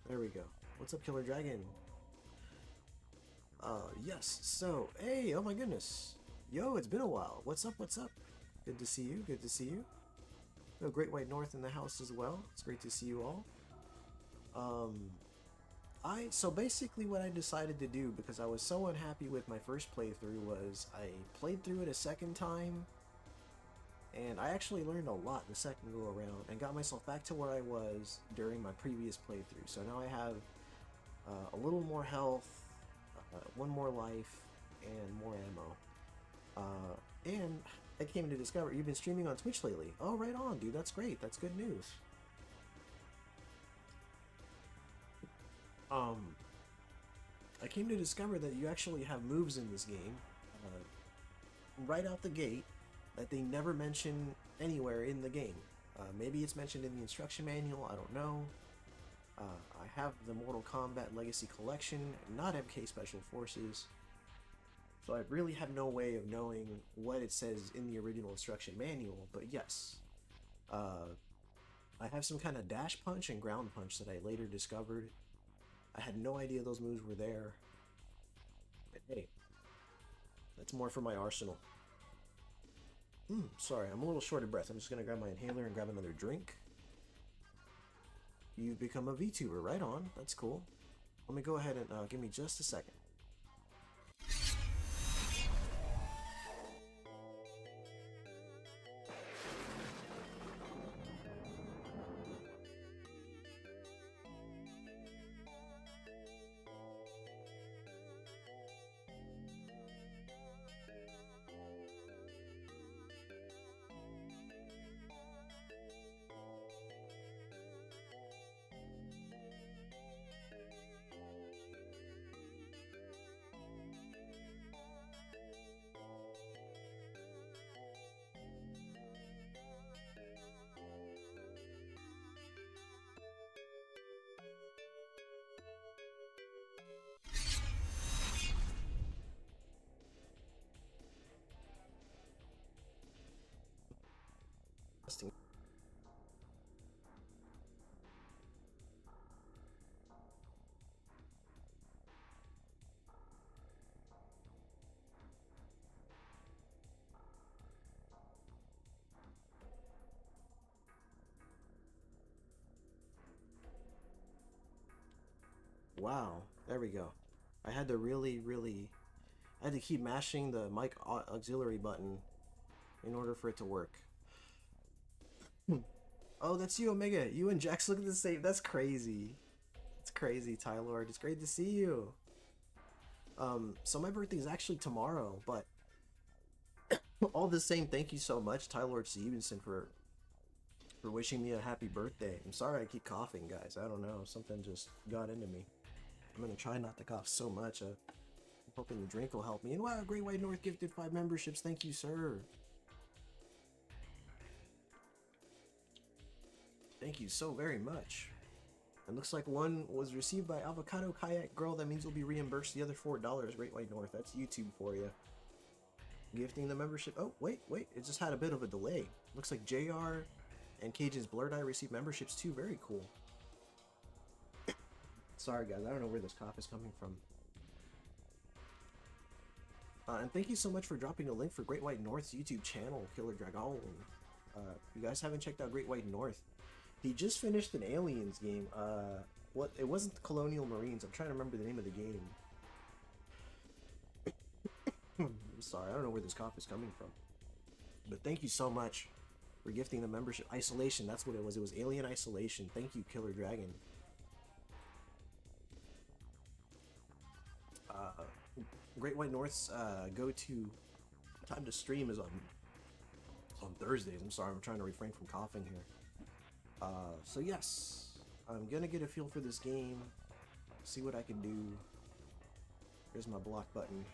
There we go. What's up, Killer Dragon? Yes, so, hey, oh my goodness. Yo, it's been a while. What's up, what's up? Good to see you, good to see you. No, Great White North in the house as well. It's great to see you all. So basically what I decided to do, because I was so unhappy with my first playthrough, was I played through it a second time, and I actually learned a lot the second go around, and got myself back to where I was during my previous playthrough. So now I have a little more health, one more life, and more ammo. And I came to discover you've been streaming on Twitch lately. Oh, right on, dude. That's great. That's good news. I came to discover that you actually have moves in this game, right out the gate, that they never mention anywhere in the game. Maybe it's mentioned in the instruction manual, I don't know. I have the Mortal Kombat Legacy Collection, not MK Special Forces, so I really have no way of knowing what it says in the original instruction manual, but yes. I have some kind of dash punch and ground punch that I later discovered. I had no idea those moves were there. But hey, that's more for my arsenal. Sorry, I'm a little short of breath. I'm just gonna grab my inhaler and grab another drink. You've become a VTuber, right on. That's cool. Let me go ahead and give me just a second. Wow, there we go. I had to I had to keep mashing the mic auxiliary button in order for it to work. Oh, that's you, Omega. You and Jax look the same. That's crazy. It's crazy, Tylord. It's great to see you. So my birthday is actually tomorrow, but all the same, thank you so much, Tylord Stevenson, for for wishing me a happy birthday. I'm sorry I keep coughing, guys. I don't know. Something just got into me. I'm gonna try not to cough so much. I'm hoping the drink will help me. And wow, Great White North gifted 5 memberships. Thank you, sir. Thank you so very much. It looks like one was received by Avocado Kayak Girl. That means we'll be reimbursed the other $4. Great White North. That's YouTube for you. Gifting the membership. Oh, wait. It just had a bit of a delay. Looks like JR and Cage's Blurred Eye received memberships too. Very cool. Sorry, guys. I don't know where this cough is coming from. And thank you so much for dropping a link for Great White North's YouTube channel, Killer Dragon. If you guys haven't checked out Great White North, he just finished an Aliens game. What? It wasn't the Colonial Marines. I'm trying to remember the name of the game. I'm sorry, I don't know where this cough is coming from. But thank you so much for gifting the membership. Isolation, that's what it was. It was Alien Isolation. Thank you, Killer Dragon. Great White North's go-to time to stream is on Thursdays. I'm sorry, I'm trying to refrain from coughing here. So yes, I'm gonna get a feel for this game, see what I can do. There's my block button.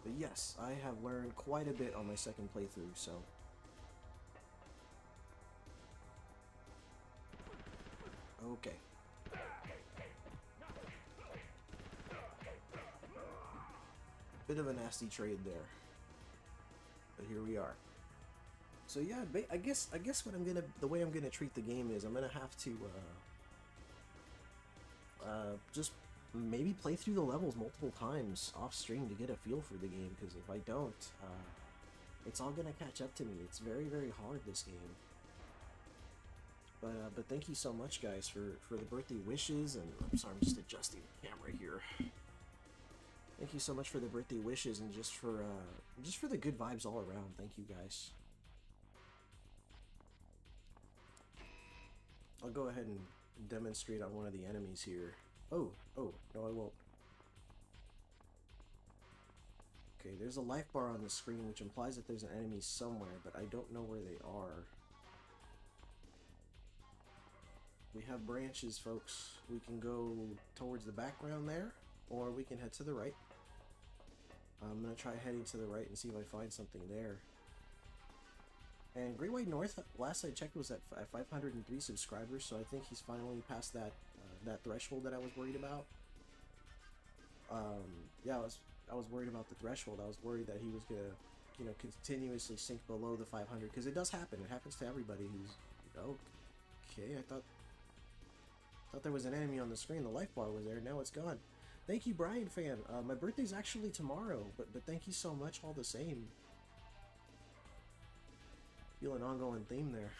But yes, I have learned quite a bit on my second playthrough, so. Okay. Bit of a nasty trade there. But here we are. So yeah, I guess what the way I'm gonna treat the game is I'm gonna have to just maybe play through the levels multiple times off stream to get a feel for the game, because if I don't, it's all gonna catch up to me. It's very, very hard, this game. But thank you so much, guys, for the birthday wishes, and I'm sorry, I'm just adjusting the camera here. Thank you so much for the birthday wishes, and just for the good vibes all around. Thank you, guys. I'll go ahead and demonstrate on one of the enemies here. Oh, no, I won't. Okay, there's a life bar on the screen, which implies that there's an enemy somewhere, but I don't know where they are. We have branches, folks. We can go towards the background there, or we can head to the right. I'm gonna try heading to the right and see if I find something there. And Great White North, last I checked, was at 503 subscribers, so I think he's finally past that that threshold that I was worried about. Yeah, I was worried about the threshold. I was worried that he was gonna, you know, continuously sink below the 500, because it does happen. It happens to everybody who's, okay, I thought there was an enemy on the screen. The life bar was there. Now it's gone. Thank you, Brian Fan. My birthday's actually tomorrow, but thank you so much all the same. Feel an ongoing theme there.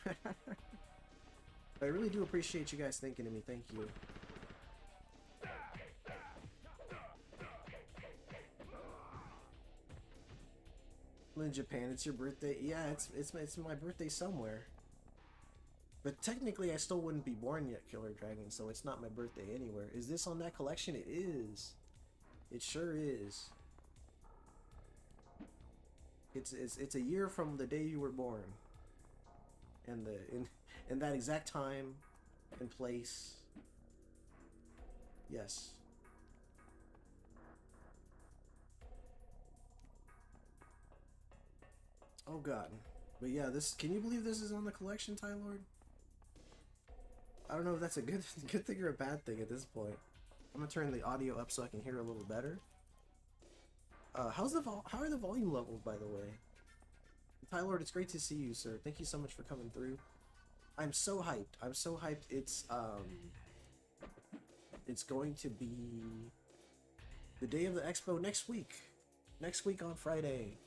I really do appreciate you guys thinking of me. Thank you. In Japan, it's your birthday. Yeah, it's my birthday somewhere. But technically, I still wouldn't be born yet, Killer Dragon, so it's not my birthday anywhere. Is this on that collection? It is. It sure is. It's a year from the day you were born. And in that exact time and place. Yes. Oh god. But yeah, can you believe this is on the collection, Ty Lord? I don't know if that's a good thing or a bad thing at this point. I'm gonna turn the audio up so I can hear a little better. How are the volume levels, by the way? Ty Lord, it's great to see you, sir. Thank you so much for coming through. I'm so hyped. I'm so hyped. It's going to be the day of the expo next week. Next week on Friday.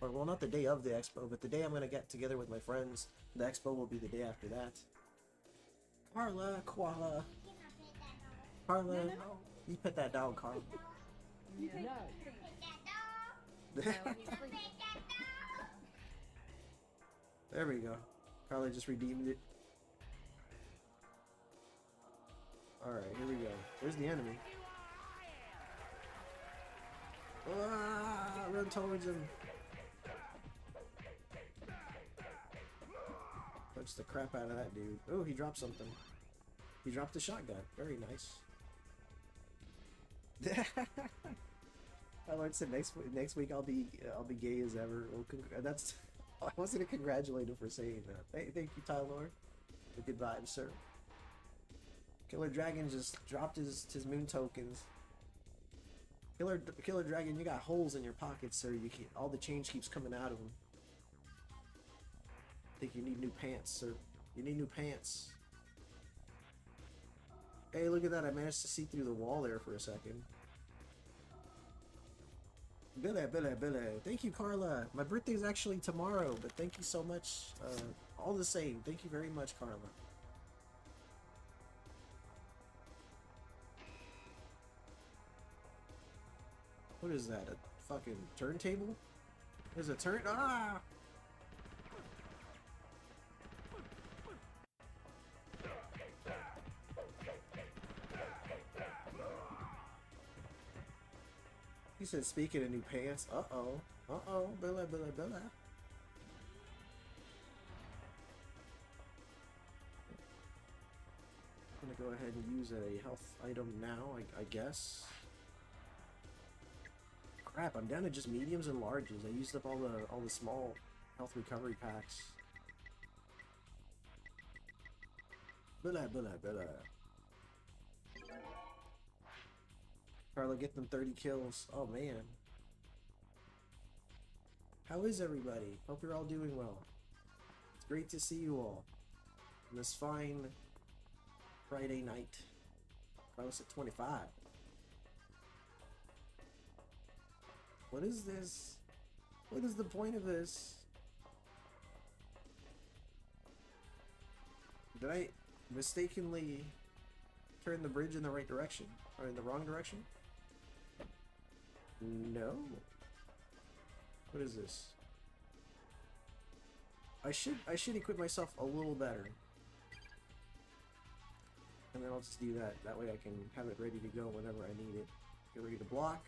Or, well, not the day of the expo, but the day I'm gonna get together with my friends. The expo will be the day after that. Carla, koala. Carla, no. You pet that dog, Carla. No. There we go. Carla just redeemed it. Alright, here we go. Where's the enemy? Ah, run towards him. Punch the crap out of that dude. Oh, he dropped something. He dropped the shotgun. Very nice. I learned said next week I'll be gay as ever. Well, that's I wasn't gonna congratulate him for saying that. Thank you, Tyler. Good vibes, sir. Killer Dragon just dropped his moon tokens. Killer Dragon, you got holes in your pockets, sir. You can't, all the change keeps coming out of them. I think you need new pants, sir. You need new pants. Hey, look at that. I managed to see through the wall there for a second. Billy. Thank you, Carla. My birthday is actually tomorrow, but thank you so much. All the same. Thank you very much, Carla. What is that? A fucking turntable? There's a turn. Ah! He said, speaking of new pants. Uh-oh. Uh-oh. Bella. I'm gonna go ahead and use a health item now, I guess. Crap, I'm down to just mediums and larges. I used up all the small health recovery packs. Bella. Carla, get them 30 kills. Oh man. How is everybody? Hope you're all doing well. It's great to see you all on this fine Friday night. Carlos at 25. What is this? What is the point of this? Did I mistakenly turn the bridge in the right direction? Or in the wrong direction? No. What is this? I should equip myself a little better. And then I'll just do that. That way I can have it ready to go whenever I need it. Get ready to block.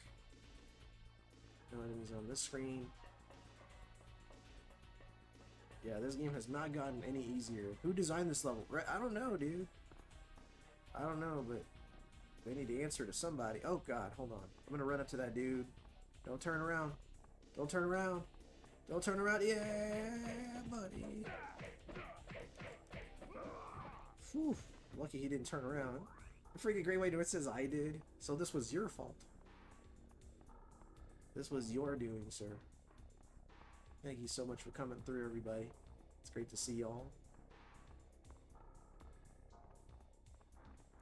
No enemies on this screen. Yeah, this game has not gotten any easier. Who designed this level? I don't know, dude. I don't know, but they need to answer to somebody. Oh god, hold on. I'm gonna run up to that dude. Don't turn around. Don't turn around. Don't turn around. Yeah, buddy. Whew. Lucky he didn't turn around. A freaking great way to it says I did. So this was your fault. This was your doing, sir. Thank you so much for coming through, everybody. It's great to see y'all.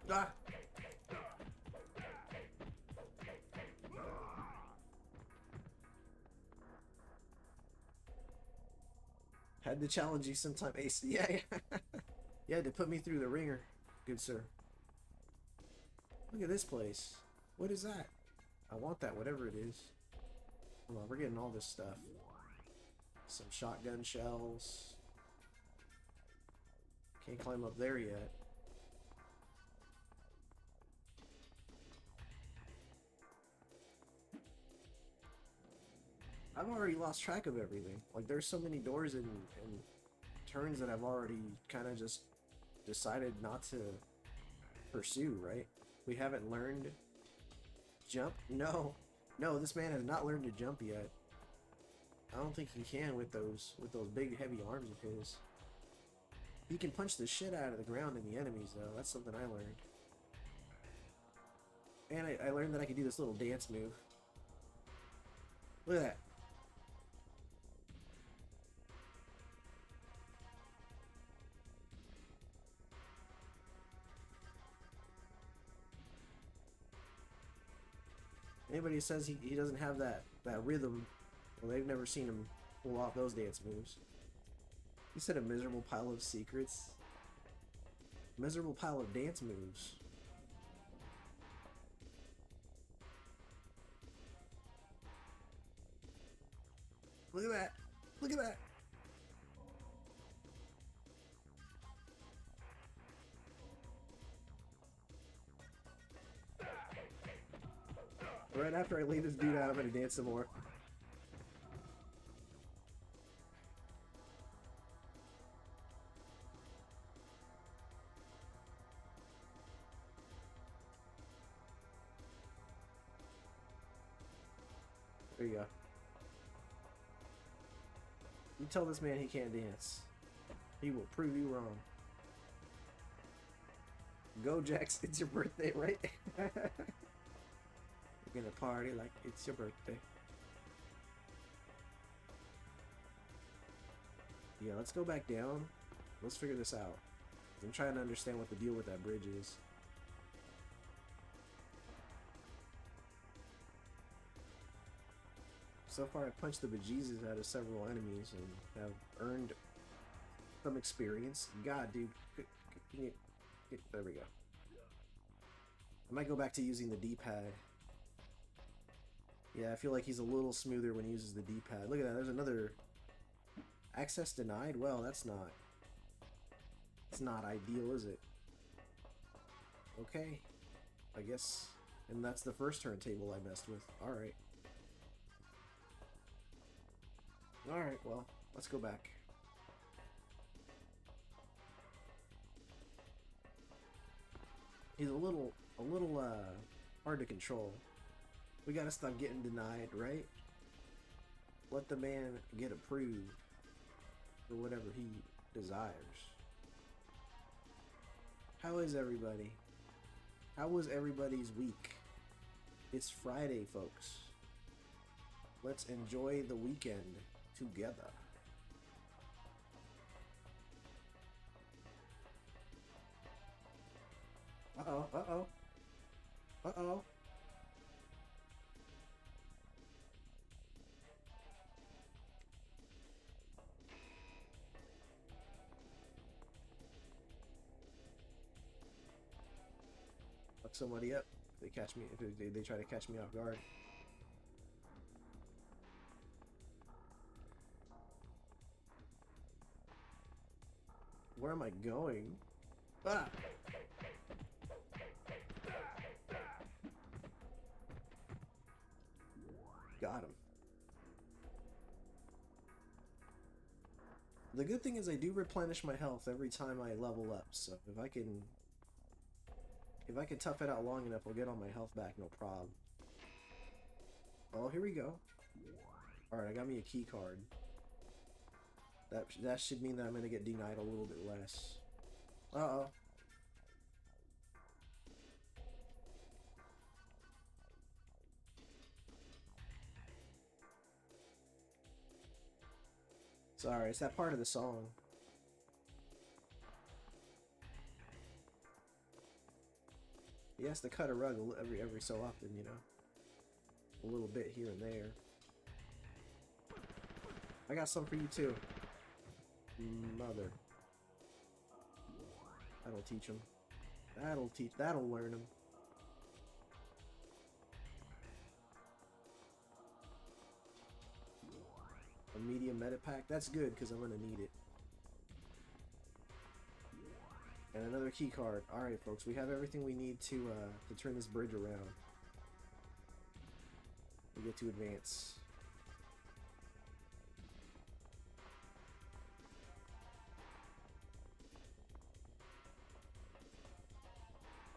Ah! Had to challenge you sometime, Ace. Yeah. You had to put me through the ringer, good sir. Look at this place. What is that? I want that, whatever it is. Hold on, we're getting all this stuff. Some shotgun shells. Can't climb up there yet. I've already lost track of everything. Like, there's so many doors and turns that I've already kind of just decided not to pursue, right? We haven't learned jump? No, this man has not learned to jump yet. I don't think he can with those big heavy arms of his. He can punch the shit out of the ground in the enemies though. That's something I learned. And I learned that I could do this little dance move. Look at that. Anybody who says he doesn't have that rhythm, well, they've never seen him pull off those dance moves. You said a miserable pile of secrets? Miserable pile of dance moves. Look at that! Look at that! Right after I leave this dude out, I'm gonna dance some more. There you go. You tell this man he can't dance. He will prove you wrong. Go, Jax. It's your birthday, right? We're gonna party like it's your birthday. Yeah, let's go back down. Let's figure this out. I'm trying to understand what the deal with that bridge is. So far, I've punched the bejesus out of several enemies and have earned some experience. God, dude. Can you... There we go. I might go back to using the D-pad. Yeah, I feel like he's a little smoother when he uses the D-pad. Look at that, there's another... Access denied? Well, that's not... It's not ideal, is it? Okay. I guess... And that's the first turntable I messed with. Alright. Alright, well, let's go back. He's a little hard to control. We gotta stop getting denied, right? Let the man get approved for whatever he desires. How is everybody? How was everybody's week? It's Friday, folks. Let's enjoy the weekend together. Uh-oh, uh-oh. Uh-oh. Fuck somebody up. If they catch me, if they try to catch me off guard. Where am I going? Ah! Got him. The good thing is I do replenish my health every time I level up, so if I can tough it out long enough, I'll get all my health back, no problem. Oh, here we go. Alright, I got me a key card. That should mean that I'm gonna get denied a little bit less. Uh-oh. Sorry, it's that part of the song. He has to cut a rug every so often, you know. A little bit here and there. I got some for you too. Mother. That'll teach him. That'll learn him. A medium meta pack. That's good because I'm gonna need it. And another key card. All right, folks, we have everything we need to turn this bridge around. We get to advance.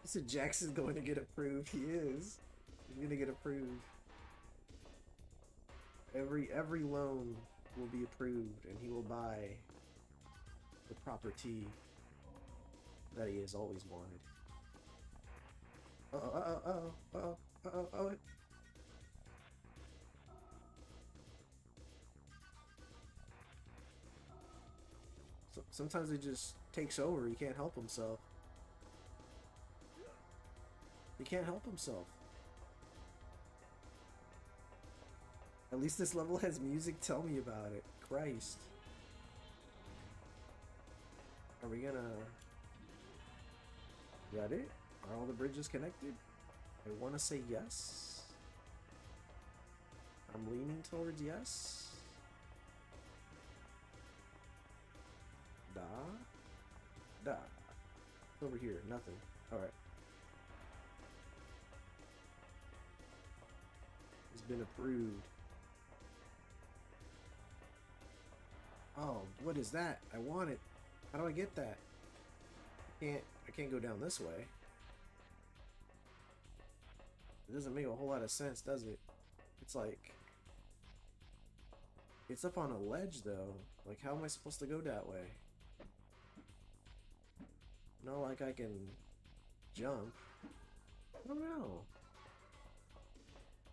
I said Jackson's going to get approved. He is. He's gonna get approved. Every loan will be approved, and he will buy the proper tea that he has always wanted. Uh-oh. So, sometimes it just takes over. He can't help himself. He can't help himself. At least this level has music. Tell me about it. Christ. Are we gonna... Got it? Are all the bridges connected? I want to say yes. I'm leaning towards yes. Da. Over here, nothing. Alright. It's been approved. Oh, what is that? I want it. How do I get that? I can't go down this way. It doesn't make a whole lot of sense, does it? It's like It's up on a ledge, though. Like, how am I supposed to go that way? Not like I can jump. I don't know.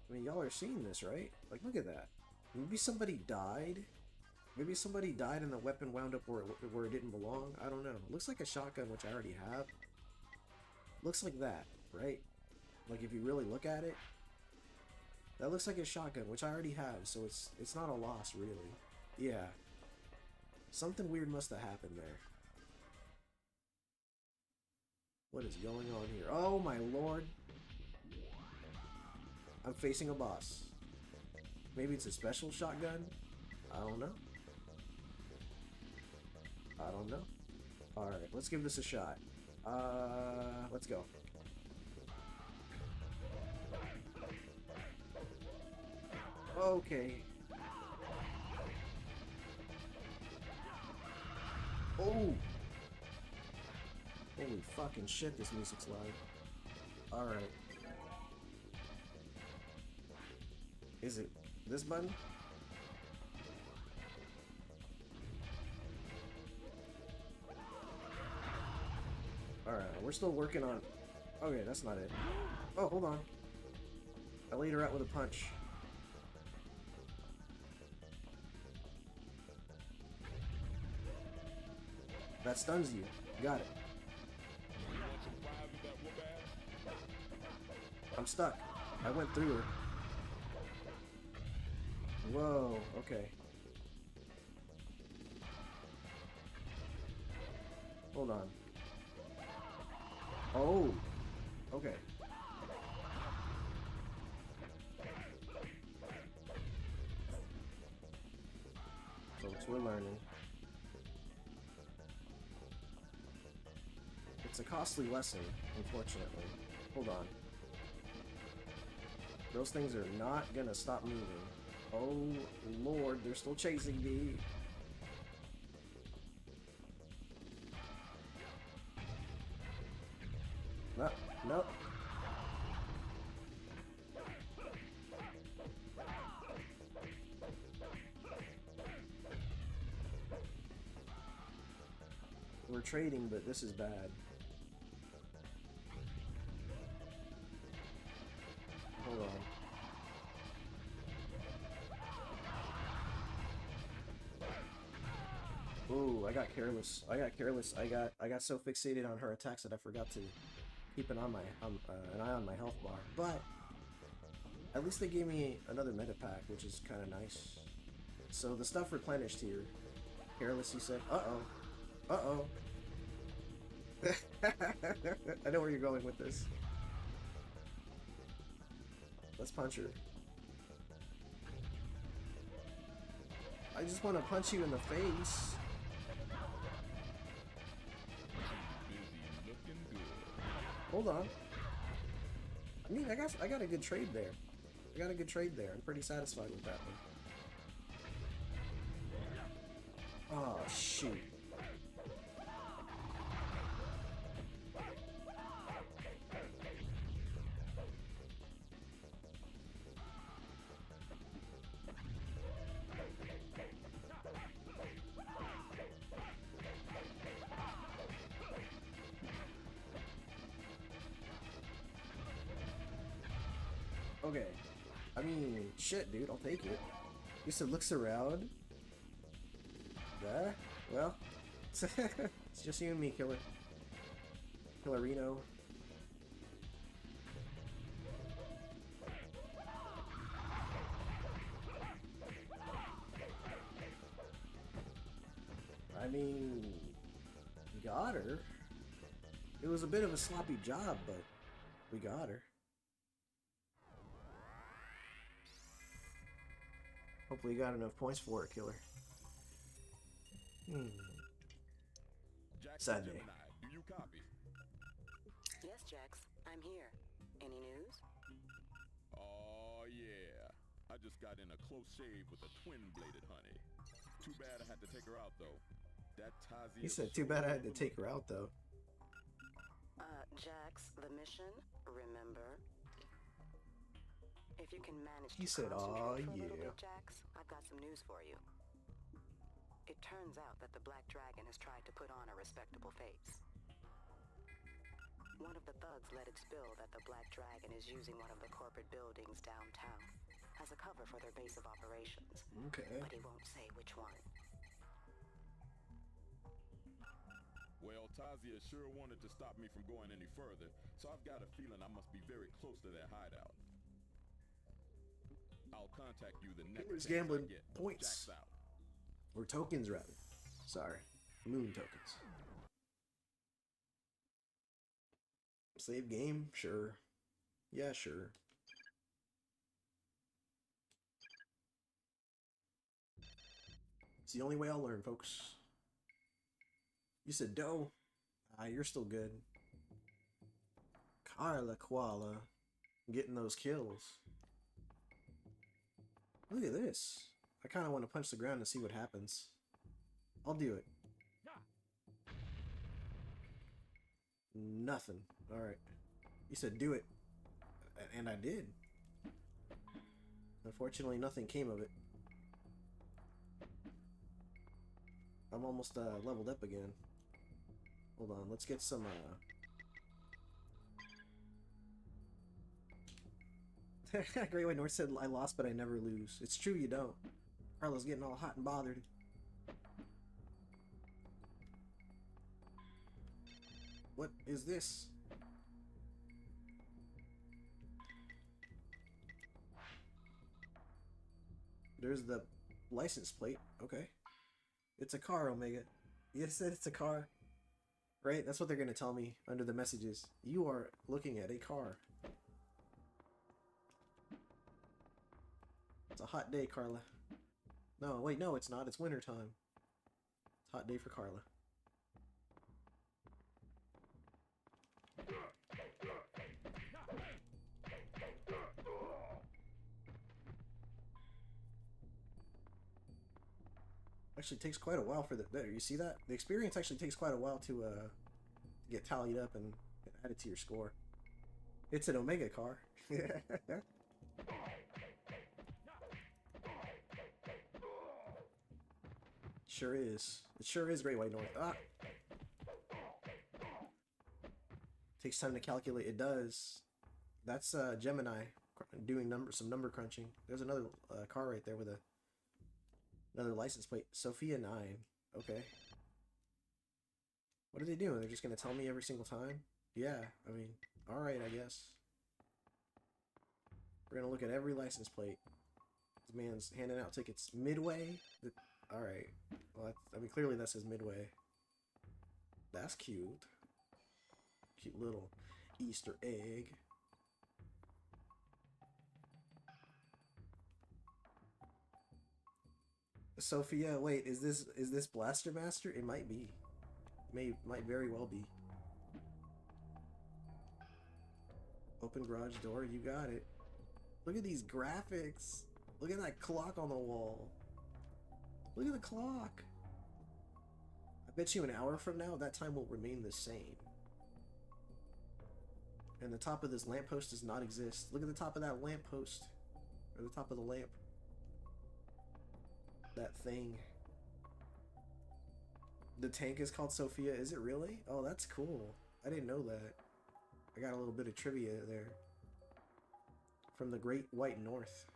I mean, y'all are seeing this, right? Like, look at that. Maybe somebody died? Maybe somebody died and the weapon wound up where it didn't belong? I don't know. It looks like a shotgun, which I already have. Looks like that, right? Like, if you really look at it, that looks like a shotgun, which I already have, so it's not a loss, really. Yeah. Something weird must have happened there. What is going on here? Oh my lord! I'm facing a boss. Maybe it's a special shotgun? I don't know. I don't know. Alright, let's give this a shot. Let's go. Okay. Oh! Holy fucking shit, this music's loud. Alright. Is it this button? Alright, we're still working on... Okay, that's not it. Oh, hold on. I laid her out with a punch. That stuns you. Got it. I'm stuck. I went through her. Whoa, okay. Hold on. Oh, okay. Folks, we're learning. It's a costly lesson, unfortunately. Hold on. Those things are not gonna stop moving. Oh, Lord, they're still chasing me. No, no. We're trading, but this is bad. Hold on. Ooh, I got careless. I got careless. I got so fixated on her attacks that I forgot to keep an eye on my health bar. But at least they gave me another meta pack, which is kind of nice. So the stuff replenished here. Careless, you said. Uh-oh. Uh-oh. I know where you're going with this. Let's punch her. I just want to punch you in the face. Hold on. I mean, I got a good trade there. I got a good trade there. I'm pretty satisfied with that one. Oh, shoot. Okay. I mean, shit, dude. I'll take it. You said looks around. Yeah? Well. It's just you and me, killer. Killerino. I mean, we got her. It was a bit of a sloppy job, but we got her. Hopefully you got enough points for it, killer. Sad day. Do you copy? Yes, Jax. I'm here. Any news? Oh, yeah. I just got in a close shave with a twin-bladed honey. Too bad I had to take her out, though. That Tazi. He said, too bad I had to take her out, though. Jax, the mission, remember? If you can manage He to said, "Aw, concentrate for a little yeah." bit, Jax, I've got some news for you. It turns out that the Black Dragon has tried to put on a respectable face. One of the thugs let it spill that the Black Dragon is using one of the corporate buildings downtown as a cover for their base of operations. Okay. But he won't say which one. Well, Tazia sure wanted to stop me from going any further, so I've got a feeling I must be very close to their hideout. I'll contact you the next Here's chance gambling I get. points. Jack's out. Or tokens, rather. Sorry. Moon tokens. Save game? Sure. Yeah, sure. It's the only way I'll learn, folks. You said dough. Ah, you're still good. Carla Koala. Getting those kills. Look at this. I kind of want to punch the ground and see what happens. I'll do it. Nothing. Alright. You said do it. And I did. Unfortunately, nothing came of it. I'm almost leveled up again. Hold on, let's get some Great White North said I lost but I never lose. It's true you don't. Carla's getting all hot and bothered. What is this? There's the license plate. Okay. It's a car, Omega. You said it's a car. Right? That's what they're going to tell me under the messages. You are looking at a car. It's a hot day, Carla. No, wait, no, it's not. It's wintertime. It's a hot day for Carla. Actually takes quite a while for the there. You see that? The experience actually takes quite a while to get tallied up and added to your score. It's an Omega car. Sure is. It sure is Great White North. Ah. Takes time to calculate. It does. That's Gemini doing some number crunching. There's another car right there with another license plate. Sophia 9. Okay. What are they doing? They're just gonna tell me every single time? Yeah, I mean, alright, I guess. We're gonna look at every license plate. This man's handing out tickets. Midway? Alright. Well, I mean, clearly that says Midway. That's cute. Cute little Easter egg. Sophia, wait, is this Blaster Master? It might be. Might very well be. Open garage door, you got it. Look at these graphics. Look at that clock on the wall. Look at the clock. I bet you an hour from now, that time will remain the same. And the top of this lamppost does not exist. Look at the top of that lamppost. Or the top of the lamp. That thing. The tank is called Sophia. Is it really? Oh, that's cool. I didn't know that. I got a little bit of trivia there. From the Great White North.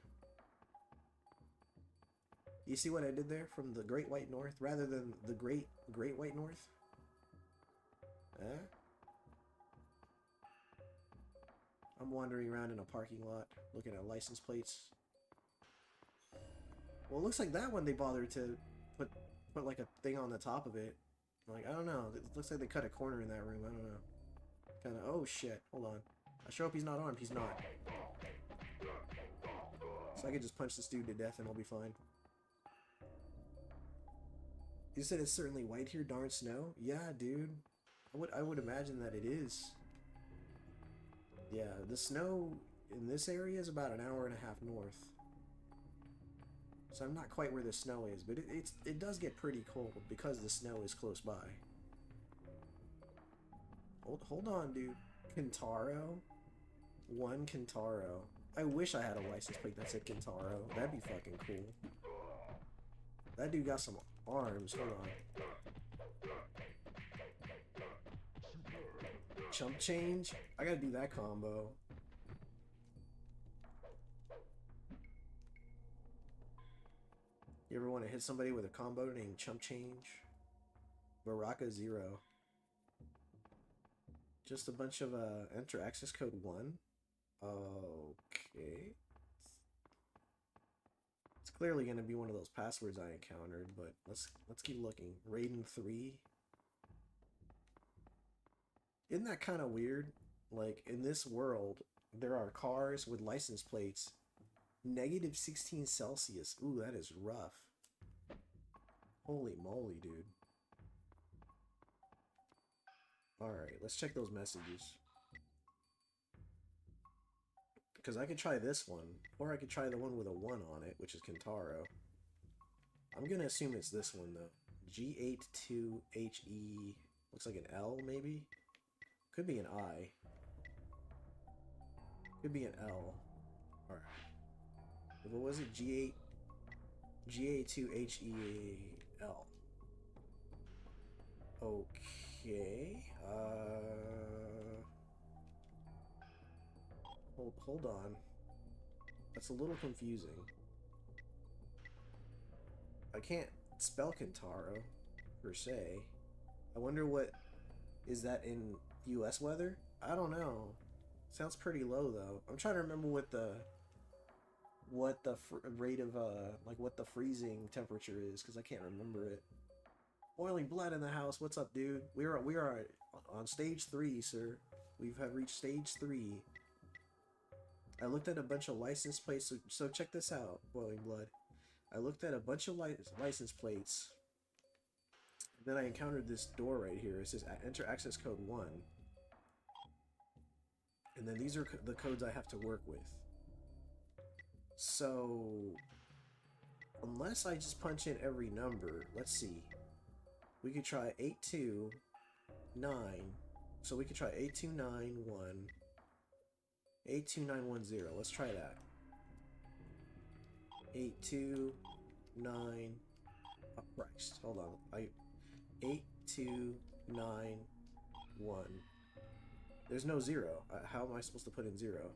You see what I did there? From the Great White North rather than the Great White North? Eh? I'm wandering around in a parking lot looking at license plates. Well, it looks like that one they bothered to put like a thing on the top of it. Like, I don't know. It looks like they cut a corner in that room. I don't know. Kind of, oh shit. Hold on. I sure hope he's not armed. He's not. So I could just punch this dude to death and I'll be fine. You said it's certainly white here, darn snow? Yeah, dude. I would imagine that it is. Yeah, the snow in this area is about an hour and a half north. So I'm not quite where the snow is, but it does get pretty cold because the snow is close by. Hold on, dude. Kintaro? One Kintaro. I wish I had a license plate that said Kintaro. That'd be fucking cool. That dude got some arms. Hold on. Chump change? I gotta do that combo. You ever want to hit somebody with a combo named Chump Change? Baraka 0. Just a bunch of enter access code 1. Okay. It's clearly gonna be one of those passwords I encountered, but let's keep looking. Raiden 3. Isn't that kind of weird? Like, in this world, there are cars with license plates -16 Celsius. Ooh, that is rough. Holy moly, dude. Alright, let's check those messages. Because I could try this one, or I could try the one with a 1 on it, which is Kintaro. I'm gonna assume it's this one, though. G82HE. Looks like an L, maybe? Could be an I. Could be an L. Alright. What was it? G82HEL. Okay. Hold on. That's a little confusing. I can't spell Kintaro, per se. I wonder what... Is that in US weather? I don't know. Sounds pretty low, though. I'm trying to remember what the rate of like what the freezing temperature is, because I can't remember it. Boiling blood in the house. What's up, dude? We are on stage 3, sir. We have reached stage 3. I looked at a bunch of license plates. So check this out, Boiling Blood. I looked at a bunch of license plates. Then I encountered this door right here. It says enter access code 1. And then these are the codes I have to work with. So, unless I just punch in every number, let's see. We could try 829. So we could try 8291. 82910. Let's try that. 829. Oh, Christ. Hold on. 8291. There's no 0. How am I supposed to put in 0?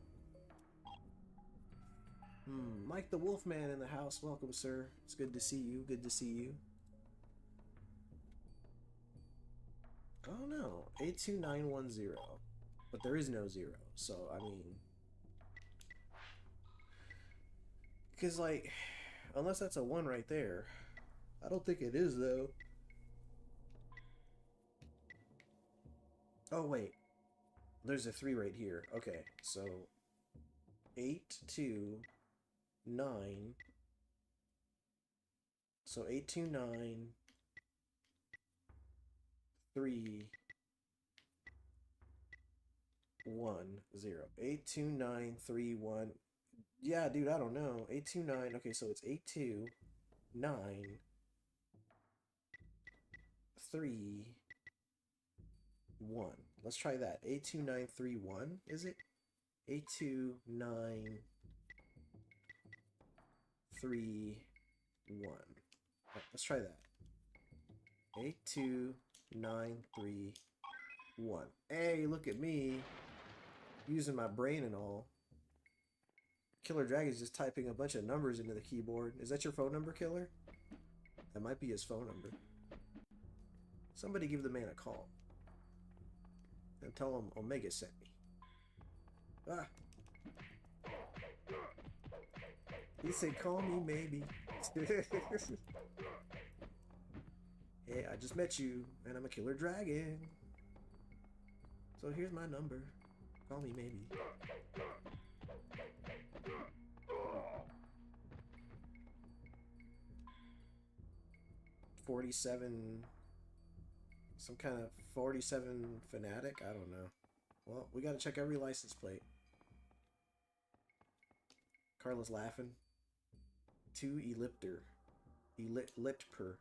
Mike the Wolfman in the house. Welcome, sir. It's good to see you. Good to see you. Oh no. 82910. But there is no 0. So, I mean... Because, like, unless that's a 1 right there. I don't think it is, though. Oh, wait. There's a 3 right here. Okay, so... 829... So 829... 3... 1 0. 82931. Yeah, dude, I don't know. 829. Okay, so it's 829 3 1. Let's try that. 82931, is it? 829 3 1. Right, let's try that. 82931. Hey, look at me. Using my brain and all. Killer Dragon's just typing a bunch of numbers into the keyboard. Is that your phone number, Killer? That might be his phone number. Somebody give the man a call. And tell him Omega sent me. Ah. He said, call me maybe. Hey, I just met you, and I'm a killer dragon. So here's my number. Call me maybe. $47... Some kind of 47 fanatic? I don't know. Well, we gotta check every license plate. Carla's laughing. 2 ellipter. Elitper.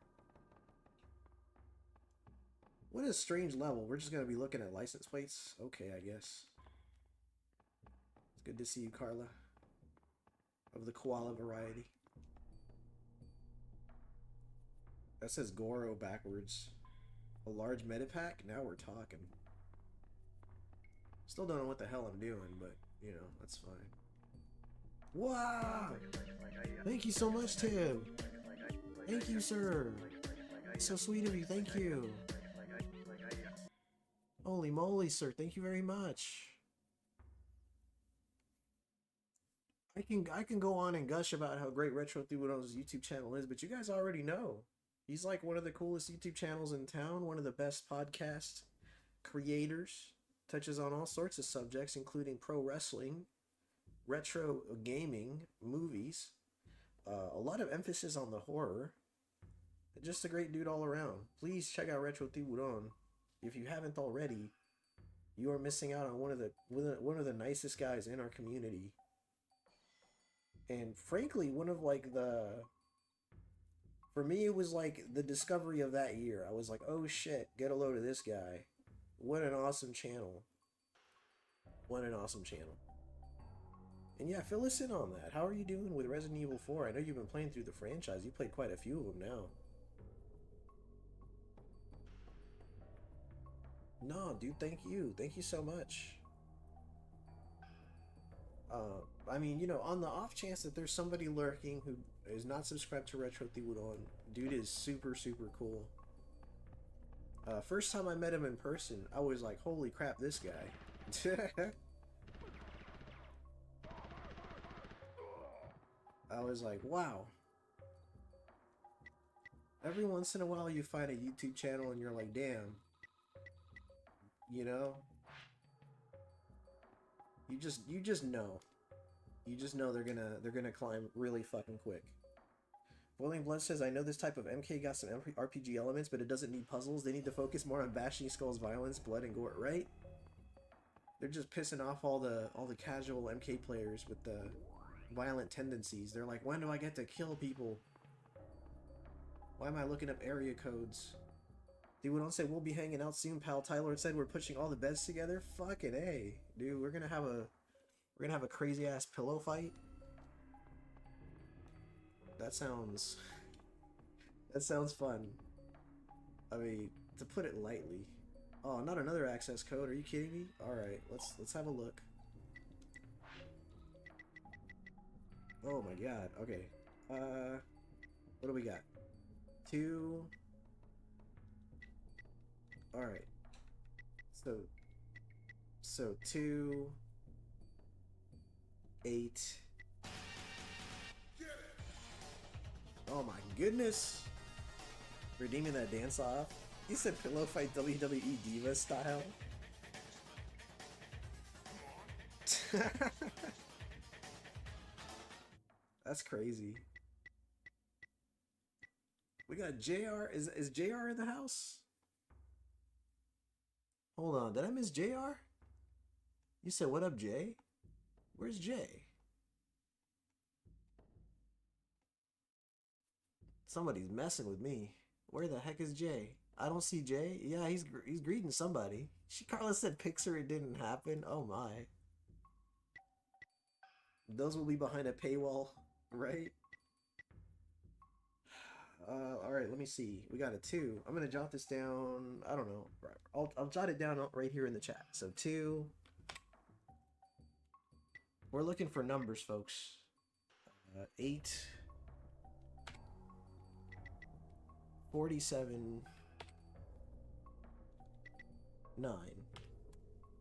What a strange level. We're just gonna be looking at license plates? Okay, I guess. It's good to see you, Carla. of the koala variety. That says Goro backwards. A large medipack? Now we're talking. Still don't know what the hell I'm doing, but, you know, that's fine. Wow! Thank you so much, Tim! Thank you, sir! So sweet of you, thank you! Holy moly, sir, thank you very much! I can go on and gush about how great Retro Thubado's YouTube channel is, but you guys already know. He's like one of the coolest YouTube channels in town, one of the best podcast creators. Touches on all sorts of subjects, including pro wrestling, retro gaming, movies, a lot of emphasis on the horror. Just a great dude all around. Please check out Retro Thubadon. If you haven't already, you are missing out on one of the nicest guys in our community. And frankly, one of like for me, it was like the discovery of that year. I was like, oh shit, get a load of this guy. What an awesome channel. What an awesome channel. And yeah, fill us in on that. How are you doing with Resident Evil 4? I know you've been playing through the franchise. You played quite a few of them now. No, dude, thank you. Thank you so much. I mean, you know, on the off chance that there's somebody lurking who is not subscribed to Retro Thubadon, dude is super, super cool. First time I met him in person, I was like, holy crap, this guy. I was like, wow. Every once in a while you find a YouTube channel and you're like, damn. You know? You just know. You just know they're gonna climb really fucking quick. Boiling Blood says, I know this type of MK got some RPG elements, but it doesn't need puzzles. They need to focus more on bashing skulls, violence, blood, and gore, right? They're just pissing off all the casual MK players with the violent tendencies. They're like, when do I get to kill people? Why am I looking up area codes? Dude, we don't say we'll be hanging out soon, pal. Tyler said we're pushing all the beds together. Fucking A. Dude, we're gonna have a crazy ass pillow fight. That sounds fun. I mean, to put it lightly. Oh, not another access code. Are you kidding me? Alright, let's have a look. Oh my god. Okay. What do we got? 2. Alright. So 2 8. Oh my goodness. Redeeming that dance off. He said pillow fight WWE Diva style. That's crazy. We got JR. Is JR in the house? Hold on. Did I miss JR? You said what up, Jay? Where's Jay? Somebody's messing with me. Where the heck is Jay? I don't see Jay. Yeah, he's greeting somebody. Carla said Pixar, it didn't happen. Oh my. Those will be behind a paywall, right? Alright, let me see. We got a 2. I'm gonna jot this down. I don't know. I'll jot it down right here in the chat. So 2. We're looking for numbers, folks. 8. 47. 9.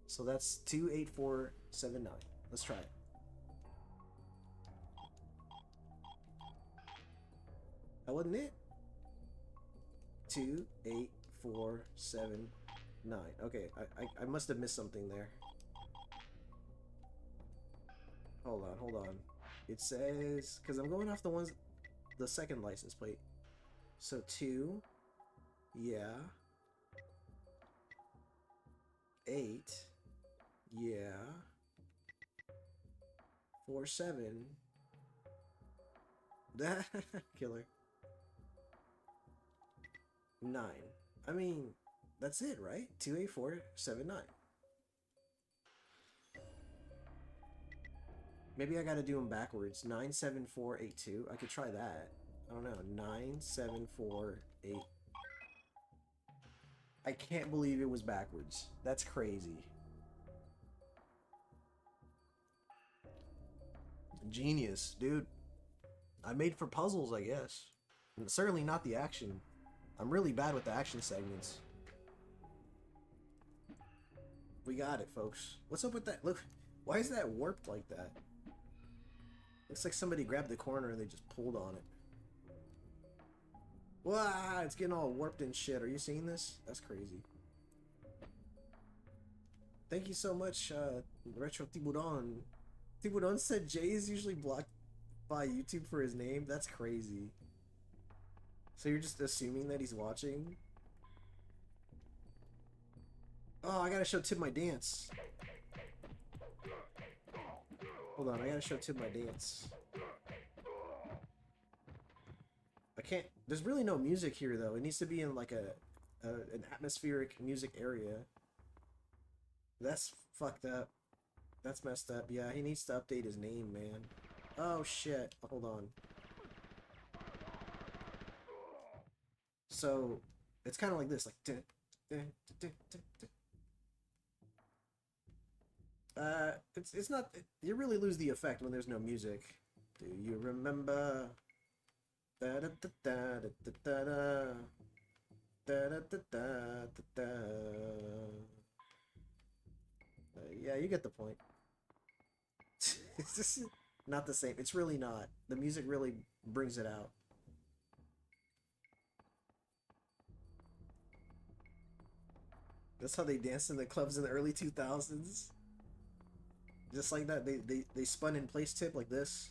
So that's 2, 8, 4, 7, 9. Let's try it. That wasn't it? 2, 8, 4, 7, 9. Okay, I must have missed something there. Hold on. It says, because I'm going off the second license plate. So 2, yeah. 8, yeah. 4, 7. Killer. 9. I mean, that's it, right? 2, 8, 4, 7, 9. Maybe I gotta do them backwards. 97482. I could try that. I don't know. 9748. I can't believe it was backwards. That's crazy. Genius, dude. I made for puzzles, I guess. And certainly not the action. I'm really bad with the action segments. We got it, folks. What's up with that? Look, why is that warped like that? Looks like somebody grabbed the corner and they just pulled on it. Wow, it's getting all warped and shit. Are you seeing this? That's crazy. Thank you so much, Retro Tiburon. Tiburon said Jay is usually blocked by YouTube for his name. That's crazy. So you're just assuming that he's watching? Oh, I gotta show Tib my dance. Hold on, I gotta show Tib my dance. I can't... There's really no music here, though. It needs to be in, like, an atmospheric music area. That's fucked up. That's messed up. Yeah, he needs to update his name, man. Oh, shit. Hold on. So, it's kind of like this, like... It's not... You really lose the effect when there's no music. Do you remember... Yeah, you get the point. It's just not the same. It's really not. The music really brings it out. That's how they danced in the clubs in the early 2000s. Just like that, they spun in place tip like this.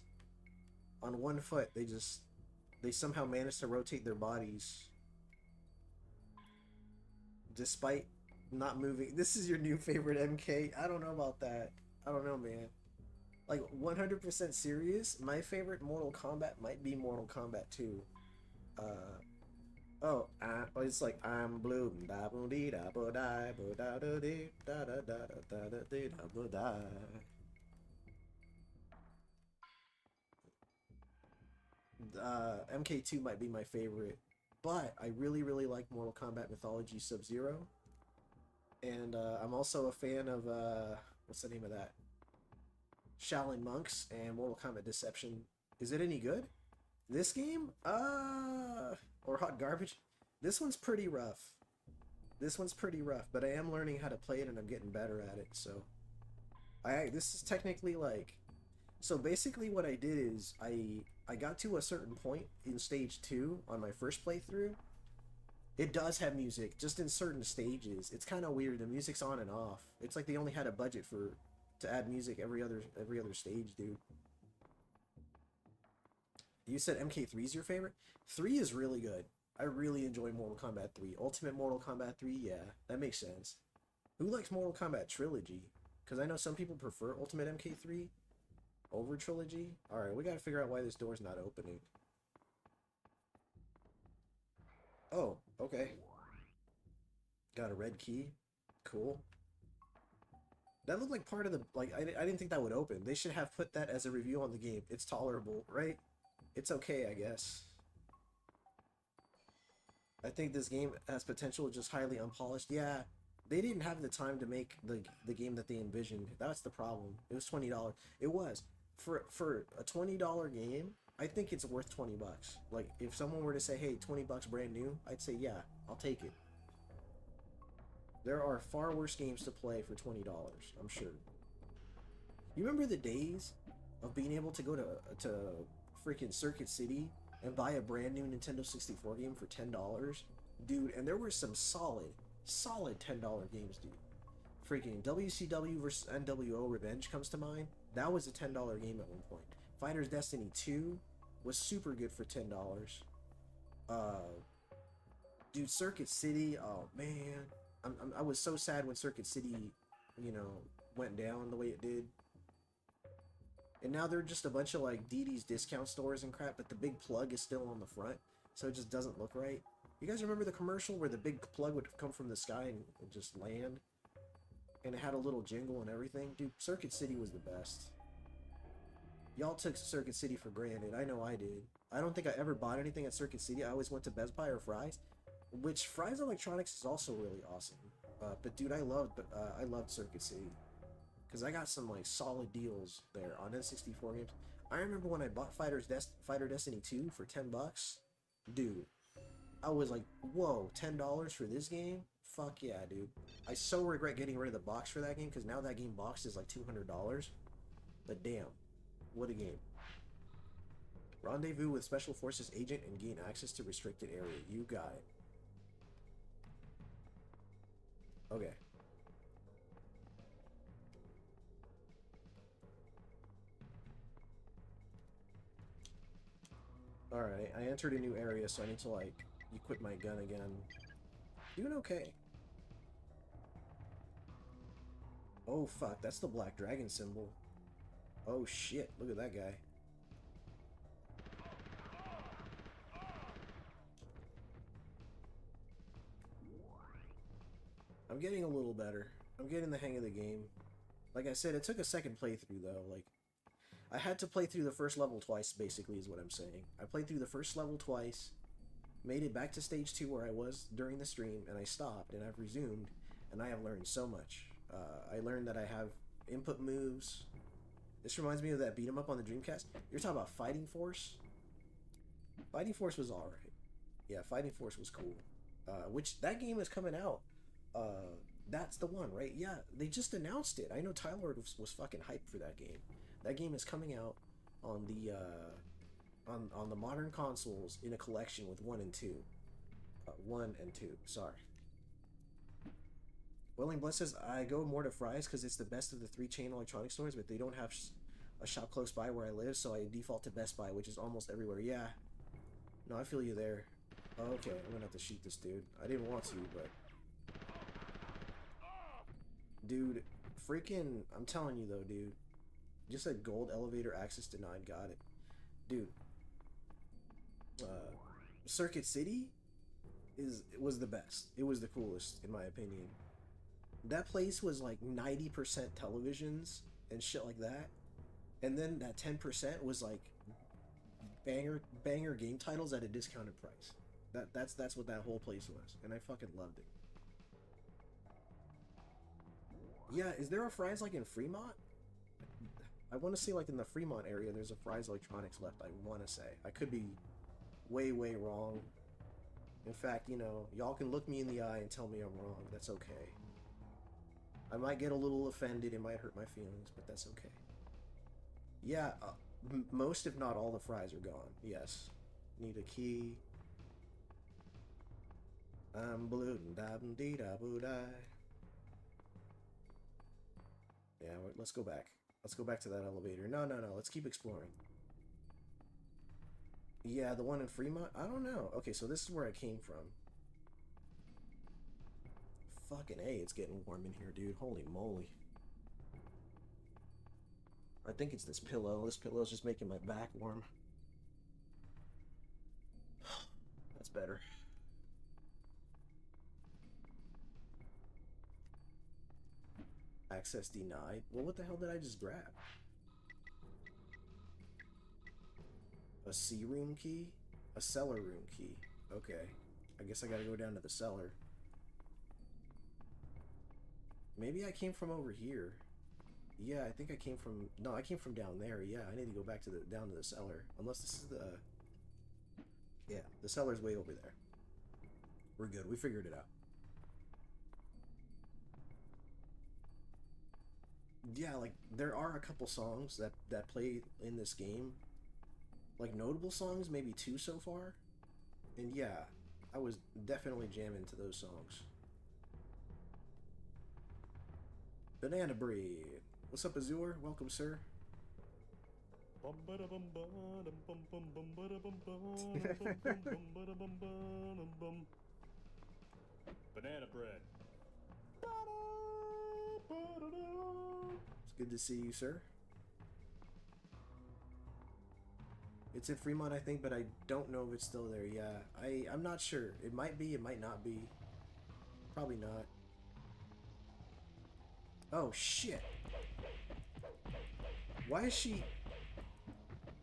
On one foot, they somehow managed to rotate their bodies. Despite not moving. This is your new favorite MK? I don't know about that. I don't know, man. Like, 100% serious, my favorite Mortal Kombat might be Mortal Kombat 2. It's like, I'm blue, da boo dee da boo die, boo da da dee da da da da da dee da boo die. MK2 might be my favorite, but I really, really like Mortal Kombat Mythology Sub-Zero. And I'm also a fan of, what's the name of that? Shaolin Monks and Mortal Kombat Deception. Is it any good? This game? Or hot garbage? This one's pretty rough. This one's pretty rough, but I am learning how to play it and I'm getting better at it, so... This is technically like... So basically what I did is, I got to a certain point in stage 2 on my first playthrough. It does have music, just in certain stages. It's kind of weird, the music's on and off. It's like they only had a budget to add music every other stage, dude. You said MK3 is your favorite? 3 is really good. I really enjoy Mortal Kombat 3. Ultimate Mortal Kombat 3, yeah, that makes sense. Who likes Mortal Kombat Trilogy? Because I know some people prefer Ultimate MK3 over Trilogy. Alright, we gotta figure out why this door's not opening. Oh, okay. Got a red key. Cool. That looked like part of the... Like, I didn't think that would open. They should have put that as a review on the game. It's tolerable, right? It's okay, I guess. I think this game has potential, just highly unpolished. Yeah, they didn't have the time to make the game that they envisioned. That's the problem. It was $20. It was. For a $20 game, I think it's worth 20 bucks. Like, if someone were to say, hey, 20 bucks brand new, I'd say, yeah, I'll take it. There are far worse games to play for $20, I'm sure. You remember the days of being able to go to freaking Circuit City and buy a brand new Nintendo 64 game for $10? Dude, and there were some solid $10 games, dude. Freaking WCW vs. NWO Revenge comes to mind. That was a $10 game at one point. Fighter's Destiny 2 was super good for $10. Dude, Circuit City, oh man. I was so sad when Circuit City, you know, went down the way it did. And now they're just a bunch of like DD's discount stores and crap, but the big plug is still on the front, so it just doesn't look right. You guys remember the commercial where the big plug would come from the sky and just land? And it had a little jingle and everything? Dude, Circuit City was the best. Y'all took Circuit City for granted. I know I did. I don't think I ever bought anything at Circuit City. I always went to Best Buy or Fry's, which Fry's Electronics is also really awesome. But dude, I loved Circuit City because I got some like solid deals there on N64 games. I remember when I bought Fighter Destiny 2 for $10. Dude, I was like, whoa, $10 for this game? Fuck yeah, dude. I so regret getting rid of the box for that game because now that game box is like $200. But damn, what a game. Rendezvous with Special Forces agent and gain access to restricted area. You got it. Okay. Alright, I entered a new area, so I need to, like, equip my gun again. Doing okay. Oh, fuck, that's the Black Dragon symbol. Oh, shit, look at that guy. I'm getting a little better. I'm getting the hang of the game. Like I said, it took a second playthrough, though. Like, I had to play through the first level twice, basically, is what I'm saying. I played through the first level twice, made it back to stage 2 where I was during the stream, and I stopped, and I've resumed, and I have learned so much. I learned that I have input moves. This reminds me of that beat 'em up on the Dreamcast. You're talking about Fighting Force? Fighting Force was alright. Yeah, Fighting Force was cool. Which, that game is coming out. That's the one, right? Yeah, they just announced it. I know Tyler was fucking hyped for that game. That game is coming out on the on the modern consoles in a collection with 1 and 2. 1 and 2, sorry. Welling Blood says, I go more to Fry's because it's the best of the 3 chain electronic stores, but they don't have a shop close by where I live, so I default to Best Buy, which is almost everywhere. Yeah. No, I feel you there. Okay, I'm gonna have to shoot this dude. I didn't want to, but... Dude, freaking... I'm telling you though, dude. Just said gold elevator access denied. Got it. Dude. Circuit City was the best. It was the coolest, in my opinion. That place was like 90% televisions and shit like that. And then that 10% was like banger game titles at a discounted price. That's what that whole place was. And I fucking loved it. Yeah, is there a Fry's like in Fremont? I want to say like in the Fremont area there's a Fry's Electronics left, I want to say. I could be way wrong. In fact, you know, y'all can look me in the eye and tell me I'm wrong. That's okay. I might get a little offended, it might hurt my feelings, but that's okay. Yeah, most if not all the Fry's are gone. Yes. Need a key. I'm blue da dee da boo die. Yeah, let's go back. Let's go back to that elevator. No, let's keep exploring. Yeah, the one in Fremont? I don't know. Okay, so this is where I came from. Fucking A, it's getting warm in here, dude. Holy moly. I think it's this pillow. This pillow's just making my back warm. That's better. Access denied. Well, what the hell did I just grab? A C room key? A cellar room key. Okay. I guess I gotta go down to the cellar. Maybe I came from over here. Yeah, I think I came from... No, I came from down there. Yeah, I need to go back to down to the cellar. Unless this is the... Yeah, the cellar's way over there. We're good. We figured it out. Yeah, like, there are a couple songs that play in this game. Like, notable songs, maybe 2 so far. And yeah, I was definitely jamming to those songs. Bananabread. What's up, Azure? Welcome, sir. Bananabread. It's good to see you, sir. It's in Fremont, I think, but I don't know if it's still there. Yeah, I'm not sure. It might be, it might not be. Probably not. Oh, shit. Why is she...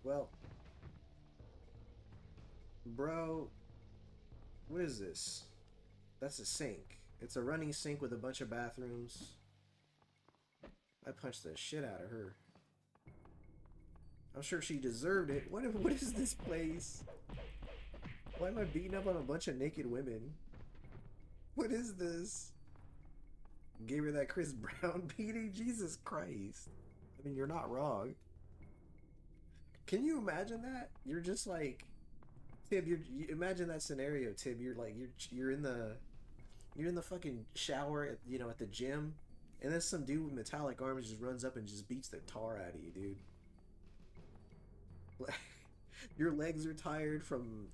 Well, bro, what is this? That's a sink. It's a running sink with a bunch of bathrooms. I punched the shit out of her. I'm sure she deserved it. What is this place? Why am I beating up on a bunch of naked women? What is this? Gave her that Chris Brown beating? Jesus Christ. I mean, you're not wrong. Can you imagine that? You're just like, Tib, you imagine that scenario, Tib. You're like, you're in the fucking shower at, you know, at the gym, and then some dude with metallic arms just runs up and just beats the tar out of you, dude. Your legs are tired from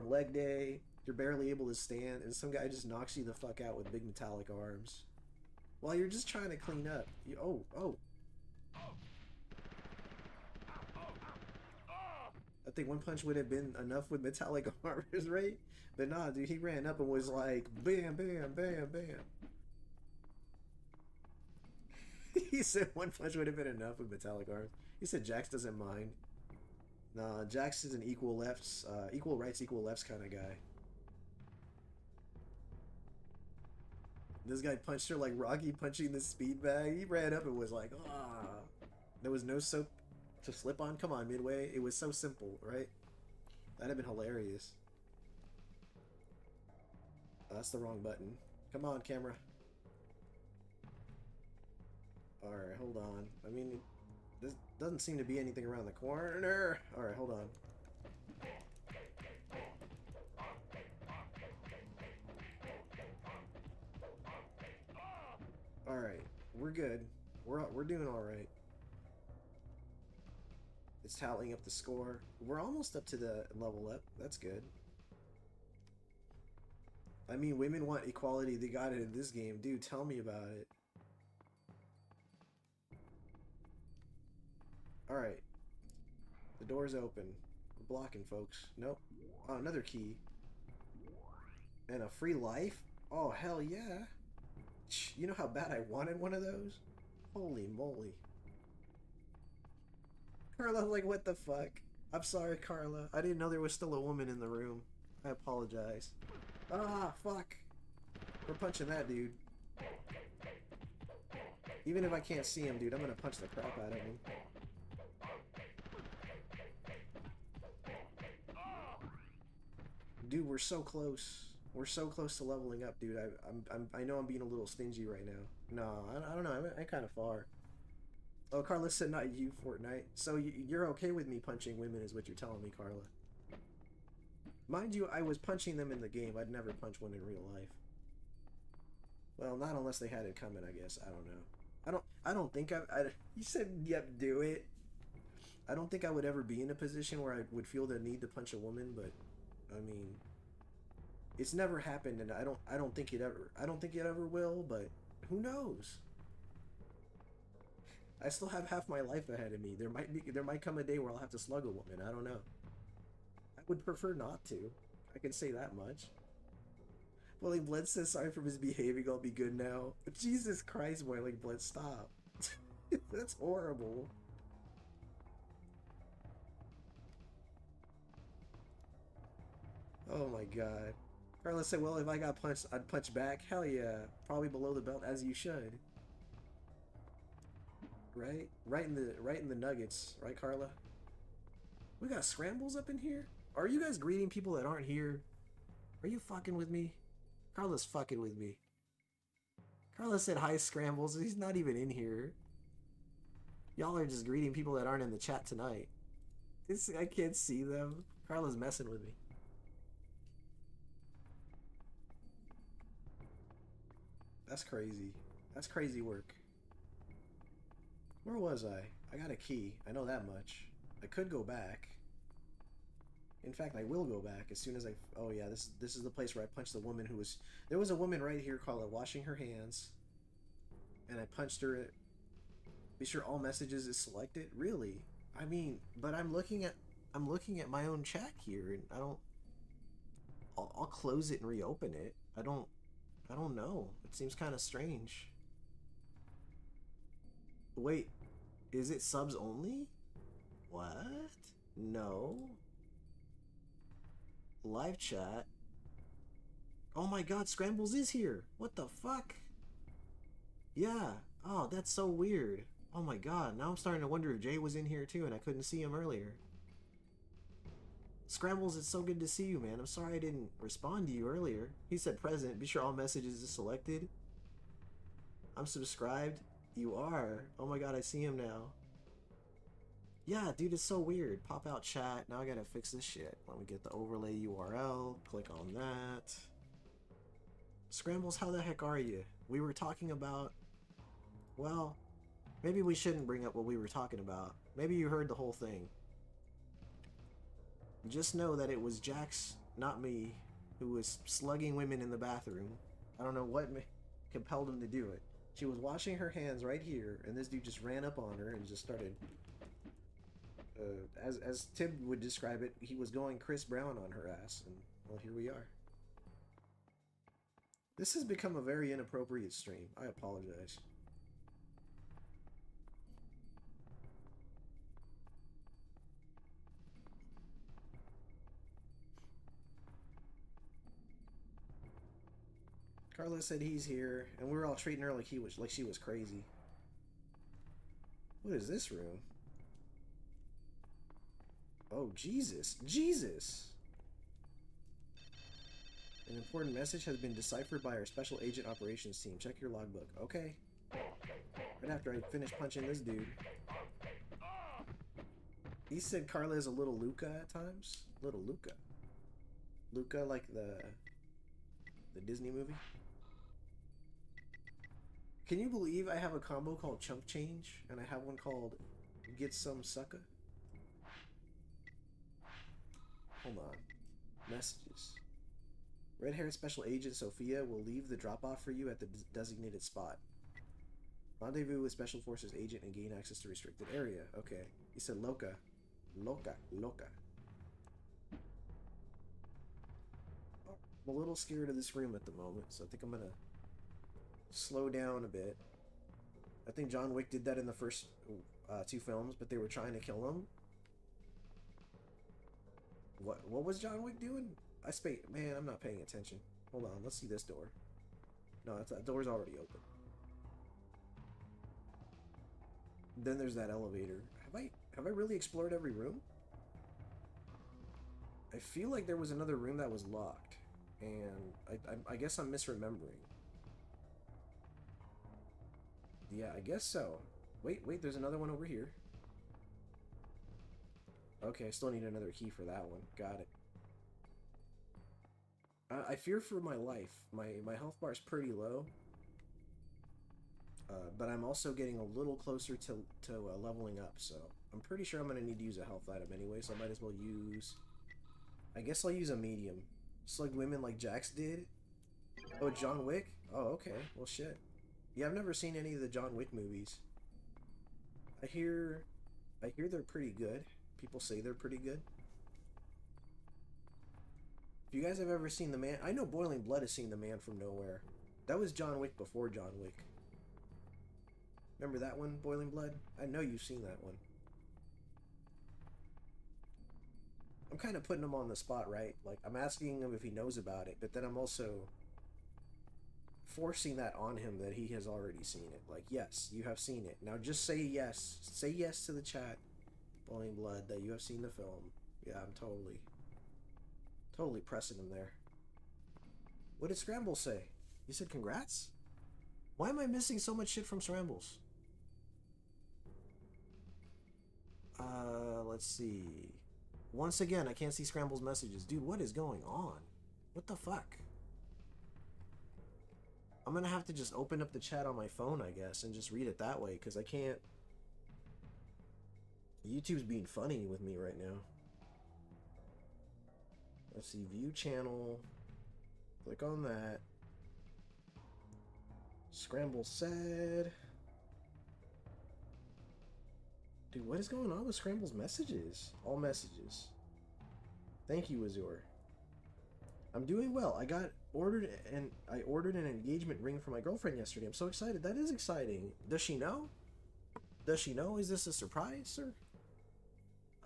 leg day. You're barely able to stand, and some guy just knocks you the fuck out with big metallic arms while you're just trying to clean up. Oh. I think one punch would have been enough with metallic arms, right? But nah, dude, he ran up and was like, bam, bam, bam, bam. He said one punch would have been enough with metallic arms. He said Jax doesn't mind. Nah, Jax is an equal rights, equal lefts kind of guy. This guy punched her like Rocky punching the speed bag. He ran up and was like, ah. There was no soap to slip on. Come on, Midway. It was so simple, right? That'd have been hilarious. Oh, that's the wrong button. Come on, camera. Alright, hold on. I mean, there doesn't seem to be anything around the corner. Alright, hold on. Alright, we're good. We're doing alright. It's tallying up the score. We're almost up to the level up. That's good. I mean, women want equality. They got it in this game. Dude, tell me about it. Alright. The door's open. We're blocking, folks. Nope. Oh, another key. And a free life? Oh, hell yeah. You know how bad I wanted one of those? Holy moly. Carla, like, what the fuck? I'm sorry, Carla. I didn't know there was still a woman in the room. I apologize. Ah, fuck. We're punching that dude. Even if I can't see him, dude, I'm gonna punch the crap out of him. Dude, we're so close. We're so close to leveling up, dude. I know I'm being a little stingy right now. No, I don't know. I'm kind of far. Oh, Carla said not you, Fortnite. So you're okay with me punching women is what you're telling me, Carla. Mind you, I was punching them in the game. I'd never punch one in real life. Well, not unless they had it coming, I guess. I don't know. I don't think you said, yep, do it. I don't think I would ever be in a position where I would feel the need to punch a woman, but I mean, it's never happened, and I don't think it ever will, but who knows? I still have half my life ahead of me. There might come a day where I'll have to slug a woman. I don't know. I would prefer not to. I can say that much. Boiling Blood says sorry for misbehaving. I'll be good now. But Jesus Christ, Boiling Blood, stop. That's horrible. Oh my god. Carla said, well, if I got punched, I'd punch back. Hell yeah. Probably below the belt, as you should. Right? Right in the nuggets. Right, Carla? We got scrambles up in here? Are you guys greeting people that aren't here? Are you fucking with me? Carla's fucking with me. Carla said hi, Scrambles. He's not even in here. Y'all are just greeting people that aren't in the chat tonight. I can't see them. Carla's messing with me. That's crazy. That's crazy work. Where was I? I got a key. I know that much. I could go back. In fact, I will go back as soon as I... Oh yeah, this is the place where I punched the woman who was... There was a woman right here called washing her hands. And I punched her. Be sure all messages is selected? Really? I mean, but I'm looking at my own chat here, and I don't... I'll close it and reopen it. I don't know. It seems kind of strange. Wait, is it subs only? What? No. Live chat. Oh my god, Scrambles is here. What the fuck? Yeah. Oh, that's so weird. Oh my god, now I'm starting to wonder if Jay was in here too and I couldn't see him earlier. Scrambles, it's so good to see you, man. I'm sorry I didn't respond to you earlier. He said present. Be sure all messages is selected. I'm subscribed. You are. Oh my god, I see him now. Yeah, dude, it's so weird. Pop out chat. Now I gotta fix this shit. Let me get the overlay URL. Click on that. Scrambles, how the heck are you? We were talking about... Well, maybe we shouldn't bring up what we were talking about. Maybe you heard the whole thing. Just know that it was Jax, not me, who was slugging women in the bathroom. I don't know what compelled him to do it. She was washing her hands right here, and this dude just ran up on her and just started... as Tim would describe it, he was going Chris Brown on her ass, and well, here we are. This has become a very inappropriate stream. I apologize. Carla said he's here, and we were all treating her like she was crazy. What is this room? Oh, Jesus. Jesus! An important message has been deciphered by our special agent operations team. Check your logbook. Okay. Right after I finish punching this dude. He said Carla is a little Luca at times. Little Luca. Luca like the Disney movie. Can you believe I have a combo called Chump Change and I have one called Get Some Sucker? Hold on. Messages. Red-haired Special Agent Sophia will leave the drop-off for you at the designated spot. Rendezvous with Special Forces agent and gain access to restricted area. Okay. He said loca. Loca. Loca. I'm a little scared of this room at the moment, so I think I'm gonna slow down a bit. I think John Wick did that in the first two films, but they were trying to kill him. What was John Wick doing? Man, I'm not paying attention. Hold on, let's see this door. No, that door's already open. Then there's that elevator. Have I really explored every room? I feel like there was another room that was locked, and I guess I'm misremembering. Yeah, I guess so. Wait, there's another one over here. Okay, I still need another key for that one. Got it. I fear for my life. My health bar is pretty low. But I'm also getting a little closer to leveling up, so I'm pretty sure I'm going to need to use a health item anyway, so I might as well use... I guess I'll use a medium. Slug women like Jax did? Oh, John Wick? Oh, okay. Well, shit. Yeah, I've never seen any of the John Wick movies. I hear they're pretty good. People say they're pretty good. If you guys have ever seen The Man... I know Boiling Blood has seen The Man from Nowhere. That was John Wick before John Wick. Remember that one, Boiling Blood? I know you've seen that one. I'm kind of putting him on the spot, right? Like, I'm asking him if he knows about it, but then I'm also forcing that on him that he has already seen it. Like, yes, you have seen it. Now just say yes. Say yes to the chat, Boiling Blood, that you have seen the film. Yeah, I'm totally pressing him there. What did Scramble say? He said congrats? Why am I missing so much shit from Scrambles? Let's see. Once again, I can't see Scramble's messages. Dude, what is going on? What the fuck? I'm gonna have to just open up the chat on my phone, I guess, and just read it that way, because I can't... YouTube's being funny with me right now. Let's see, view channel. Click on that. Scramble said... Dude, what is going on with Scramble's messages? All messages. Thank you, Azure. I'm doing well. I ordered an engagement ring for my girlfriend yesterday. I'm so excited. That is exciting. Does she know? Does she know? Is this a surprise, sir?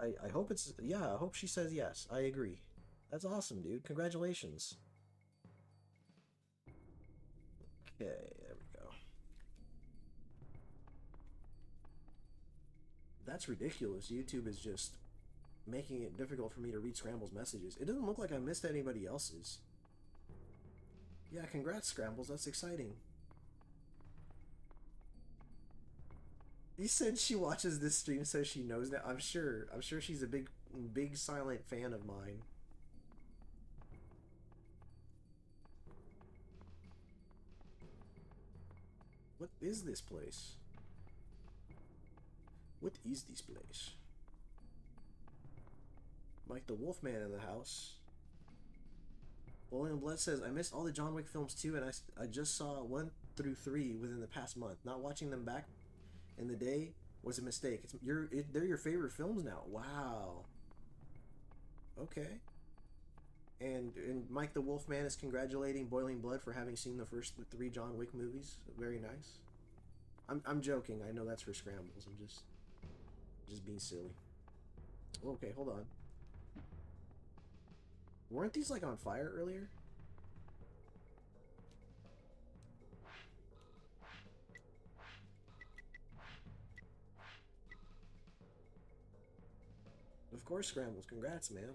I hope it's, yeah, I hope she says yes. I agree. That's awesome, dude. Congratulations. Okay, there we go. That's ridiculous. YouTube is just making it difficult for me to read Scramble's messages. It doesn't look like I missed anybody else's. Yeah, congrats, Scrambles. That's exciting. You said she watches this stream so she knows that. I'm sure she's a big silent fan of mine. What is this place? What is this place? Mike the Wolfman in the house. William Blood says, I missed all the John Wick films too, and I just saw 1 through 3 within the past month. Not watching them back in the day was a mistake. They're your favorite films now. Wow. Okay. And Mike the Wolfman is congratulating Boiling Blood for having seen the first 3 John Wick movies. Very nice. I'm joking. I know that's for Scrambles. I'm just being silly. Okay, hold on. Weren't these like on fire earlier? Of course, Scrambles. Congrats, man.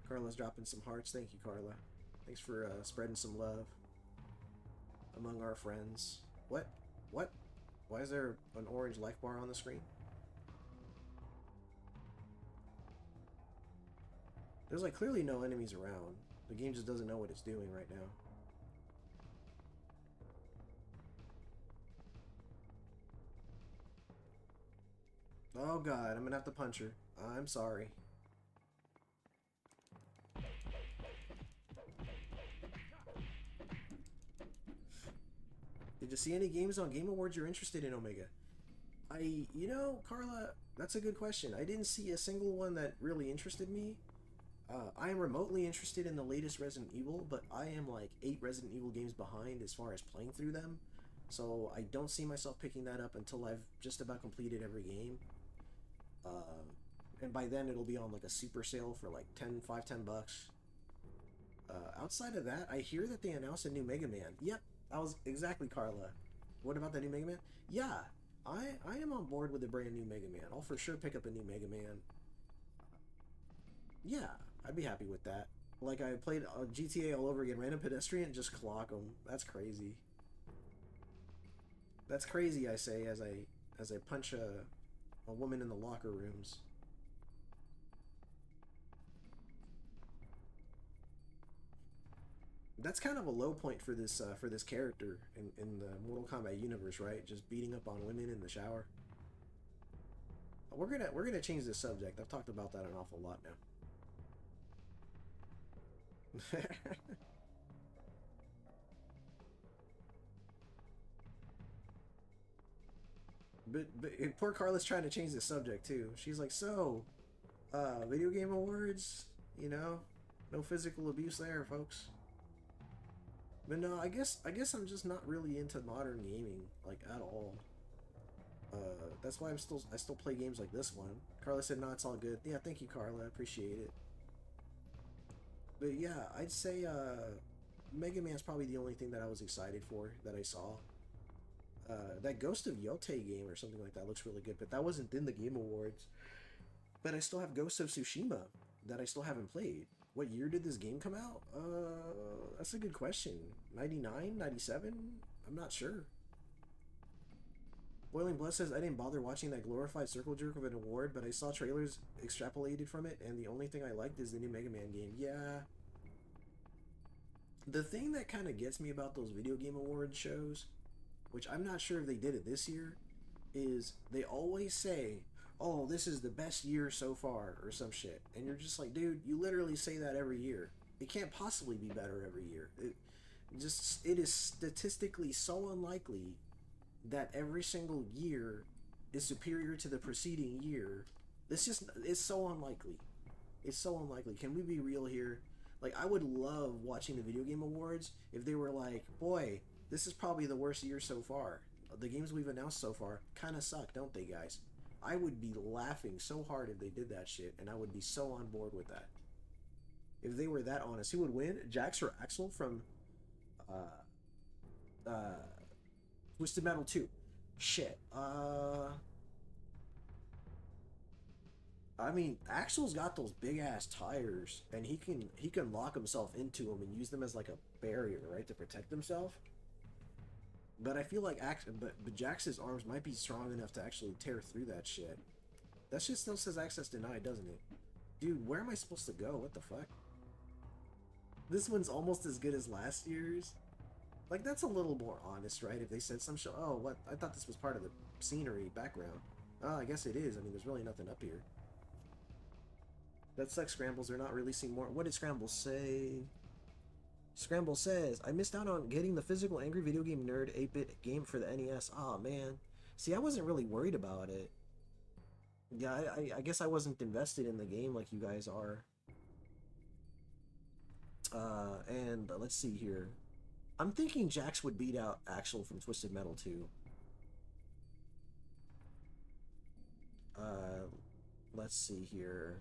Carla's dropping some hearts. Thank you, Carla. Thanks for spreading some love among our friends. What? What? Why is there an orange life bar on the screen? There's like clearly no enemies around. The game just doesn't know what it's doing right now. Oh god, I'm gonna have to punch her. I'm sorry. Did you see any games on Game Awards you're interested in, Omega? You know, Carla, that's a good question. I didn't see a single one that really interested me. I am remotely interested in the latest Resident Evil, but I am like 8 Resident Evil games behind as far as playing through them. So I don't see myself picking that up until I've just about completed every game. And by then it'll be on like a super sale for like $10 bucks. Outside of that, I hear that they announced a new Mega Man. Yep, I was exactly, Carla. What about the new Mega Man? Yeah, I am on board with a brand new Mega Man. I'll for sure pick up a new Mega Man. Yeah, I'd be happy with that. Like I played GTA all over again, random pedestrian, just clock them. That's crazy. That's crazy, I say, as I punch a woman in the locker rooms. That's kind of a low point for this character in the Mortal Kombat universe, right? Just beating up on women in the shower. We're gonna change this subject. I've talked about that an awful lot now. but poor Carla's trying to change the subject too. She's like, so, video game awards, you know, no physical abuse there, folks. But no, I guess I'm just not really into modern gaming, like, at all. That's why I still play games like this one. Carla said, no, it's all good. Yeah, thank you, Carla. I appreciate it. But yeah, I'd say Mega Man's probably the only thing that I was excited for that I saw. That Ghost of Yote game or something like that looks really good, but that wasn't in the Game Awards. But I still have Ghost of Tsushima that I still haven't played. What year did this game come out? That's a good question. 99? 97? I'm not sure. Boiling Blood says, I didn't bother watching that glorified circle jerk of an award, but I saw trailers extrapolated from it, and the only thing I liked is the new Mega Man game. Yeah. The thing that kind of gets me about those video game award shows, which I'm not sure if they did it this year, is they always say, oh, this is the best year so far, or some shit. And you're just like, dude, you literally say that every year. It can't possibly be better every year. It is statistically so unlikely that every single year is superior to the preceding year. It's so unlikely. It's so unlikely. Can we be real here? Like, I would love watching the video game awards if they were like, boy, this is probably the worst year so far. The games we've announced so far kind of suck, don't they, guys? I would be laughing so hard if they did that shit, and I would be so on board with that. If they were that honest, who would win? Jax or Axel from Twisted Metal 2? Shit. I mean, Axel's got those big ass tires, and he can lock himself into them and use them as like a barrier, right, to protect himself. But I feel like but Jax's arms might be strong enough to actually tear through that shit. That shit still says access denied, doesn't it? Dude, where am I supposed to go? What the fuck? This one's almost as good as last year's. Like, that's a little more honest, right? If they said some show, oh, what? I thought this was part of the scenery background. Oh, I guess it is. I mean, there's really nothing up here. That sucks, Scrambles. They're not releasing more. What did Scramble say? Scramble says, I missed out on getting the physical Angry Video Game Nerd 8-bit game for the NES. Aw, man. See, I wasn't really worried about it. Yeah, I guess I wasn't invested in the game like you guys are. And let's see here. I'm thinking Jax would beat out Axel from Twisted Metal 2. Let's see here.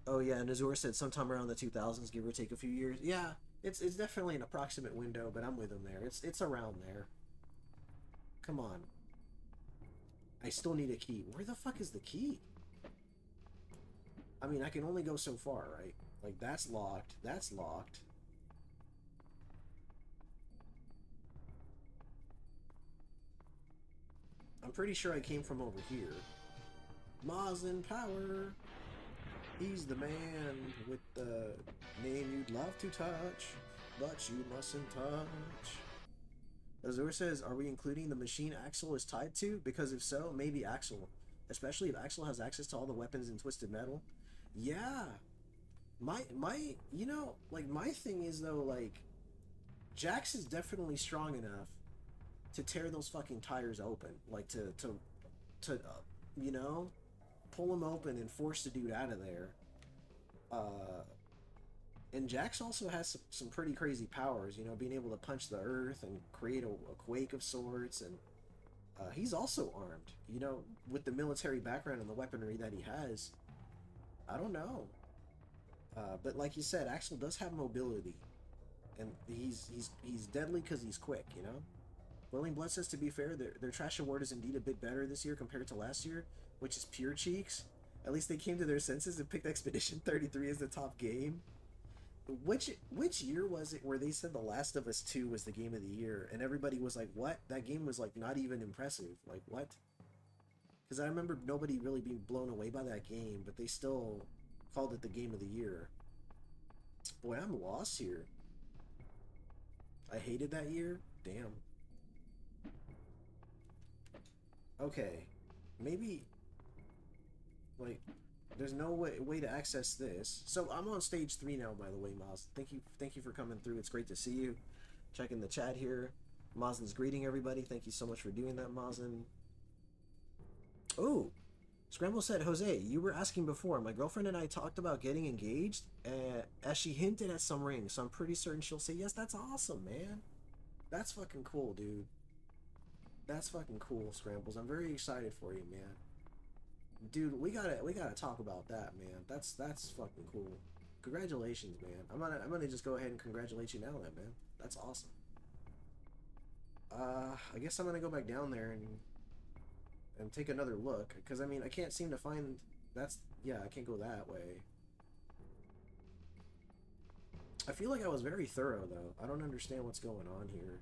Oh yeah, and Azur said sometime around the 2000s, give or take a few years. Yeah, it's definitely an approximate window, but I'm with him there. It's around there. Come on. I still need a key. Where the fuck is the key? I mean, I can only go so far, right? Like, that's locked. That's locked. I'm pretty sure I came from over here. Maz in power. He's the man with the name you'd love to touch, but you mustn't touch. Azur says, are we including the machine Axel is tied to? Because if so, maybe Axel. Especially if Axel has access to all the weapons in Twisted Metal. Yeah. You know, like, my thing is, though, like, Jax is definitely strong enough to tear those fucking tires open. Like, to you know, pull them open and force the dude out of there. And Jax also has some pretty crazy powers, you know, being able to punch the earth and create a quake of sorts, and he's also armed, you know, with the military background and the weaponry that he has. I don't know. But like you said, Axel does have mobility, and he's deadly because he's quick, you know. Boiling Blood says, to be fair, their trash award is indeed a bit better this year compared to last year, which is pure cheeks. At least they came to their senses and picked Expedition 33 as the top game. Which year was it where they said The Last of Us 2 was the game of the year, and everybody was like, what? That game was, like, not even impressive. Like, what? Because I remember nobody really being blown away by that game, but they still called it the game of the year. Boy, I'm lost here. I hated that year? Damn. Okay. Maybe, like, there's no way to access this. So I'm on stage 3 now, by the way, Maz. Thank you for coming through. It's great to see you. Checking the chat here. Mazin's greeting everybody. Thank you so much for doing that, Mazin. Oh, Scramble said, Jose, you were asking before. My girlfriend and I talked about getting engaged, as she hinted at some rings. So I'm pretty certain she'll say yes. That's awesome, man. That's fucking cool, dude. That's fucking cool, Scrambles. I'm very excited for you, man. Dude, we gotta talk about that, man. That's fucking cool. Congratulations, man. I'm gonna just go ahead and congratulate you now, then, man. That's awesome. I guess I'm gonna go back down there and take another look, because I mean, I can't seem to find. Yeah, I can't go that way. I feel like I was very thorough, though. I don't understand what's going on here.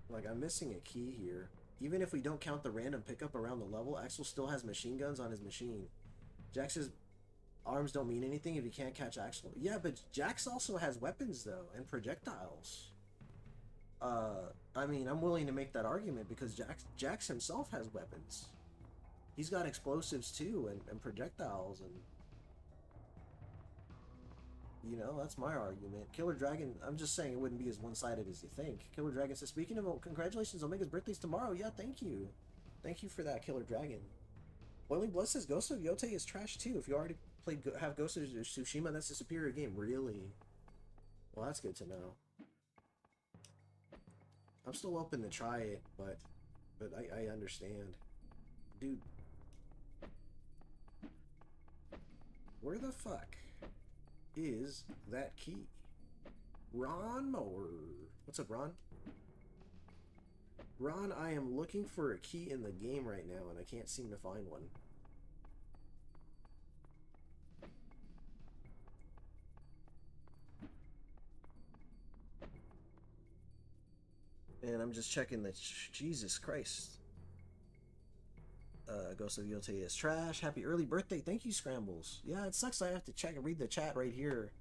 Like, I'm missing a key here. Even if we don't count the random pickup around the level, Axel still has machine guns on his machine. Jax's arms don't mean anything if you can't catch Axel. Yeah, but Jax also has weapons, though, and projectiles. I mean, I'm willing to make that argument because Jax himself has weapons. He's got explosives, too, and projectiles, and... You know, that's my argument. Killer Dragon, I'm just saying it wouldn't be as one-sided as you think. Killer Dragon says, speaking of, congratulations, Omega's birthday's tomorrow. Yeah, thank you. Thank you for that, Killer Dragon. Boiling Blood says, Ghost of Yote is trash too. If you already have Ghost of Tsushima, that's a superior game. Really? Well, that's good to know. I'm still open to try it, but I understand. Dude. Where the fuck is that key? Ron Mower. What's up, Ron? Ron, I am looking for a key in the game right now, and I can't seem to find one. And I'm just checking the... Jesus Christ. Ghost of Elote is trash. Happy early birthday. Thank you, Scrambles. Yeah, it sucks I have to check and read the chat right here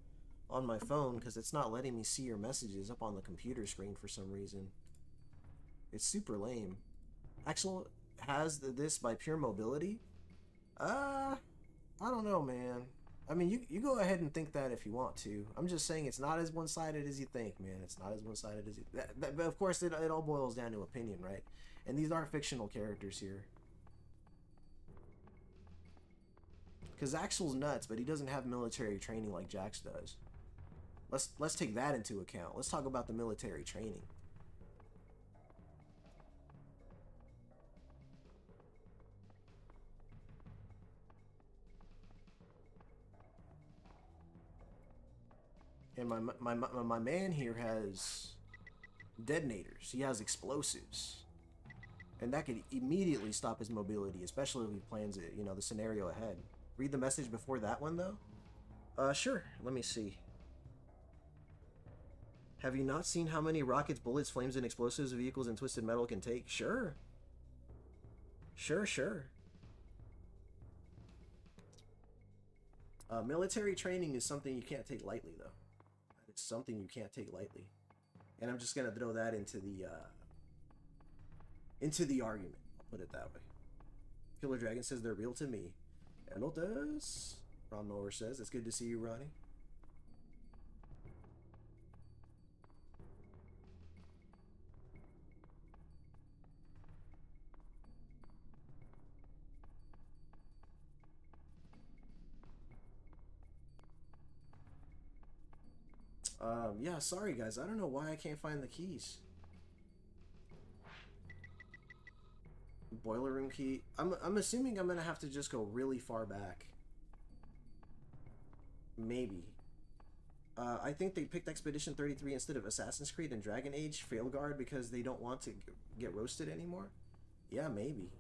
on my phone because it's not letting me see your messages up on the computer screen for some reason. It's super lame. Axel has this by pure mobility? I don't know, man. I mean, you go ahead and think that if you want to. I'm just saying it's not as one-sided as you think, man. It's not as one-sided as you... But of course, it all boils down to opinion, right? And these are fictional characters here. Because Axel's nuts, but he doesn't have military training like Jax does. Let's take that into account. Let's talk about the military training. And my man here has detonators. He has explosives. And that could immediately stop his mobility, especially if he plans it, you know, the scenario ahead. Read the message before that one, though? Sure. Let me see. Have you not seen how many rockets, bullets, flames, and explosives vehicles and twisted metal can take? Sure. Sure. Military training is something you can't take lightly, though. It's something you can't take lightly. And I'm just gonna throw that into the argument. I'll put it that way. Killer Dragon says they're real to me. Elote. Ron Mower says, it's good to see you, Ronnie. Yeah, sorry guys, I don't know why I can't find the keys. Boiler room key. I'm assuming I'm gonna have to just go really far back. Maybe. I think they picked Expedition 33 instead of Assassin's Creed and Dragon Age Failguard because they don't want to get roasted anymore. Yeah, maybe.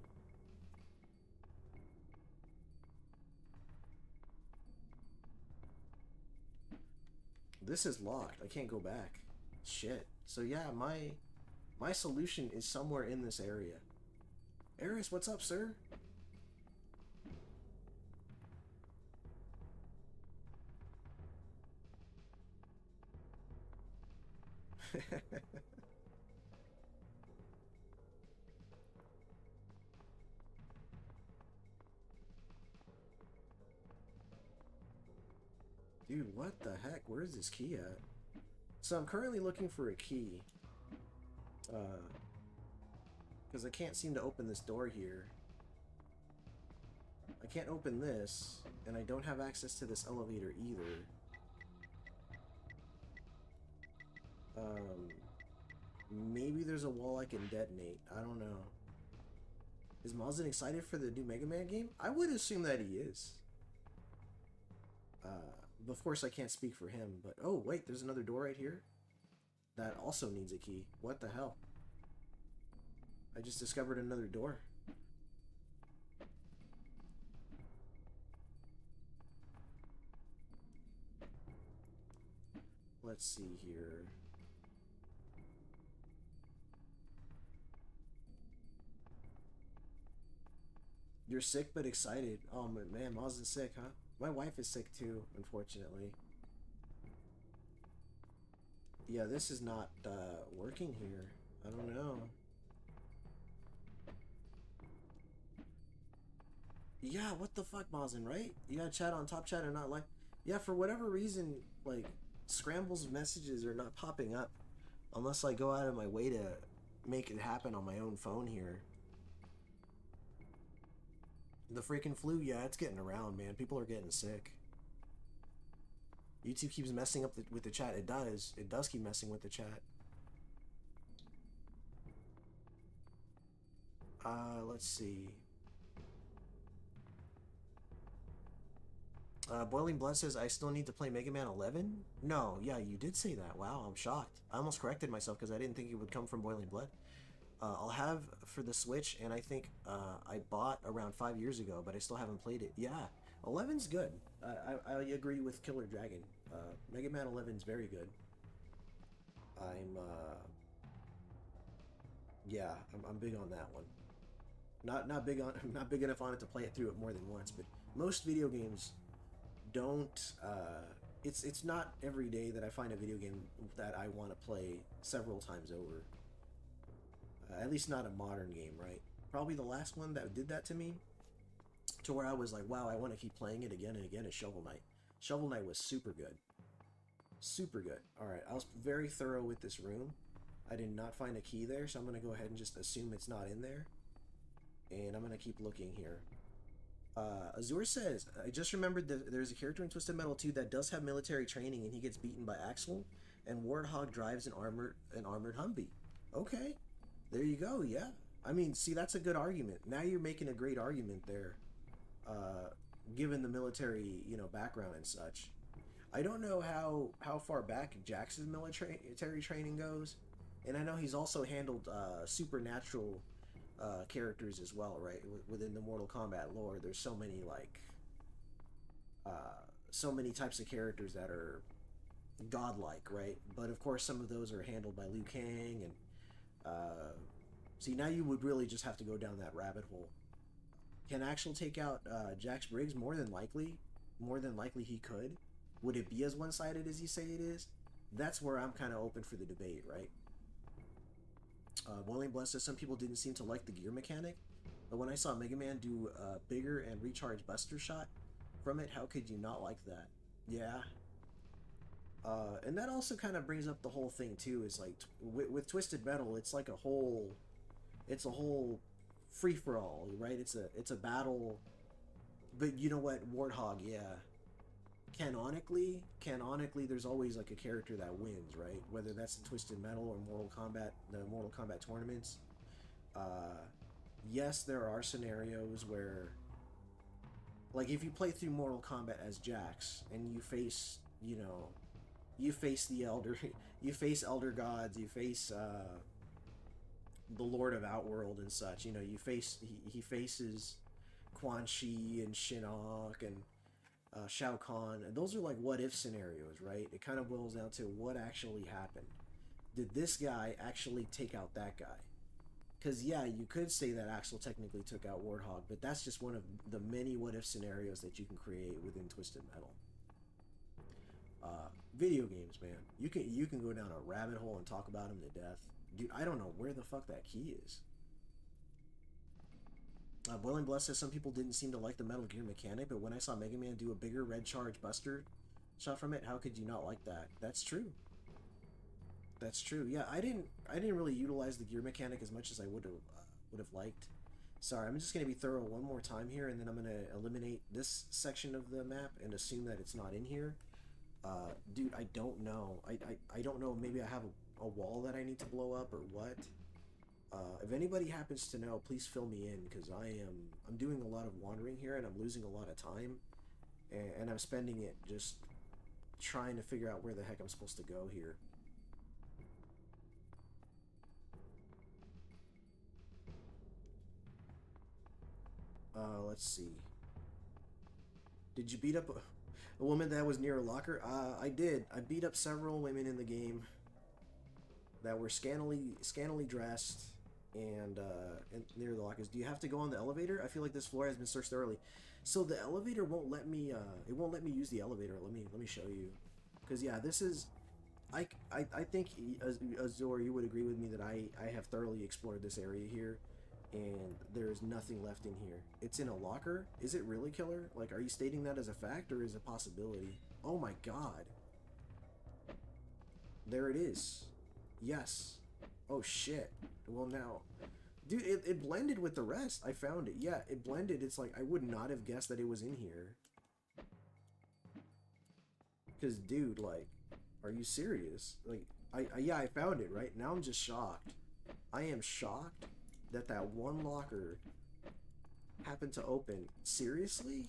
This is locked. I can't go back. Shit. So yeah, my solution is somewhere in this area. Eris, what's up, sir? Dude, what the heck? Where is this key at? So I'm currently looking for a key. Because I can't seem to open this door here. I can't open this, and I don't have access to this elevator either. Maybe there's a wall I can detonate. I don't know. Is Mazin excited for the new Mega Man game? I would assume that he is. Of course I can't speak for him, but... Oh, wait, there's another door right here. That also needs a key. What the hell? I just discovered another door. Let's see here. You're sick but excited. Oh man, Mazin's sick, huh? My wife is sick too, unfortunately. Yeah, this is not working here. I don't know. Yeah, what the fuck, Mazin, right? You gotta chat on top chat and not like... Yeah, for whatever reason, like, Scramble's messages are not popping up. Unless I go out of my way to make it happen on my own phone here. The freaking flu, yeah, it's getting around, man. People are getting sick. YouTube keeps messing up with the chat. It does. It does keep messing with the chat. Let's see. Boiling Blood says, I still need to play Mega Man 11? No, yeah, you did say that. Wow, I'm shocked. I almost corrected myself because I didn't think it would come from Boiling Blood. I'll have for the Switch, and I think I bought around 5 years ago, but I still haven't played it. Yeah, 11's good. I agree with Killer Dragon. Mega Man 11's very good. I'm big on that one. Not big enough on it to play it through it more than once, but most video games don't. It's not every day that I find a video game that I want to play several times over. At least not a modern game, right? Probably the last one that did that to me, to where I was like, wow, I want to keep playing it again and again, is Shovel Knight. Shovel Knight was super good. Super good. Alright, I was very thorough with this room. I did not find a key there, so I'm going to go ahead and just assume it's not in there. And I'm going to keep looking here. Azur says, I just remembered that there's a character in Twisted Metal 2 that does have military training, and he gets beaten by Axel, and Warthog drives an armored Humvee. Okay. There you go, yeah. I mean, see, that's a good argument. Now you're making a great argument there, given the military, background and such. I don't know how far back Jax's military training goes, and I know he's also handled supernatural characters as well, right? Within the Mortal Kombat lore, there's so many, so many types of characters that are godlike, right? But of course, some of those are handled by Liu Kang and see, now you would really just have to go down that rabbit hole. Can Axel take out Jax Briggs? More than likely he could. Would it be as one-sided as you say it is? That's where I'm kind of open for the debate, right? Boiling Blood says some people didn't seem to like the gear mechanic, but when I saw Mega Man do a bigger and recharge buster shot from it, how could you not like that? Yeah. And that also kind of brings up the whole thing too, is like with Twisted Metal, it's like a whole free-for-all, right? It's a battle. But you know what, Warthog, yeah, canonically there's always like a character that wins, right? Whether that's in Twisted Metal or Mortal Kombat, the Mortal Kombat tournaments. Yes, there are scenarios where, like, if you play through Mortal Kombat as Jax and you face the elder, you face elder gods, you face the Lord of Outworld and such. You face he faces Quan Chi and Shinnok and Shao Kahn, and those are like what if scenarios, right? It kind of boils down to what actually happened. Did this guy actually take out that guy? Because yeah, you could say that Axel technically took out Warthog, but that's just one of the many what if scenarios that you can create within Twisted Metal. Video games, man. You can go down a rabbit hole and talk about them to death. Dude, I don't know where the fuck that key is. Boiling Blood says some people didn't seem to like the Metal Gear mechanic, but when I saw Mega Man do a bigger red charge buster shot from it, how could you not like that? That's true. That's true. Yeah, I didn't really utilize the gear mechanic as much as I would have liked. Sorry, I'm just going to be thorough one more time here, and then I'm going to eliminate this section of the map and assume that it's not in here. Dude, I don't know. I don't know. Maybe I have a wall that I need to blow up or what. If anybody happens to know, please fill me in, because I'm doing a lot of wandering here and I'm losing a lot of time, and I'm spending it just trying to figure out where the heck I'm supposed to go here. Let's see. Did you beat up a woman that was near a locker? I did. I beat up several women in the game that were scantily dressed and near the lockers. Do you have to go on the elevator? I feel like this floor has been searched thoroughly. So the elevator won't let me. It won't let me use the elevator. Let me show you. Because yeah, this is. I think Azor, you would agree with me that I have thoroughly explored this area here, and there's nothing left in here. It's in a locker. Is it really, Killer? Like, are you stating that as a fact or is it a possibility? Oh my god. There it is. Yes. Oh shit. Well now, dude, it blended with the rest. I found it. Yeah, it blended. It's like I would not have guessed that it was in here. Because dude, like, are you serious? Like, yeah, I found it, right? Now I'm just shocked. I am shocked that one locker happened to open. Seriously?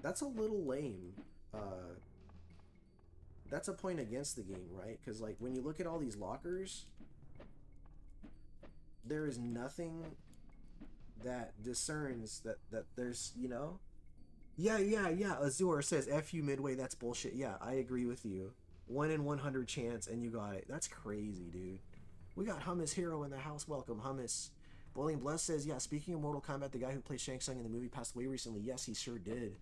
That's a little lame. That's a point against the game, right? Because, like, when you look at all these lockers, there is nothing that discerns that there's, you know? Yeah. Azure says, F you Midway, that's bullshit. Yeah, I agree with you. 1 in 100 chance, and you got it. That's crazy, dude. We got Hummus Hero in the house. Welcome, Hummus. Bowling Bless says, yeah, speaking of Mortal Kombat, the guy who played Shang Tsung in the movie passed away recently. Yes, he sure did.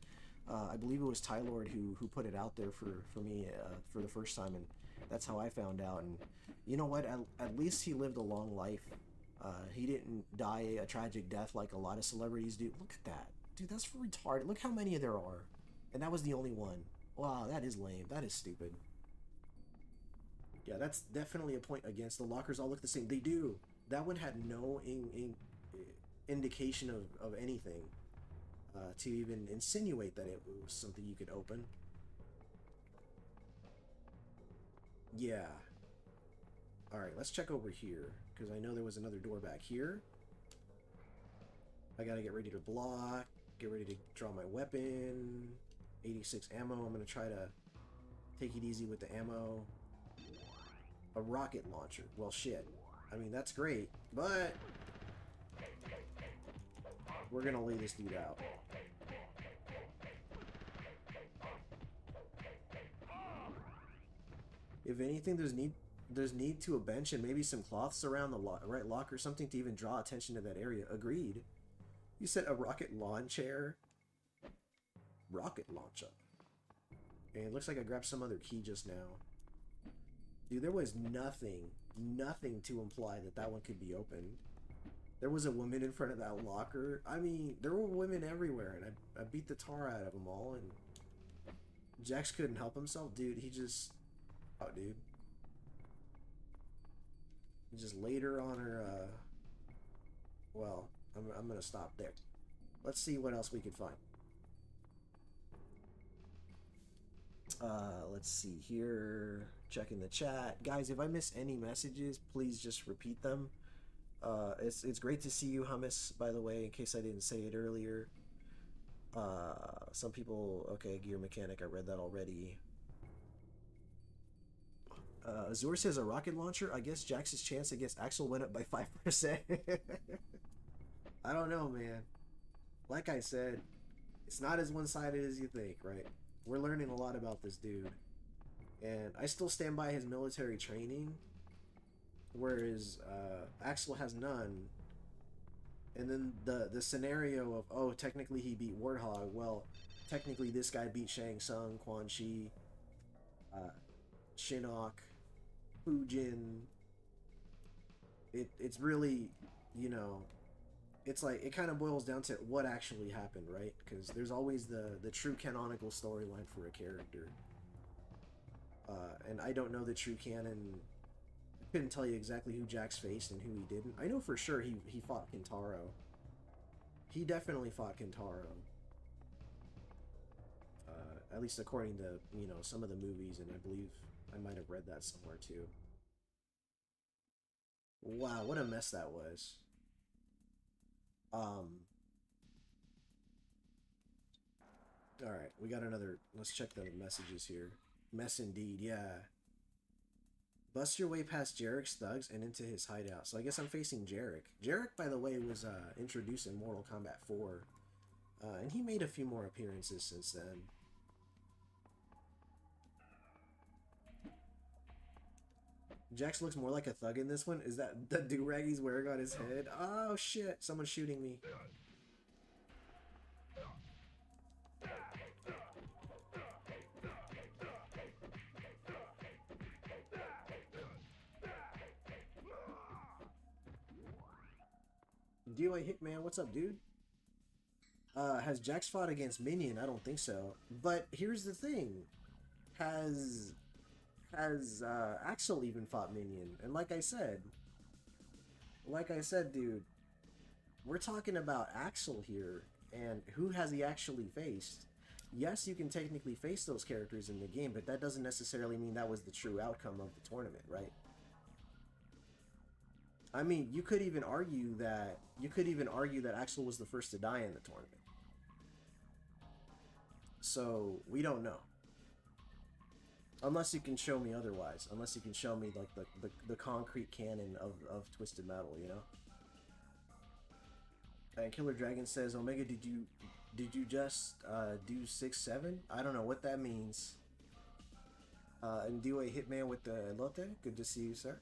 I believe it was Ty Lord who put it out there for me for the first time, and that's how I found out. And you know what? At least he lived a long life. He didn't die a tragic death like a lot of celebrities do. Look at that. Dude, that's retarded. Look how many there are. And that was the only one. Wow, that is lame. That is stupid. Yeah, that's definitely a point against. The lockers all look the same. They do. That one had no indication of anything to even insinuate that it was something you could open. Yeah. Alright, let's check over here, because I know there was another door back here. I gotta get ready to block, get ready to draw my weapon. 86 ammo. I'm gonna try to take it easy with the ammo. A rocket launcher. Well, shit. I mean, that's great, but we're gonna lay this dude out. If anything, there's need to a bench and maybe some cloths around the right locker, something to even draw attention to that area. Agreed. You said a rocket lawn chair? Rocket launcher. And it looks like I grabbed some other key just now. Dude, there was nothing to imply that one could be opened. There was a woman in front of that locker. I mean, there were women everywhere, and I beat the tar out of them all, and Jax couldn't help himself. Dude, he just... Oh, dude. He just laid her on her, Well, I'm gonna stop there. Let's see what else we could find. Let's see here. Checking the chat. Guys, if I miss any messages, please just repeat them. It's great to see you, Hummus, by the way, in case I didn't say it earlier. Some people... Okay, gear mechanic, I read that already. Azure says a rocket launcher. I guess Jax's chance against Axel went up by 5%. I don't know, man. Like I said, it's not as one-sided as you think, right? We're learning a lot about this dude. And I still stand by his military training, whereas Axel has none. And then the scenario of, oh, technically he beat Warthog. Well, technically this guy beat Shang Tsung, Quan Chi, Shinnok, Fujin. It's really, you know, it's like, it kind of boils down to what actually happened, right? Because there's always the true canonical storyline for a character. And I don't know the true canon. I couldn't tell you exactly who Jax faced and who he didn't. I know for sure he fought Kintaro. He definitely fought Kintaro. At least according to, you know, some of the movies, and I believe I might have read that somewhere too. Wow, what a mess that was. Alright, we got another... Let's check the messages here. Mess indeed, yeah. Bust your way past Jarek's thugs and into his hideout. So I guess I'm facing Jarek. Jarek, by the way, was introduced in Mortal Kombat 4. And he made a few more appearances since then. Jax looks more like a thug in this one. Is that the do-rag he's wearing on his head? Oh shit, someone's shooting me. DOA Hitman, what's up, dude? Has Jax fought against Minion? I don't think so. But here's the thing. Has Axel even fought Minion? And like I said, dude, we're talking about Axel here, and who has he actually faced? Yes, you can technically face those characters in the game, but that doesn't necessarily mean that was the true outcome of the tournament, right? I mean, you could even argue that Axel was the first to die in the tournament. So we don't know. Unless you can show me otherwise. Unless you can show me like the concrete canon of Twisted Metal, you know? And Killer Dragon says, Omega, did you just do 6-7? I don't know what that means. And do a hitman with the elote? Good to see you, sir.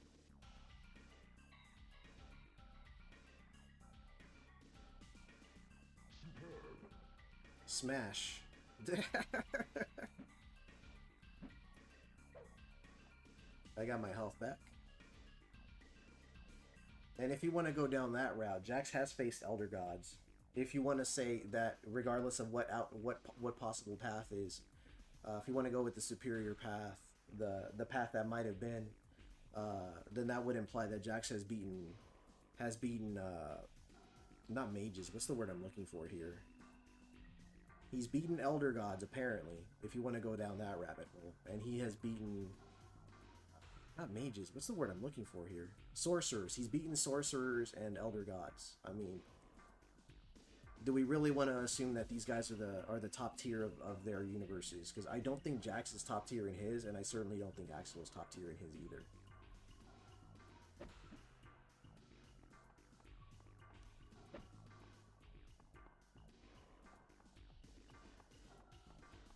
Smash. I got my health back. And if you want to go down that route, Jax has faced Elder Gods. If you want to say that, regardless of what possible path is, if you want to go with the superior path, the path that might have been, then that would imply that Jax has beaten not mages. What's the word I'm looking for here? He's beaten Elder Gods, apparently, if you want to go down that rabbit hole. And he has beaten... not mages. What's the word I'm looking for here? Sorcerers. He's beaten sorcerers and Elder Gods. I mean... do we really want to assume that these guys are the top tier of their universes? Because I don't think Jax is top tier in his, and I certainly don't think Axel is top tier in his either.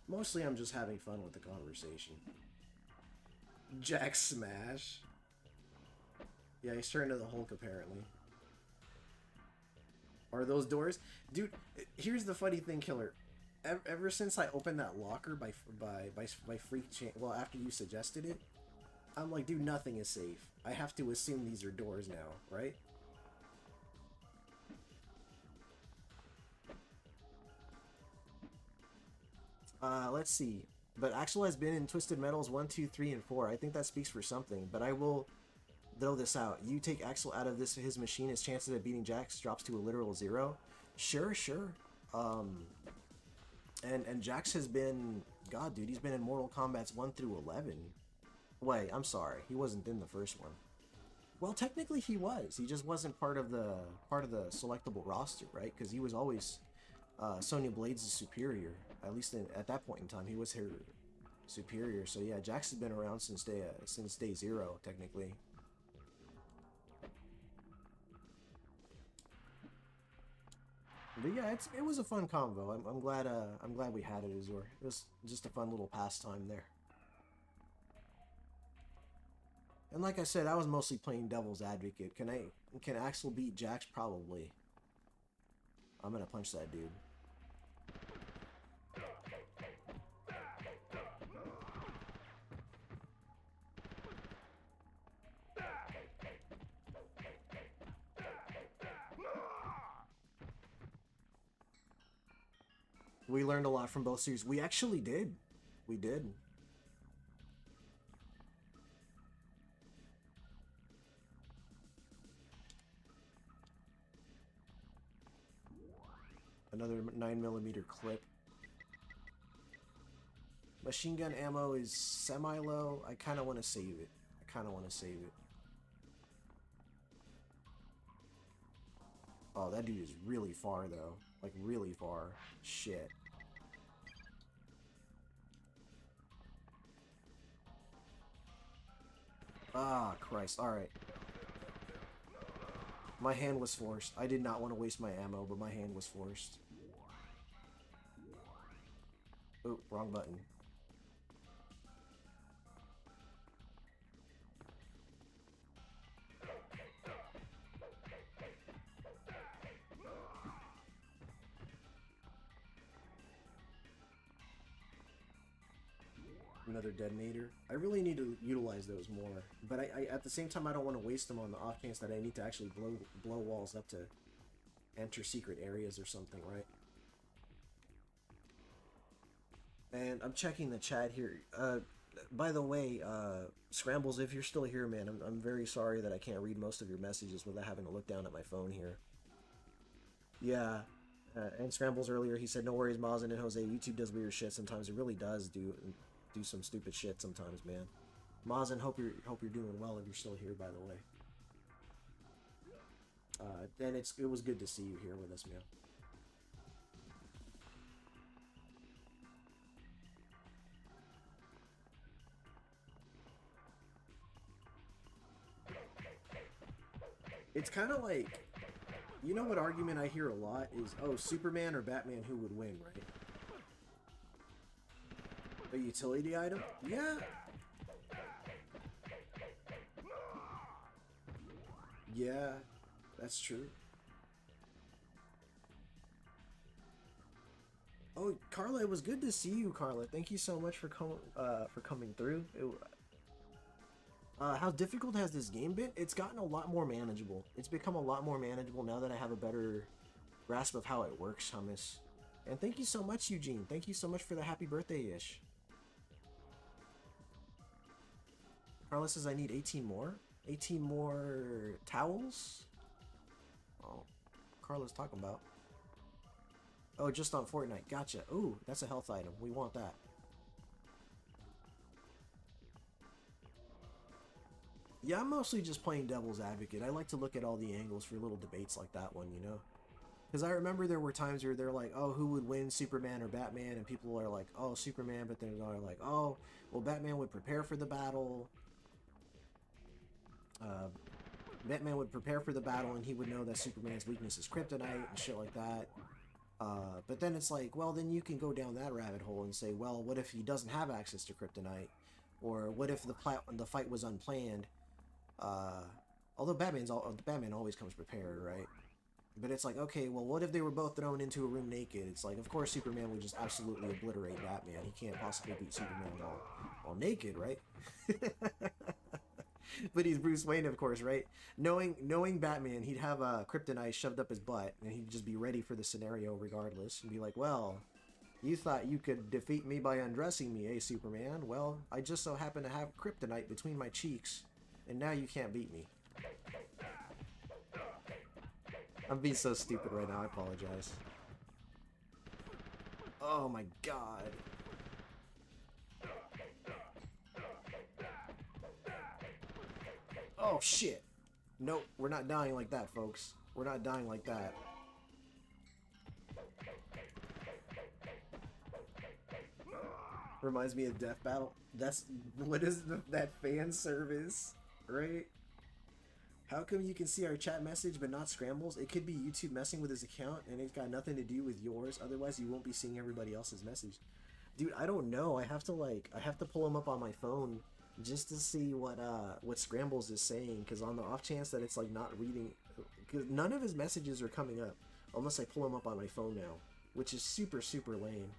Mostly I'm just having fun with the conversation. Jax smash. Yeah, he's turned into the Hulk apparently. Are those doors? Dude, here's the funny thing, Killer. Ever since I opened that locker by freak chance, well, after you suggested it, I'm like, dude, nothing is safe. I have to assume these are doors now, right? Let's see. But Axel has been in Twisted Metals 1, 2, 3, and 4. I think that speaks for something. But I will throw this out. You take Axel out of his machine, his chances of beating Jax drops to a literal 0. Sure. And Jax has been... God, dude, he's been in Mortal Kombat's 1 through 11. Wait, I'm sorry. He wasn't in the first one. Well, technically he was. He just wasn't part of the selectable roster, right? Because he was always Sonya Blades' superior. At least at that point in time, he was her superior. So yeah, Jax has been around since day 0, technically. But yeah, it was a fun convo. I'm glad we had it, Azor. It was just a fun little pastime there. And like I said, I was mostly playing devil's advocate. Can Axel beat Jax? Probably. I'm gonna punch that dude. We learned a lot from both series. We actually did. We did. Another 9mm clip. Machine gun ammo is semi-low. I kind of want to save it. Oh, that dude is really far, though. Like, really far. Shit. Ah, Christ. Alright. My hand was forced. I did not want to waste my ammo, but my hand was forced. Oh, wrong button. Another detonator. I really need to utilize those more, but I at the same time I don't want to waste them on the off chance that I need to actually blow walls up to enter secret areas or something, right? And I'm checking the chat here. By the way, Scrambles, if you're still here, man, I'm very sorry that I can't read most of your messages without having to look down at my phone here. Yeah. And Scrambles earlier, he said, no worries, Mazen and Jose, YouTube does weird shit sometimes. It really does do some stupid shit sometimes, man. Mazen, hope you're doing well if you're still here, by the way. And it was good to see you here with us, man. It's kind of like, you know what argument I hear a lot is, oh, Superman or Batman, who would win, right? A utility item? Yeah. Yeah, that's true. Oh, Carla, it was good to see you, Carla. Thank you so much for coming through. How difficult has this game been? It's gotten a lot more manageable. It's become a lot more manageable now that I have a better grasp of how it works, hummus. And thank you so much, Eugene. Thank you so much for the happy birthday-ish. Carla says I need 18 more. 18 more towels? Oh, Carla's talking about. Oh, just on Fortnite. Gotcha. Ooh, that's a health item. We want that. Yeah, I'm mostly just playing devil's advocate. I like to look at all the angles for little debates like that one, you know? Because I remember there were times where they're like, oh, who would win, Superman or Batman? And people are like, oh, Superman, but then they're like, oh, well, Batman would prepare for the battle. Batman would prepare for the battle and he would know that Superman's weakness is kryptonite and shit like that. But then it's like, well, then you can go down that rabbit hole and say, well, what if he doesn't have access to kryptonite? Or what if the fight was unplanned? Although Batman always comes prepared, right? But it's like, okay, well, what if they were both thrown into a room naked? It's like, of course, Superman would just absolutely obliterate Batman. He can't possibly beat Superman all naked, right? But he's Bruce Wayne, of course, right? Knowing Batman, he'd have a kryptonite shoved up his butt, and he'd just be ready for the scenario regardless, and be like, well, you thought you could defeat me by undressing me, eh, Superman? Well, I just so happen to have kryptonite between my cheeks, and now you can't beat me. I'm being so stupid right now, I apologize. Oh my god. Oh shit. Nope, we're not dying like that, folks. We're not dying like that. Reminds me of Death Battle. That's what is that fan service, right? How come you can see our chat message but not Scrambles? It could be YouTube messing with his account and it's got nothing to do with yours. Otherwise, you won't be seeing everybody else's message. Dude, I don't know. I have to pull him up on my phone just to see what Scrambles is saying, because on the off chance that it's like not reading, because none of his messages are coming up unless I pull him up on my phone now, which is super lame.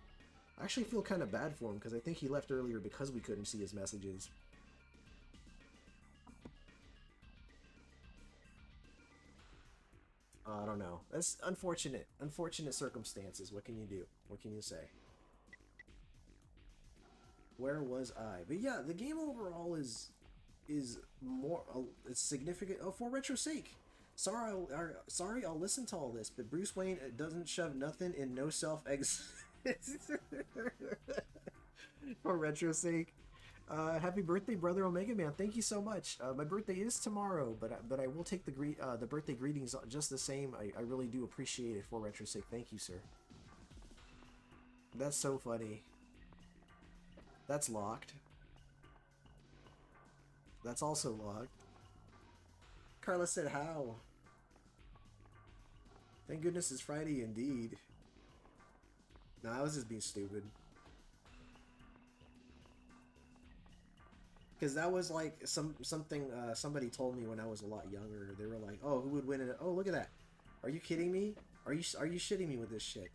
I actually feel kind of bad for him because I think he left earlier because we couldn't see his messages. I don't know. That's unfortunate circumstances. What can you do? What can you say? Where was I? But yeah, the game overall is more it's significant. Oh, for retro's sake. Sorry, I'll listen to all this, but Bruce Wayne doesn't shove nothing in no self ex. For retro's sake. Happy birthday, brother Omega Man. Thank you so much. My birthday is tomorrow, but I will take the birthday greetings just the same. I really do appreciate it, for retro's sake. Thank you, sir. That's so funny. That's locked. That's also locked. Carla said how? Thank goodness it's Friday indeed. Nah, I was just being stupid. Because that was like something somebody told me when I was a lot younger. They were like, oh, who would win it? Oh, look at that. Are you kidding me? Are you shitting me with this shit?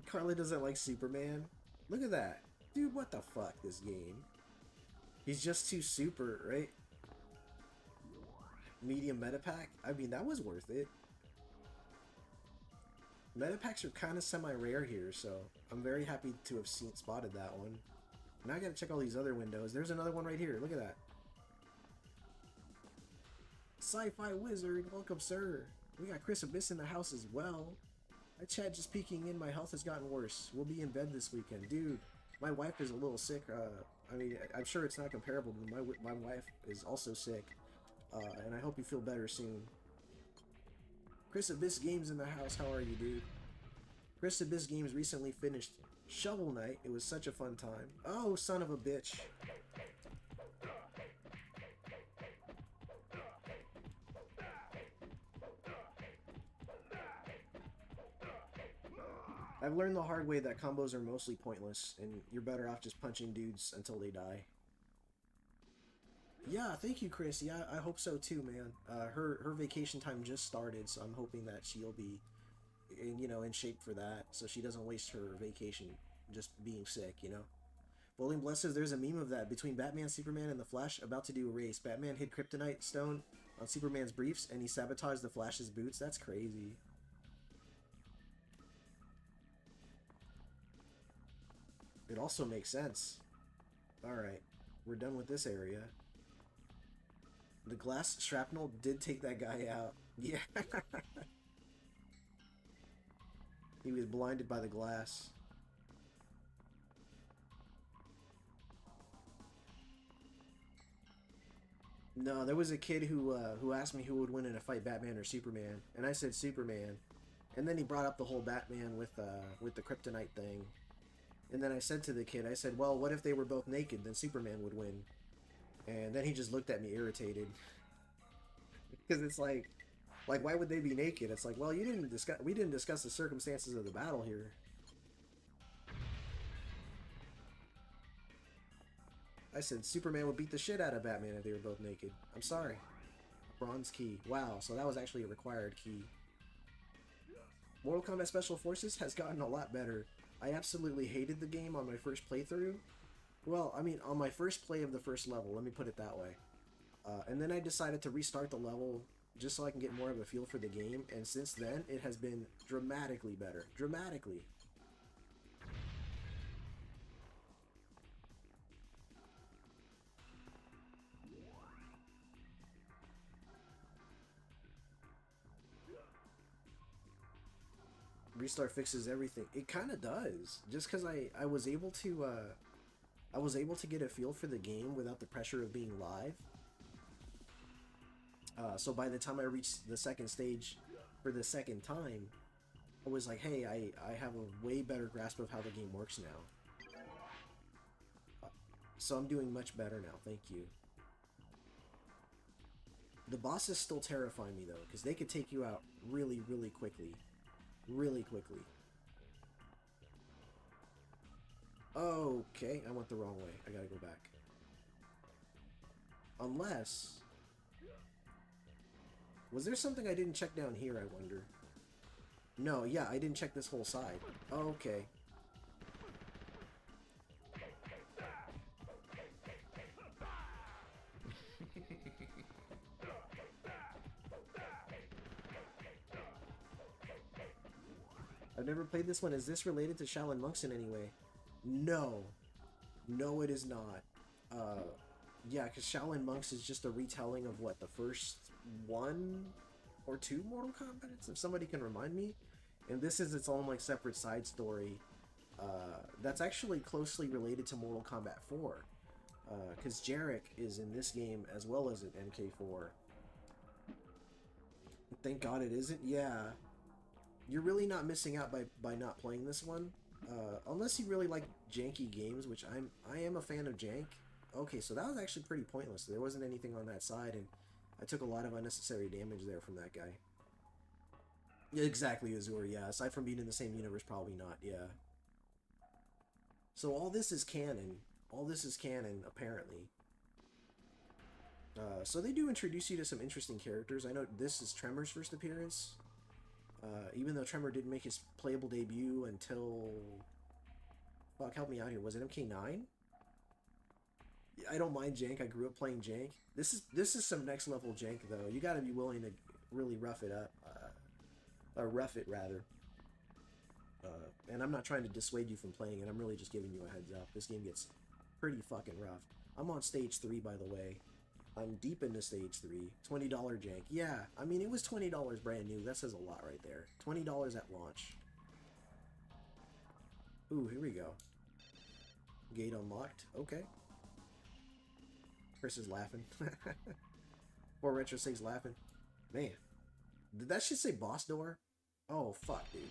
Carla doesn't like Superman. Look at that. Dude, what the fuck, this game? He's just too super, right? Medium metapack? I mean, that was worth it. Metapacks are kind of semi-rare here, so I'm very happy to have spotted that one. Now I gotta check all these other windows. There's another one right here. Look at that. Sci-Fi Wizard, welcome, sir. We got Chris Abyss in the house as well. My chat just peeking in, my health has gotten worse. We'll be in bed this weekend. Dude, My wife is a little sick. I mean, I'm sure it's not comparable, but my wife is also sick. And I hope you feel better soon. Chris Abyss Games in the house. How are you, dude? Chris Abyss Games recently finished Shovel Knight. It was such a fun time. Oh, son of a bitch. I've learned the hard way that combos are mostly pointless, and you're better off just punching dudes until they die. Yeah, thank you, Chris. Yeah, I hope so too, man. Her vacation time just started, so I'm hoping that she'll be, in shape for that, so she doesn't waste her vacation just being sick, Bowling Blesses, there's a meme of that between Batman, Superman, and the Flash about to do a race. Batman hid Kryptonite Stone on Superman's briefs, and he sabotaged the Flash's boots. That's crazy. It also makes sense. Alright, we're done with this area. The glass shrapnel did take that guy out. Yeah. He was blinded by the glass. No, there was a kid who asked me who would win in a fight, Batman or Superman, and I said Superman. And then he brought up the whole Batman with the kryptonite thing. And then I said to the kid, I said, well, what if they were both naked? Then Superman would win. And then he just looked at me irritated. Because it's like, why would they be naked? It's like, well, we didn't discuss the circumstances of the battle here. I said Superman would beat the shit out of Batman if they were both naked. I'm sorry. Bronze key. Wow, so that was actually a required key. Mortal Kombat Special Forces has gotten a lot better. I absolutely hated the game on my first playthrough. Well, I mean, on my first play of the first level, let me put it that way. And then I decided to restart the level just so I can get more of a feel for the game, and since then, it has been dramatically better. Dramatically. Restart fixes everything. It kind of does. Just because I was able to get a feel for the game without the pressure of being live. So by the time I reached the second stage for the second time, I was like, hey, I have a way better grasp of how the game works now. So I'm doing much better now, thank you. The bosses still terrify me though, because they could take you out really, really quickly. Really quickly. Okay, I went the wrong way. I gotta go back. Unless... Was there something I didn't check down here, I wonder? No, yeah, I didn't check this whole side. Okay. I've never played this one. Is this related to Shaolin Monks in any way? No. No, it is not. Yeah, because Shaolin Monks is just a retelling of, what, the first 1 or 2 Mortal Kombat, if somebody can remind me? And this is its own, like, separate side story. That's actually closely related to Mortal Kombat 4. Because Jarek is in this game as well as in MK4. Thank God it isn't. Yeah. You're really not missing out by not playing this one. Unless you really like janky games, which I am a fan of jank. Okay, so that was actually pretty pointless. There wasn't anything on that side, and I took a lot of unnecessary damage there from that guy. Yeah, exactly, Azur, yeah. Aside from being in the same universe, probably not, yeah. So all this is canon. All this is canon, apparently. So they do introduce you to some interesting characters. I know this is Tremor's first appearance. Even though Tremor didn't make his playable debut until... Fuck, help me out here. Was it MK9? I don't mind jank. I grew up playing jank. This is some next level jank, though. You gotta be willing to really rough it up. Or rough it, rather. And I'm not trying to dissuade you from playing it. I'm really just giving you a heads up. This game gets pretty fucking rough. I'm on stage 3, by the way. I'm deep into stage 3. $20 jank. Yeah, I mean, it was $20 brand new. That says a lot right there. $20 at launch. Ooh, here we go. Gate unlocked. Okay. Chris is laughing. Poor Retro 6 laughing. Man. Did that shit say boss door? Oh, fuck, dude.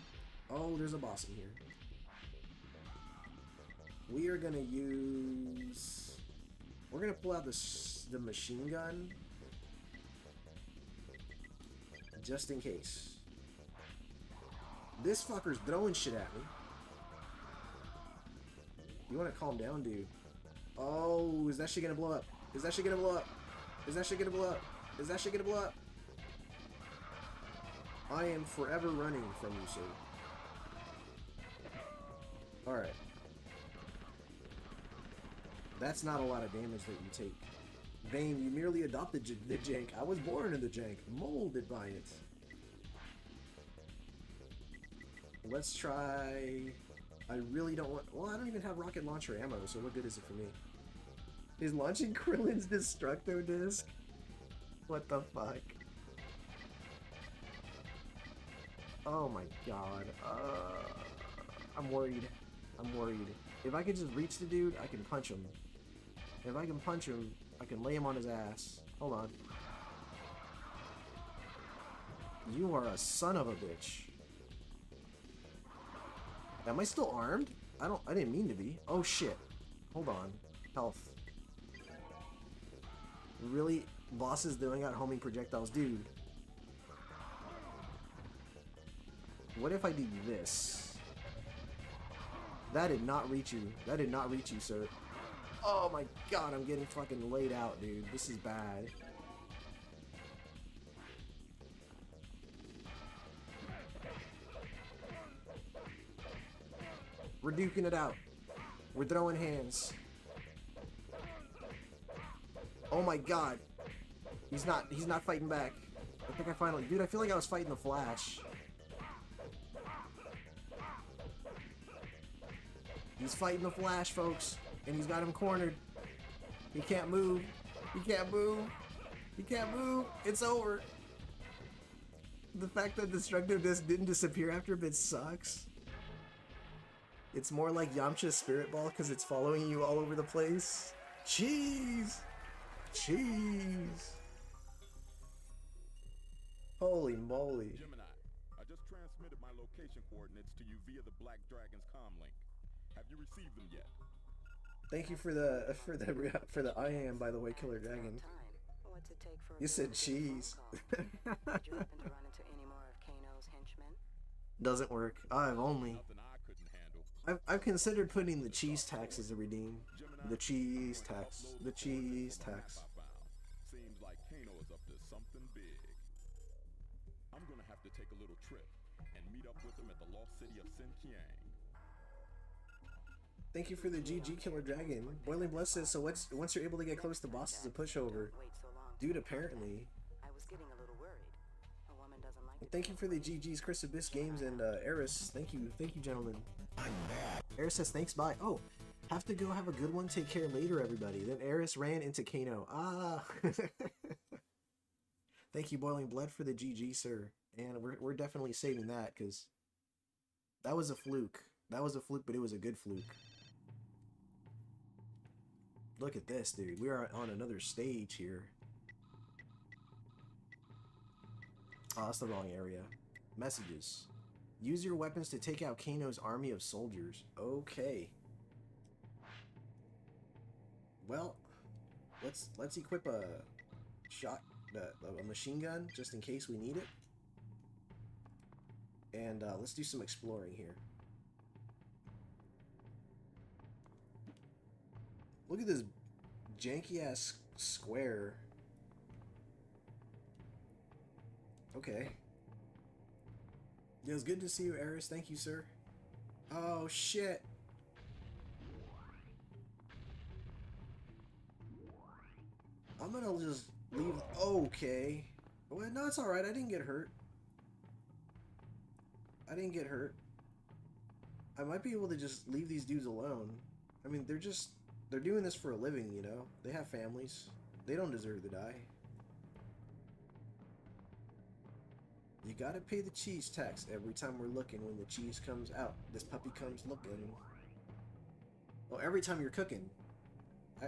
Oh, there's a boss in here. We are gonna use... We're gonna pull out the machine gun. Just in case. This fucker's throwing shit at me. You wanna calm down, dude? Oh, is that shit gonna blow up? Is that shit gonna blow up? Is that shit gonna blow up? Is that shit gonna blow up? I am forever running from you, sir. Alright. That's not a lot of damage that you take. Bane, you merely adopted the jank. I was born in the jank, molded by it. Let's try... I really don't want... Well, I don't even have rocket launcher ammo, so what good is it for me? He's launching Krillin's Destructo Disc? What the fuck? Oh my god. I'm worried. I'm worried. If I could just reach the dude, I can punch him. If I can punch him, I can lay him on his ass. Hold on. You are a son of a bitch. Am I still armed? I didn't mean to be. Oh shit. Hold on. Health. Really? Bosses throwing out homing projectiles? Dude. What if I do this? That did not reach you. That did not reach you, sir. Oh my god, I'm getting fucking laid out, dude. This is bad. We're duking it out. We're throwing hands. Oh my god. He's not fighting back. I think I finally... Dude, I feel like I was fighting the Flash. He's fighting the Flash, folks. And he's got him cornered. He can't move. He can't move. He can't move. It's over. The fact that Destructo Disc didn't disappear after a bit sucks. It's more like Yamcha's Spirit Ball because it's following you all over the place. Cheese! Cheese! Holy moly. Gemini, I just transmitted my location coordinates to you via the Black Dragon's comlink. Have you received them yet? Thank you for the I am, by the way, Killer Dragon. What's it take for a You said visit to cheese. the phone call? Did you happen to run into any more of Kano's henchmen? Doesn't work. I've only... Nothing I couldn't handle. I've considered putting the cheese tax as a redeem. The cheese tax. The cheese tax. Seems like Kano is up to something big. I'm gonna have to take a little trip and meet up with him at the lost city of Sinkiang. Thank you for the GG Killer Dragon. Boiling Blood says, so once you're able to get close to bosses, a pushover. Wait so long. Dude, apparently. I was getting a little worried. A woman doesn't like Thank you for the GG's, Chris Abyss Games and Eris. Thank you, gentlemen. Eris says thanks, bye. Oh, have to go have a good one. Take care later, everybody. Then Eris ran into Kano. Ah. Thank you, Boiling Blood, for the GG, sir. And we're definitely saving that because that was a fluke. That was a fluke, but it was a good fluke. Look at this, dude. We are on another stage here. Oh, that's the wrong area. Messages. Use your weapons to take out Kano's army of soldiers. Okay. Well, let's equip a machine gun just in case we need it. And let's do some exploring here. Look at this janky ass square. Okay. It was good to see you, Eris. Thank you, sir. Oh, shit. I'm gonna just leave. Okay. Well, no, it's alright. I didn't get hurt. I didn't get hurt. I might be able to just leave these dudes alone. I mean, they're doing this for a living, you know? They have families. They don't deserve to die. You gotta pay the cheese tax every time we're looking when the cheese comes out. This puppy comes looking. Oh, every time you're cooking.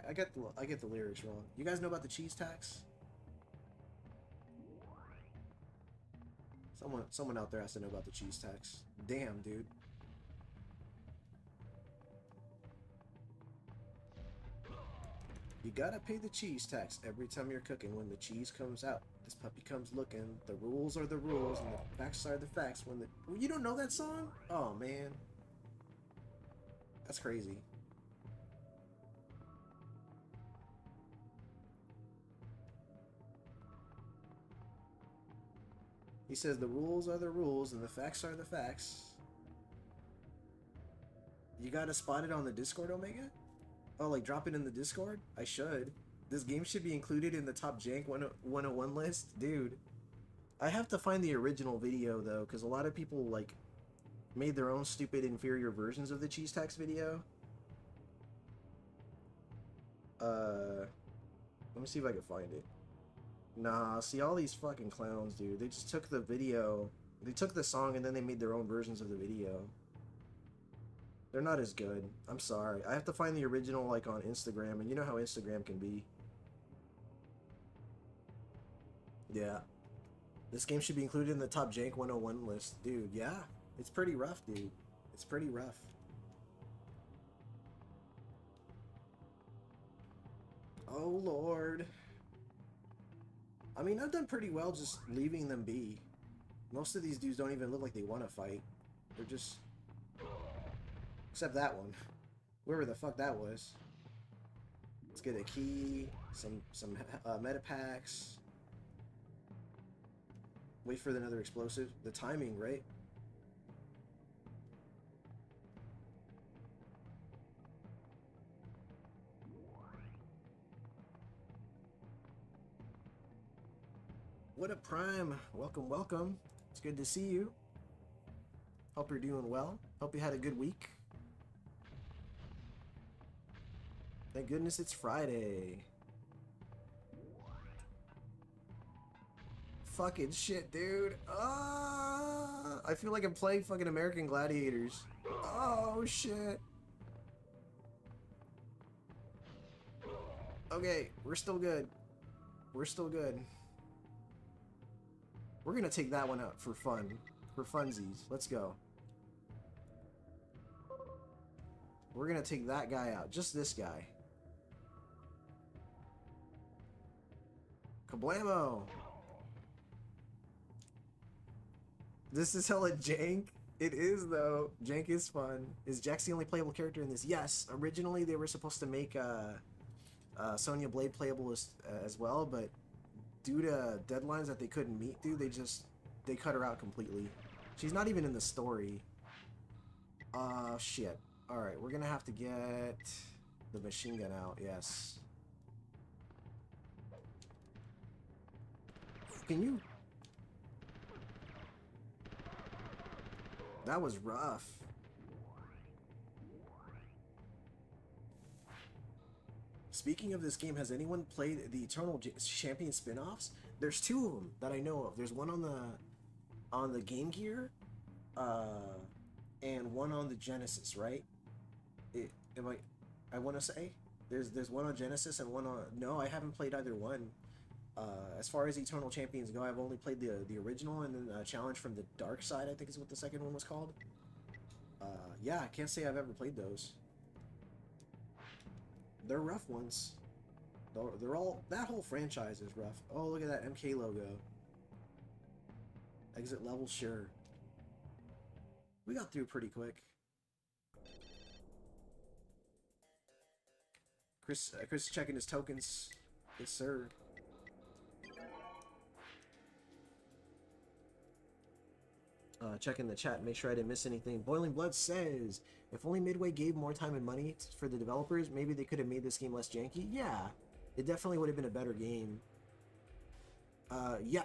I get the lyrics wrong. You guys know about the cheese tax? Someone out there has to know about the cheese tax. Damn, dude. You gotta pay the cheese tax every time you're cooking. When the cheese comes out, this puppy comes looking. The rules are the rules, and the facts are the facts. When the you don't know that song? Oh man, that's crazy. He says the rules are the rules, and the facts are the facts. You gotta spot it on the Discord, Omega? Oh, like drop it in the Discord? I should. This game should be included in the top jank 101 list? Dude. I have to find the original video, though, because a lot of people, like, made their own stupid inferior versions of the cheese tax video. Let me see if I can find it. Nah, see all these fucking clowns, dude. They just took the video, they took the song, and then they made their own versions of the video. They're not as good. I'm sorry. I have to find the original, like, on Instagram, and you know how Instagram can be. Yeah. This game should be included in the top jank 101 list. Dude, yeah. It's pretty rough, dude. It's pretty rough. Oh, Lord. I mean, I've done pretty well just leaving them be. Most of these dudes don't even look like they want to fight. They're just... Except that one. Whoever the fuck that was. Let's get a key, some meta packs. Wait for another explosive. The timing, right? What up, Prime? Welcome, welcome. It's good to see you. Hope you're doing well. Hope you had a good week. Thank goodness it's Friday. Fucking shit, dude. I feel like I'm playing fucking American Gladiators. Oh, shit. Okay, we're still good. We're still good. We're gonna take that one out for fun. For funsies. Let's go. We're gonna take that guy out. Just this guy. Kablamo! This is hella jank. It is, though. Jank is fun. Is Jax the only playable character in this? Yes. Originally, they were supposed to make Sonya Blade playable as well, but due to deadlines that they couldn't meet, dude, they cut her out completely. She's not even in the story. Shit. Alright, we're gonna have to get the machine gun out, yes. Can you... That was rough. Speaking of this game, has anyone played the Eternal Champion spin-offs? There's two of them that I know of. There's one on the Game Gear, and one on the Genesis, right? I want to say there's one on Genesis and one on... No, I haven't played either one. As far as Eternal Champions go, I've only played the original, and then Challenge from the Dark Side, I think is what the second one was called. Yeah, I can't say I've ever played those. They're rough ones. They're all... That whole franchise is rough. Oh, look at that MK logo. Exit level, sure. We got through pretty quick. Chris checking his tokens. Yes, sir. Checking the chat, make sure I didn't miss anything. Boiling Blood says, if only Midway gave more time and money for the developers, maybe they could have made this game less janky. Yeah, it definitely would have been a better game. Yeah.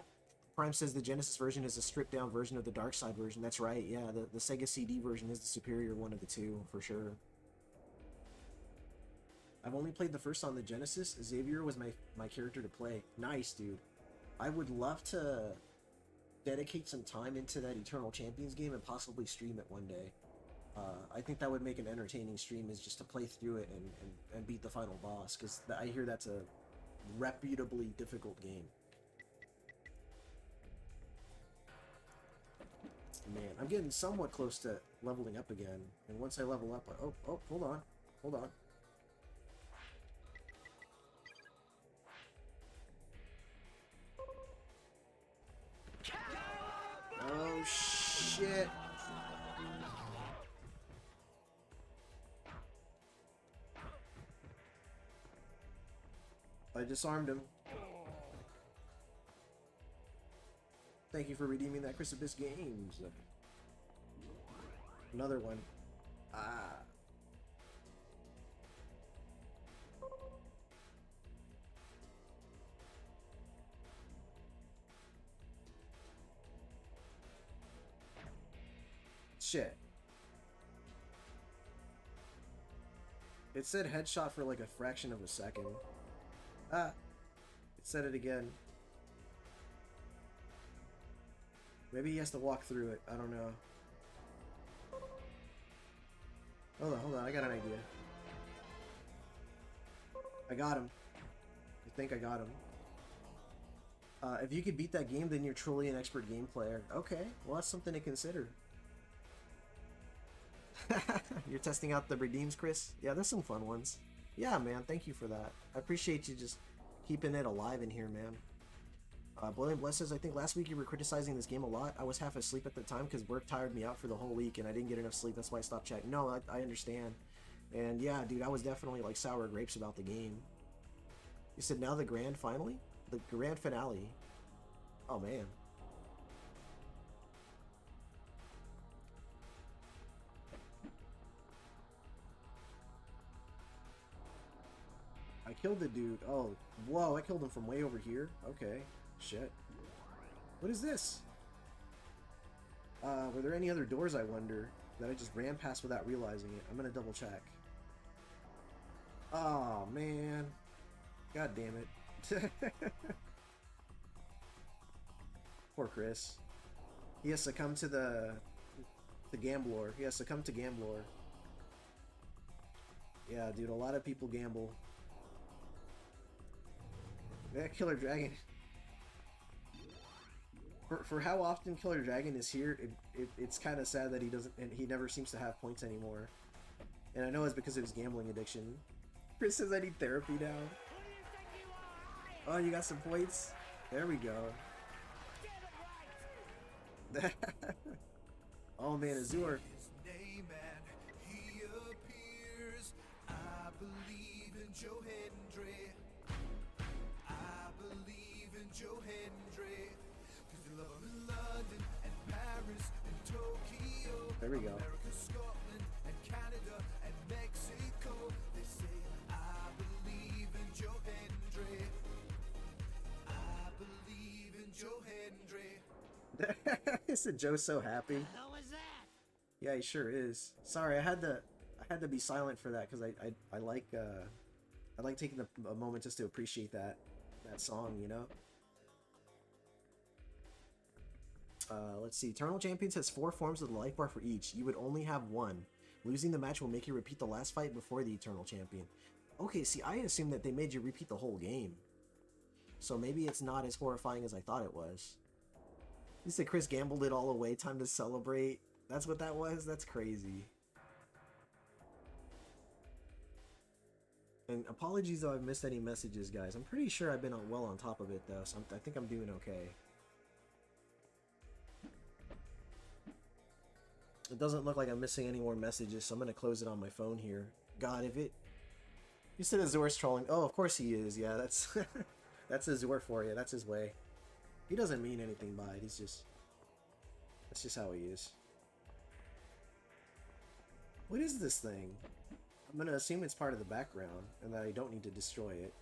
Prime says the Genesis version is a stripped down version of the Dark Side version. That's right, yeah, the Sega CD version is the superior one of the two, for sure. I've only played the first on the Genesis. Xavier was my character to play. Nice, dude. I would love to dedicate some time into that Eternal Champions game and possibly stream it one day. I think that would make an entertaining stream, is just to play through it and beat the final boss, because I hear that's a reputably difficult game. Man, I'm getting somewhat close to leveling up again, and once I level up, oh, hold on, hold on. Oh shit. I disarmed him. Thank you for redeeming that Chrysalis Games. Another one. Ah. Shit. It said headshot for like a fraction of a second. Ah. It said it again. Maybe he has to walk through it. I don't know. Hold on. I got an idea. I got him. I think I got him. If you could beat that game, then you're truly an expert game player. Okay, well that's something to consider. You're testing out the redeems, Chris? Yeah, there's some fun ones. Yeah, man, thank you for that. I appreciate you just keeping it alive in here, man. Boiling Bless says, I think last week you were criticizing this game a lot. I was half asleep at the time because work tired me out for the whole week and I didn't get enough sleep. That's why I stopped checking. No, I understand. And yeah, dude, I was definitely like sour grapes about the game. You said now the grand finally? The grand finale. Oh, man. I killed the dude. Oh, whoa, I killed him from way over here. Okay. Shit. What is this? Were there any other doors, I wonder, that I just ran past without realizing it? I'm gonna double check. Oh, man. God damn it. Poor Chris. He has succumbed to the gambler. He has succumbed to gambler. Yeah, dude, a lot of people gamble. That Killer Dragon. For how often Killer Dragon is here, it's kind of sad that he doesn't, and he never seems to have points anymore. And I know it's because of his gambling addiction. Chris says I need therapy now. Oh, you got some points? There we go. Oh man, Azure. There we go. America, Scotland, and Canada, and Mexico. They say, I believe in Joe Hendry. I believe in Joe Hendry. Isn't Joe so happy? What the hell was that? Yeah, he sure is. Sorry, I had to be silent for that because I like taking a moment just to appreciate that song, you know. Let's see. Eternal Champions has 4 forms of the life bar for each. You would only have one. Losing the match will make you repeat the last fight before the Eternal Champion. Okay, see, I assumed that they made you repeat the whole game. So maybe it's not as horrifying as I thought it was. You said Chris gambled it all away. Time to celebrate. That's what that was? That's crazy. And apologies though I've missed any messages, guys. I'm pretty sure I've been well on top of it, though, so I think I'm doing okay. It doesn't look like I'm missing any more messages, so I'm going to close it on my phone here. God, if it... You said Azur's trolling. Oh, of course he is. Yeah, that's... that's Azur for you. That's his way. He doesn't mean anything by it. He's just... That's just how he is. What is this thing? I'm going to assume it's part of the background, and that I don't need to destroy it.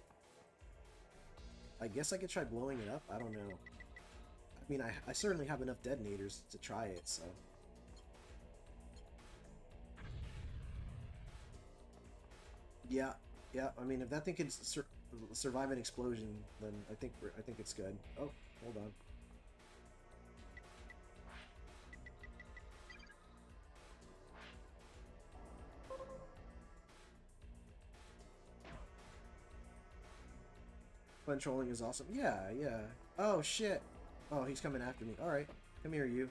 I guess I could try blowing it up? I don't know. I mean, I certainly have enough detonators to try it, so... Yeah, I mean, if that thing can survive an explosion, then I think it's good. Oh, hold on. Fun trolling is awesome. Yeah, yeah. Oh, shit. Oh, he's coming after me. Alright. Come here, you.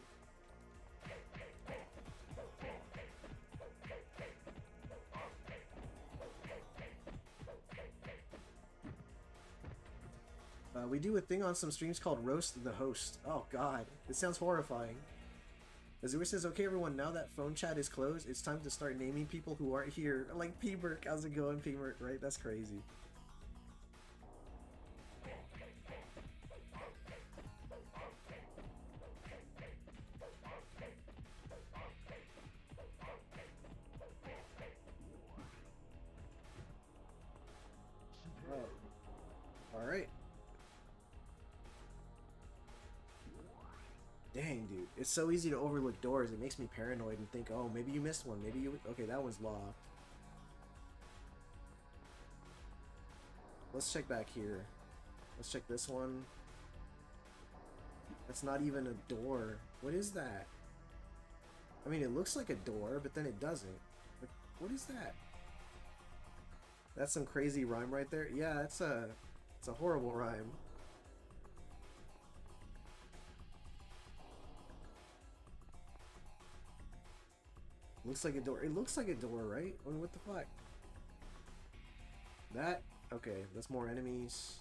We do a thing on some streams called Roast the Host. Oh, God. It sounds horrifying. Azure says, okay, everyone, now that phone chat is closed, it's time to start naming people who aren't here. Like P-Merc. How's it going, P-Merc? Right? That's crazy. Oh. Alright. Dang, dude. It's so easy to overlook doors. It makes me paranoid and think, oh, maybe you missed one. Maybe you... Okay, that one's locked. Let's check back here. Let's check this one. That's not even a door. What is that? I mean, it looks like a door, but then it doesn't. Like, what is that? That's some crazy rhyme right there. Yeah, it's a horrible rhyme. Looks like a door. It looks like a door, right? I mean, what the fuck? That? Okay, that's more enemies.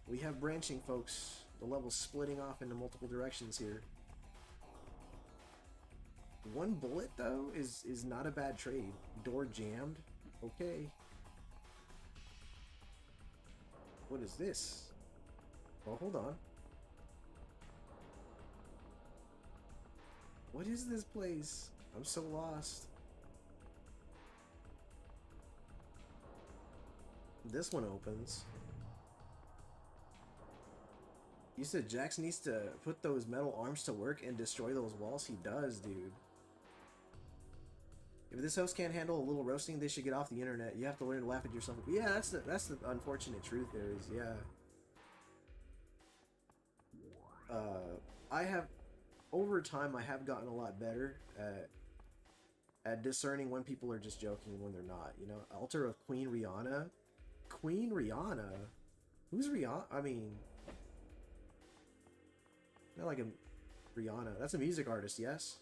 We have branching, folks. The level's splitting off into multiple directions here. One bullet, though, is not a bad trade. Door jammed. Okay. What is this? Oh, hold on. What is this place? I'm so lost. This one opens. You said Jax needs to put those metal arms to work and destroy those walls? He does, dude. If this host can't handle a little roasting, they should get off the internet. You have to learn to laugh at yourself. Yeah, that's the unfortunate truth there is, yeah. I have... Over time, I have gotten a lot better at discerning when people are just joking and when they're not, you know? Altar of Queen Rihanna? Queen Rihanna? Who's Rihanna? I mean... Not like a Rihanna. That's a music artist, yes?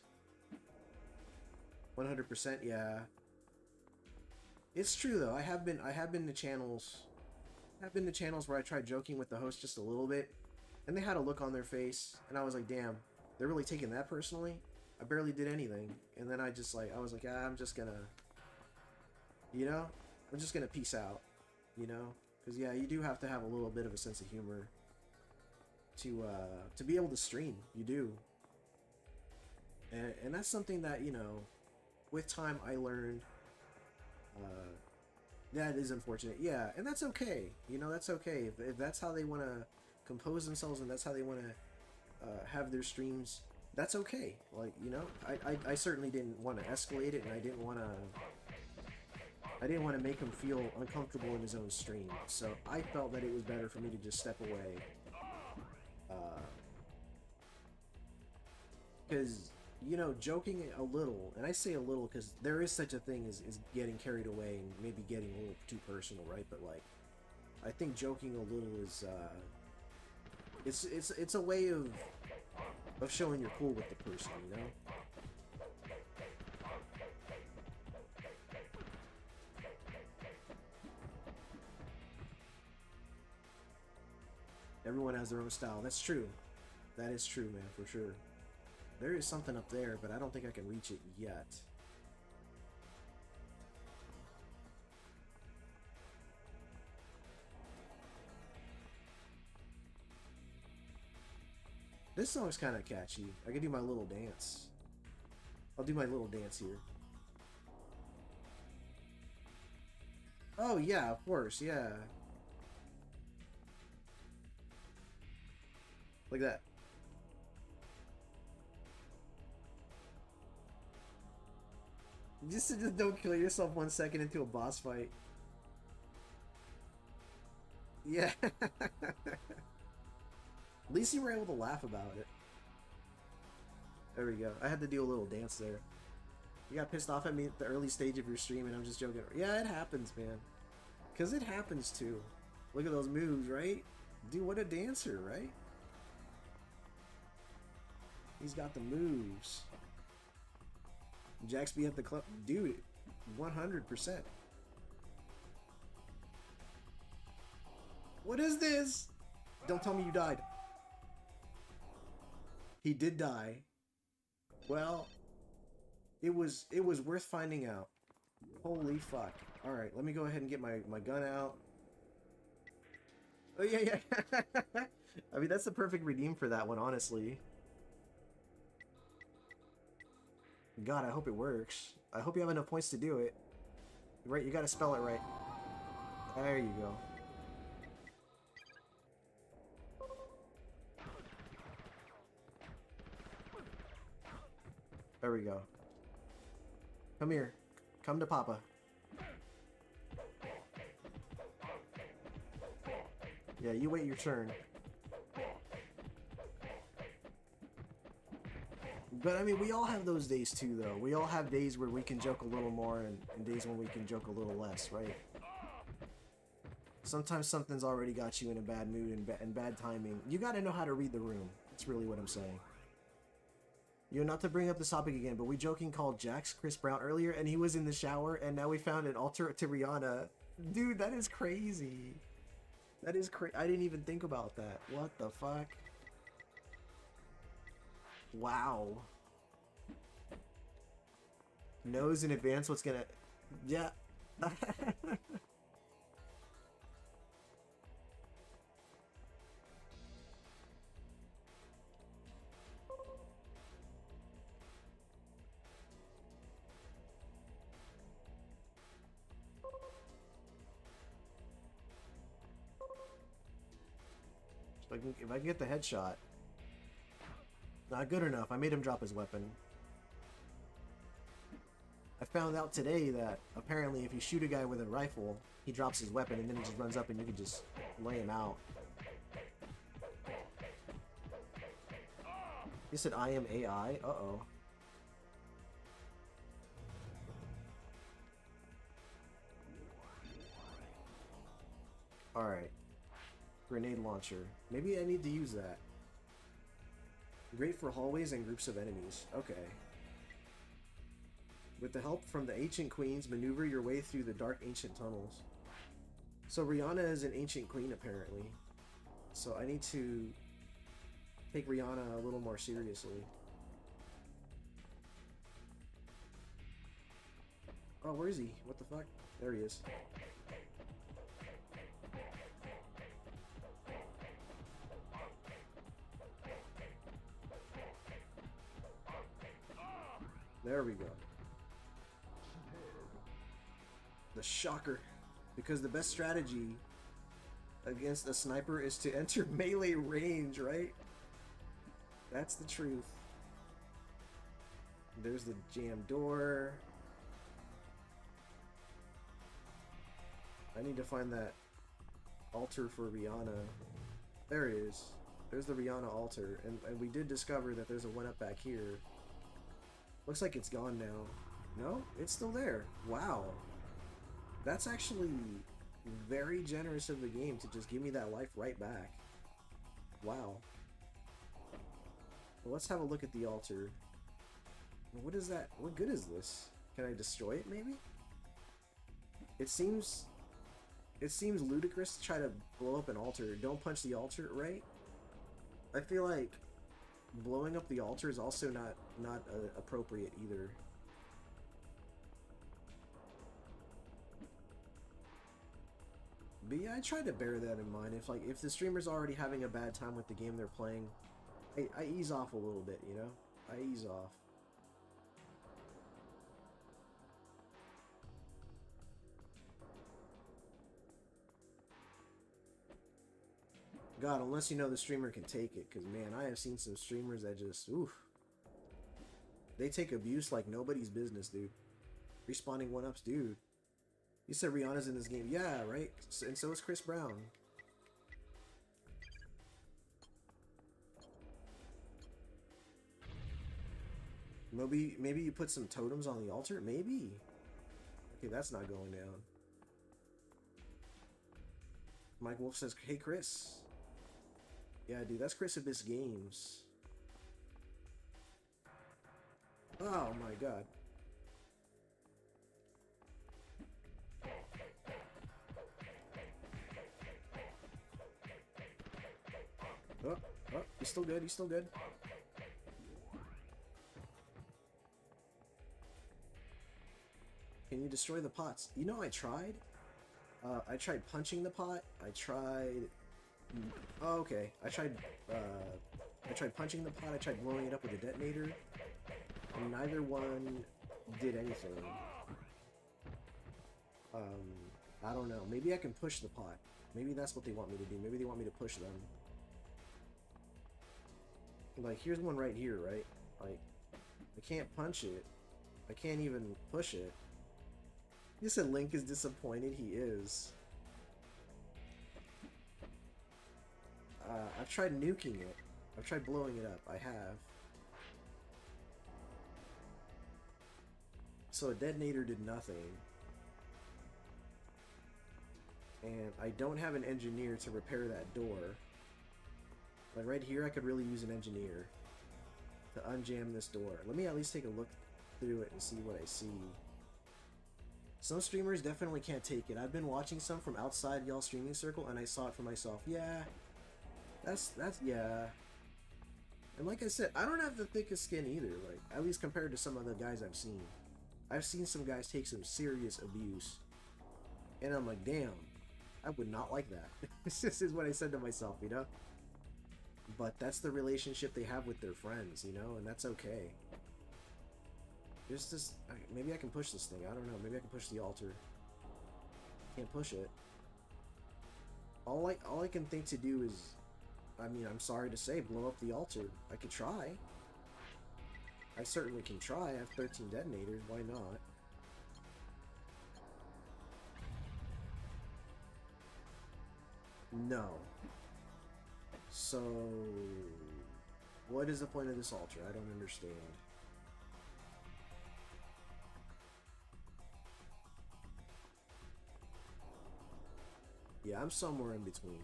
100%, yeah. It's true though. I have been to channels. I've been to channels where I tried joking with the host just a little bit, and they had a look on their face, and I was like, damn, they're really taking that personally? I barely did anything. And then I was like, ah, I'm just gonna, you know? I'm just gonna peace out, you know? Because yeah, you do have to have a little bit of a sense of humor to be able to stream. You do. And that's something that, you know, with time I learned. That is unfortunate. Yeah, and that's okay. You know, that's okay. If that's how they want to compose themselves and that's how they want to have their streams, that's okay. Like, you know, I certainly didn't want to escalate it, and I didn't want to make him feel uncomfortable in his own stream. So I felt that it was better for me to just step away. Because, you know, joking a little, and I say a little because there is such a thing as getting carried away and maybe getting a little too personal, right? But like, I think joking a little is it's a way of showing you're cool with the person, you know? Everyone has their own style. That's true. That is true, man, for sure. There is something up there, but I don't think I can reach it yet. This song's kind of catchy. I can do my little dance. I'll do my little dance here. Oh, yeah, of course, yeah. Like that. Just don't kill yourself 1 second into a boss fight. Yeah. At least you were able to laugh about it. There we go. I had to do a little dance there. You got pissed off at me at the early stage of your stream and I'm just joking. Yeah, it happens, man. Because it happens too. Look at those moves, right? Dude, what a dancer, right? He's got the moves. Jax be at the club. Dude, 100%. What is this? Don't tell me you died. He did die. Well, it was worth finding out. Holy fuck. Alright, let me go ahead and get my gun out. Oh, yeah. I mean, that's the perfect redeem for that one, honestly. God, I hope it works. I hope you have enough points to do it. Right, you gotta spell it right. There you go. There we go. Come here. Come to Papa. Yeah, you wait your turn. But I mean, we all have those days too, though. We all have days where we can joke a little more and days when we can joke a little less, right? Sometimes something's already got you in a bad mood and bad timing. You gotta know how to read the room. That's really what I'm saying. You know, not to bring up this topic again, but we joking called Jax Chris Brown earlier, and he was in the shower, and now we found an altar to Rihanna. Dude, that is crazy. That is crazy. I didn't even think about that. What the fuck? Wow. Knows in advance what's gonna... Yeah. If I can get the headshot. Not good enough. I made him drop his weapon. I found out today that apparently if you shoot a guy with a rifle, he drops his weapon and then he just runs up and you can just lay him out. You said I am AI? Uh-oh. Alright. Grenade launcher. Maybe I need to use that. Great for hallways and groups of enemies. Okay. With the help from the ancient queens, maneuver your way through the dark ancient tunnels. So Rihanna is an ancient queen, apparently. So I need to take Rihanna a little more seriously. Oh, where is he? What the fuck? There he is. There we go. The shocker. Because the best strategy against a sniper is to enter melee range, right? That's the truth. There's the jam door. I need to find that altar for Rihanna. There it is. There's the Rihanna altar. And we did discover that there's a one up back here. Looks like it's gone now. No? It's still there. Wow. That's actually very generous of the game to just give me that life right back. Wow. Well, let's have a look at the altar. What is that? What good is this? Can I destroy it, maybe? It seems ludicrous to try to blow up an altar. Don't punch the altar, right? I feel like blowing up the altar is also not appropriate either. But yeah, I try to bear that in mind. If the streamer's already having a bad time with the game they're playing, I ease off a little bit, you know? I ease off. God, unless you know the streamer can take it, because man, I have seen some streamers that just, oof. They take abuse like nobody's business, dude. Respawning one-ups, dude. You said Rihanna's in this game. Yeah, right? And so is Chris Brown. Maybe you put some totems on the altar? Maybe. Okay, that's not going down. Mike Wolf says, hey Chris. Yeah, dude, that's Chris Abyss Games. Oh my god. Oh, oh, he's still good, he's still good. Can you destroy the pots? You know, I tried. I tried punching the pot. I tried... Oh, okay. I tried punching the pot. I tried blowing it up with a detonator. And neither one did anything. I don't know. Maybe I can push the pot. Maybe that's what they want me to do. Maybe they want me to push them. Like, here's one right here, right? Like, I can't punch it. I can't even push it. You said Link is disappointed. He is. I've tried nuking it. I've tried blowing it up. I have. So a detonator did nothing. And I don't have an engineer to repair that door. Like right here, I could really use an engineer to unjam this door. Let me at least take a look through it and see what I see. Some streamers definitely can't take it. I've been watching some from outside y'all streaming circle, and I saw it for myself. Yeah, that's yeah. And like I said, I don't have the thickest skin either. Like, at least compared to some of the guys I've seen. I've seen some guys take some serious abuse, and I'm like, damn, I would not like that. This is what I said to myself, you know. But that's the relationship they have with their friends, you know, and that's okay. There's this... Maybe I can push this thing. I don't know. Maybe I can push the altar. Can't push it. All I can think to do is... I mean, I'm sorry to say, blow up the altar. I could try. I certainly can try. I have 13 detonators. Why not? No. So... What is the point of this altar? I don't understand. Yeah, I'm somewhere in between.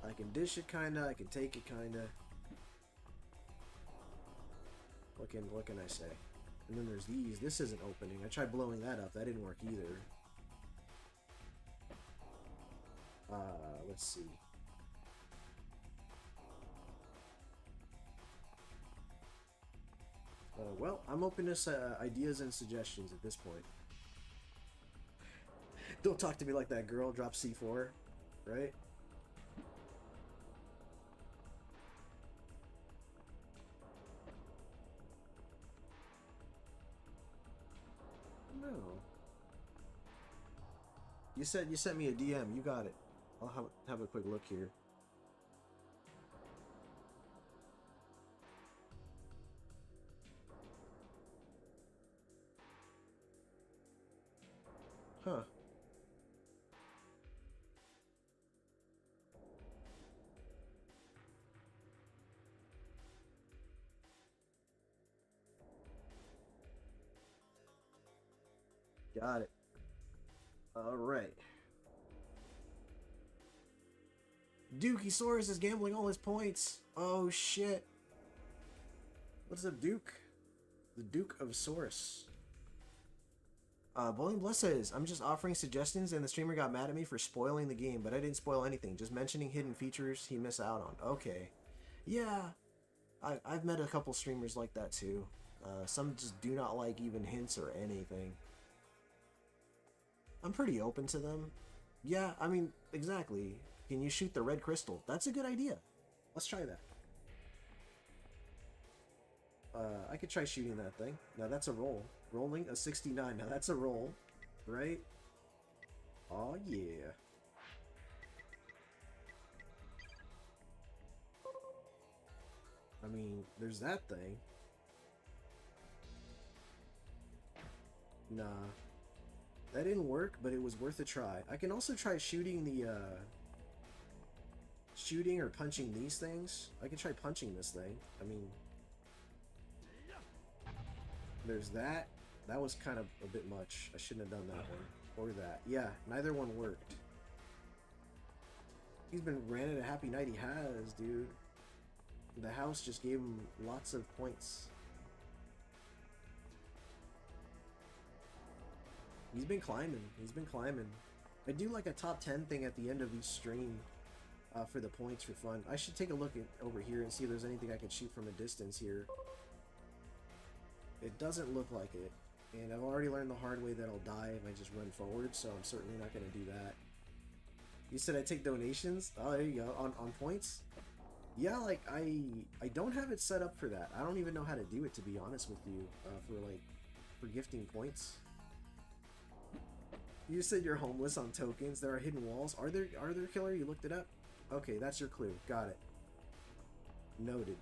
I can dish it kinda, I can take it kinda. What can I say? And then there's these. This isn't opening. I tried blowing that up. That didn't work either. Let's see. Well, I'm open to ideas and suggestions at this point. Don't talk to me like that, girl. Drop C4, right? No. You sent me a DM. You got it. I'll have a quick look here. Huh. Got it. All right. Dookie-saurus is gambling all his points. Oh shit. What's up, Duke? The Duke of Saurus. Bowling Bless says, I'm just offering suggestions and the streamer got mad at me for spoiling the game, but I didn't spoil anything. Just mentioning hidden features he missed out on. Okay. Yeah. I've met a couple streamers like that too. Some just do not like even hints or anything. I'm pretty open to them. Yeah, I mean, exactly. Can you shoot the red crystal? That's a good idea. Let's try that. I could try shooting that thing. Now that's a roll. Rolling a 69. Now that's a roll, right? Oh yeah. I mean, there's that thing. Nah. That didn't work, but it was worth a try. I can also try shooting the, shooting or punching these things. I can try punching this thing. I mean... There's that. That was kind of a bit much. I shouldn't have done that one. Or that. Yeah, neither one worked. He's been granted a happy night. He has, dude. The house just gave him lots of points. He's been climbing. He's been climbing. I do like a top 10 thing at the end of each stream for the points for fun. I should take a look over here and see if there's anything I can shoot from a distance here. It doesn't look like it. And I've already learned the hard way that I'll die if I just run forward, so I'm certainly not going to do that. You said I take donations? Oh, there you go. On points? Yeah, like, I don't have it set up for that. I don't even know how to do it, to be honest with you, for gifting points. You said you're homeless on tokens. There are hidden walls. Are there, Killer? You looked it up? Okay, that's your clue. Got it. Noted.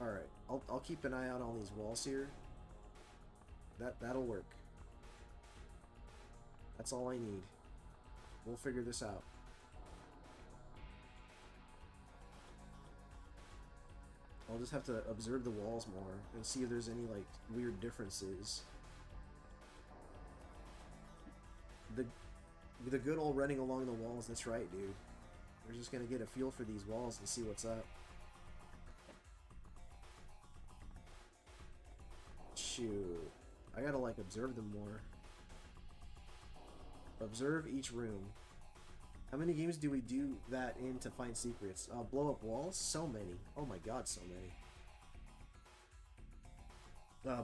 Alright, I'll keep an eye out on these walls here. That'll work. That's all I need. We'll figure this out. I'll just have to observe the walls more and see if there's any, like, weird differences. The good old running along the walls, that's right, dude. We're just gonna get a feel for these walls and see what's up. Shoot. I gotta, like, observe them more. Observe each room. How many games do we do that in to find secrets? Blow up walls? So many. Oh my god, so many.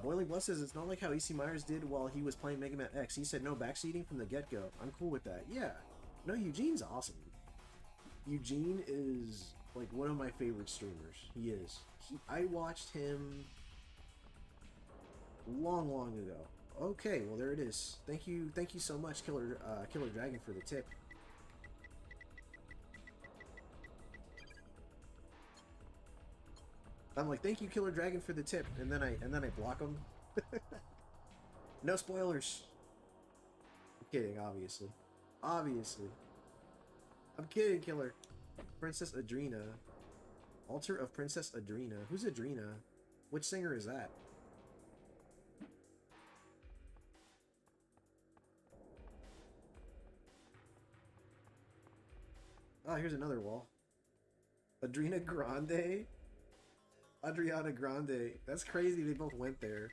Boiling Blood says it's not like how E.C. Myers did while he was playing Mega Man X. He said no backseating from the get-go. I'm cool with that. Yeah. No, Eugene's awesome. Eugene is, like, one of my favorite streamers. He is. I watched him long ago. Okay, well, there it is. Thank you so much, Killer Dragon, for the tip. I'm like, thank you, Killer Dragon, for the tip, and then I block him. No spoilers. I'm kidding, obviously. Obviously. I'm kidding, Killer. Princess Adrena. Altar of Princess Adrena. Who's Adrena? Which singer is that? Oh, here's another wall. Adriana Grande? Adriana Grande. That's crazy they both went there.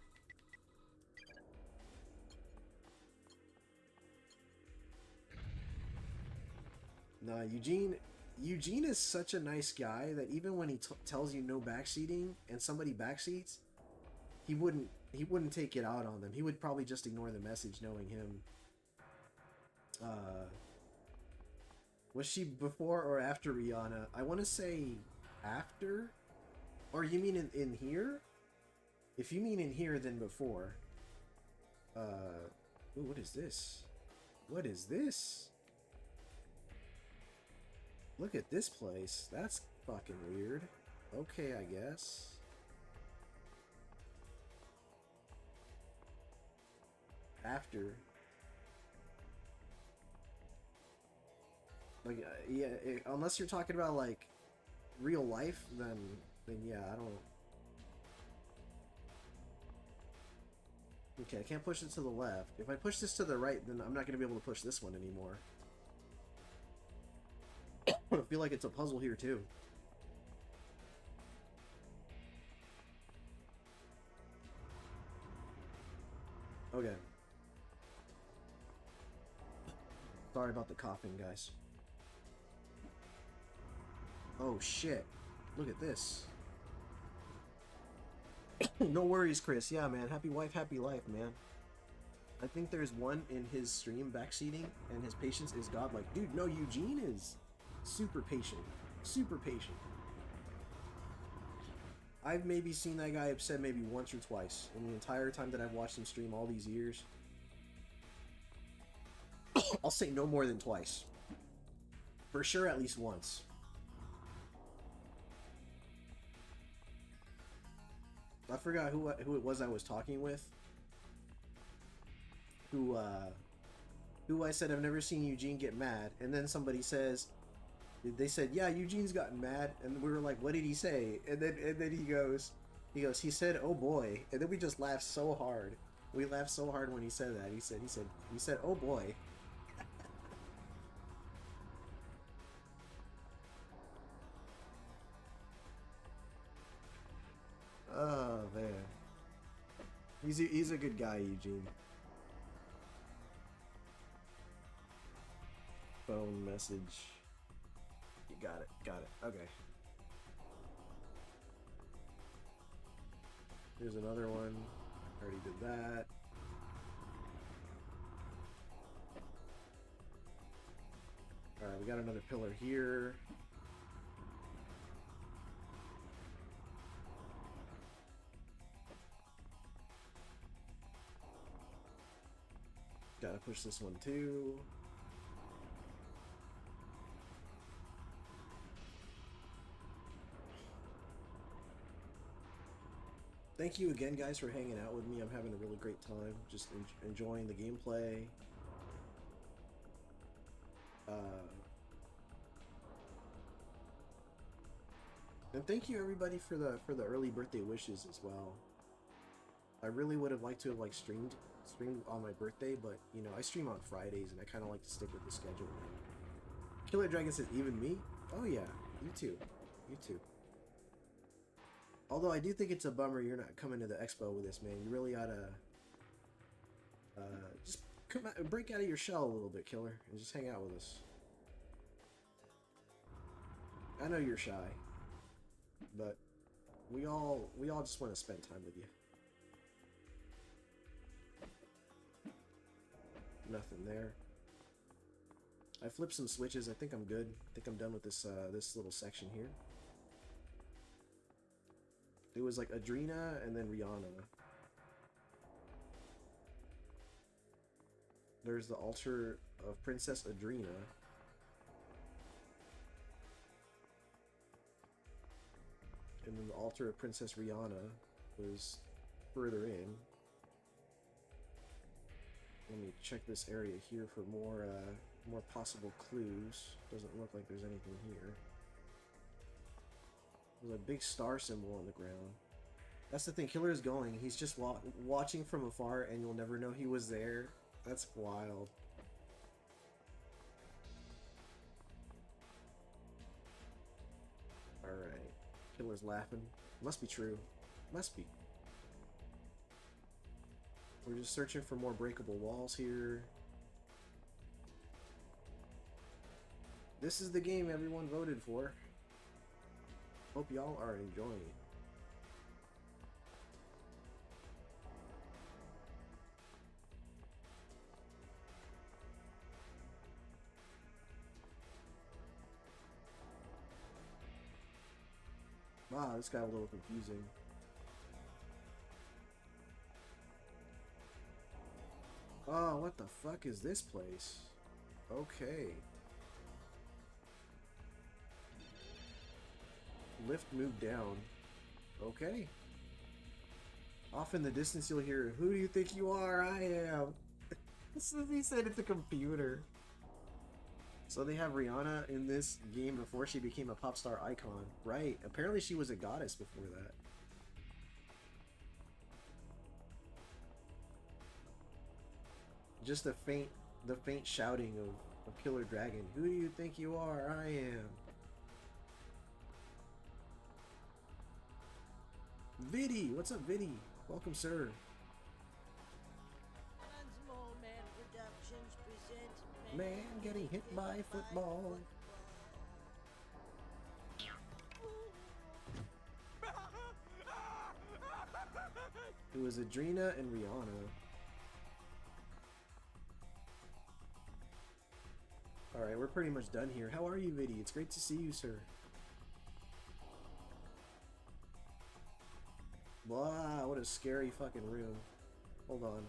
Nah, Eugene is such a nice guy that even when he tells you no backseating and somebody backseats, he wouldn't take it out on them. He would probably just ignore the message, knowing him. Was she before or after Rihanna? I want to say after. Or you mean in here? If you mean in here, then before. Ooh, what is this? What is this? Look at this place. That's fucking weird. Okay, I guess. After. Like, yeah, unless you're talking about, like, real life, then yeah, I don't... Okay, I can't push it to the left. If I push this to the right, then I'm not going to be able to push this one anymore. I feel like it's a puzzle here, too. Okay. Sorry about the coughing, guys. Oh, shit. Look at this. No worries, Chris. Yeah, man. Happy wife, happy life, man. I think there's one in his stream backseating, and his patience is godlike. Dude, no, Eugene is super patient. Super patient. I've maybe seen that guy upset maybe once or twice in the entire time that I've watched him stream all these years. I'll say no more than twice. For sure, at least once. I forgot who it was I was talking with. Who I said I've never seen Eugene get mad, and then somebody says, they said, yeah, Eugene's gotten mad, and we were like, what did he say? And then he said, oh boy, and then we just laughed so hard. We laughed so hard when he said that. He said, oh boy. He's a good guy, Eugene. Phone message. You got it. Got it. Okay. Here's another one. Already did that. Alright, we got another pillar here. Gotta push this one too. Thank you again, guys, for hanging out with me. I'm having a really great time, just enjoying the gameplay. And thank you everybody for the early birthday wishes as well. I really would have liked to have streamed on my birthday, but you know I stream on Fridays and I kind of like to stick with the schedule. Killer Dragon says even me. Oh yeah, you too, you too. Although I do think it's a bummer you're not coming to the expo with us, man. You really oughta just come out, break out of your shell a little bit, Killer, and just hang out with us. I know you're shy, but we all just want to spend time with you. Nothing there. I flipped some switches. I think I'm good. I think I'm done with this this little section here. It was like Adrena and then Rihanna. There's the altar of Princess Adrena. And then the altar of Princess Rihanna was further in. Let me check this area here for more more possible clues. Doesn't look like there's anything here. There's a big star symbol on the ground. That's the thing, Killer is going. He's just watching from afar and you'll never know he was there. That's wild. Alright. Killer's laughing. Must be true. Must be. We're just searching for more breakable walls here. This is the game everyone voted for. Hope y'all are enjoying it. Wow, this got a little confusing. Oh, what the fuck is this place? Okay. Lift, move down. Okay. Off in the distance you'll hear, "Who do you think you are? I am." He said it's a computer. So they have Rihanna in this game before she became a pop star icon. Right. Apparently she was a goddess before that. Just the faint shouting of Killer Dragon. "Who do you think you are? I am." Viddy! What's up, Viddy? Welcome, sir. Man getting hit by a football. It was Adrena and Rihanna. Alright, we're pretty much done here. How are you, Viddy? It's great to see you, sir. Wow, what a scary fucking room. Hold on.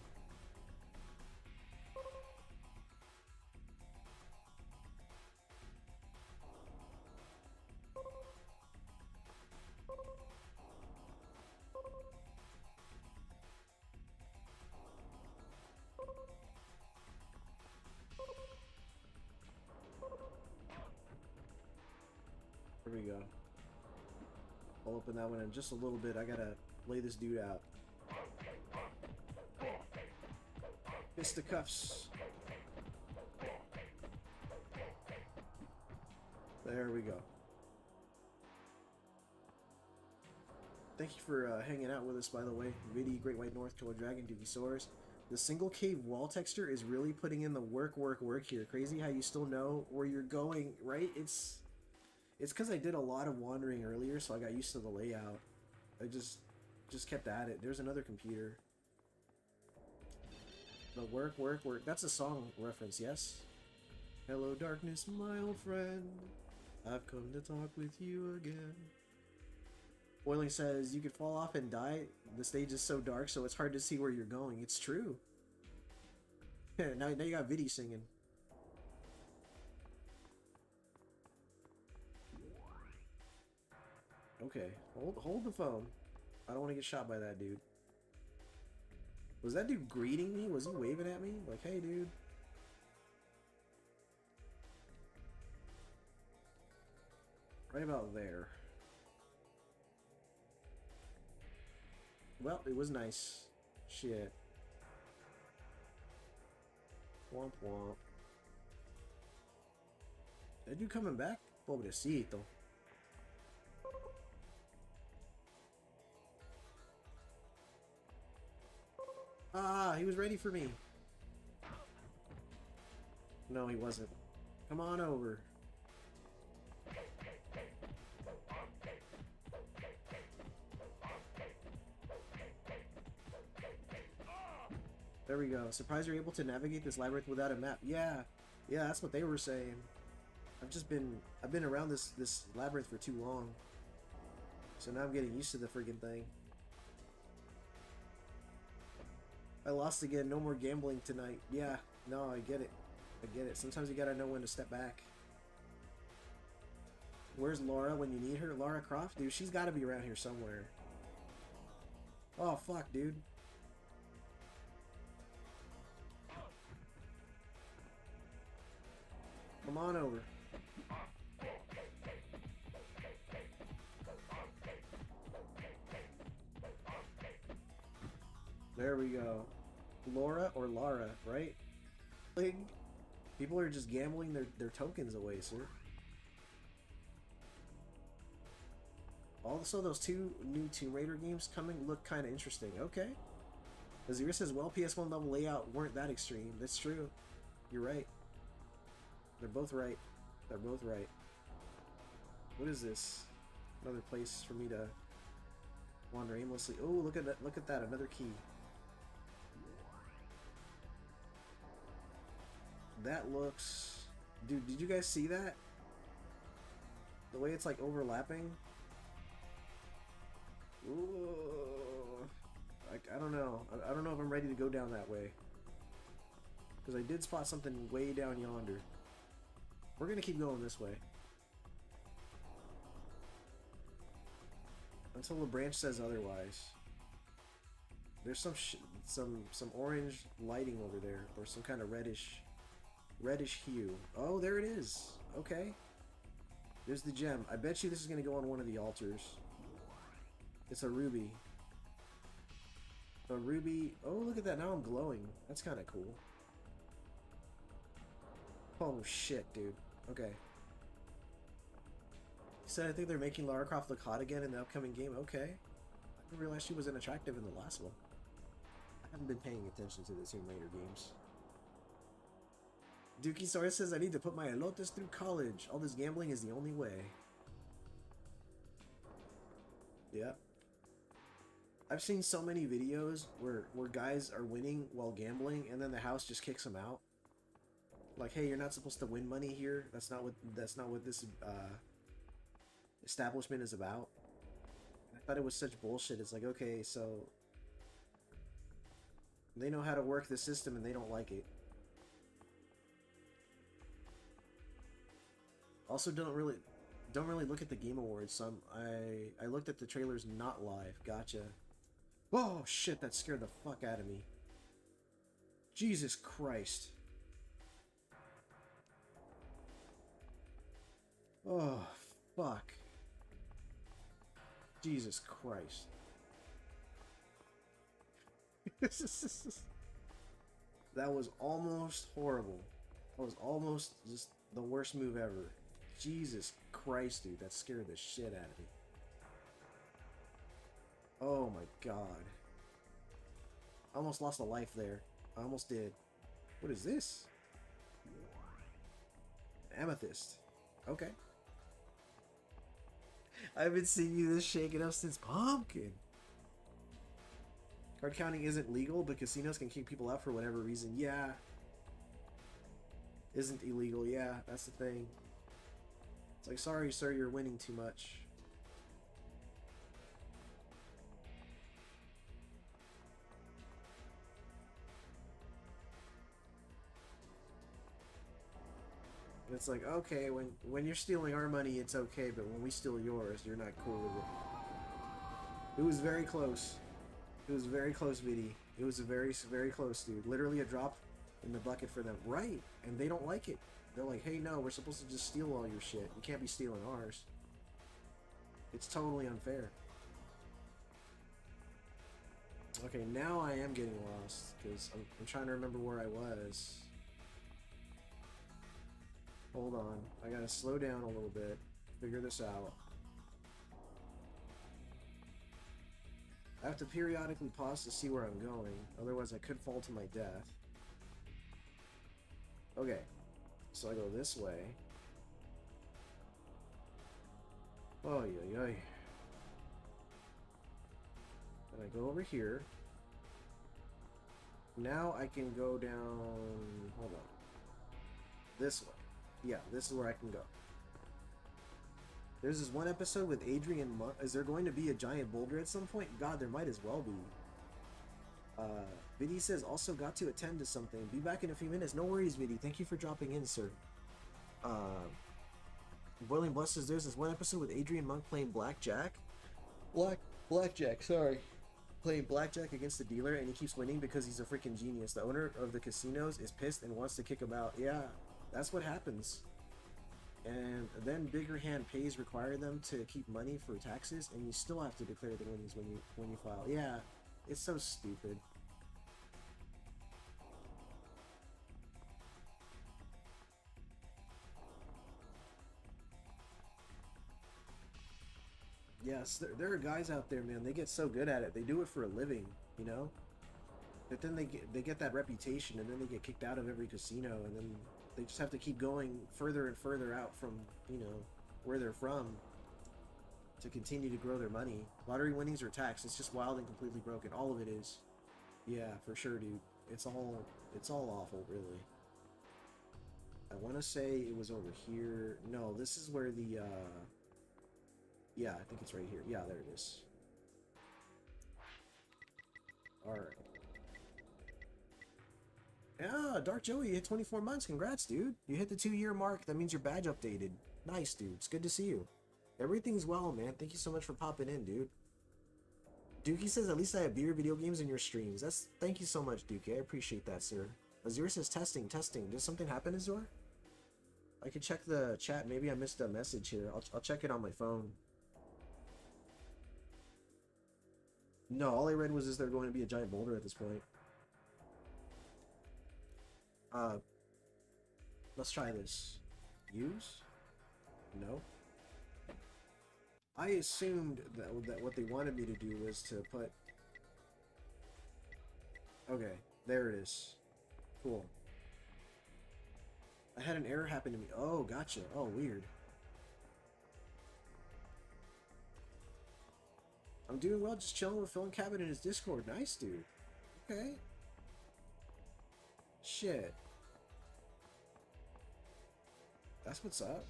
Here we go. I'll open that one in just a little bit. I gotta lay this dude out. Fisticuffs. There we go. Thank you for hanging out with us, by the way. Vidi, Great White North, Killer Dragon, Dookie The single cave wall texture is really putting in the work here. Crazy how you still know where you're going, right? It's because I did a lot of wandering earlier, so I got used to the layout. I just kept at it. There's another computer. The work. That's a song reference, yes? Hello, darkness, my old friend. I've come to talk with you again. Boiling says, you could fall off and die. The stage is so dark, so it's hard to see where you're going. It's true. now you got Vidi singing. Okay, hold the phone. I don't want to get shot by that dude. Was that dude greeting me? Was he waving at me? Like, hey, dude. Right about there. Well, it was nice. Shit. Womp womp. That dude coming back? Pobrecito. Ah, he was ready for me. No, he wasn't. Come on over. There we go. Surprised you're able to navigate this labyrinth without a map. Yeah, that's what they were saying. I've been around this labyrinth for too long. So now I'm getting used to the friggin' thing. I lost again. No more gambling tonight. Yeah, no, I get it. Sometimes you gotta know when to step back. Where's Laura when you need her? Lara Croft? Dude, she's gotta be around here somewhere. Oh, fuck, dude. Come on over. There we go. Laura or Lara, right? Like, people are just gambling their tokens away, sir. Also, those two new Tomb Raider games coming look kind of interesting. Okay. Azir says, well, PS1 level layout weren't that extreme. That's true. You're right. They're both right. They're both right. What is this? Another place for me to wander aimlessly. Oh, look at that! Look at that! Another key. That looks... Dude, did you guys see that? The way it's like overlapping? Ooh. Like, I don't know. I don't know if I'm ready to go down that way. Because I did spot something way down yonder. We're gonna keep going this way. Until the branch says otherwise. There's some orange lighting over there. Or some kind of reddish hue. Oh, there it is. Okay. There's the gem. I bet you this is gonna go on one of the altars. It's a ruby. A ruby. Oh, look at that. Now I'm glowing. That's kind of cool. Oh, shit, dude. Okay. He said, I think they're making Lara Croft look hot again in the upcoming game. Okay. I didn't realize she wasn't attractive in the last one. I haven't been paying attention to the Tomb Raider games. Dookie Soros says, I need to put my elotes through college. All this gambling is the only way. Yeah. I've seen so many videos where guys are winning while gambling and then the house just kicks them out. Like, hey, you're not supposed to win money here. That's not what this establishment is about. I thought it was such bullshit. It's like, okay, so they know how to work the system and they don't like it. Also, don't really look at the Game Awards. So I looked at the trailers not live. Gotcha. Oh shit, that scared the fuck out of me. Jesus Christ. Oh fuck. Jesus Christ. That was almost horrible. That was almost just the worst move ever. Jesus Christ, dude, that scared the shit out of me. Oh my god. I almost lost a life there. I almost did. What is this? Amethyst. Okay. I've been seeing you this shaken up since Pumpkin. Card counting isn't legal, but casinos can kick people out for whatever reason. Yeah. Isn't illegal. Yeah, that's the thing. It's like, sorry, sir, you're winning too much. And it's like, okay, when you're stealing our money, it's okay, but when we steal yours, you're not cool with it. It was very close. It was very close, Viddy. It was a very, very close, dude. Literally a drop in the bucket for them. Right, and they don't like it. They're like, hey, no, we're supposed to just steal all your shit. You can't be stealing ours. It's totally unfair. Okay, now I am getting lost, because I'm trying to remember where I was. Hold on. I gotta slow down a little bit. Figure this out. I have to periodically pause to see where I'm going, otherwise I could fall to my death. Okay. So I go this way. Oh, yeah, yeah. And I go over here. Now I can go down... Hold on. This way. Yeah, this is where I can go. There's this one episode with Adrian Monk. Is there going to be a giant boulder at some point? God, there might as well be. Viddy says, also got to attend to something. Be back in a few minutes. No worries, Viddy. Thank you for dropping in, sir. Boiling Blood says, there's this one episode with Adrian Monk playing blackjack. Blackjack, sorry. Playing blackjack against the dealer, and he keeps winning because he's a freaking genius. The owner of the casinos is pissed and wants to kick him out. Yeah, that's what happens. And then bigger hand pays require them to keep money for taxes, and you still have to declare the winnings when you file. Yeah, it's so stupid. Yes, there are guys out there, man. They get so good at it. They do it for a living, you know. But then they get that reputation, and then they get kicked out of every casino, and then they just have to keep going further and further out from, you know, where they're from to continue to grow their money. Lottery winnings are taxed. It's just wild and completely broken. All of it is. Yeah, for sure, dude. It's all awful, really. I want to say it was over here. No, this is where the, yeah, I think it's right here. Yeah, there it is. Alright. Yeah, Dark Joey, you hit 24 months. Congrats, dude. You hit the 2-year mark. That means your badge updated. Nice, dude. It's good to see you. Everything's well, man. Thank you so much for popping in, dude. Dookie says, at least I have beer video games in your streams. Thank you so much, Dookie. I appreciate that, sir. Azure says, testing. Did something happen, Azure? I could check the chat. Maybe I missed a message here. I'll check it on my phone. No, all I read was, is there going to be a giant boulder at this point? Let's try this. Use? No. I assumed that what they wanted me to do was to put... Okay, there it is. Cool. I had an error happen to me. Oh, gotcha. Oh, weird. I'm doing well, just chilling with Phil and Cabot in his Discord. Nice, dude. Okay. Shit. That's what's up.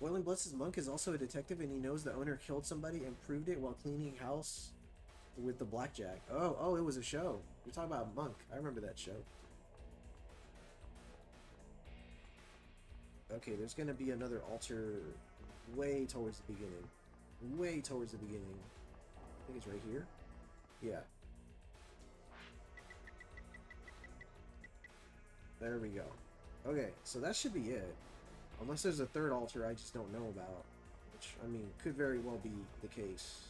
Boiling Bless's Monk is also a detective, and he knows the owner killed somebody and proved it while cleaning house with the blackjack. Oh, it was a show. You're talking about Monk. I remember that show. Okay, there's gonna be another altar way towards the beginning. Way towards the beginning. I think it's right here. Yeah. There we go. Okay, so that should be it. Unless there's a third altar I just don't know about. Which, I mean, could very well be the case.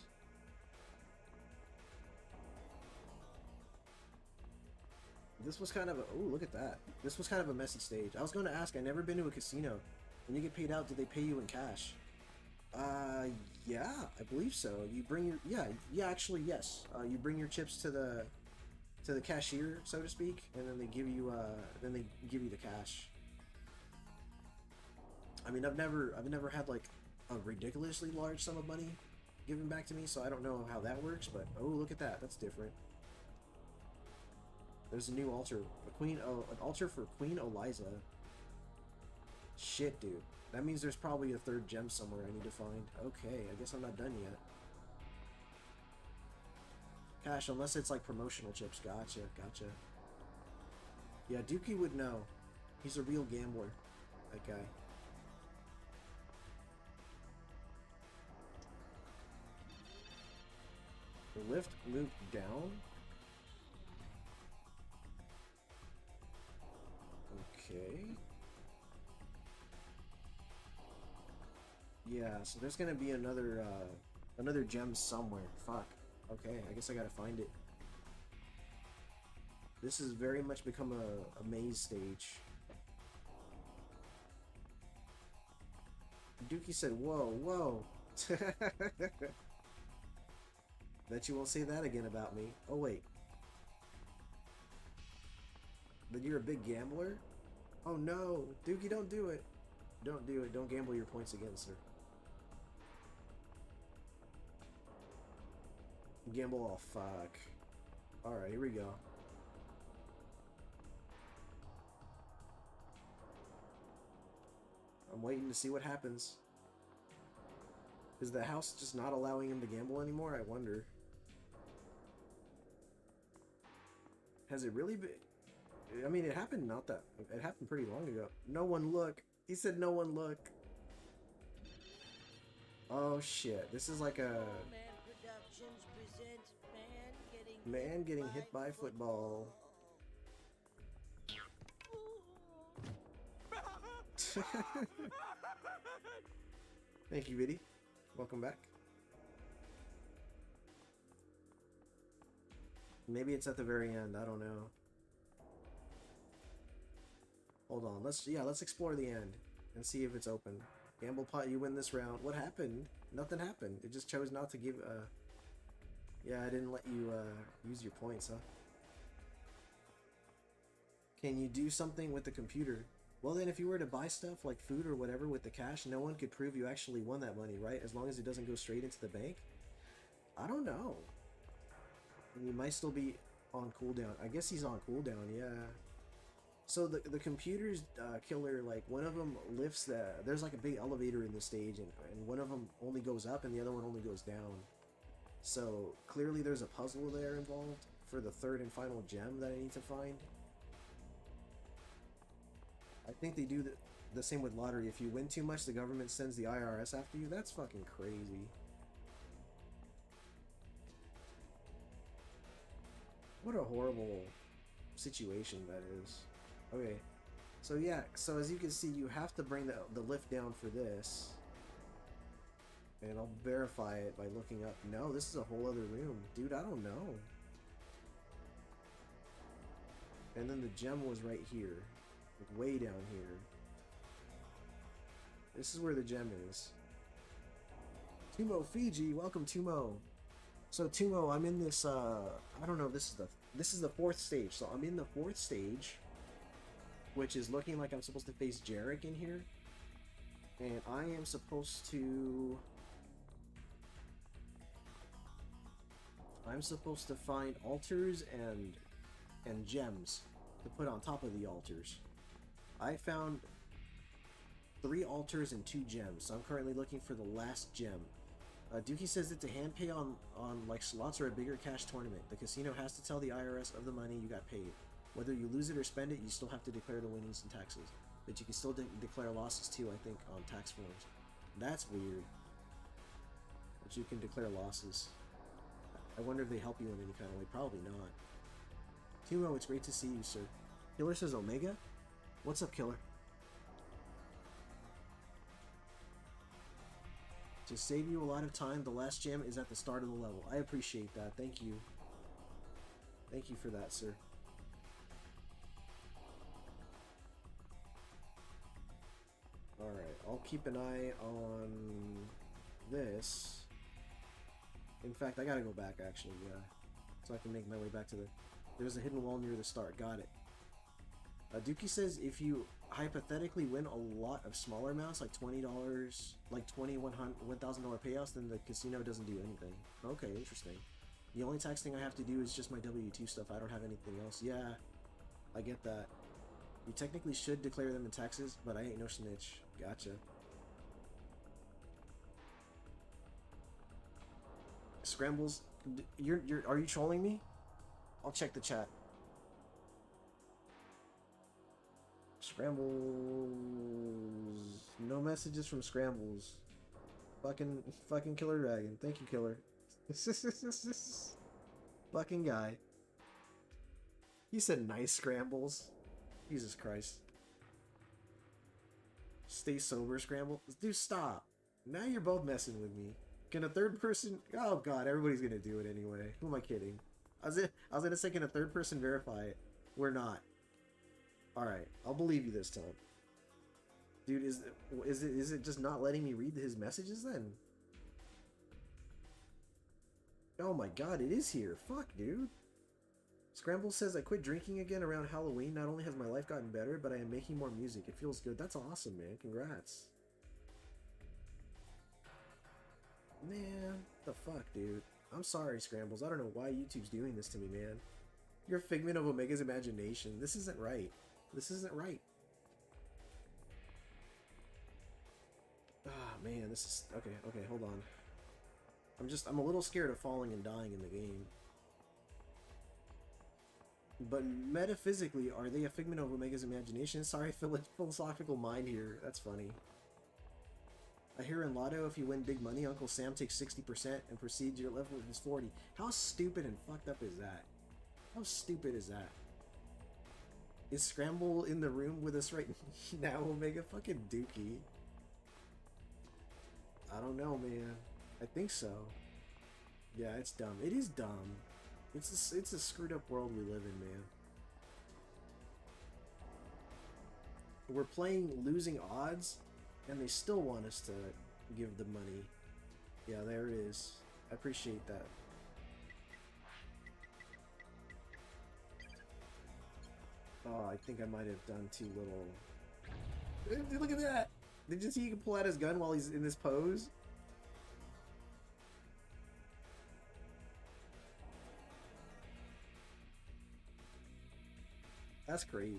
This was kind of a... Oh, look at that. This was kind of a messy stage. I was going to ask, I've never been to a casino. When you get paid out, do they pay you in cash? Yeah, I believe so. You bring your actually yes. You bring your chips to the cashier, so to speak, and then they give you the cash. I mean, I've never had like a ridiculously large sum of money given back to me, so I don't know how that works. But oh, look at that. That's different. There's a new altar, an altar for Queen Eliza. Shit, dude. That means there's probably a third gem somewhere I need to find. Okay, I guess I'm not done yet. Cash, unless it's like promotional chips. Gotcha, gotcha. Yeah, Dookie would know. He's a real gambler. That guy. The lift moved down? Okay. Yeah, so there's gonna be another gem somewhere. Fuck. Okay, I guess I gotta find it. This has very much become a maze stage. Dookie said, whoa, whoa. Bet you won't say that again about me. Oh, wait. But you're a big gambler? Oh no, Dookie, don't do it. Don't do it. Don't gamble your points against her. Gamble, oh fuck. Alright, here we go. I'm waiting to see what happens. Is the house just not allowing him to gamble anymore? I wonder. Has it really been? I mean, it happened it happened pretty long ago. No one look. He said no one look. Oh shit. This is like a man getting hit by football. Thank you, Biddy. Welcome back. Maybe it's at the very end. I don't know. Hold on. Let's explore the end and see if it's open. Gamble pot, you win this round. What happened? Nothing happened. It just chose not to give. Yeah, I didn't let you use your points, huh? Can you do something with the computer? Well then, if you were to buy stuff like food or whatever with the cash, no one could prove you actually won that money, right? As long as it doesn't go straight into the bank? I don't know. And you might still be on cooldown. I guess he's on cooldown, yeah. So the computer's killer, like one of them lifts there's like a big elevator in the stage, and one of them only goes up and the other one only goes down. So clearly there's a puzzle there involved for the third and final gem that I need to find. I think they do the same with lottery. If you win too much, the government sends the IRS after you. That's fucking crazy. What a horrible situation that is. Okay, so yeah, so as you can see, you have to bring the lift down for this. And I'll verify it by looking up. No, this is a whole other room. Dude, I don't know. And then the gem was right here. Like way down here. This is where the gem is. Tumo Fiji, welcome Tumo. So Tumo, I'm in this I don't know, this is the fourth stage. So I'm in the fourth stage, which is looking like I'm supposed to face Jarek in here. And I am supposed to find altars and gems to put on top of the altars. I found 3 altars and 2 gems, so I'm currently looking for the last gem. Dookie says it's a hand pay on like slots or a bigger cash tournament. The casino has to tell the IRS of the money you got paid. Whether you lose it or spend it, you still have to declare the winnings and taxes. But you can still declare losses too, I think, on tax forms. That's weird. But you can declare losses. I wonder if they help you in any kind of way. Probably not. Tumo, it's great to see you, sir. Killer says Omega? What's up, Killer? To save you a lot of time, the last gem is at the start of the level. I appreciate that. Thank you. Thank you for that, sir. Alright, I'll keep an eye on this. In fact, I gotta go back actually, yeah. So I can make my way back to the... There's a hidden wall near the start, got it. Dookie says if you hypothetically win a lot of smaller amounts, like $20, like $1,000 payouts, then the casino doesn't do anything. Okay, interesting. The only tax thing I have to do is just my W-2 stuff. I don't have anything else. Yeah, I get that. You technically should declare them in taxes, but I ain't no snitch. Gotcha. Scrambles, are you trolling me? I'll check the chat. Scrambles. No messages from Scrambles. Fucking Killer Dragon. Thank you, Killer. Fucking guy. He said nice Scrambles. Jesus Christ. Stay sober, Scramble. Dude, stop. Now you're both messing with me. Can a third person... Oh god, everybody's gonna do it anyway. Who am I kidding? I was gonna say, can a third person verify it? We're not. Alright, I'll believe you this time. Dude, is it just not letting me read his messages then? Oh my god, it is here. Fuck, dude. Scramble says, I quit drinking again around Halloween. Not only has my life gotten better, but I am making more music. It feels good. That's awesome, man. Congrats. Man, the fuck, dude. I'm sorry, Scrambles. I don't know why YouTube's doing this to me, man. You're a figment of Omega's imagination. This isn't right. This isn't right. Ah, man, this is... Okay, hold on. I'm a little scared of falling and dying in the game. But metaphysically, are they a figment of Omega's imagination? Sorry, philosophical mind here. That's funny. I hear in Lotto, if you win big money, Uncle Sam takes 60% and proceeds your level with his 40. How stupid and fucked up is that? How stupid is that? Is Scramble in the room with us right now, Omega? Fucking Dookie. I don't know, man. I think so. Yeah, it's dumb. It is dumb. It's a screwed up world we live in, man. We're playing losing odds, and they still want us to give the money. Yeah, there it is. I appreciate that. Oh, I think I might have done too little. Look at that! Did you see he can pull out his gun while he's in this pose? That's crazy.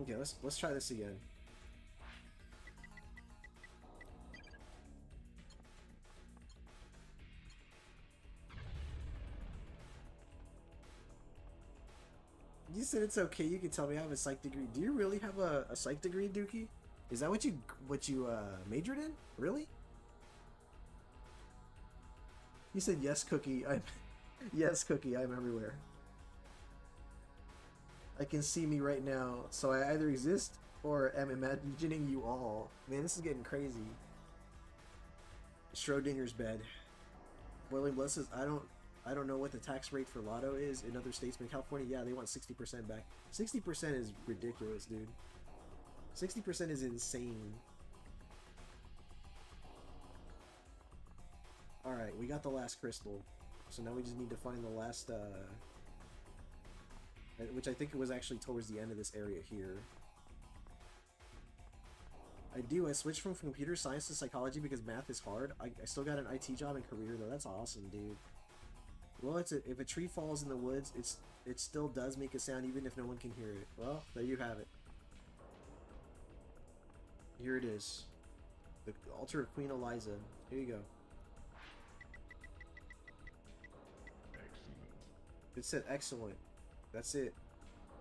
Okay, let's try this again. You said it's okay. You can tell me I have a psych degree. Do you really have a psych degree, Dookie? Is that what you majored in? Really? You said yes, Cookie. Yes, Cookie. I'm everywhere. I can see me right now, so I either exist or am imagining you all. Man, this is getting crazy. Schrodinger's bed. Boiling Blood says, I don't know what the tax rate for Lotto is in other states, but in California, yeah, they want 60% back. 60% is ridiculous, dude. 60% is insane. Alright, we got the last crystal. So now we just need to find the last, which I think it was actually towards the end of this area here. I switched from computer science to psychology because math is hard. I still got an IT job and career though. That's awesome, dude. Well, if a tree falls in the woods, it still does make a sound even if no one can hear it. Well, there you have it. Here it is. The altar of Queen Eliza. Here you go. Excellent. It said excellent. That's it.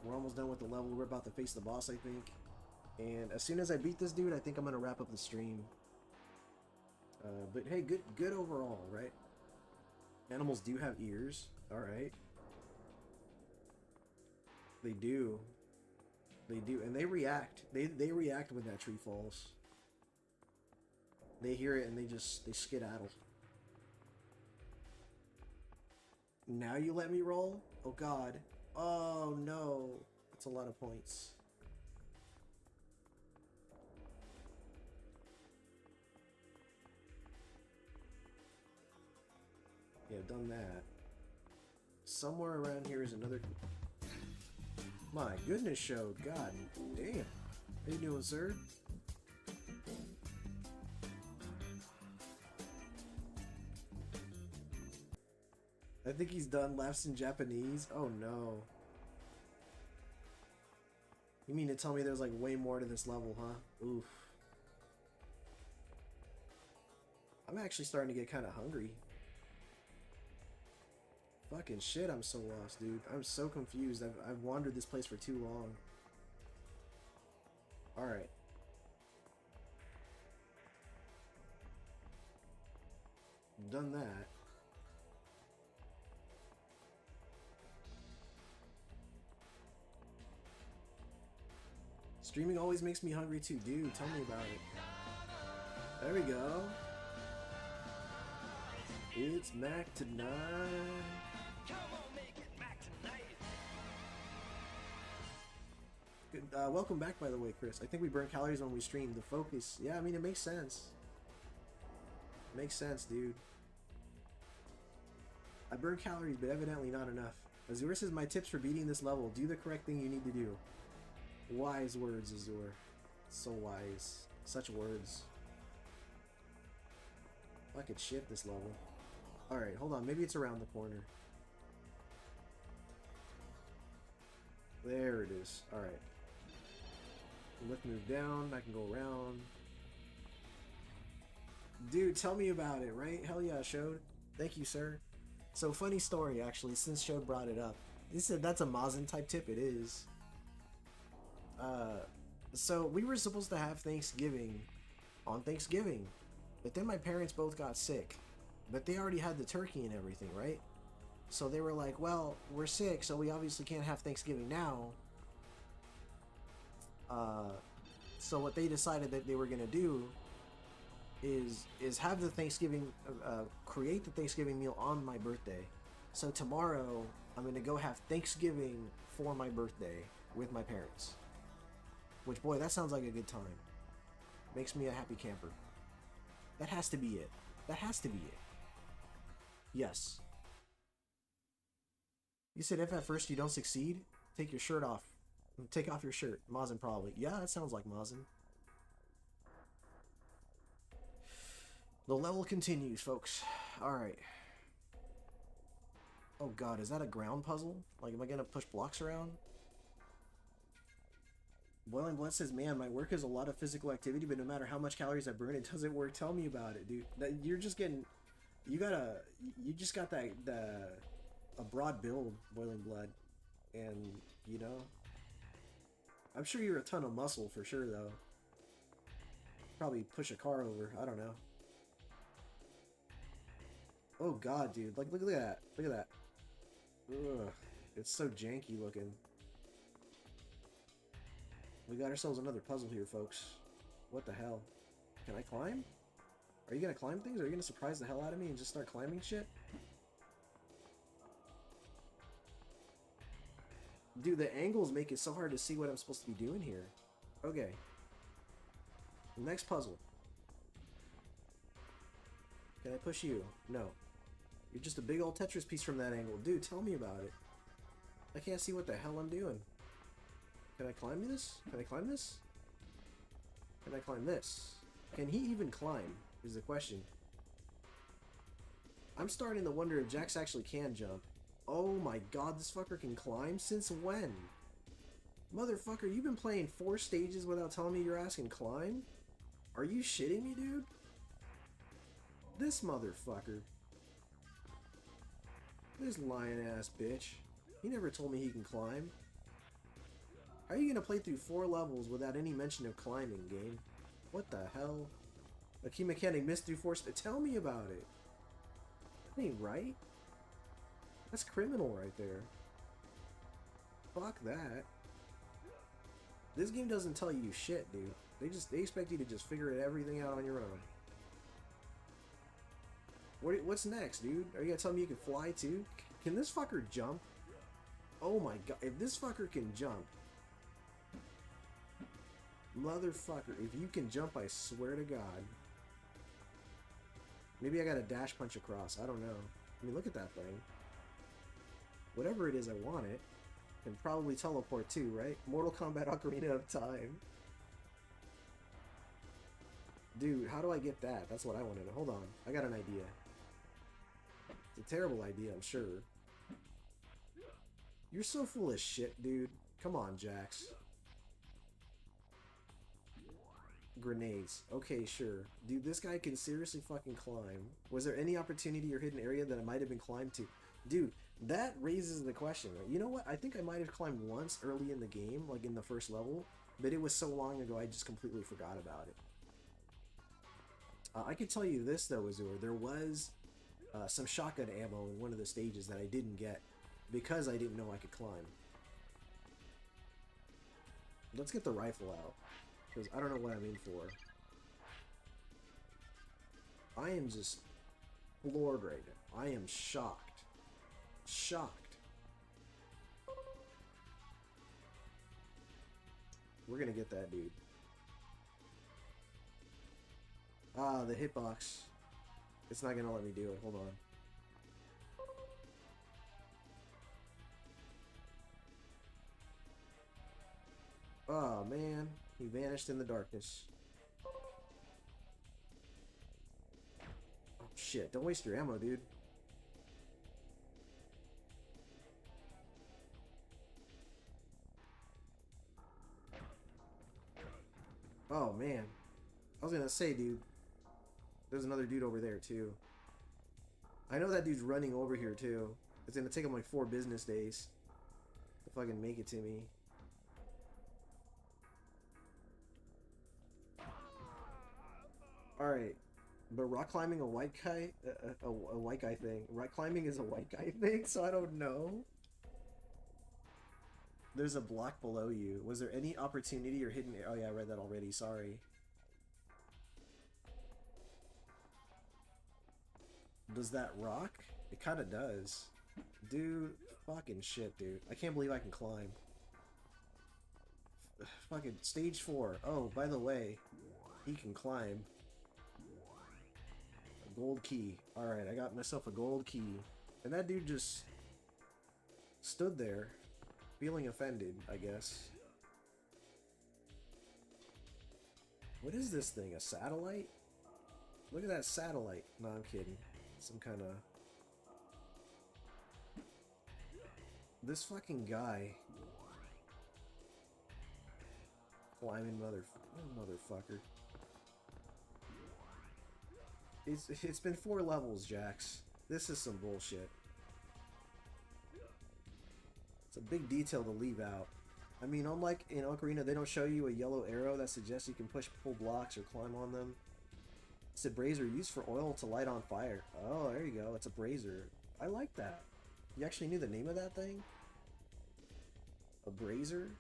We're almost done with the level. We're about to face the boss, I think. And as soon as I beat this dude, I think I'm gonna wrap up the stream. But hey, good overall, right? Animals do have ears. Alright. They do. They do. And they react. They react when that tree falls. They hear it and they skedaddle. Now you let me roll? Oh god. Oh no. That's a lot of points. Yeah, done that. Somewhere around here is another... My goodness, Showed. God damn. How you doing, sir? I think he's done laughs in Japanese. Oh no. You mean to tell me there's like way more to this level, huh? Oof. I'm actually starting to get kind of hungry. Fucking shit, I'm so lost, dude. I'm so confused. I've wandered this place for too long. Alright. Done that. Streaming always makes me hungry too, dude. Tell me about it. There we go. It's Mac tonight. Good, welcome back, by the way, Chris. I think we burn calories when we stream. The focus, yeah, I mean, it makes sense. Makes sense, dude. I burn calories, but evidently not enough. Azure says, my tips for beating this level: do the correct thing you need to do. Wise words, Azure. So wise. Such words. I could shit this level. Alright, hold on. Maybe it's around the corner. There it is. Alright. Lift, move down. I can go around. Dude, tell me about it, right? Hell yeah, Showed. Thank you, sir. So, funny story, actually, since Showed brought it up. He said that's a Mazin type tip. It is. So we were supposed to have Thanksgiving on Thanksgiving, but then my parents both got sick, but they already had the turkey and everything, right? So they were like, well, we're sick, so we obviously can't have Thanksgiving now. So what they decided that they were gonna do is have the Thanksgiving, create the Thanksgiving meal on my birthday. So tomorrow I'm gonna go have Thanksgiving for my birthday with my parents. Which, boy, that sounds like a good time. Makes me a happy camper. That has to be it. That has to be it. Yes. You said if at first you don't succeed, take your shirt off. Take off your shirt. Mazin probably. Yeah, that sounds like Mazin. The level continues, folks. Alright. Oh god, is that a ground puzzle? Like, am I gonna push blocks around? Boiling Blood says, man, my work is a lot of physical activity, but no matter how much calories I burn, it doesn't work. Tell me about it, dude. You're just getting... You just got that... a broad build, Boiling Blood. And, you know... I'm sure you're a ton of muscle, for sure, though. Probably push a car over. I don't know. Oh, God, dude. Like, look at that. Look at that. Ugh. It's so janky looking. We got ourselves another puzzle here, folks. What the hell? Can I climb? Are you gonna climb things? Are you gonna surprise the hell out of me and just start climbing shit? Dude, the angles make it so hard to see what I'm supposed to be doing here. Okay. Next puzzle. Can I push you? No. You're just a big old Tetris piece from that angle. Dude, tell me about it. I can't see what the hell I'm doing. Can I climb this? Can I climb this? Can I climb this? Can he even climb? Is the question. I'm starting to wonder if Jax actually can jump. Oh my god, this fucker can climb? Since when? Motherfucker, you've been playing 4 stages without telling me your ass can climb? Are you shitting me, dude? This motherfucker. This lying ass bitch. He never told me he can climb. How are you gonna play through 4 levels without any mention of climbing, game? What the hell? A key mechanic missed through 4 Tell me about it. That ain't right. That's criminal right there. Fuck that. This game doesn't tell you shit, dude. They expect you to just figure everything out on your own. What's next, dude? Are you gonna tell me you can fly too? Can this fucker jump? Oh my god, if this fucker can jump. Motherfucker, if you can jump, I swear to god. Maybe I gotta dash punch across, I don't know. I mean, look at that thing. Whatever it is, I want it. Can probably teleport too, right? Mortal Kombat Ocarina of Time. Dude, how do I get that? That's what I want to know. Hold on. I got an idea. It's a terrible idea, I'm sure. You're so full of shit, dude. Come on, Jax. Grenades. Okay, sure. Dude, this guy can seriously fucking climb. Was there any opportunity or hidden area that I might have been climbed to? Dude, that raises the question. You know what? I think I might have climbed once early in the game, like in the first level, but it was so long ago I just completely forgot about it. I can tell you this though, Azure. There was some shotgun ammo in one of the stages that I didn't get because I didn't know I could climb. Let's get the rifle out, because I don't know what I'm in for. I am just floored right now. I am shocked. Shocked. We're gonna get that dude. Ah, the hitbox. It's not gonna let me do it. Hold on. Oh man, he vanished in the darkness. Oh shit, don't waste your ammo, dude. Oh man. I was gonna say, dude, there's another dude over there too. I know that dude's running over here too. It's gonna take him like 4 business days to fucking make it to me. Alright, but rock climbing a white guy, a white guy thing. Rock climbing is a white guy thing, so I don't know. There's a block below you. Was there any opportunity or hidden... Oh yeah, I read that already, sorry. Does that rock? It kinda does. Dude, fucking shit, dude. I can't believe I can climb. Fucking stage 4. Oh, by the way, he can climb. A gold key. Alright, I got myself a gold key. And that dude just stood there, feeling offended, I guess. What is this thing? A satellite? Look at that satellite. No, I'm kidding. Some kind of... This fucking guy. Climbing motherfucker. It's been 4 levels, Jax. This is some bullshit. It's a big detail to leave out. I mean, unlike in Ocarina, they don't show you a yellow arrow that suggests you can pull blocks or climb on them. It's a brazier used for oil to light on fire. Oh, there you go. It's a brazier. I like that. You actually knew the name of that thing? A brazier?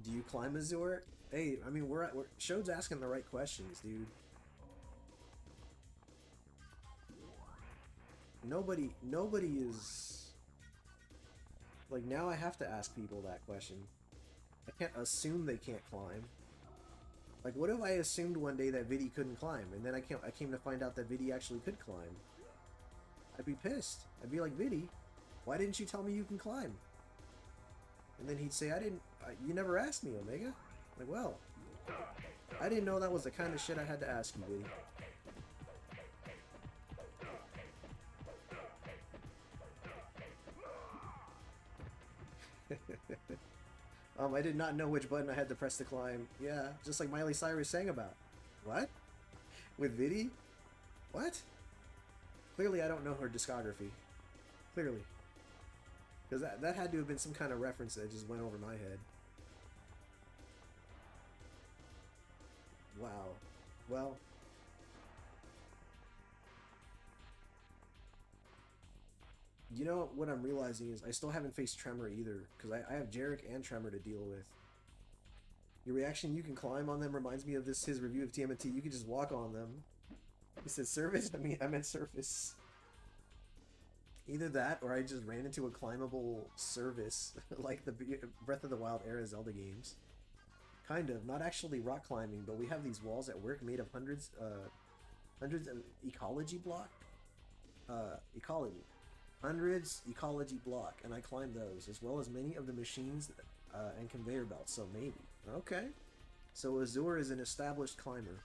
Do you climb Azure? Hey, I mean, Shode's asking the right questions, dude. Nobody is... Like, now I have to ask people that question. I can't assume they can't climb. Like, what if I assumed one day that Viddy couldn't climb, and then I came to find out that Viddy actually could climb? I'd be pissed. I'd be like, Viddy, why didn't you tell me you can climb? And then he'd say, you never asked me, Omega. Like, well, I didn't know that was the kind of shit I had to ask you, Viddy. I did not know which button I had to press to climb. Yeah, just like Miley Cyrus sang about. What? With Viddy? What? Clearly I don't know her discography. Clearly. Because that had to have been some kind of reference that just went over my head. Wow. Well... You know what I'm realizing is I still haven't faced Tremor either, because I have Jarek and Tremor to deal with. Your reaction, you can climb on them, reminds me of his review of TMNT. You can just walk on them. He said surface? I meant surface. Either that, or I just ran into a climbable service, like the Breath of the Wild era Zelda games. Kind of. Not actually rock climbing, but we have these walls at work made of hundreds of ecology block. Ecology. Hundreds ecology block, and I climb those, as well as many of the machines and conveyor belts, so maybe. Okay. So Azur is an established climber.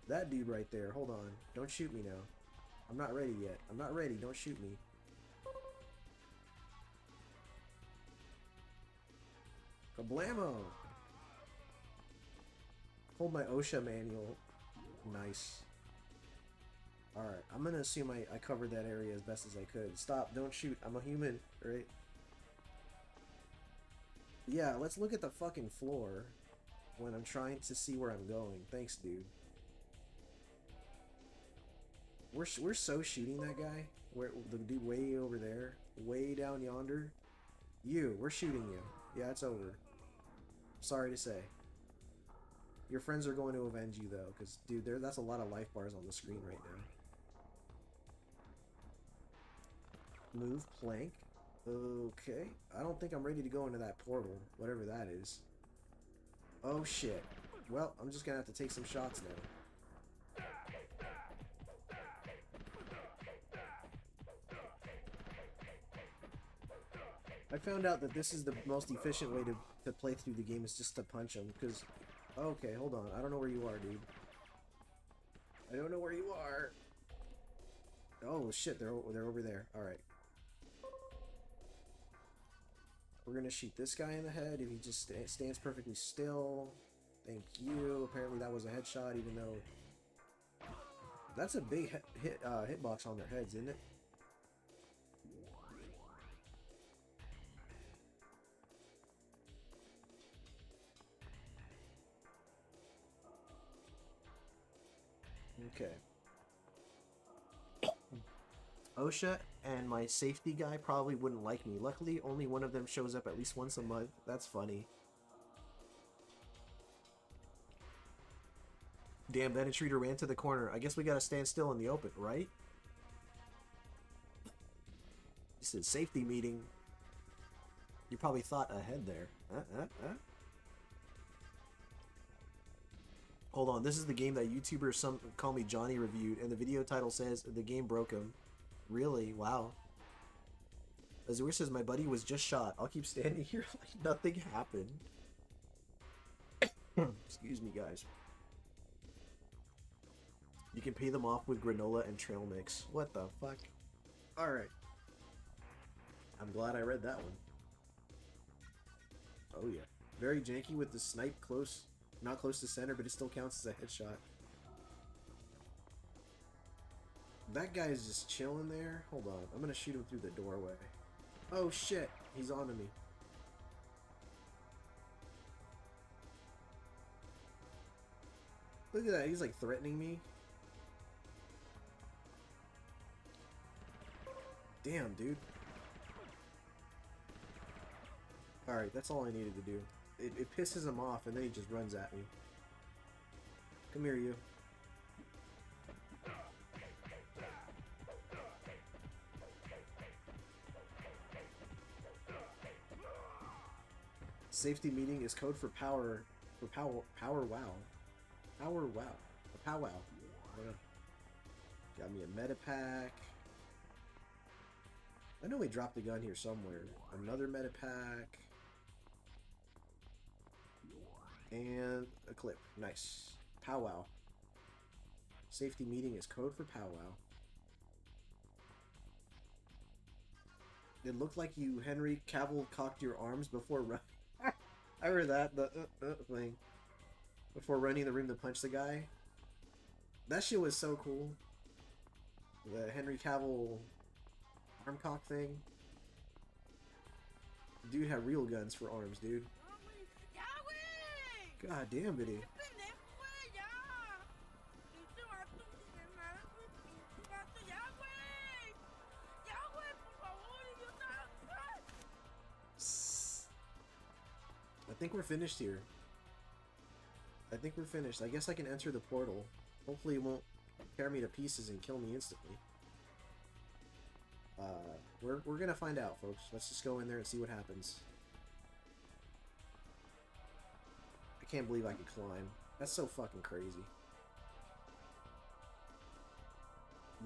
That dude right there, hold on. Don't shoot me now. I'm not ready yet. I'm not ready, don't shoot me. Kablamo! Hold my OSHA manual. Nice. Alright, I'm gonna assume I covered that area as best as I could. Stop, don't shoot. I'm a human, right? Yeah, let's look at the fucking floor when I'm trying to see where I'm going. Thanks, dude. We're so shooting that guy. Where the dude way over there, way down yonder. We're shooting you. Yeah, it's over. Sorry to say. Your friends are going to avenge you though, because dude, that's a lot of life bars on the screen right now. Move plank. Okay. I don't think I'm ready to go into that portal, whatever that is. Oh shit. Well, I'm just gonna have to take some shots now. I found out that this is the most efficient way to play through the game, is just to punch them, because... Okay, hold on. I don't know where you are, dude. I don't know where you are. Oh, shit. They're over there. Alright. We're gonna shoot this guy in the head if he just stands perfectly still. Thank you. Apparently that was a headshot, even though... That's a big hitbox on their heads, isn't it? Okay. OSHA and my safety guy probably wouldn't like me. Luckily, only one of them shows up at least once a month. That's funny. Damn, that intruder ran to the corner. I guess we gotta stand still in the open, right? This is safety meeting. You probably thought ahead there. Hold on, this is the game that YouTuber some call me Johnny reviewed, and the video title says the game broke him. Really? Wow. Azur says my buddy was just shot. I'll keep standing here like nothing happened. Excuse me, guys. You can pay them off with granola and trail mix. What the fuck? Alright. I'm glad I read that one. Oh yeah. Very janky with the snipe close. Not close to center, but it still counts as a headshot. That guy is just chilling there. Hold on. I'm gonna shoot him through the doorway. Oh shit. He's onto me. Look at that. He's like threatening me. Damn, dude. Alright, that's all I needed to do. It pisses him off, and then he just runs at me. Come here, you. Safety meeting is code for power wow. Power wow. A powwow. Got me a metapack. I know we dropped a gun here somewhere. Another metapack. And a clip. Nice. Powwow. Safety meeting is code for powwow. It looked like you Henry Cavill cocked your arms before running. I heard that. The thing. Before running the room to punch the guy. That shit was so cool. The Henry Cavill arm cock thing. Dude had real guns for arms, dude. God damn, bitty. I think we're finished here. I think we're finished. I guess I can enter the portal. Hopefully it won't tear me to pieces and kill me instantly. We're gonna find out, folks. Let's just go in there and see what happens. can't believe I could climb. That's so fucking crazy.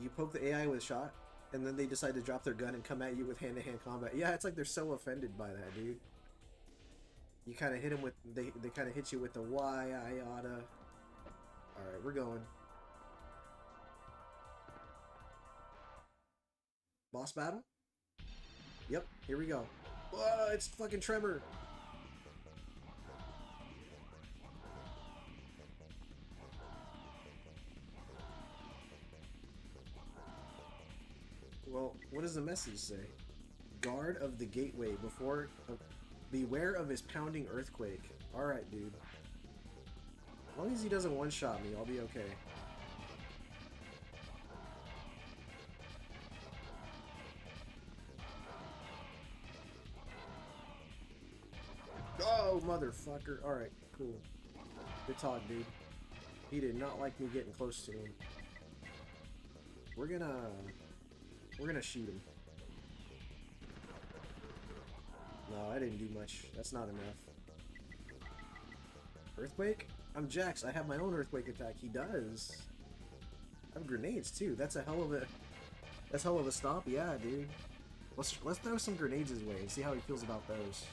You poke the AI with a shot, and then they decide to drop their gun and come at you with hand-to-hand combat. Yeah, it's like they're so offended by that, dude. You kind of hit them with... They kind of hit you with the why, I oughta... Alright, we're going. Boss battle? Yep, here we go. Whoa, it's fucking Tremor! Well, what does the message say? Guard of the gateway before... beware of his pounding earthquake. Alright, dude. As long as he doesn't one-shot me, I'll be okay. Oh, motherfucker. Alright, cool. Good talk, dude. He did not like me getting close to him. We're gonna shoot him. No, I didn't do much. That's not enough. Earthquake? I'm Jax. I have my own earthquake attack. He does. I have grenades too. That's hell of a stop. Yeah, dude. Let's throw some grenades his way and see how he feels about those.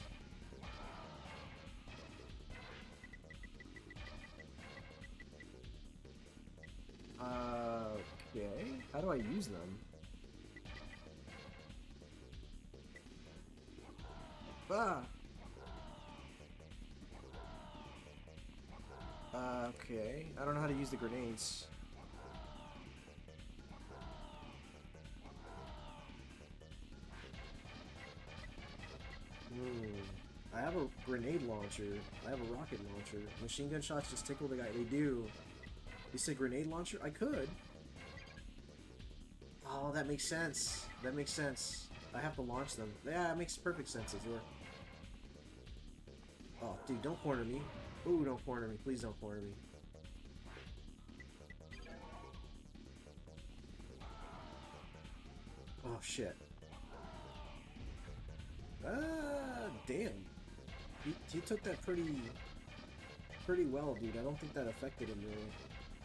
Okay. How do I use them? Ah! Okay. I don't know how to use the grenades. I have a grenade launcher. I have a rocket launcher. Machine gun shots just tickle the guy. They do. You said grenade launcher? I could. Oh, that makes sense. That makes sense. I have to launch them. Yeah, it makes perfect sense, Azure. Oh, dude, don't corner me. Ooh, don't corner me. Please don't corner me. Oh, shit. Damn. He took that pretty well, dude. I don't think that affected him, really.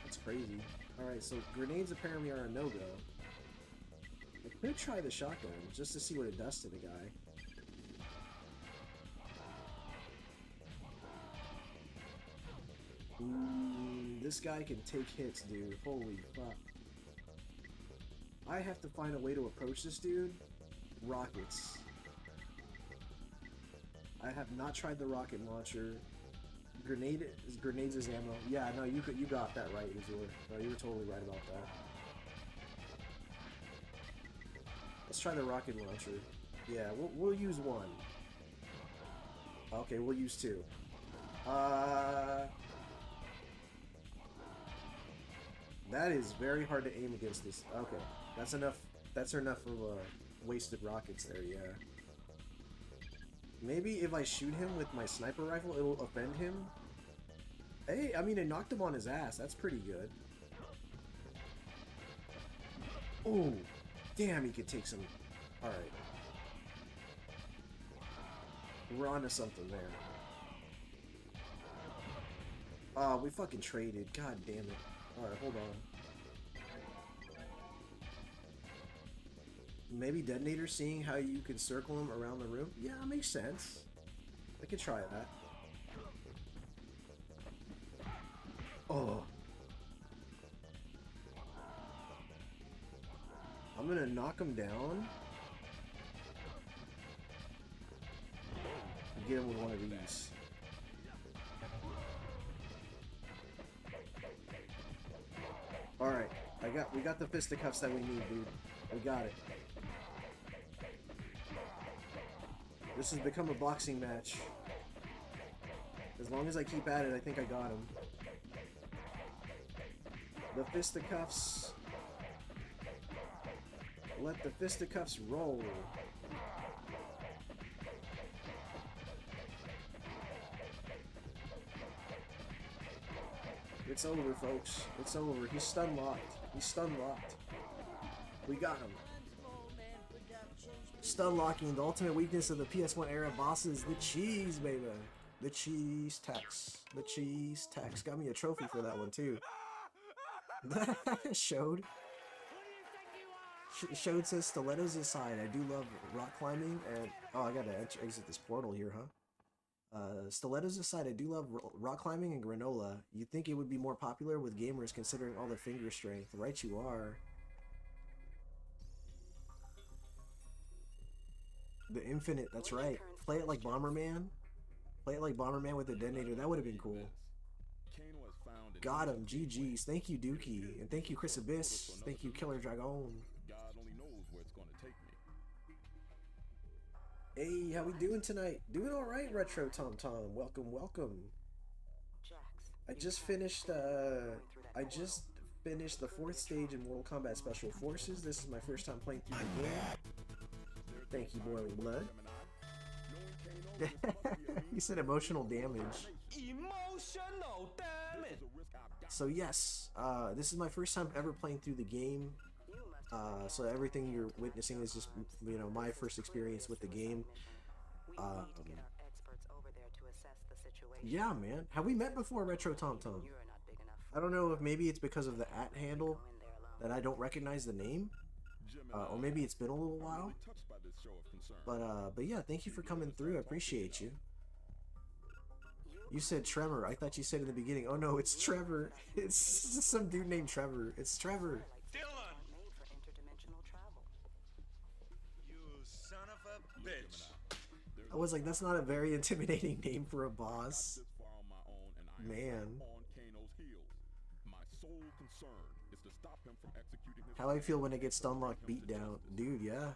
That's crazy. Alright, so grenades apparently are a no-go. I could try the shotgun, just to see what it does to the guy. This guy can take hits, dude. Holy fuck. I have to find a way to approach this dude. Rockets. I have not tried the rocket launcher. Grenades is ammo. Yeah, no, you got that right, Azure. No, you were totally right about that. Let's try the rocket launcher. Yeah, we'll use one. Okay, we'll use two. That is very hard to aim against this. Okay, that's enough. That's enough of wasted rockets there. Yeah. Maybe if I shoot him with my sniper rifle, it'll offend him. Hey, I mean, it knocked him on his ass. That's pretty good. Oh, damn, he could take some. Alright. We're onto something there. Oh, we fucking traded. God damn it. Alright, hold on. Maybe detonator, seeing how you can circle him around the room? Yeah, makes sense. I could try that. Oh. I'm gonna knock him down. And get him with one of these. Alright, we got the fisticuffs that we need, dude. We got it. This has become a boxing match. As long as I keep at it, I think I got him. The fisticuffs. Let the fisticuffs roll. It's over, folks. It's over. He's stun locked. He's stun locked. We got him. Stun locking, the ultimate weakness of the PS1 era bosses, the cheese, baby. The cheese tax. The cheese tax. Got me a trophy for that one too. Showed. Showed says stilettos aside. I do love rock climbing and oh, I gotta exit this portal here, huh? Stilettos aside, I do love rock climbing and granola. You'd think it would be more popular with gamers considering all the finger strength. Right you are. The Infinite, that's right. Play it like Bomberman. Play it like Bomberman with a detonator. That would have been cool. Got him. GG's. Thank you, Dookie. And thank you, Chris Abyss. Thank you, Killer Dragon. God only knows where it's gonna take me. Hey, how we doing tonight? Doing all right, Retro Tom Tom. Welcome, welcome. I just finished the 4th stage in Mortal Kombat Special Forces. This is my first time playing through the game. Thank you, Boiling Blood. You said emotional damage. Emotional damage. So yes, this is my first time ever playing through the game. So everything you're witnessing is just, you know, my first experience with the game. Yeah, man. Have we met before, Retro Tom Tom? I don't know if maybe it's because of the @ handle that I don't recognize the name. Or maybe it's been a little while. But yeah, thank you for coming through. I appreciate you. You said Tremor. I thought you said in the beginning, oh no, it's Trevor. It's some dude named Trevor. It's Trevor. Dillon! You son of a bitch. I was like, that's not a very intimidating name for a boss. Man. How I feel when I get stunlock beat down. Dude, yeah.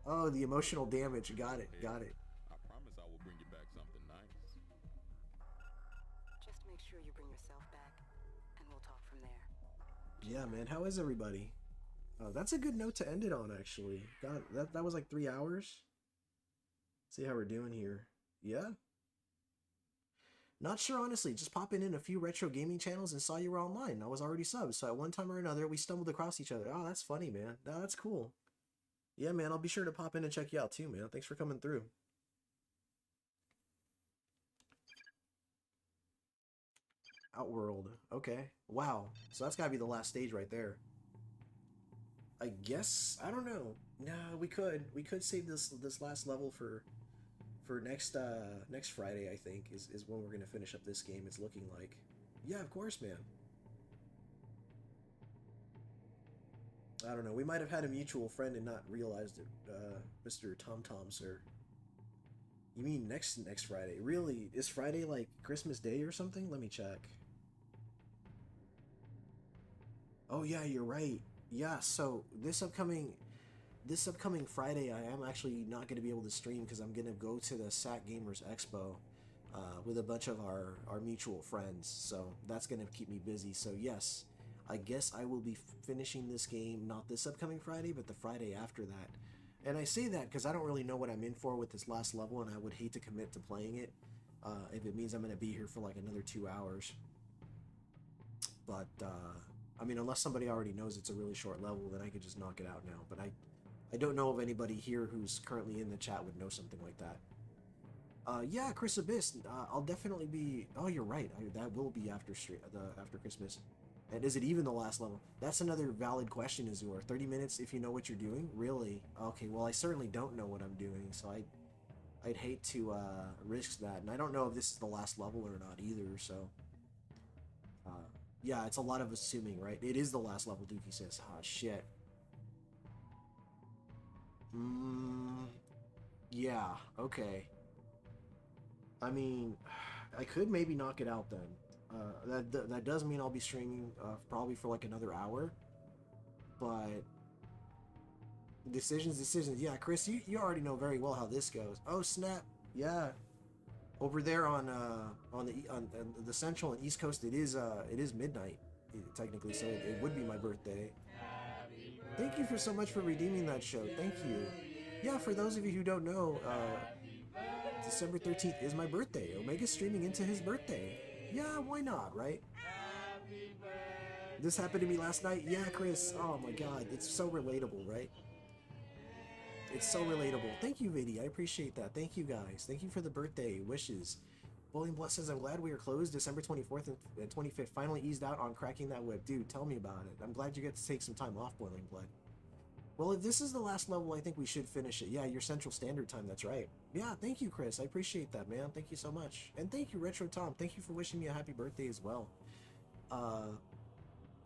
Oh, the emotional damage. Got it. Got it. I promise I will bring you back something nice. Just make sure you bring yourself back, and we'll talk from there. Yeah, man. How is everybody? That's a good note to end it on, actually. God, that was like 3 hours. See how we're doing here. Yeah. Not sure, honestly. Just popping in a few retro gaming channels and saw you were online. I was already subbed, so at one time or another, we stumbled across each other. Oh, that's funny, man. No, that's cool. Yeah, man, I'll be sure to pop in and check you out too, man. Thanks for coming through. Outworld. Okay. Wow. So that's gotta be the last stage right there. I guess, I don't know. No, we could save this last level for next Friday, I think, is when we're gonna finish up this game. It's looking like. Yeah, of course, man. I don't know. We might have had a mutual friend and not realized it, Mr. Tom Tom, sir. You mean next Friday? Really? Is Friday like Christmas Day or something? Let me check. Oh yeah, you're right. Yeah, so this upcoming Friday, I am actually not going to be able to stream because I'm going to go to the Sat Gamers Expo with a bunch of our mutual friends. So that's going to keep me busy. So yes, I guess I will be finishing this game, not this upcoming Friday, but the Friday after that. And I say that because I don't really know what I'm in for with this last level, and I would hate to commit to playing it if it means I'm going to be here for like another 2 hours. But, I mean, unless somebody already knows it's a really short level, then I could just knock it out now. But I don't know of anybody here who's currently in the chat would know something like that. Yeah, Chris Abyss, I'll definitely be... Oh, you're right. That will be after Christmas. And is it even the last level? That's another valid question, Azur. 30 minutes if you know what you're doing? Really? Okay, well, I certainly don't know what I'm doing, so I'd hate to risk that. And I don't know if this is the last level or not either, so... yeah, it's a lot of assuming, right? It is the last level, Dookie says. Ah, shit. Yeah, okay. I mean, I could maybe knock it out then. That does mean I'll be streaming probably for like another hour. But decisions. Yeah, Chris, you already know very well how this goes. Oh snap! Yeah, over there on the Central and East Coast, it is midnight technically, so it would be my birthday. Thank you so much for redeeming that show. Thank you. Yeah, for those of you who don't know, December 13th is my birthday. Omega's streaming into his birthday. Yeah, why not, right? This happened to me last night. Yeah, Chris. Oh my god, it's so relatable, right? It's so relatable. Thank you, Vidi. I appreciate that. Thank you, guys. Thank you for the birthday wishes. Bowling Blood says, I'm glad we are closed. December 24th and 25th finally eased out on cracking that whip. Dude, tell me about it. I'm glad you get to take some time off, Boiling Blood. Well, if this is the last level, I think we should finish it. Yeah, your Central Standard Time, that's right. Yeah, thank you, Chris. I appreciate that, man. Thank you so much. And thank you, Retro Tom. Thank you for wishing me a happy birthday as well.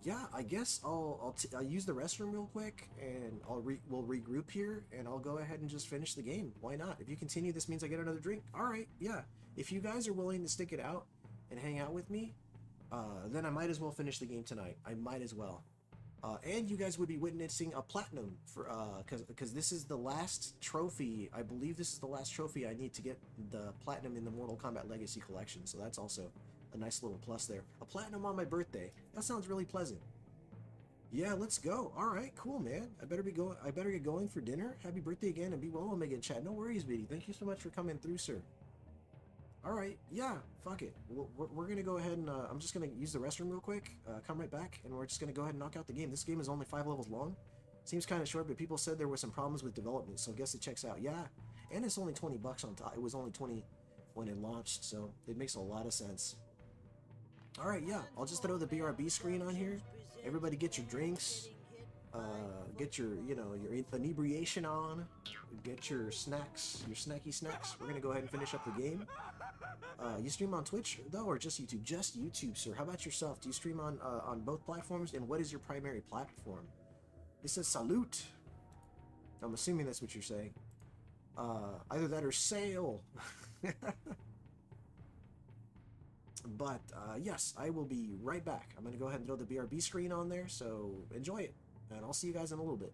Yeah, I guess I'll use the restroom real quick, and we'll regroup here, and I'll go ahead and just finish the game. Why not? If you continue, this means I get another drink. All right, yeah. If you guys are willing to stick it out and hang out with me, then I might as well finish the game tonight. I might as well. And you guys would be witnessing a platinum for because this is the last trophy. I believe this is the last trophy I need to get the platinum in the Mortal Kombat Legacy Collection. So that's also a nice little plus there. A platinum on my birthday. That sounds really pleasant. Yeah, let's go. All right, cool, man. I better get going for dinner. Happy birthday again, and be well, Omega chat. No worries, Biddy. Thank you so much for coming through, sir. All right, yeah, fuck it. We're gonna go ahead and I'm just gonna use the restroom real quick. Come right back, and we're just gonna go ahead and knock out the game. This game is only 5 levels long. Seems kind of short, but people said there were some problems with development, so I guess it checks out. Yeah, and it's only 20 bucks on top. It was only 20 when it launched, so it makes a lot of sense. All right, yeah, I'll just throw the BRB screen on here. Everybody get your drinks, get your, your inebriation on, get your snacks, your snacky snacks. We're gonna go ahead and finish up the game. You stream on Twitch though, or just YouTube? Just YouTube, sir. How about yourself? Do you stream on both platforms? And what is your primary platform? It says salute. I'm assuming that's what you're saying. Either that or sail. But yes, I will be right back. I'm gonna go ahead and throw the BRB screen on there, so enjoy it, and I'll see you guys in a little bit.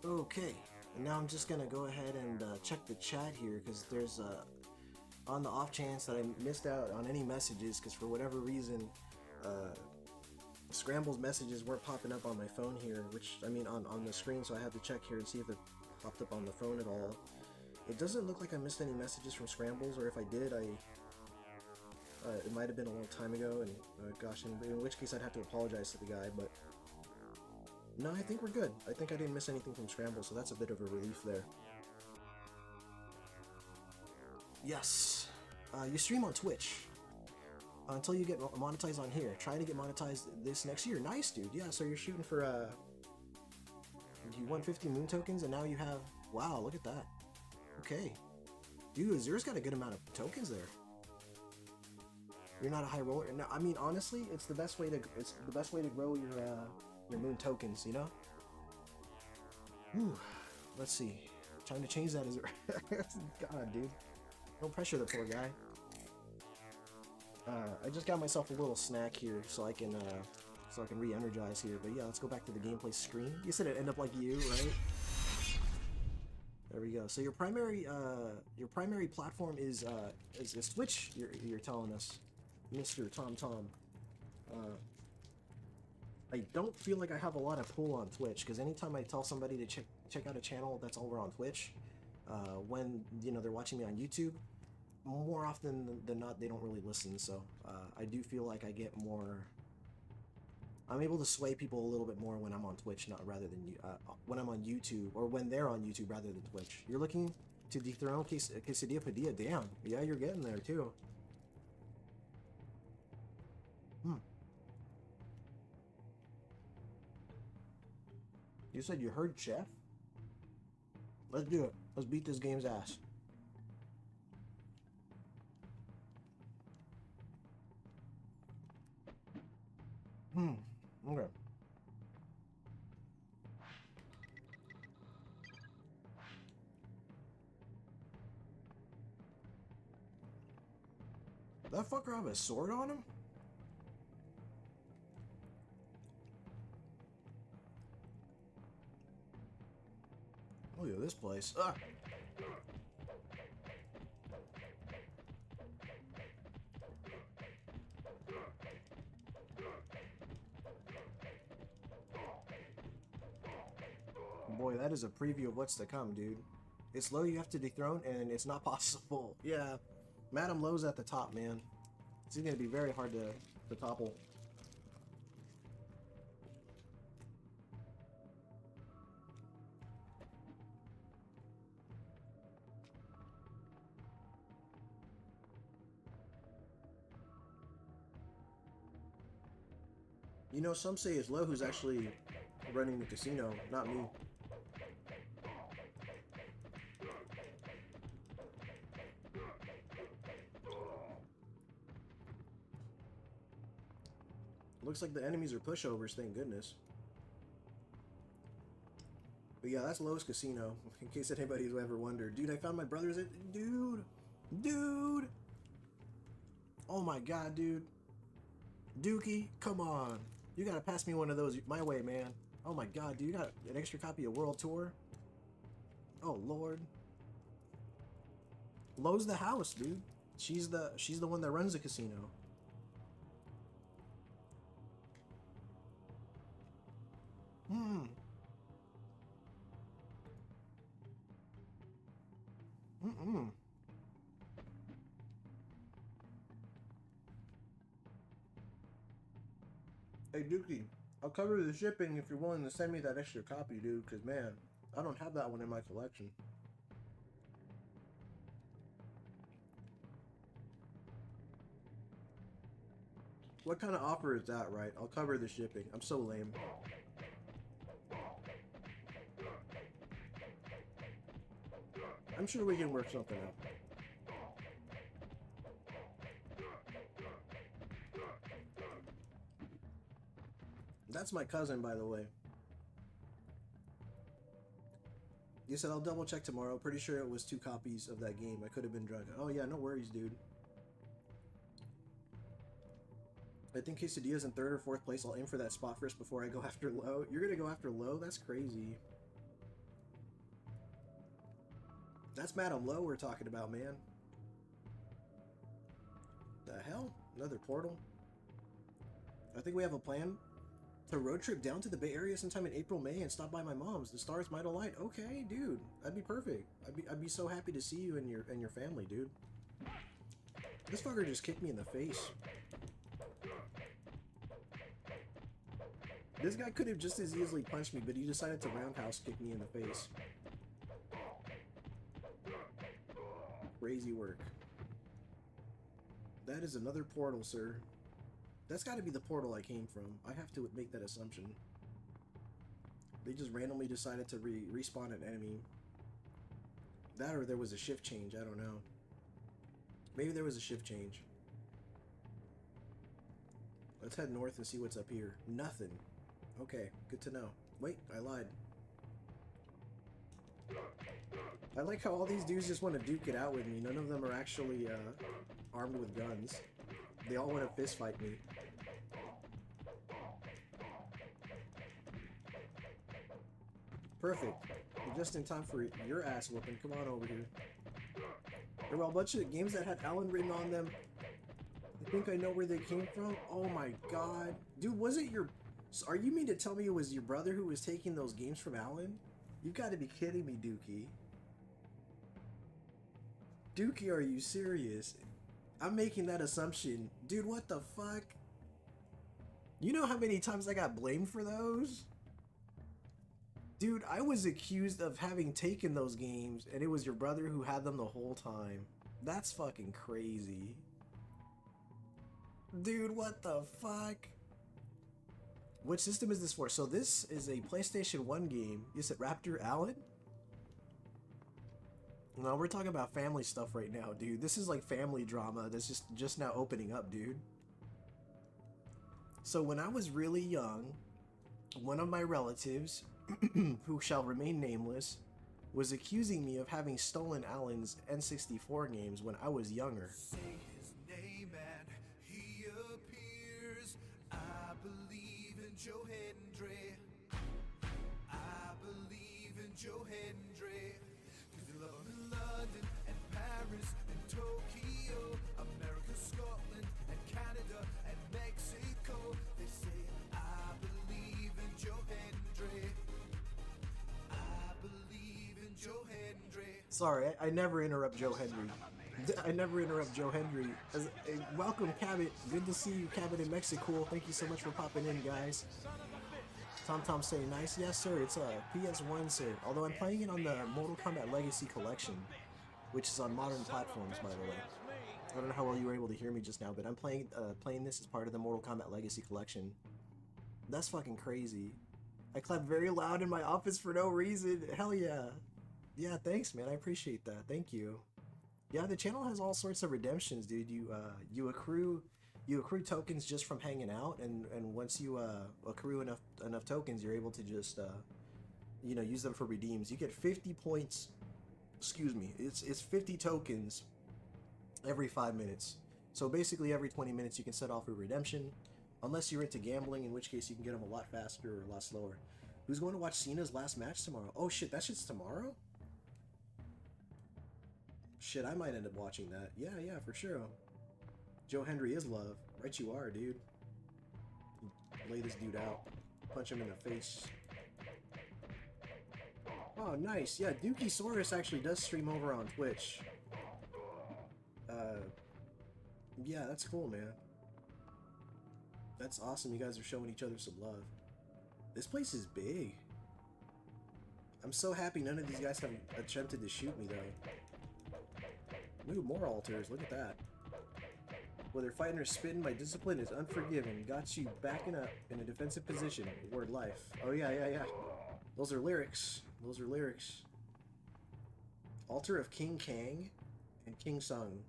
Okay, and now I'm just gonna go ahead and check the chat here, because there's on the off chance that I missed out on any messages, because for whatever reason Scramble's messages weren't popping up on my phone here, which I mean on the screen, so I had to check here and see if it popped up on the phone at all. It doesn't look like I missed any messages from Scrambles, or if I did, It might have been a long time ago, and gosh, in which case I'd have to apologize to the guy, but no, I think we're good. I think I didn't miss anything from Scramble, so that's a bit of a relief there. Yes, you stream on Twitch until you get monetized on here. Try to get monetized this next year. Nice, dude. Yeah, so you're shooting for you won 50 moon tokens, and now you have, wow, look at that. Okay, dude, Zero's got a good amount of tokens there. You're not a high roller. No, I mean, honestly, it's the best way to grow your moon tokens, you know. Whew. Let's see. Trying to change that is God, dude. Don't pressure the poor guy. I just got myself a little snack here so I can re-energize here. But yeah, let's go back to the gameplay screen. You said it'd end up like you, right? There we go. So your primary platform is Twitch. You're telling us, Mr. Tom. I don't feel like I have a lot of pull on Twitch, because anytime I tell somebody to check out a channel that's over on Twitch, when they're watching me on YouTube, more often than not they don't really listen. So I do feel like I get more. I'm able to sway people a little bit more when I'm on Twitch, rather than when I'm on YouTube, or when they're on YouTube rather than Twitch. You're looking to dethrone Quesadilla Padilla. Damn, yeah, you're getting there too. You said you heard Chef? Let's do it. Let's beat this game's ass. Okay. That fucker have a sword on him? Look at this place. Ah! Boy, that is a preview of what's to come, dude. It's low you have to dethrone, and it's not possible. Yeah, Madam Low's at the top, man. It's gonna be very hard to topple. You know, some say it's Low who's actually running the casino, not me. Looks like the enemies are pushovers, thank goodness. But yeah, that's Low's casino, in case anybody's ever wondered. Dude, I found my brother's at... Dude! Oh my god, dude. Dookie, come on. You gotta pass me one of those my way, man. Oh my god, dude, you got an extra copy of World Tour? Oh lord. Low's the house, dude. She's the one that runs the casino. Hey Dookie, I'll cover the shipping if you're willing to send me that extra copy, dude, because man, I don't have that one in my collection. What kind of offer is that, right? I'll cover the shipping. I'm so lame. I'm sure we can work something out. That's my cousin, by the way. You said I'll double check tomorrow. Pretty sure it was 2 copies of that game. I could have been drunk. Oh yeah, no worries, dude. I think Quesadilla's in 3rd or 4th place. I'll aim for that spot first before I go after Low. You're gonna go after Low? That's crazy. That's Madam Low we're talking about, man. The hell? Another portal? I think we have a plan to road trip down to the Bay Area sometime in April, May, and stop by my mom's. The stars might align. Okay, dude. That'd be perfect. I'd be so happy to see you and your family, dude. This fucker just kicked me in the face. This guy could have just as easily punched me, but he decided to roundhouse kick me in the face. Crazy work. That is another portal, sir. That's got to be the portal I came from. I have to make that assumption. They just randomly decided to respawn an enemy. That or there was a shift change, I don't know. Maybe there was a shift change. Let's head north and see what's up here. Nothing. Okay, good to know. Wait, I lied. I like how all these dudes just want to duke it out with me. None of them are actually armed with guns. They all want to fist fight me. Perfect. You're just in time for your ass whooping. Come on over here. There were a bunch of games that had Alan written on them. I think I know where they came from. Oh my god. Dude, was it your... Are you mean to tell me it was your brother who was taking those games from Alan? You gotta be kidding me, Dookie. Dookie, are you serious? I'm making that assumption. Dude, what the fuck? You know how many times I got blamed for those? Dude, I was accused of having taken those games, and it was your brother who had them the whole time. That's fucking crazy. Dude, what the fuck? What system is this for? So this is a PlayStation 1 game. You said Raptor Allen? No, we're talking about family stuff right now, dude. This is like family drama that's just now opening up, dude. So when I was really young, one of my relatives, who shall remain nameless, was accusing me of having stolen Alan's N64 games when I was younger. Say his name and he appears. I believe in Joe Hendry. I believe in Joe Hendry. Cause they love him in London and Paris and Tokyo, America, Scotland and Canada and Mexico. They say I believe in Joe Hendry. Sorry, I never interrupt Joe Henry. I never interrupt Joe Henry. Welcome, Cabot. Good to see you, Cabot in Mexico. Thank you so much for popping in, guys. Tom saying nice. Yes, sir. It's a PS1, sir. Although I'm playing it on the Mortal Kombat Legacy Collection, which is on modern platforms, by the way. I don't know how well you were able to hear me just now, but I'm playing this as part of the Mortal Kombat Legacy Collection. That's fucking crazy. I clapped very loud in my office for no reason. Hell yeah. Yeah, thanks, man. I appreciate that. Thank you. Yeah, the channel has all sorts of redemptions, dude. You accrue tokens just from hanging out, and once you accrue enough tokens, you're able to just you know, use them for redeems. You get 50 points. Excuse me. It's 50 tokens every 5 minutes. So basically, every 20 minutes, you can set off a redemption. Unless you're into gambling, in which case you can get them a lot faster or a lot slower. Who's going to watch Cena's last match tomorrow? Oh shit, that shit's tomorrow? Shit, I might end up watching that. Yeah, for sure. Joe Hendry is love. Right you are, dude. Lay this dude out. Punch him in the face. Oh, nice. Yeah, Dookie Saurus actually does stream over on Twitch. Yeah, that's cool, man. That's awesome. You guys are showing each other some love. This place is big. I'm so happy none of these guys have attempted to shoot me, though. Ooh, more altars. Look at that. Whether fighting or spitting, my discipline is unforgiving. Got you backing up in a defensive position. Word life. Oh, yeah. Those are lyrics. Altar of King Kang and King Sung.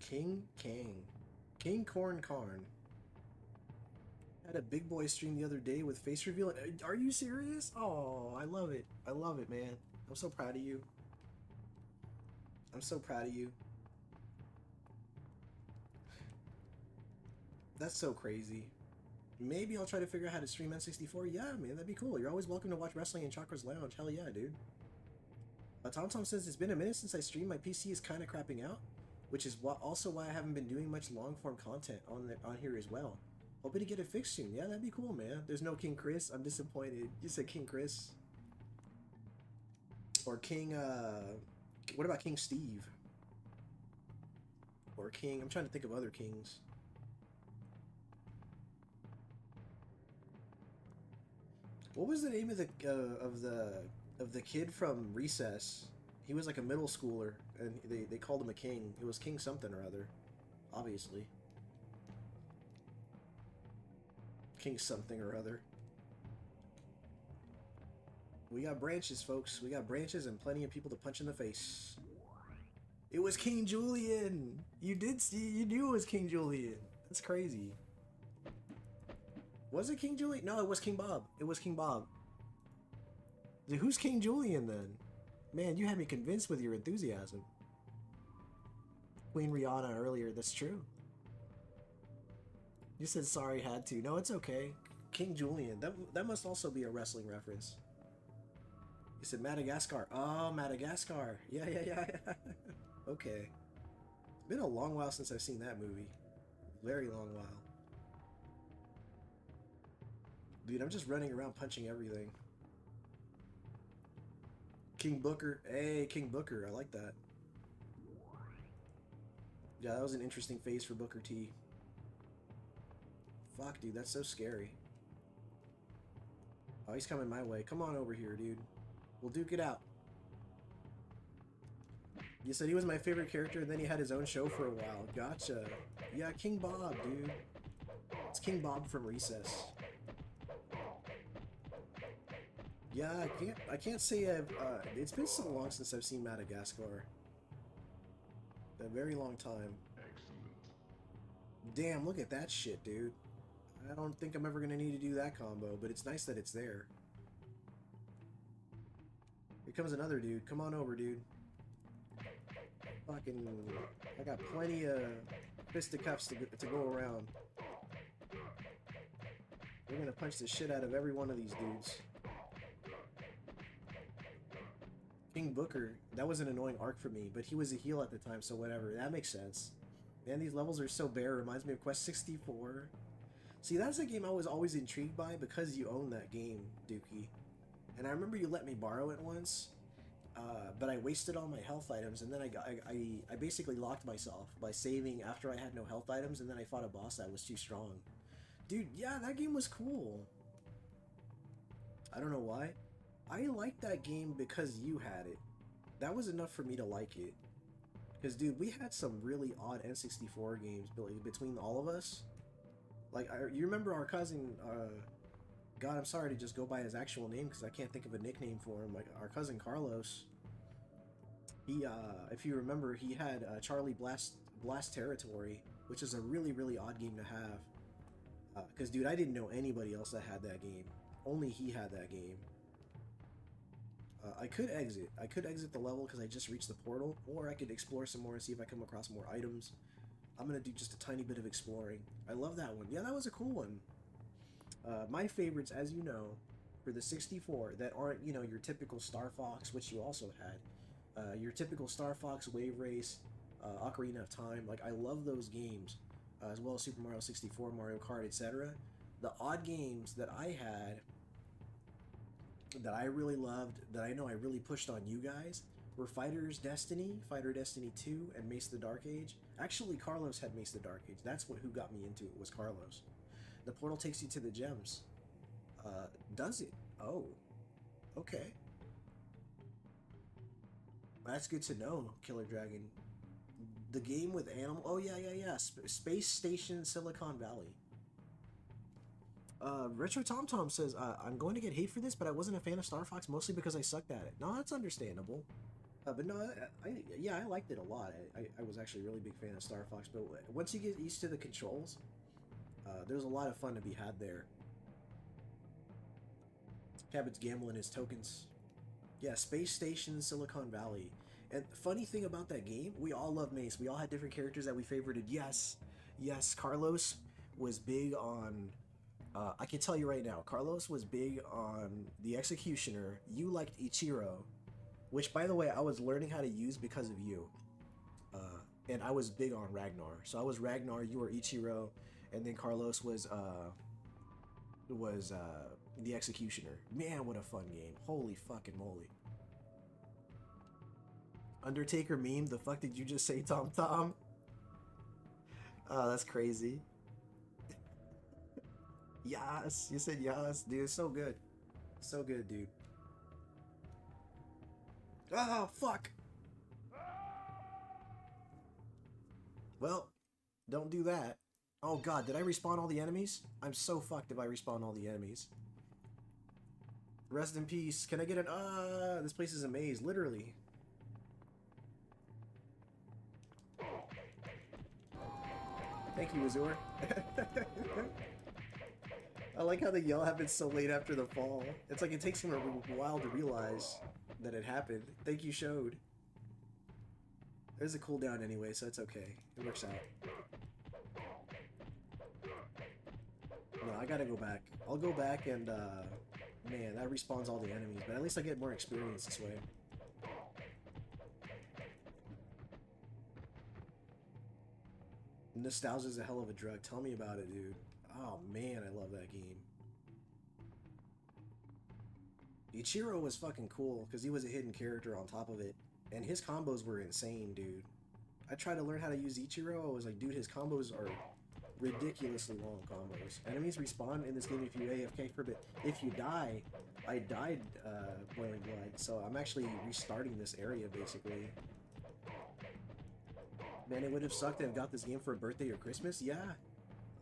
King Kang. King Corn Karn. Had a big boy stream the other day with face reveal. Are you serious? Oh, I love it. I love it, man. I'm so proud of you. That's so crazy. Maybe I'll try to figure out how to stream N64. Yeah, man, that'd be cool. You're always welcome to watch wrestling in Chakra's Lounge. Hell yeah, dude. Tom says, it's been a minute since I streamed. My PC is kind of crapping out, which is also why I haven't been doing much long-form content on here as well. Hoping to get it fixed soon. Yeah, that'd be cool, man. There's no King Chris. I'm disappointed. You said King Chris. Or King, what about King Steve? or king. I'm trying to think of other kings. What was the name of the kid from Recess? He was like a middle schooler, and they called him a king. It was King something or other, obviously. King something or other. We got branches, folks. We got branches and plenty of people to punch in the face. It was King Julian! You did see, you knew it was King Julian. That's crazy. Was it King Julian? No, it was King Bob. It was King Bob. Dude, who's King Julian then? Man, you had me convinced with your enthusiasm. Queen Rihanna earlier, that's true. You said sorry, had to. No, it's okay. King Julian. That must also be a wrestling reference. You said Madagascar. Oh, Madagascar. Yeah. Okay. It's been a long while since I've seen that movie. Very long while. Dude, I'm just running around punching everything. King Booker. Hey, King Booker. I like that. Yeah, that was an interesting phase for Booker T. Fuck, dude, that's so scary. Oh, he's coming my way. Come on over here, dude. We'll duke it out. You said he was my favorite character, and then he had his own show for a while. Gotcha. Yeah, King Bob, dude. It's King Bob from Recess. Yeah, I can't say I've, it's been so long since I've seen Madagascar. A very long time. Excellent. Damn, look at that shit, dude. I don't think I'm ever gonna need to do that combo, but it's nice that it's there. Here comes another dude. Come on over, dude. Fucking, I got plenty of fisticuffs to go around. We're gonna punch the shit out of every one of these dudes. King Booker, that was an annoying arc for me, but he was a heel at the time, so whatever. That makes sense. Man, these levels are so bare. Reminds me of Quest 64. See, that's a game I was always intrigued by because you own that game, Dookie. And I remember you let me borrow it once, but I wasted all my health items, and then I basically locked myself by saving after I had no health items, and then I fought a boss that was too strong. Dude, yeah, that game was cool. I don't know why. I liked that game because you had it. That was enough for me to like it. Because, dude, we had some really odd N64 games between all of us. Like, you remember our cousin, God, I'm sorry to just go by his actual name because I can't think of a nickname for him. Like, our cousin Carlos, he, if you remember, he had Charlie Blast Territory, which is a really, really odd game to have. Because, dude, I didn't know anybody else that had that game. Only he had that game. I could exit. I could exit the level because I just reached the portal, or I could explore some more and see if I come across more items. I'm gonna do just a tiny bit of exploring. I love that one. Yeah, that was a cool one. My favorites, as you know, for the 64 that aren't, you know, your typical Star Fox, which you also had. Your typical Star Fox, Wave Race, Ocarina of Time. Like, I love those games, as well as Super Mario 64, Mario Kart, etc. The odd games that I had that I really loved, that I know I really pushed on you guys, were Fighter's Destiny, Fighter Destiny 2, and Mace the Dark Age. Actually, Carlos had Mace the Dark Age. That's who got me into it, was Carlos. The portal takes you to the gems. Does it? Oh. Okay. That's good to know, Killer Dragon. The game with animal... Oh, yeah. Space Station Silicon Valley. Retro Tom Tom says, I'm going to get hate for this, but I wasn't a fan of Star Fox mostly because I sucked at it. No, that's understandable. But no, I liked it a lot. I was actually a really big fan of Star Fox, but once you get used to the controls, there's a lot of fun to be had there. Cabot's gambling his tokens. Yeah, Space Station Silicon Valley. And funny thing about that game, we all love Mace. We all had different characters that we favorited. Yes, Carlos was big on... I can tell you right now, Carlos was big on the Executioner. You liked Ichiro, which, by the way, I was learning how to use because of you. And I was big on Ragnar. So I was Ragnar, you were Ichiro, and then Carlos was the Executioner. Man, what a fun game. Holy fucking moly. Undertaker meme, the fuck did you just say, Tom Tom? Oh, that's crazy. Yas, you said yas, dude. It's so good, so good, dude. Oh fuck. Well, don't do that. Oh god, did I respawn all the enemies? I'm so fucked if I respawn all the enemies. Rest in peace. Can I get an this place is a maze, literally. Thank you, Azur. I like how the yell happens so late after the fall. It's like it takes him a while to realize that it happened. Thank you, Showed. There's a cooldown anyway, so it's okay. It works out. No, I gotta go back. I'll go back and, man, that respawns all the enemies, but at least I get more experience this way. Nostalgia is a hell of a drug. Tell me about it, dude. Oh, man, I love that game. Ichiro was fucking cool, because he was a hidden character on top of it. And his combos were insane, dude. I tried to learn how to use Ichiro. I was like, dude, his combos are ridiculously long combos. Enemies respawn in this game if you AFK for a bit. If you die, I died boiling blood, so I'm actually restarting this area, basically. Man, it would have sucked to have got this game for a birthday or Christmas. Yeah.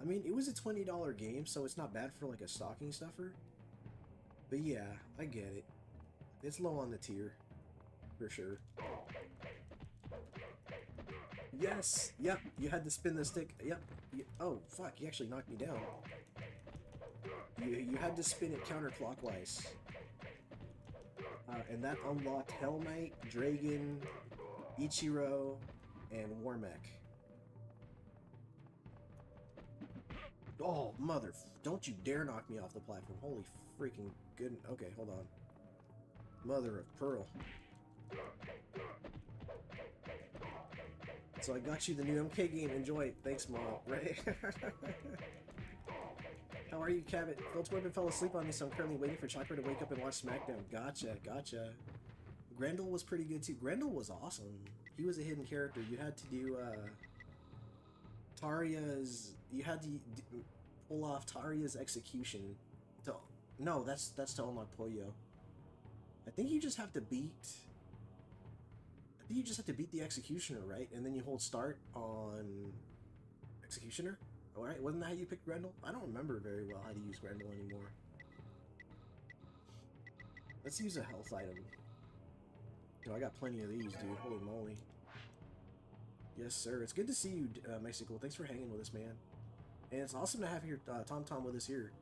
I mean, it was a $20 game, so it's not bad for like a stocking stuffer. But yeah, I get it. It's low on the tier. For sure. Yes! Yep, you had to spin the stick. Yep. Oh, fuck, you actually knocked me down. You had to spin it counterclockwise. And that unlocked Hell Knight, Dragon, Ichiro, and Warmech. Oh, mother... Don't you dare knock me off the platform. Holy freaking good... Okay, hold on. Mother of pearl. So I got you the new MK game. Enjoy it. Thanks, Mom. Right? How are you, Cabot? Phil Twerpin fell asleep on me, so I'm currently waiting for Chakra to wake up and watch SmackDown. Gotcha, gotcha. Grendel was pretty good, too. Grendel was awesome. He was a hidden character. You had to do, Taria's... You had to pull off Taria's execution to... No, that's to unlock Poyo. I think you just have to beat... I think you just have to beat the Executioner, right? And then you hold start on... Executioner? Alright, wasn't that how you picked Grendel? I don't remember very well how to use Grendel anymore. Let's use a health item. Oh, I got plenty of these, dude. Holy moly. Yes, sir. It's good to see you, Mexico. Thanks for hanging with us, man. And it's awesome to have your Tom Tom with us here.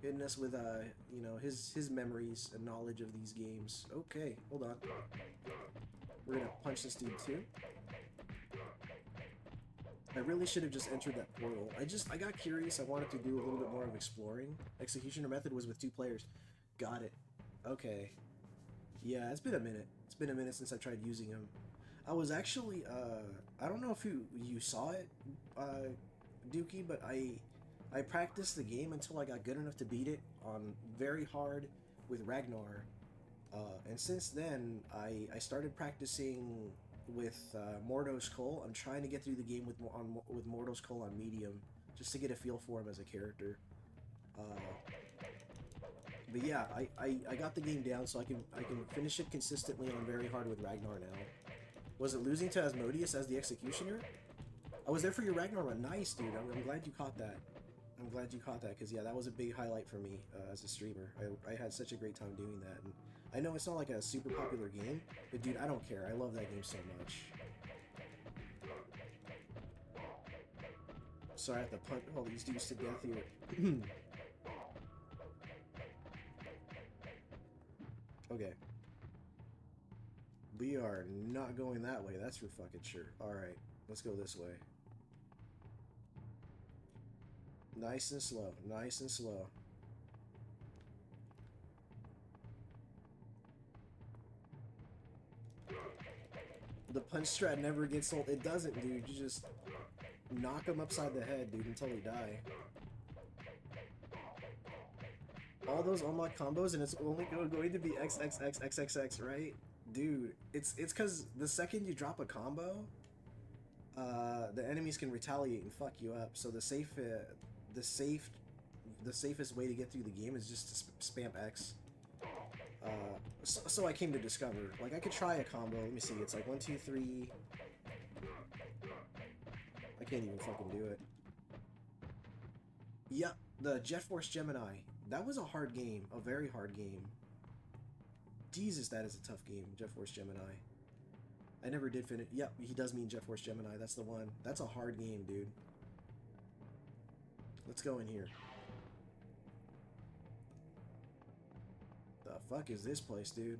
Hitting us with, you know, his memories and knowledge of these games. Okay, hold on. We're gonna punch this dude, too. I really should have just entered that portal. I got curious. I wanted to do a little bit more of exploring. Executioner method was with 2 players. Got it. Okay. Yeah, it's been a minute. It's been a minute since I tried using him. I was actually, I don't know if you saw it, Dookie, but I practiced the game until I got good enough to beat it on very hard with Ragnar. And since then, I started practicing with Mordo's Cole. I'm trying to get through the game with Mordo's Cole on medium, just to get a feel for him as a character. But yeah, I got the game down, so I can finish it consistently on very hard with Ragnar now. Was it losing to Asmodeus as the Executioner? I was there for your Ragnar run. Nice, dude. I'm glad you caught that. I'm glad you caught that, because yeah, that was a big highlight for me as a streamer. I had such a great time doing that. And I know it's not like a super popular game, but dude, I don't care. I love that game so much. Sorry, I have to punch all these dudes to death here. Okay. We are not going that way, that's for fucking sure. Alright, let's go this way. Nice and slow, nice and slow. The punch strat never gets old. It doesn't, dude. You just knock him upside the head, dude, until he die. All those unlock combos, and it's only going to be XXXXXX, right? Dude, it's because the second you drop a combo, the enemies can retaliate and fuck you up. So the safest way to get through the game is just to spam X. So I came to discover, like, I could try a combo. Let me see. It's like 1, 2, 3. I can't even fucking do it. Yep, the Jet Force Gemini. That was a hard game, a very hard game. Jesus, that is a tough game, Jet Force Gemini. I never did finish. Yep, he does mean Jet Force Gemini. That's the one. That's a hard game, dude. Let's go in here. The fuck is this place, dude?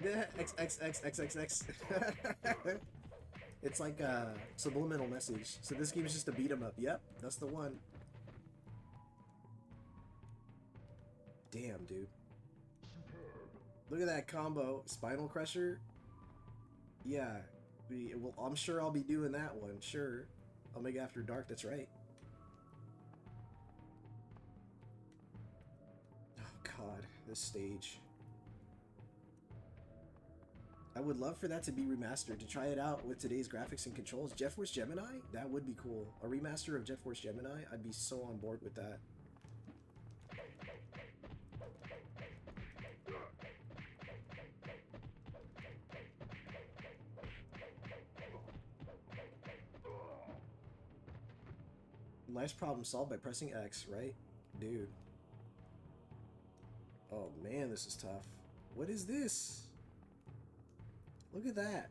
Yeah, XXXXXX. It's like a subliminal message. So this game is just a beat 'em up. Yep, that's the one. Damn, dude. Look at that combo. Spinal Crusher. Yeah. Well, I'm sure I'll be doing that one. Sure. Omega After Dark, that's right. Oh, God. This stage. I would love for that to be remastered, to try it out with today's graphics and controls. Jet Force Gemini? That would be cool. A remaster of Jet Force Gemini? I'd be so on board with that. Nice problem solved by pressing X, right? Dude. Oh man, this is tough. What is this? Look at that.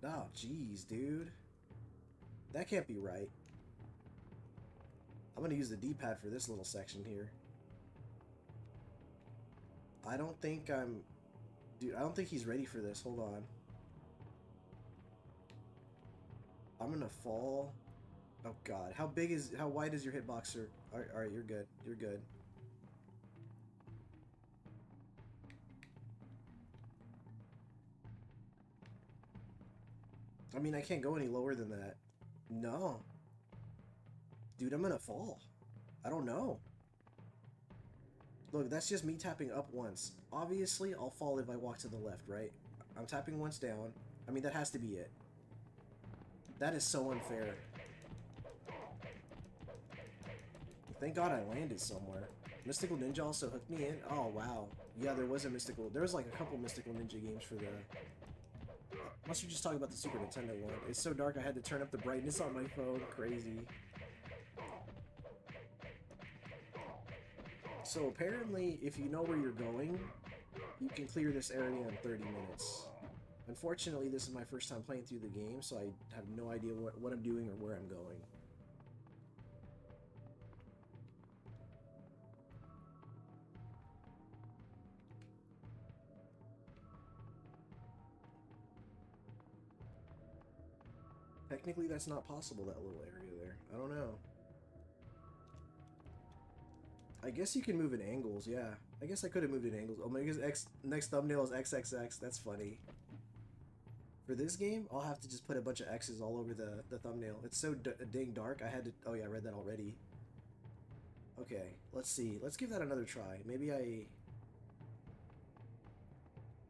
Oh, jeez, dude. That can't be right. I'm gonna use the D-pad for this little section here. I don't think I'm... Dude, I don't think he's ready for this. Hold on. I'm gonna fall... Oh god, how wide is your hitbox, sir? Alright, you're good. You're good. I mean, I can't go any lower than that. No. Dude, I'm gonna fall. I don't know. Look, that's just me tapping up once. Obviously, I'll fall if I walk to the left, right? I'm tapping once down. I mean, that has to be it. That is so unfair. Thank God I landed somewhere. Mystical Ninja also hooked me in. Oh, wow. Yeah, there was a Mystical... There was like a couple Mystical Ninja games for the... Must have just talking about the Super Nintendo one. It's so dark I had to turn up the brightness on my phone. Crazy. So apparently, if you know where you're going, you can clear this area in 30 minutes. Unfortunately, this is my first time playing through the game, so I have no idea what I'm doing or where I'm going. Technically, that's not possible, that little area there. I don't know. I guess you can move in angles, yeah. I guess I could have moved in angles. Omega's next thumbnail is XXX. That's funny. For this game, I'll have to just put a bunch of X's all over the thumbnail. It's so dang dark, I had to... Oh yeah, I read that already. Okay, let's see. Let's give that another try. Maybe I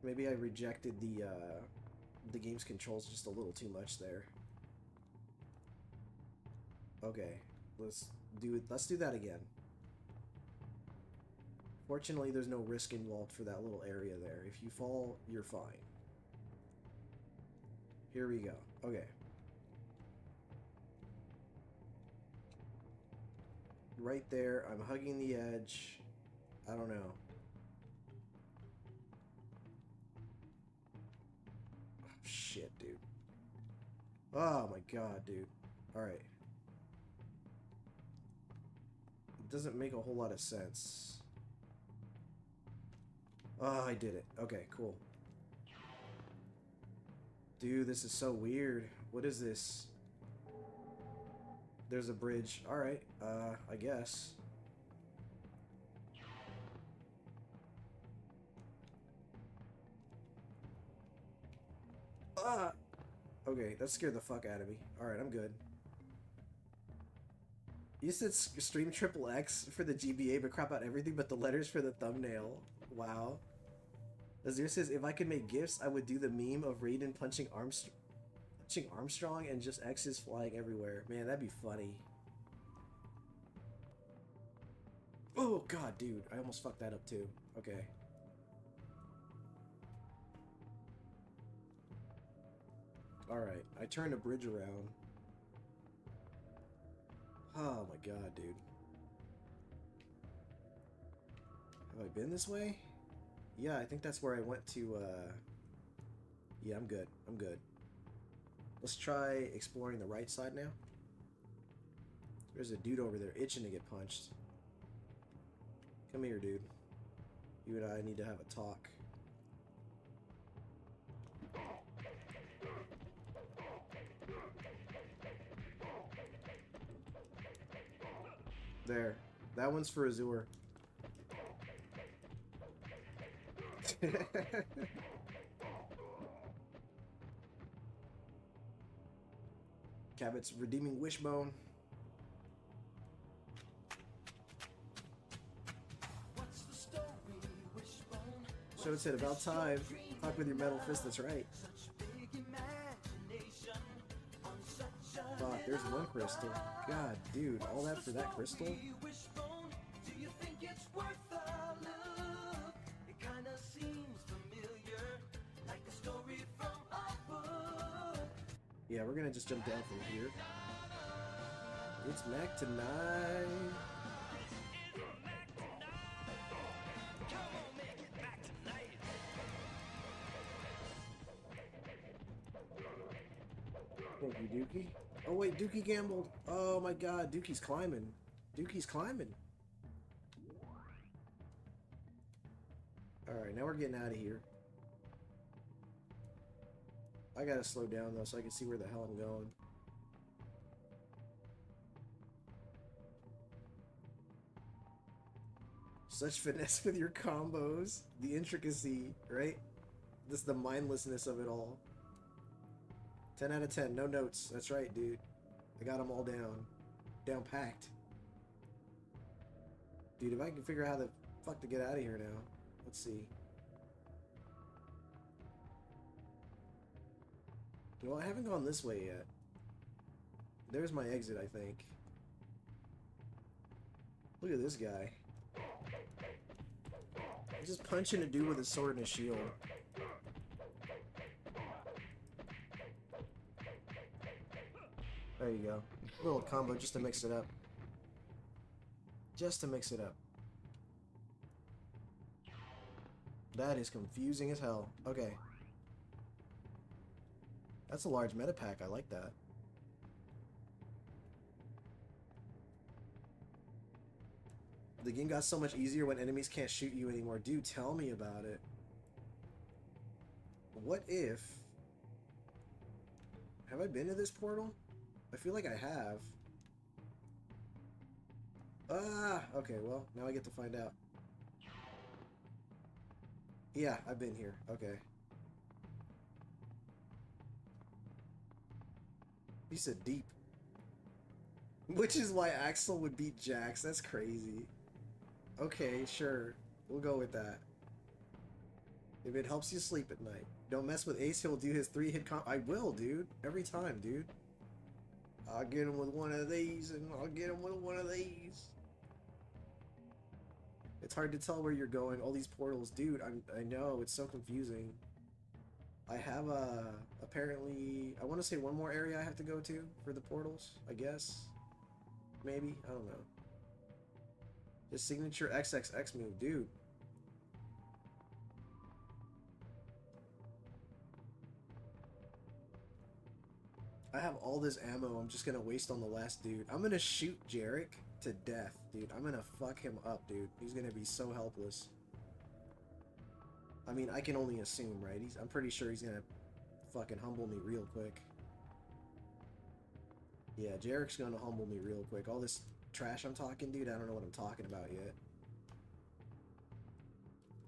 rejected the game's controls just a little too much there. Okay, let's do that again. Fortunately, there's no risk involved for that little area there. If you fall, you're fine. Here we go. Okay. Right there, I'm hugging the edge. I don't know. Oh, shit, dude. Oh my god, dude. Alright. It doesn't make a whole lot of sense. Oh, I did it. Okay, cool. Dude, this is so weird. What is this? There's a bridge. Alright, I guess. Ah! Okay, that scared the fuck out of me. Alright, I'm good. You said stream triple X for the GBA, but crop out everything but the letters for the thumbnail. Wow. Azir says, if I could make gifts, I would do the meme of Raiden punching Armstrong and just X's flying everywhere. Man, that'd be funny. Oh, God, dude. I almost fucked that up, too. Okay. Alright, I turned a bridge around. Oh my god, dude. Have I been this way? Yeah, I think that's where I went to, Yeah, I'm good. I'm good. Let's try exploring the right side now. There's a dude over there itching to get punched. Come here, dude. You and I need to have a talk. There. That one's for Azur. Cabot's redeeming wishbone. Shoutout said about time. Talk with your metal fist, that's right. Fuck, there's one crystal. God, dude, all that for that crystal? Yeah, we're gonna just jump down from here. It's Mac tonight. Thank you, Dookie. Oh wait, Dookie gambled. Oh my god, Dookie's climbing. Dookie's climbing. Alright, now we're getting out of here. I gotta slow down though so I can see where the hell I'm going. Such finesse with your combos. The intricacy, right? This is the mindlessness of it all. 10 out of 10, no notes. That's right, dude. I got them all down. Down packed. Dude, if I can figure out how the fuck to get out of here now. Let's see. Well, I haven't gone this way yet. There's my exit, I think. Look at this guy. He's just punching a dude with a sword and a shield. There you go. A little combo just to mix it up. Just to mix it up. That is confusing as hell. Okay. That's a large meta pack. I like that. The game got so much easier when enemies can't shoot you anymore. Dude, tell me about it. What if... Have I been to this portal? I feel like I have. Ah! Okay, well, now I get to find out. Yeah, I've been here. Okay. You said deep. Which is why Axel would beat Jax. That's crazy. Okay, sure. We'll go with that. If it helps you sleep at night. Don't mess with Ace. He'll do his 3-hit comp. I will, dude. Every time, dude. I'll get him with one of these, and I'll get him with one of these. It's hard to tell where you're going. All these portals. Dude, I know. It's so confusing. I have apparently, I want to say one more area I have to go to for the portals, I guess. Maybe? I don't know. His signature XXX move, dude. I have all this ammo I'm just gonna waste on the last dude. I'm gonna shoot Jarek to death, dude. I'm gonna fuck him up, dude. He's gonna be so helpless. I mean, I can only assume, right? I'm pretty sure he's gonna fucking humble me real quick. Yeah, Jarek's gonna humble me real quick. All this trash I'm talking, dude, I don't know what I'm talking about yet.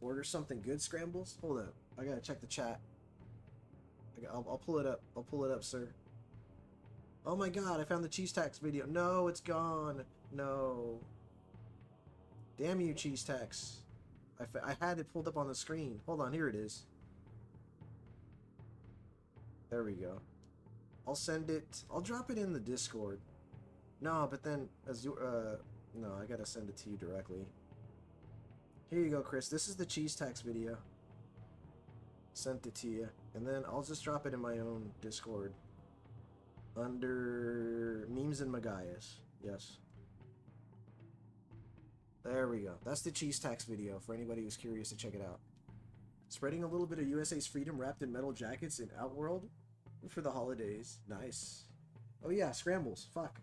Order something good, Scrambles? Hold up. I gotta check the chat. I'll pull it up. I'll pull it up, sir. Oh my god, I found the cheese tax video. No, it's gone. No. Damn you, cheese tax. I had it pulled up on the screen. Hold on, here it is. There we go. I'll send it. I'll drop it in the Discord. No, but then no, I gotta send it to you directly. Here you go, Chris. This is the cheese tax video. Sent it to you, and then I'll just drop it in my own Discord under memes and magayas. Yes. There we go. That's the cheese tax video for anybody who's curious to check it out. Spreading a little bit of USA's freedom wrapped in metal jackets in Outworld for the holidays. Nice. Oh yeah, scrambles. Fuck.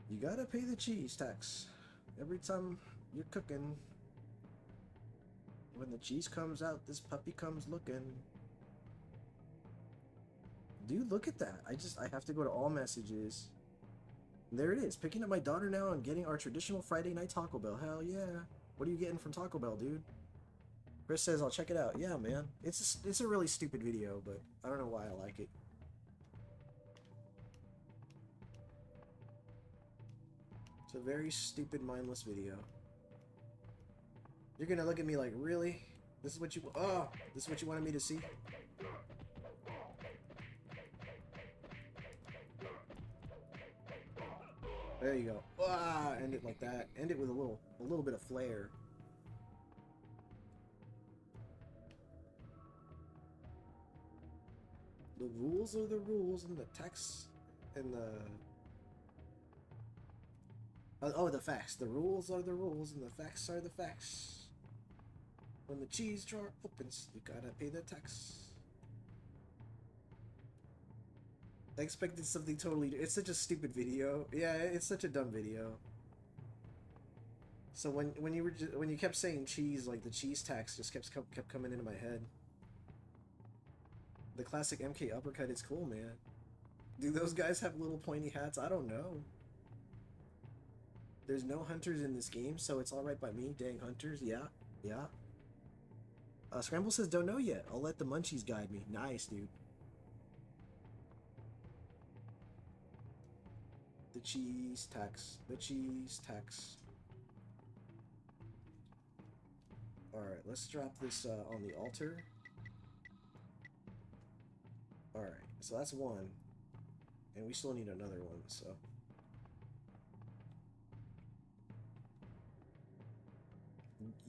You gotta pay the cheese tax every time you're cooking. When the cheese comes out, this puppy comes looking. Dude, look at that. I have to go to all messages. And there it is. Picking up my daughter now and getting our traditional Friday night Taco Bell. Hell yeah. What are you getting from Taco Bell, dude? Chris says I'll check it out. Yeah, man. It's a really stupid video, but I don't know why I like it. It's a very stupid, mindless video. You're gonna look at me like, really? This is what you... Oh! This is what you wanted me to see? There you go. Ah! End it like that. End it with a little bit of flair. The rules are the rules, and the text and the... Oh, the facts. The rules are the rules, and the facts are the facts. When the cheese jar opens, you gotta pay the tax. I expected something totally... It's such a stupid video. Yeah, it's such a dumb video. So when you kept saying cheese, like the cheese tax just kept coming into my head. The classic MK uppercut is cool, man. Do those guys have little pointy hats? I don't know. There's no hunters in this game, so it's alright by me. Dang hunters, yeah, yeah. Scramble says, don't know yet. I'll let the munchies guide me. Nice, dude. The cheese tax. The cheese tax. Alright, let's drop this on the altar. Alright, so that's one. And we still need another one, so...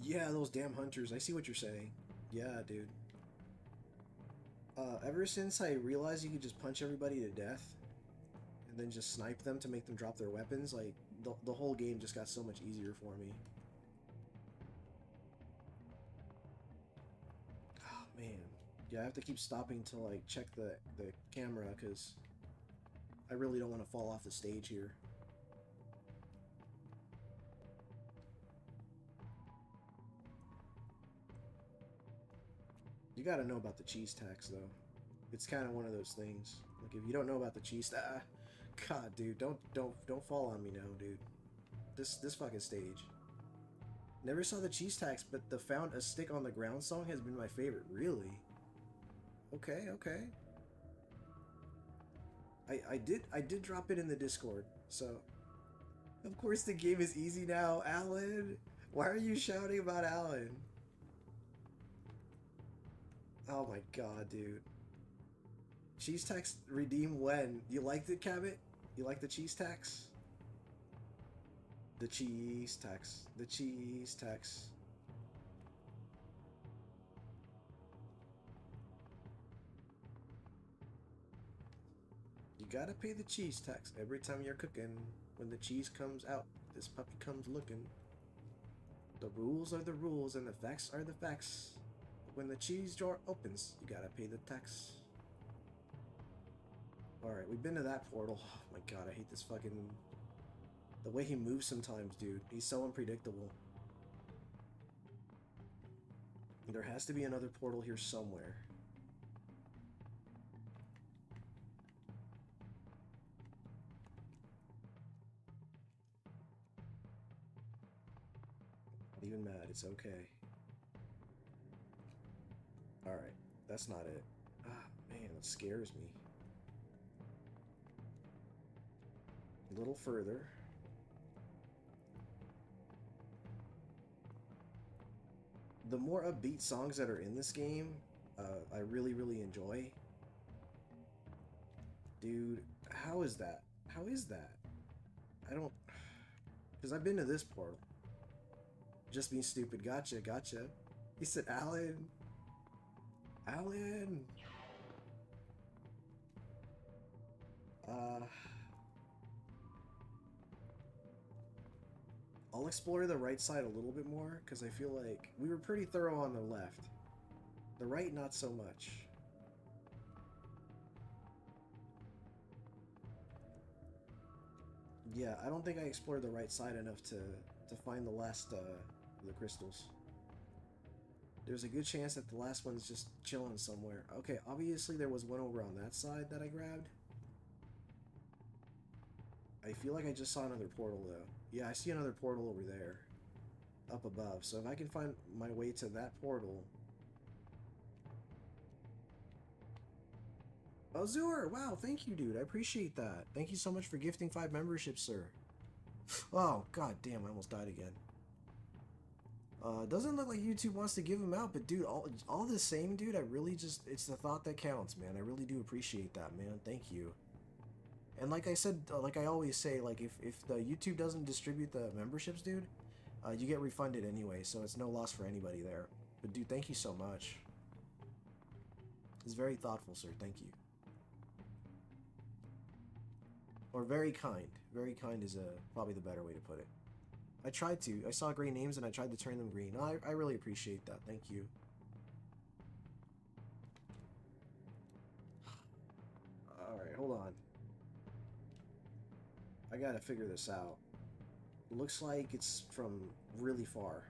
Yeah, those damn hunters. I see what you're saying. Yeah, dude. Ever since I realized you could just punch everybody to death and then just snipe them to make them drop their weapons, like, the whole game just got so much easier for me. Oh, man. Yeah, I have to keep stopping to, like, check the camera, because I really don't want to fall off the stage here. You gotta know about the cheese tax, though. It's kind of one of those things. Like, if you don't know about the cheese... God, dude, don't fall on me now, dude. This fucking stage. Never saw the cheese tax, but the found a stick on the ground song has been my favorite. Really? Okay, okay. I did drop it in the Discord, so... Of course the game is easy now, Alan! Why are you shouting about Alan? Oh my god, dude. Cheese tax redeem when? You liked it, Cabot? You like the cheese tax? The cheese tax. The cheese tax. You gotta pay the cheese tax every time you're cooking. When the cheese comes out, this puppy comes looking. The rules are the rules and the facts are the facts. When the cheese jar opens, you gotta pay the tax. Alright, we've been to that portal. Oh my god, I hate this fucking... The way he moves sometimes, dude. He's so unpredictable. There has to be another portal here somewhere. Not even mad, it's okay. Alright, that's not it. Ah, man, that scares me. A little further. The more upbeat songs that are in this game, I really, really enjoy. Dude, how is that? How is that? I don't... Because I've been to this portal. Just being stupid. Gotcha, gotcha. He said, Alan. Alan. I'll explore the right side a little bit more, because I feel like we were pretty thorough on the left. The right, not so much. Yeah, I don't think I explored the right side enough to find the last, the crystals. There's a good chance that the last one's just chilling somewhere. Okay, obviously there was one over on that side that I grabbed. I feel like I just saw another portal, though. Yeah, I see another portal over there. Up above. So if I can find my way to that portal... Oh, Zur! Wow, thank you, dude. I appreciate that. Thank you so much for gifting 5 memberships, sir. Oh, god damn, I almost died again. Doesn't look like YouTube wants to give them out, but dude, all the same, dude, I really just... It's the thought that counts, man. I really do appreciate that, man. Thank you. And like I said, like I always say, like if the YouTube doesn't distribute the memberships, dude, you get refunded anyway, so it's no loss for anybody there. But dude, thank you so much. It's very thoughtful, sir. Thank you. Or very kind. Very kind is probably the better way to put it. I tried to. I saw gray names and I tried to turn them green. No, I really appreciate that. Thank you. Alright, hold on. I gotta figure this out. Looks like it's from really far.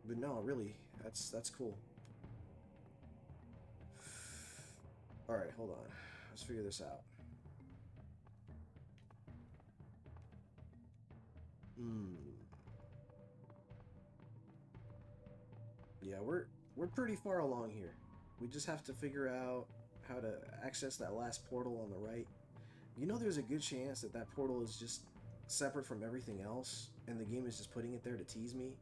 But no, really, that's cool. Alright, hold on. Let's figure this out. Yeah, we're pretty far along here. We just have to figure out how to access that last portal on the right. You know, there's a good chance that that portal is just separate from everything else, and the game is just putting it there to tease me.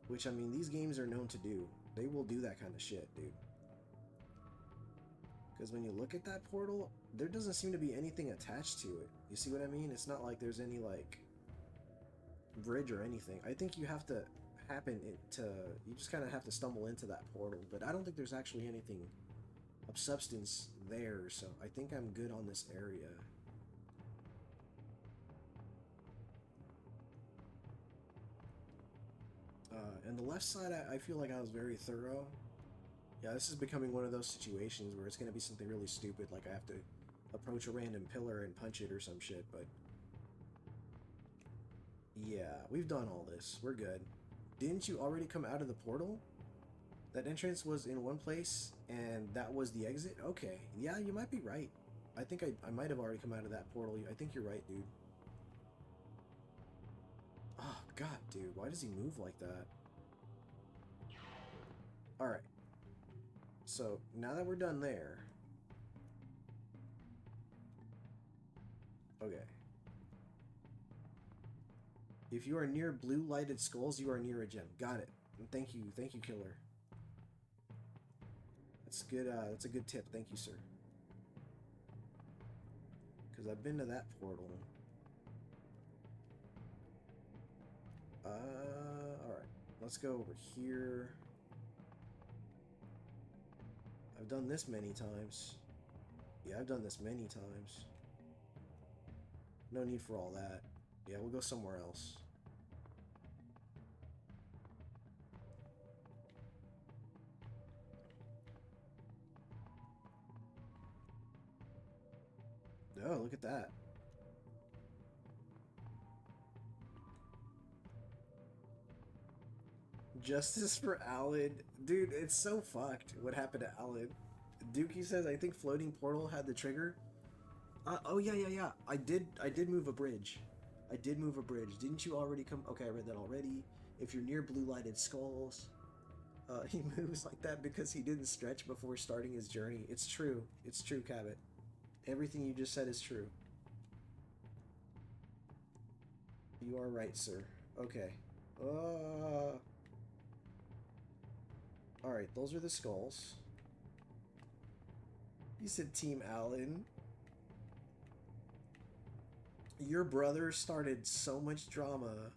Which, I mean, these games are known to do. They will do that kind of shit, dude. Because when you look at that portal, there doesn't seem to be anything attached to it. You see what I mean? It's not like there's any, like, bridge or anything. I think you have to you just kind of have to stumble into that portal. But I don't think there's actually anything of substance there, so I think I'm good on this area. And the left side, I feel like I was very thorough. Yeah, this is becoming one of those situations where it's going to be something really stupid, like I have to approach a random pillar and punch it or some shit, but... Yeah, we've done all this. We're good. Didn't you already come out of the portal? That entrance was in one place, and that was the exit? Okay. Yeah, you might be right. I think I might have already come out of that portal. I think you're right, dude. Oh, god, dude. Why does he move like that? Alright. So, now that we're done there... Okay. If you are near blue lighted skulls, you are near a gem. Got it. Thank you, killer. That's good, that's a good tip. Thank you, sir. Because I've been to that portal. Alright. Let's go over here. I've done this many times. Yeah, I've done this many times. No need for all that. Yeah, we'll go somewhere else. Oh, look at that. Justice for Alan. Dude, it's so fucked what happened to Alan. Dookie says, I think floating portal had the trigger. Oh, yeah. I did move a bridge. I did move a bridge. Didn't you already come? Okay, I read that already. If you're near blue lighted skulls. He moves like that because he didn't stretch before starting his journey. It's true. It's true, Cabot. Everything you just said is true. You are right, sir. Okay. Alright, those are the skulls. You said Team Allen. Your brother started so much drama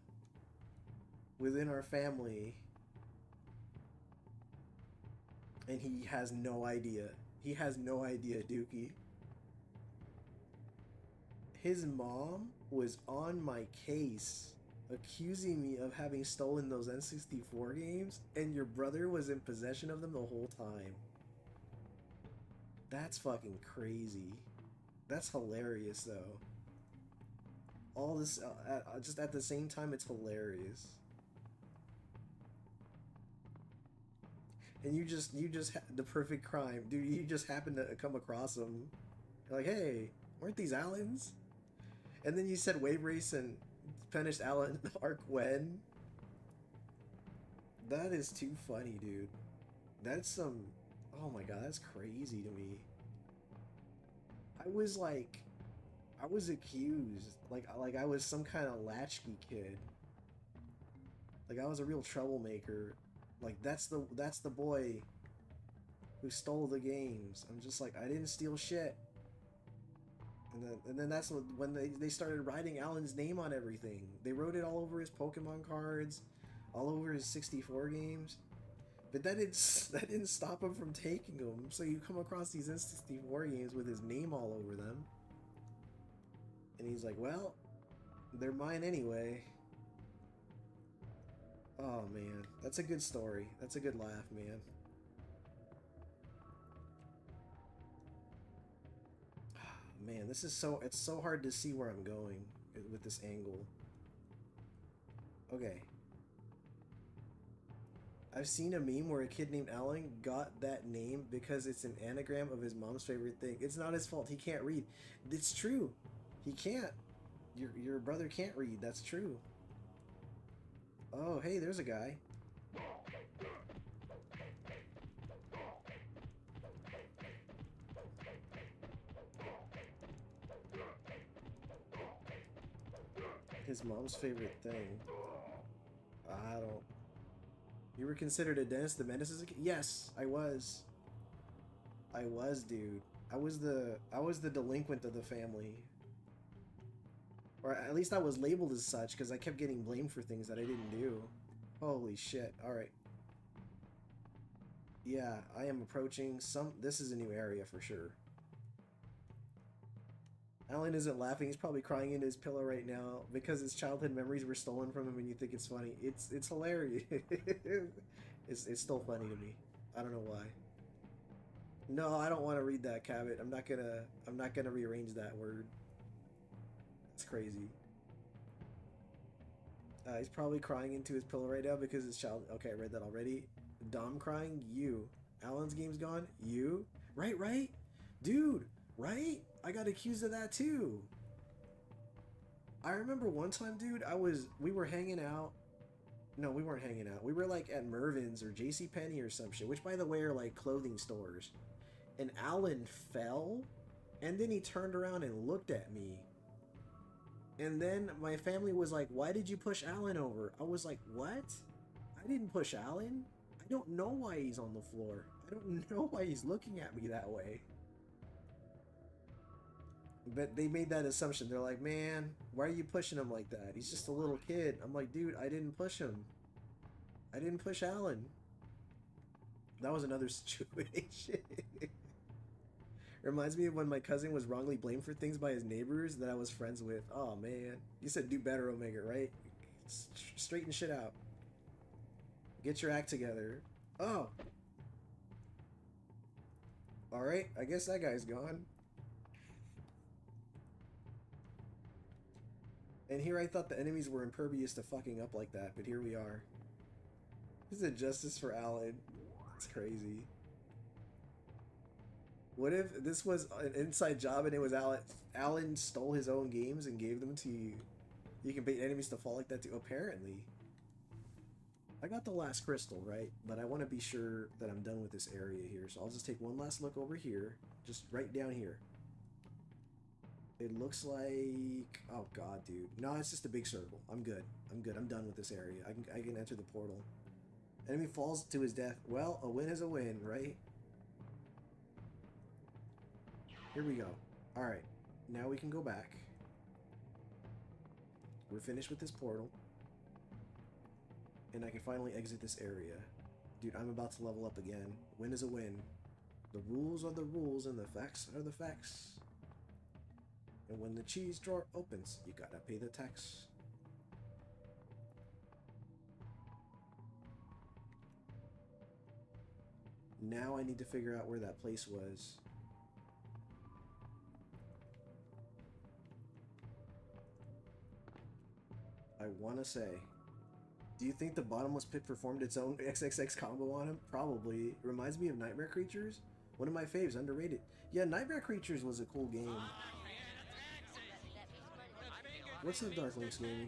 within our family. And he has no idea. He has no idea, Dookie. His mom was on my case accusing me of having stolen those N64 games, and your brother was in possession of them the whole time. That's fucking crazy. That's hilarious, though. All this, just at the same time, it's hilarious. And you just the perfect crime, dude. You just happened to come across them. You're like, hey, weren't these Allens? And then you said Wave Race and finished Allen arc when? That is too funny, dude. That's some, oh my god, that's crazy to me. I was accused, like I was some kind of latchkey kid. Like I was a real troublemaker. Like that's the boy who stole the games. I'm just like, I didn't steal shit. And then that's when they started writing Alan's name on everything. They wrote it all over his Pokemon cards, all over his 64 games. But that didn't stop him from taking them. So you come across these N64 games with his name all over them. And he's like, well, they're mine anyway. Oh man, that's a good story. That's a good laugh, man. Man, this is it's so hard to see where I'm going with this angle. Okay. I've seen a meme where a kid named Alan got that name because it's an anagram of his mom's favorite thing. It's not his fault. He can't read. It's true. He can't. Your brother can't read. That's true. Oh, hey, there's a guy. His mom's favorite thing. I don't... You were considered a Dennis the Menace as a kid? Yes, I was. I was, dude. I was the delinquent of the family. Or at least I was labeled as such because I kept getting blamed for things that I didn't do. Holy shit. Alright. Yeah, I am approaching this is a new area for sure. Alan isn't laughing, he's probably crying into his pillow right now because his childhood memories were stolen from him and you think it's funny. It's hilarious. It's still funny to me. I don't know why. No, I don't want to read that, Cabot. I'm not gonna rearrange that word. It's crazy. He's probably crying into his pillow right now because his child... Okay, I read that already. Dom crying? You. Alan's game's gone? You? Right? Dude, right? I got accused of that too. I remember one time, dude, we were hanging out. No, we weren't hanging out. We were like at Mervin's or JCPenney or some shit, which by the way are like clothing stores. And Alan fell, and then he turned around and looked at me. And then my family was like, why did you push Alan over? I was like, what? I didn't push Alan. I don't know why he's on the floor. I don't know why he's looking at me that way. But they made that assumption. They're like, man, why are you pushing him like that? He's just a little kid. I'm like, dude, I didn't push him. I didn't push Alan. That was another situation. Reminds me of when my cousin was wrongly blamed for things by his neighbors that I was friends with. Oh, man. You said do better, Omega, right? Straighten shit out. Get your act together. Oh. Alright, I guess that guy's gone. And here I thought the enemies were impervious to fucking up like that, but here we are. This is justice for Alan. It's crazy. What if this was an inside job and it was Alan stole his own games and gave them to you? You can bait enemies to fall like that too. Apparently. I got the last crystal, right? But I want to be sure that I'm done with this area here. So I'll just take one last look over here. Just right down here. It looks like... Oh, God, dude. No, it's just a big circle. I'm good. I'm good. I'm done with this area. I can enter the portal. Enemy falls to his death. Well, a win is a win, right? Here we go. Alright. Now we can go back. We're finished with this portal. And I can finally exit this area. Dude, I'm about to level up again. Win is a win. The rules are the rules and the facts are the facts. And when the cheese drawer opens, you gotta pay the tax. Now I need to figure out where that place was. I wanna say... Do you think the bottomless pit performed its own XXX combo on him? Probably. Reminds me of Nightmare Creatures. One of my faves, underrated. Yeah, Nightmare Creatures was a cool game. What's up, Darkling Scammy?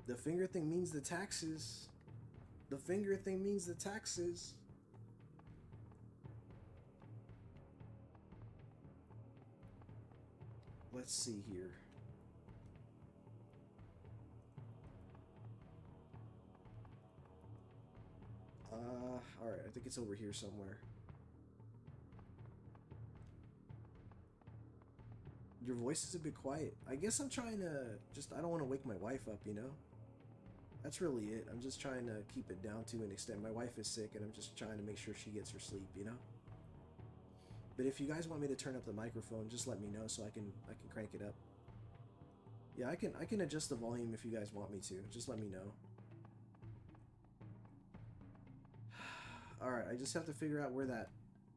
The finger thing means the taxes. The finger thing means the taxes. Let's see here. Alright, I think it's over here somewhere. Your voice is a bit quiet. I guess I'm trying to I don't want to wake my wife up, you know? That's really it. I'm just trying to keep it down to an extent. My wife is sick and I'm just trying to make sure she gets her sleep, you know? But if you guys want me to turn up the microphone, just let me know so I can crank it up. Yeah, I can adjust the volume if you guys want me to. Just let me know. Alright, I just have to figure out where that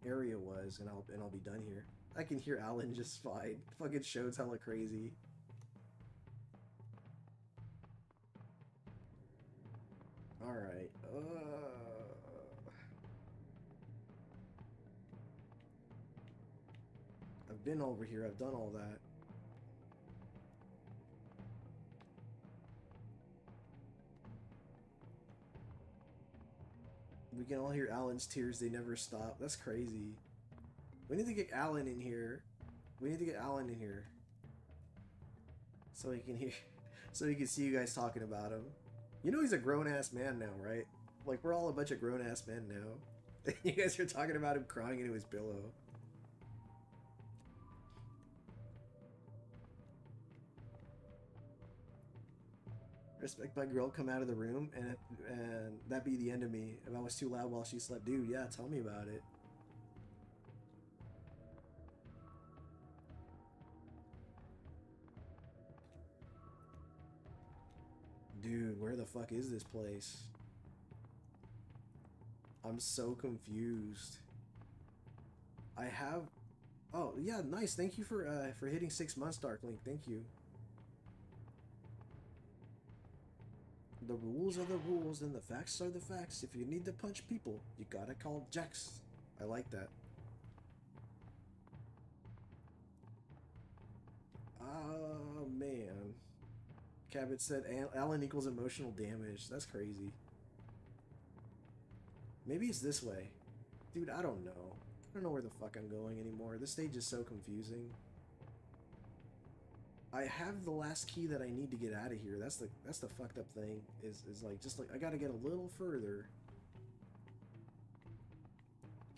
area was and I'll be done here. I can hear Alan just fine. Fucking show's hella crazy. Alright. I've been over here. I've done all that. We can all hear Alan's tears. They never stop. That's crazy. We need to get Alan in here. We need to get Alan in here. So he can hear... So he can see you guys talking about him. You know he's a grown-ass man now, right? Like, we're all a bunch of grown-ass men now. You guys are talking about him crying into his pillow. Respect my girl come out of the room and that be the end of me. If I was too loud while she slept. Dude, yeah, tell me about it. Dude, where the fuck is this place? I'm so confused. I have... Oh, yeah, nice. Thank you for hitting 6 months, Darklink. Thank you. The rules are the rules and the facts are the facts. If you need to punch people, you gotta call Jax. I like that. Oh, man. Cabot said Alan equals emotional damage. That's crazy. Maybe it's this way. Dude, I don't know. I don't know where the fuck I'm going anymore. This stage is so confusing. I have the last key that I need to get out of here. That's the fucked up thing. Is like just like I gotta get a little further.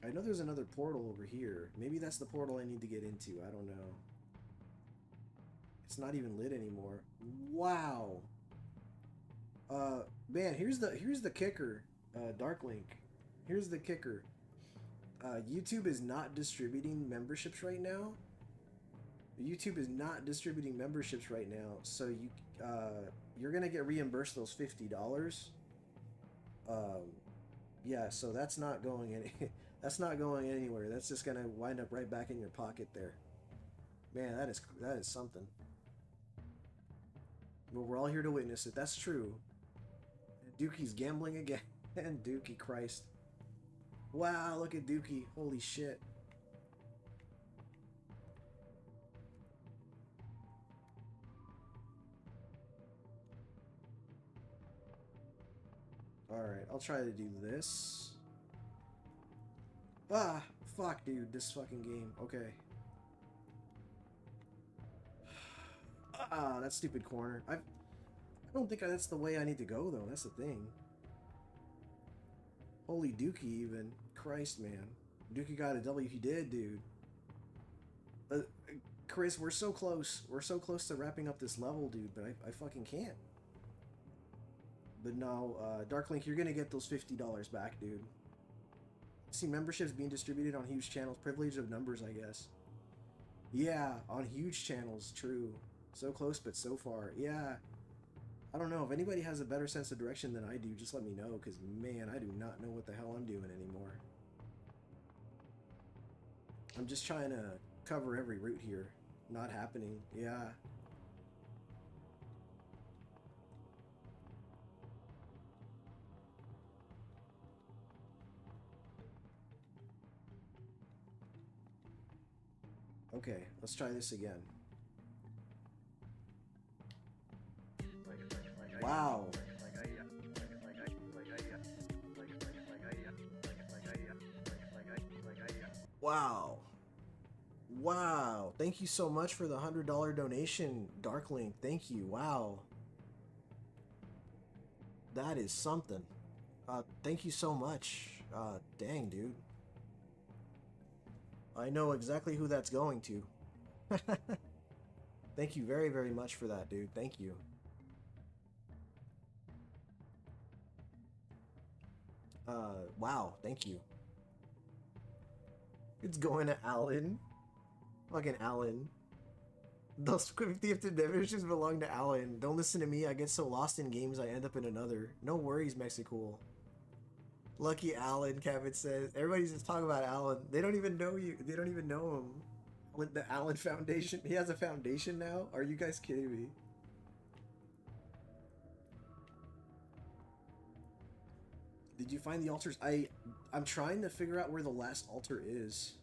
I know there's another portal over here. Maybe that's the portal I need to get into. I don't know. It's not even lit anymore. Wow. Man, here's the kicker. Darklink. Here's the kicker. YouTube is not distributing memberships right now. YouTube is not distributing memberships right now, so you're gonna get reimbursed those $50. Yeah, so that's not going that's not going anywhere. That's just gonna wind up right back in your pocket there. Man, that is something. Well, we're all here to witness it. That's true. Dookie's gambling again. And Dookie, Christ. Wow, look at Dookie. Holy shit. Alright, I'll try to do this. Ah, fuck, dude, this fucking game. Okay. Ah, that stupid corner. I don't think that's the way I need to go, though. That's the thing. Holy Dookie, even. Christ, man. Dookie got a W. He did, dude. Chris, we're so close. We're so close to wrapping up this level, dude, but I fucking can't. But no, Darklink, you're gonna get those $50 back, dude. See memberships being distributed on huge channels. Privilege of numbers, I guess. Yeah, on huge channels, true. So close, but so far. Yeah. I don't know. If anybody has a better sense of direction than I do, just let me know, because, man, I do not know what the hell I'm doing anymore. I'm just trying to cover every route here. Not happening. Yeah. Okay, let's try this again. Wow. Wow. Wow. Thank you so much for the $100 donation, Darklink. Thank you. Wow. That is something. Thank you so much. Dang, dude. I know exactly who that's going to. Thank you very, very much for that, dude. Thank you. Wow. Thank you. It's going to Alan. Fucking Alan. Those 50 gifted memberships belong to Alan. Don't listen to me. I get so lost in games I end up in another. No worries, Mexicool. Lucky Alan, Kevin says. Everybody's just talking about Alan. They don't even know you. They don't even know him. With the Alan Foundation. He has a foundation now? Are you guys kidding me? Did you find the altars? I'm trying to figure out where the last altar is.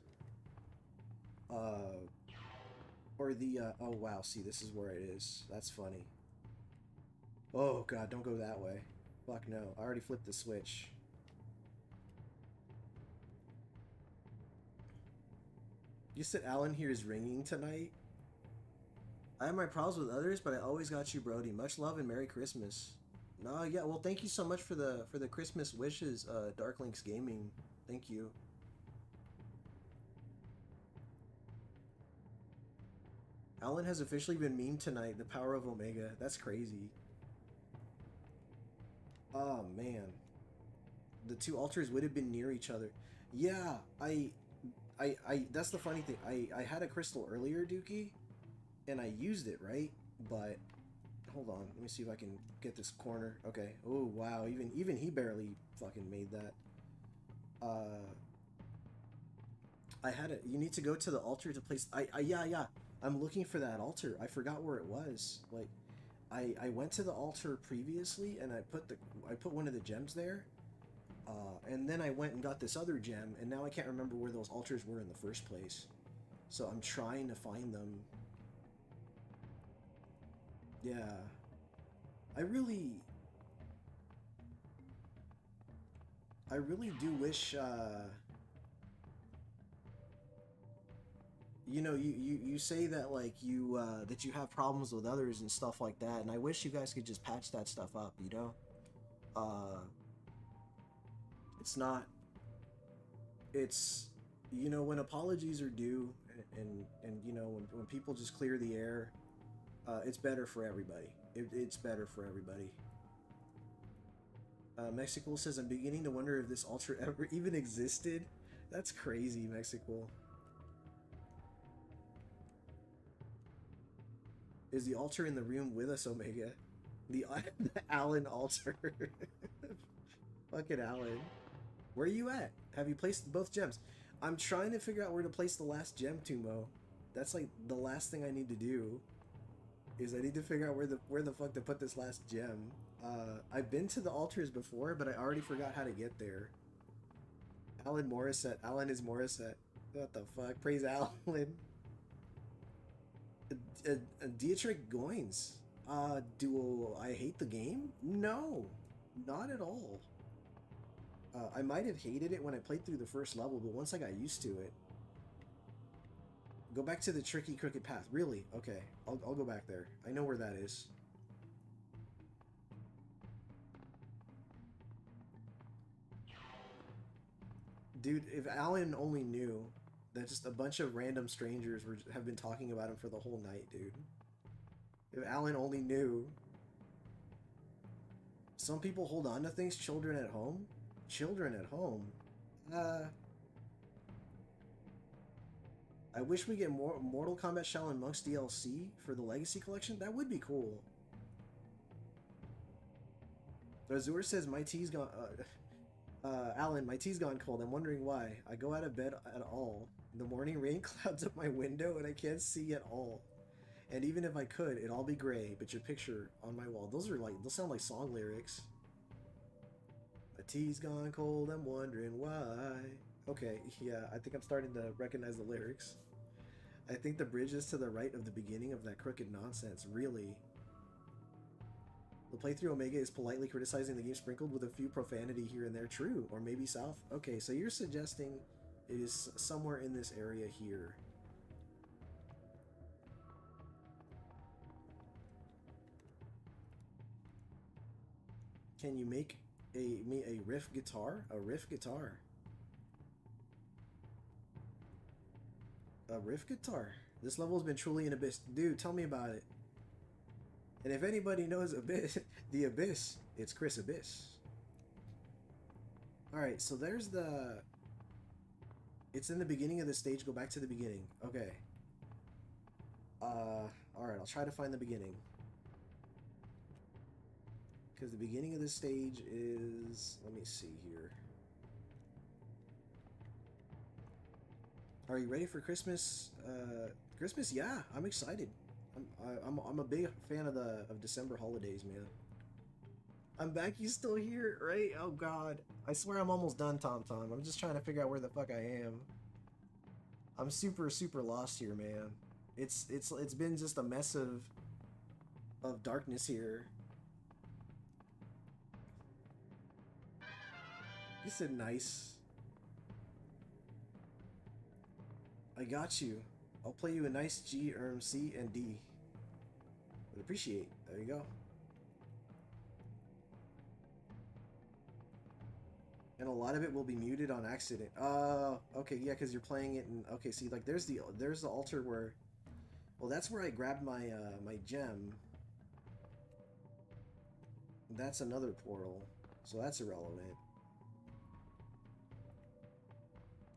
Or the, oh wow, see, this is where it is. That's funny. Oh god, don't go that way. Fuck no, I already flipped the switch. You said Alan here is ringing tonight? I have my problems with others, but I always got you, Brody. Much love and Merry Christmas. No, yeah, well, thank you so much for the Christmas wishes, Darklinks Gaming. Thank you. Alan has officially been memed tonight. The power of Omega. That's crazy. Oh man, the two altars would have been near each other. Yeah, I. That's the funny thing. I had a crystal earlier, Dookie, and I used it, right? But hold on, let me see if I can get this corner. Okay. Oh wow, even he barely fucking made that. I had it. You need to go to the altar to place. Yeah. I'm looking for that altar. I forgot where it was. Like, I went to the altar previously, and I put one of the gems there. And then I went and got this other gem, and now I can't remember where those altars were in the first place. So I'm trying to find them. Yeah. I really do wish, you know, you say that, like, that you have problems with others and stuff like that, and I wish you guys could just patch that stuff up, you know? It's, you know, when apologies are due, and you know, when people just clear the air, it's better for everybody. It's better for everybody. Mexico says, I'm beginning to wonder if this altar ever even existed. That's crazy, Mexico. Is the altar in the room with us, Omega? The Alan altar. Fucking Alan. Where are you at? Have you placed both gems? I'm trying to figure out where to place the last gem, Tumo. That's like the last thing I need to do. Is I need to figure out where the fuck to put this last gem. I've been to the altars before, but I already forgot how to get there. Alan Morissette. Alan is Morissette. What the fuck? Praise Alan. Dietrich Goins. Do I hate the game? No, not at all. I might have hated it when I played through the first level, but once I got used to it... Go back to the tricky crooked path. Really? Okay. I'll go back there. I know where that is. Dude, if Alan only knew that just a bunch of random strangers have been talking about him for the whole night, dude. If Alan only knew. Some people hold on to things. Children at home? Children at home? I wish we get more Mortal Kombat Shaolin Monks DLC for the Legacy Collection. That would be cool. Azur says, my tea's gone... Alan, my tea's gone cold. I'm wondering why. I go out of bed at all. The morning rain clouds up my window and I can't see at all. And even if I could, it'd all be gray, but your picture on my wall. Those sound like song lyrics. My tea's gone cold, I'm wondering why. Okay, yeah, I think I'm starting to recognize the lyrics. I think the bridge is to the right of the beginning of that crooked nonsense, really. The playthrough Omega is politely criticizing the game sprinkled with a few profanity here and there. True, or maybe south. Okay, so you're suggesting it is somewhere in this area here. Can you make me a riff guitar? A riff guitar. A riff guitar. This level has been truly an abyss. Dude, tell me about it. And if anybody knows Abyss, the Abyss, it's Chris Abyss. Alright, so there's the... It's in the beginning of the stage. Go back to the beginning. Okay. Alright, I'll try to find the beginning. Because the beginning of this stage is... Let me see here. Are you ready for Christmas? Christmas? Yeah, I'm excited. I'm a big fan of December holidays, man. I'm back. You still here, right? Oh God, I swear I'm almost done, Tom. I'm just trying to figure out where the fuck I am. I'm super lost here, man. It's been just a mess of darkness here. You said nice. I got you. I'll play you a nice G, C, and D. Would appreciate. There you go. And a lot of it will be muted on accident. Okay, yeah, because you're playing it and okay, see, like there's the altar where, well, that's where I grabbed my my gem. That's another portal, so that's irrelevant.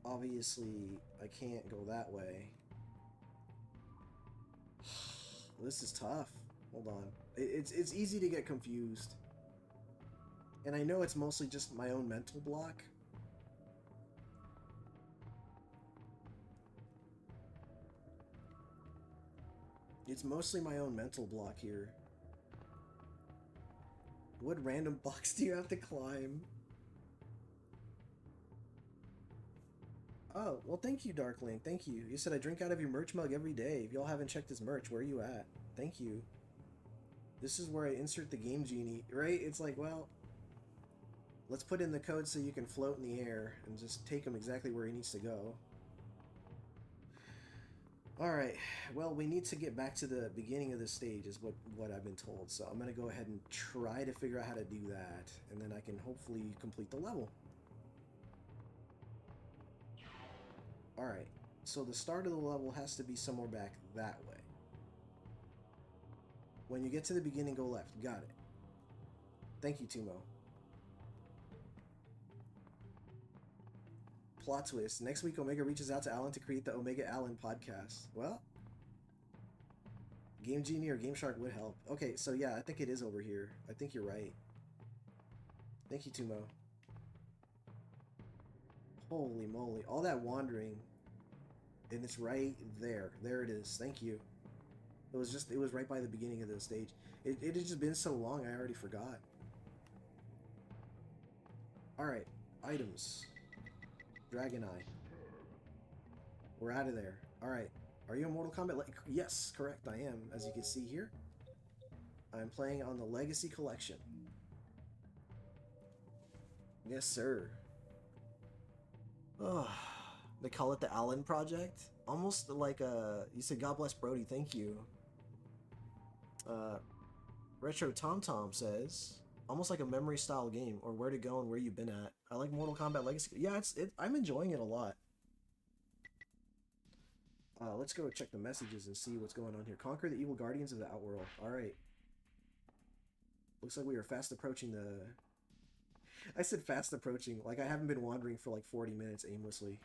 Obviously, I can't go that way. This is tough. Hold on. It's easy to get confused. And I know it's mostly just my own mental block. It's mostly my own mental block here. What random box do you have to climb? Oh, well, thank you, Darkling. Thank you. You said I drink out of your merch mug every day. If y'all haven't checked his merch, where are you at? Thank you. This is where I insert the game genie, right? It's like, well, let's put in the code so you can float in the air and just take him exactly where he needs to go. Alright, well, we need to get back to the beginning of the stage is what I've been told. So I'm going to go ahead and try to figure out how to do that. And then I can hopefully complete the level. Alright, so the start of the level has to be somewhere back that way. When you get to the beginning, go left. Got it. Thank you, Timo. Plot twist. Next week, Omega reaches out to Alan to create the Omega Alan podcast. Well, Game Genie or Game Shark would help. Okay, so yeah, I think it is over here. I think you're right. Thank you, Timo. Holy moly. All that wandering. And it's right there. There it is. Thank you. It was right by the beginning of the stage. It had just been so long, I already forgot. Alright. Items. Dragon Eye. We're out of there. Alright. Are you in Mortal Kombat? Yes, correct, I am. As you can see here. I'm playing on the Legacy Collection. Yes, sir. Oh, they call it the Allen Project. Almost like you said, God bless Brody, thank you. Retro Tom Tom says, almost like a memory style game, or where to go and where you've been at. I like Mortal Kombat Legacy. Yeah, I'm enjoying it a lot. Let's go check the messages and see what's going on here. Conquer the evil guardians of the Outworld. Alright. Looks like we are fast approaching the... I said fast approaching, like I haven't been wandering for like 40 minutes aimlessly.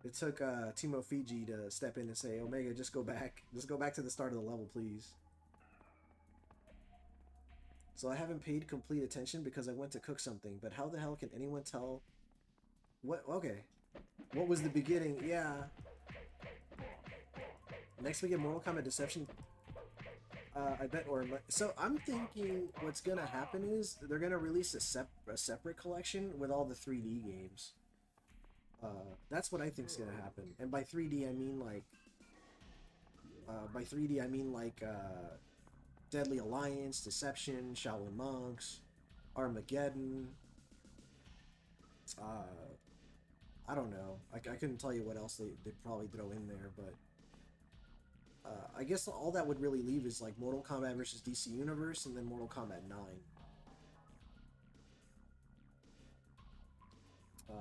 It took Timo Fiji to step in and say, Omega, just go back. Just go back to the start of the level, please. So I haven't paid complete attention because I went to cook something, but how the hell can anyone tell... What? Okay. What was the beginning? Yeah. Next we get Mortal Kombat Deception. I bet, or... So I'm thinking what's gonna happen is they're gonna release a separate collection with all the 3D games. That's what I think's gonna happen. And by 3D I mean like... Deadly Alliance, Deception, Shaolin Monks, Armageddon. I don't know. I couldn't tell you what else they'd probably throw in there, but I guess all that would really leave is like Mortal Kombat versus DC Universe and then Mortal Kombat 9.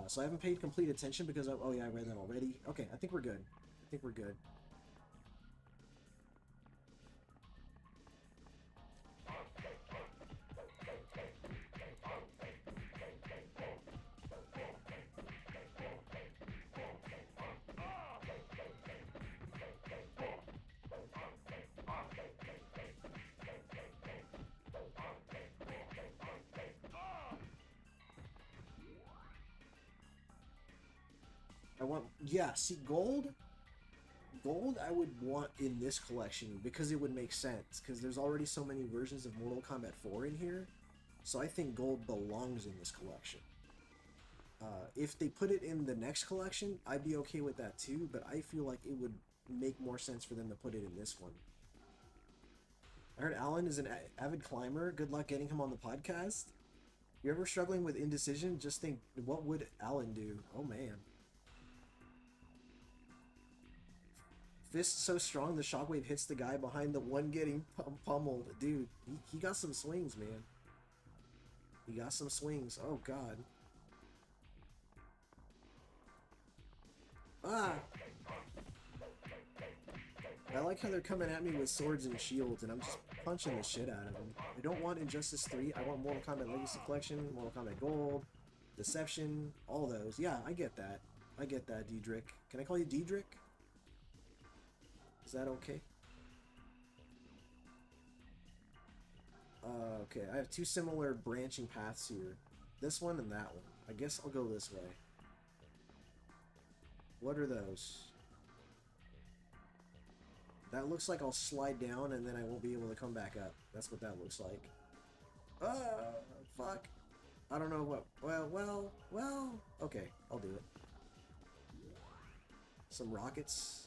So I haven't paid complete attention because oh yeah, I read that already. Okay, I think we're good. I think we're good. Yeah, see, gold I would want in this collection because it would make sense, because there's already so many versions of Mortal Kombat 4 in here, so I think gold belongs in this collection. If they put it in the next collection, I'd be okay with that too, but I feel like it would make more sense for them to put it in this one. I heard Alan is an avid climber. Good luck getting him on the podcast. You're ever struggling with indecision? Just think, what would Alan do? Oh man. Fist so strong the shockwave hits the guy behind the one getting pummeled. Dude, he got some swings, man. He got some swings. Oh, God. Ah! I like how they're coming at me with swords and shields, and I'm just punching the shit out of them. I don't want Injustice 3. I want Mortal Kombat Legacy Collection, Mortal Kombat Gold, Deception, all those. Yeah, I get that. I get that, Diedrich. Can I call you Diedrich? Is that okay? Okay, I have two similar branching paths here. This one and that one. I guess I'll go this way. What are those? That looks like I'll slide down and then I won't be able to come back up. That's what that looks like. Fuck. I don't know what... Well... Okay, I'll do it. Some rockets.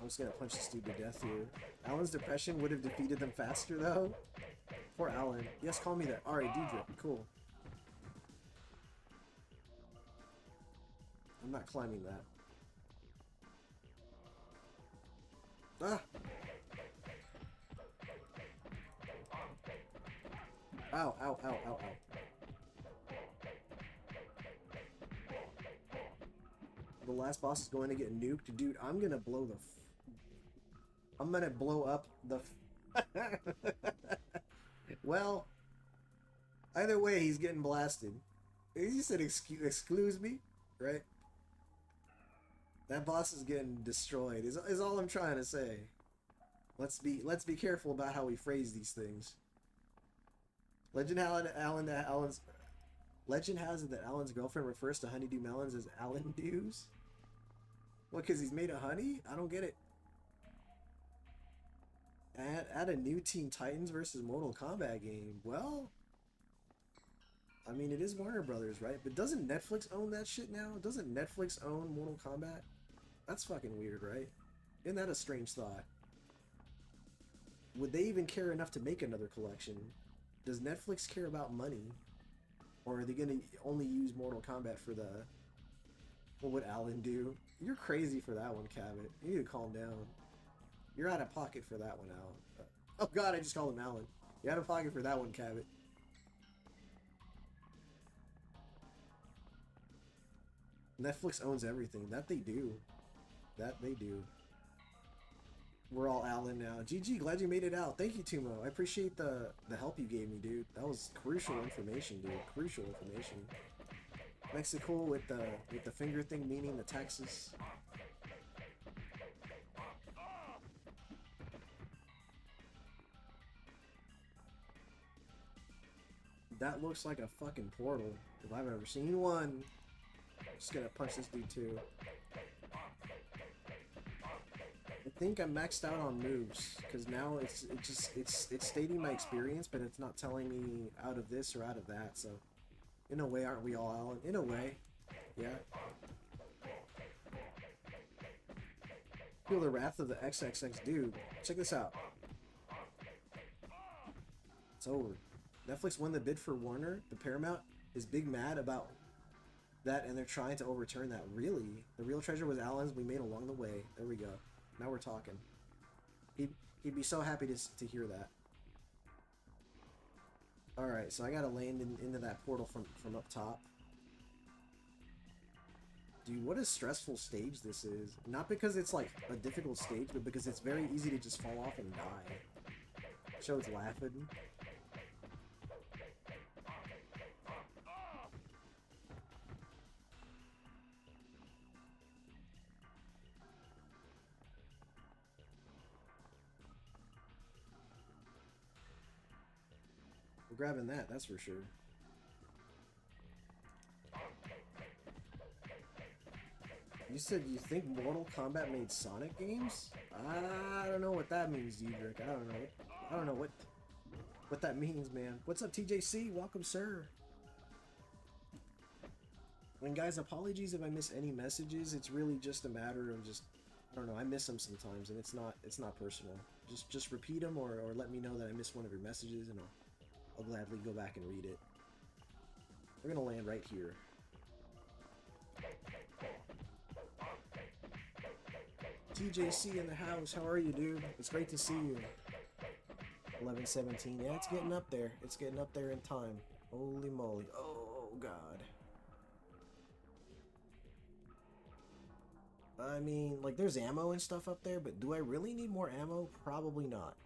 I'm just gonna punch this dude to death here. Alan's depression would have defeated them faster, though. Poor Alan. Yes, call me that. Alright, Diedrich. Cool. I'm not climbing that. Ah! Ow, ow, ow, ow, ow. The last boss is going to get nuked. Dude, I'm gonna blow the... I'm gonna blow up the... Well, either way, he's getting blasted. He said, excuse me, right? That boss is getting destroyed, is all I'm trying to say. Let's be careful about how we phrase these things. Legend has it that Alan's girlfriend refers to honeydew melons as Alan dews. What, because he's made of honey? I don't get it. Add a new Teen Titans versus Mortal Kombat game. Well, I mean, it is Warner Brothers, right? But doesn't Netflix own that shit now? Doesn't Netflix own Mortal Kombat? That's fucking weird, right? Isn't that a strange thought? would they even care enough to make another collection? Does Netflix care about money? Or are they gonna only use Mortal Kombat for the... What would Alan do? You're crazy for that one, Cabot. You need to calm down. You're out of pocket for that one, Alan. Oh god, I just called him Alan. You're out of pocket for that one, Cabot. Netflix owns everything. That they do. That they do. We're all Alan now. GG, glad you made it out. Thank you, Tumo. I appreciate the help you gave me, dude. That was crucial information, dude. Crucial information. Makes it cool with the finger thing, meaning the Texas. That looks like a fucking portal, if I've ever seen one. Just gonna punch this dude too. I think I'm maxed out on moves because now it's stating my experience, but it's not telling me out of this or out of that. So, in a way, aren't we all Alan? In a way, yeah. Feel the wrath of the XXX dude. Check this out. It's over. Netflix won the bid for Warner. The Paramount is big mad about that, and they're trying to overturn that. Really? The real treasure was Alan's we made along the way. There we go. Now we're talking. He'd be so happy to hear that. Alright, so I gotta land into that portal from up top. Dude, what a stressful stage this is. Not because it's like a difficult stage, but because it's very easy to just fall off and die. Show's laughing. We're grabbing that, that's for sure. You said you think Mortal Kombat made Sonic games? I don't know what that means, Diedrich. I don't know what that means, man. What's up, TJC? Welcome, sir. And guys, apologies if I miss any messages. It's really just a matter of just, I don't know, I miss them sometimes, and it's not personal. Just repeat them or let me know that I missed one of your messages, and I'll gladly go back and read it. We're gonna land right here. TJC in the house, how are you, dude? It's great to see you. 11:17, yeah, it's getting up there. It's getting up there in time. Holy moly. Oh, God. I mean, like, there's ammo and stuff up there, but do I really need more ammo? Probably not.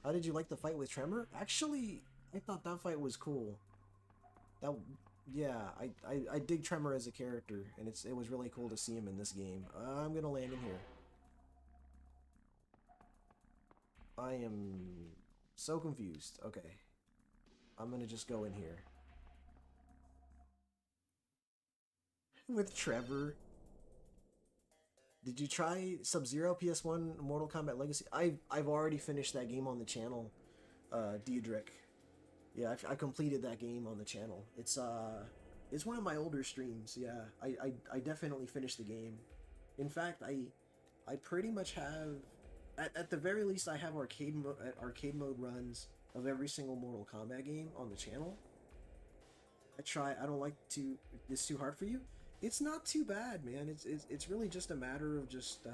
How did you like the fight with Tremor? Actually, I thought that fight was cool. Yeah, I dig Tremor as a character, and it was really cool to see him in this game. I'm gonna land in here. I am so confused. Okay. I'm gonna just go in here. With Trevor. Did you try Sub-Zero PS1 Mortal Kombat Legacy? I've already finished that game on the channel, Diedrich. Yeah, I completed that game on the channel. It's one of my older streams. Yeah, I definitely finished the game. In fact, I pretty much have, at the very least, I have arcade mode runs of every single Mortal Kombat game on the channel. I don't like to. It's too hard for you. It's not too bad, man. It's really just a matter of just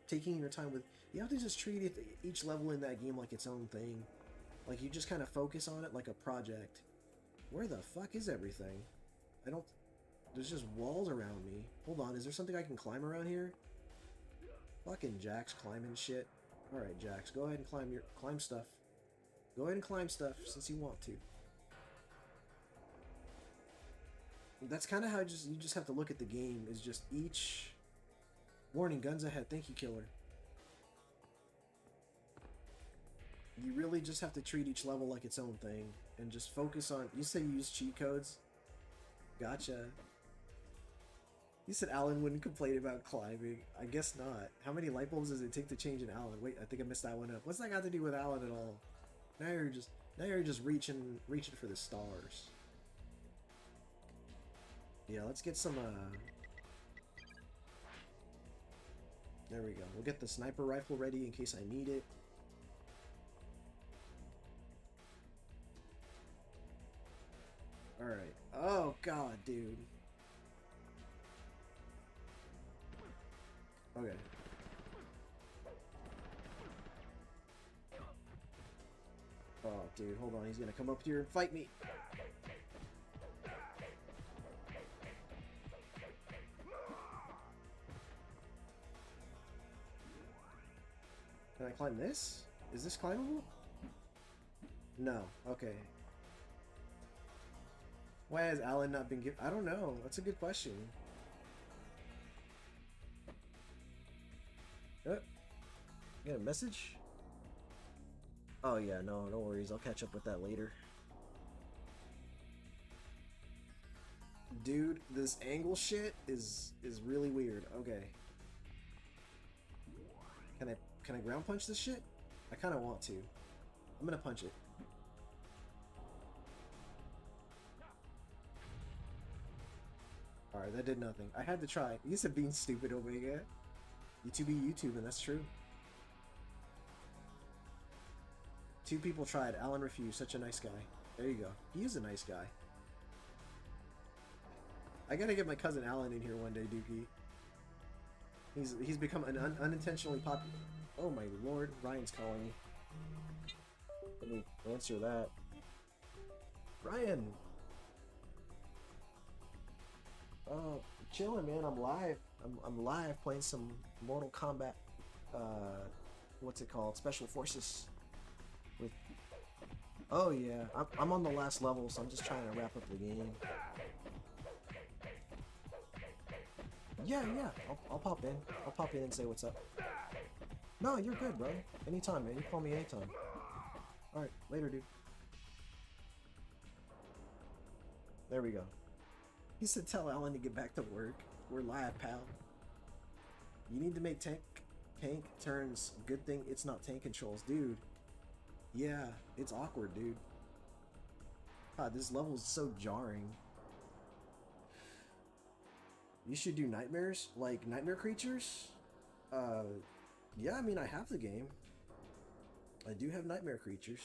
taking your time with. You have to just treat each level in that game like its own thing. Like, you just kind of focus on it like a project. Where the fuck is everything? There's just walls around me. Hold on, is there something I can climb around here? Fucking Jax climbing shit. Alright, Jax, go ahead and climb stuff. Go ahead and climb stuff since you want to. That's kind of how you just have to look at the game, is just each... Warning, guns ahead. Thank you, killer. You really just have to treat each level like its own thing, and just focus on... You said you use cheat codes? Gotcha. You said Alan wouldn't complain about climbing. I guess not. How many light bulbs does it take to change an Alan? Wait, I think I missed that one up. What's that got to do with Alan at all? Now you're just reaching for the stars. Yeah, let's get some, There we go. We'll get the sniper rifle ready in case I need it. God, dude. Okay. Oh, dude, hold on. He's gonna come up here and fight me. Can I climb this? Is this climbable? No. Okay. Why has Alan not been given? I don't know. That's a good question. You got a message? Oh yeah, no worries. I'll catch up with that later. Dude, this angle shit is really weird. Okay. Can I ground punch this shit? I kind of want to. I'm gonna punch it. Alright, that did nothing. I had to try. You said being stupid, Omega. YouTube be YouTube, and that's true. 2 people tried. Alan refused. Such a nice guy. There you go. He is a nice guy. I gotta get my cousin Alan in here one day, Dookie. He's become an unintentionally popular. Oh my lord, Ryan's calling me. Let me answer that. Ryan! Oh, chilling, man. I'm live. I'm live playing some Mortal Kombat. What's it called? Special Forces. With. Oh yeah, I'm on the last level, so I'm just trying to wrap up the game. Yeah. I'll pop in. I'll pop in and say what's up. No, you're good, bro. Anytime, man. You call me anytime. Alright, later, dude. There we go. He said tell Alan to get back to work. We're live, pal. You need to make tank turns. Good thing it's not tank controls. Dude. Yeah, it's awkward, dude. God, this level is so jarring. You should do nightmares? Like nightmare creatures? Yeah, I mean, I have the game. I do have nightmare creatures.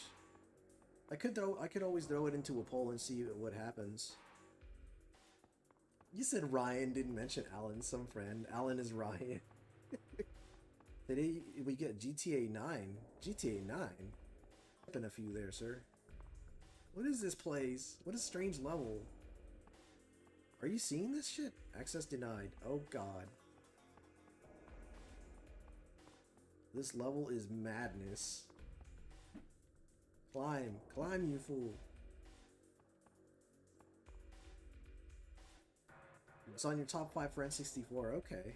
I could always throw it into a poll and see what happens. You said Ryan, didn't mention Alan, some friend. Alan is Ryan. Today we get GTA 9. GTA 9? Been a few there, sir. What is this place? What a strange level. Are you seeing this shit? Access denied. Oh god. This level is madness. Climb. Climb, you fool. It's on your top 5 for N64. Okay.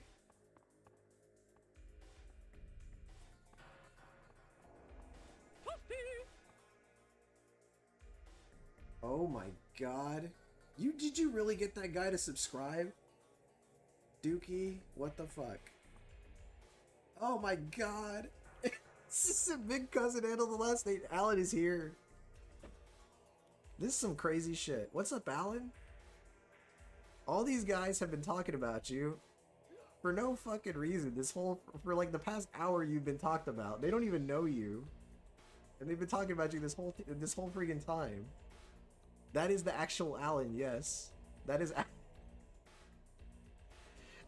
Oh my god. Did you really get that guy to subscribe? Dookie? What the fuck? Oh my god. This is a big cousin handle the last name. Alan is here. This is some crazy shit. What's up, Alan? All these guys have been talking about you for no fucking reason. For like the past hour you've been talked about. They don't even know you. And they've been talking about you this whole freaking time. That is the actual Alan, yes. That is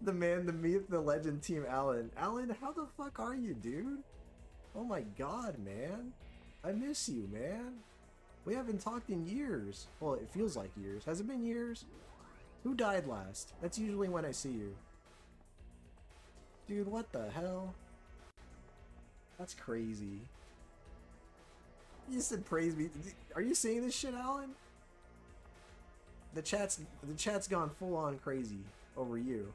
the man, the myth, the legend, Team Alan. Alan, how the fuck are you, dude? Oh my god, man. I miss you, man. We haven't talked in years. Well, it feels like years. Has it been years? Who died last? That's usually when I see you. Dude, what the hell? That's crazy. You said praise me. Are you seeing this shit, Alan? The chat's gone full on crazy over you.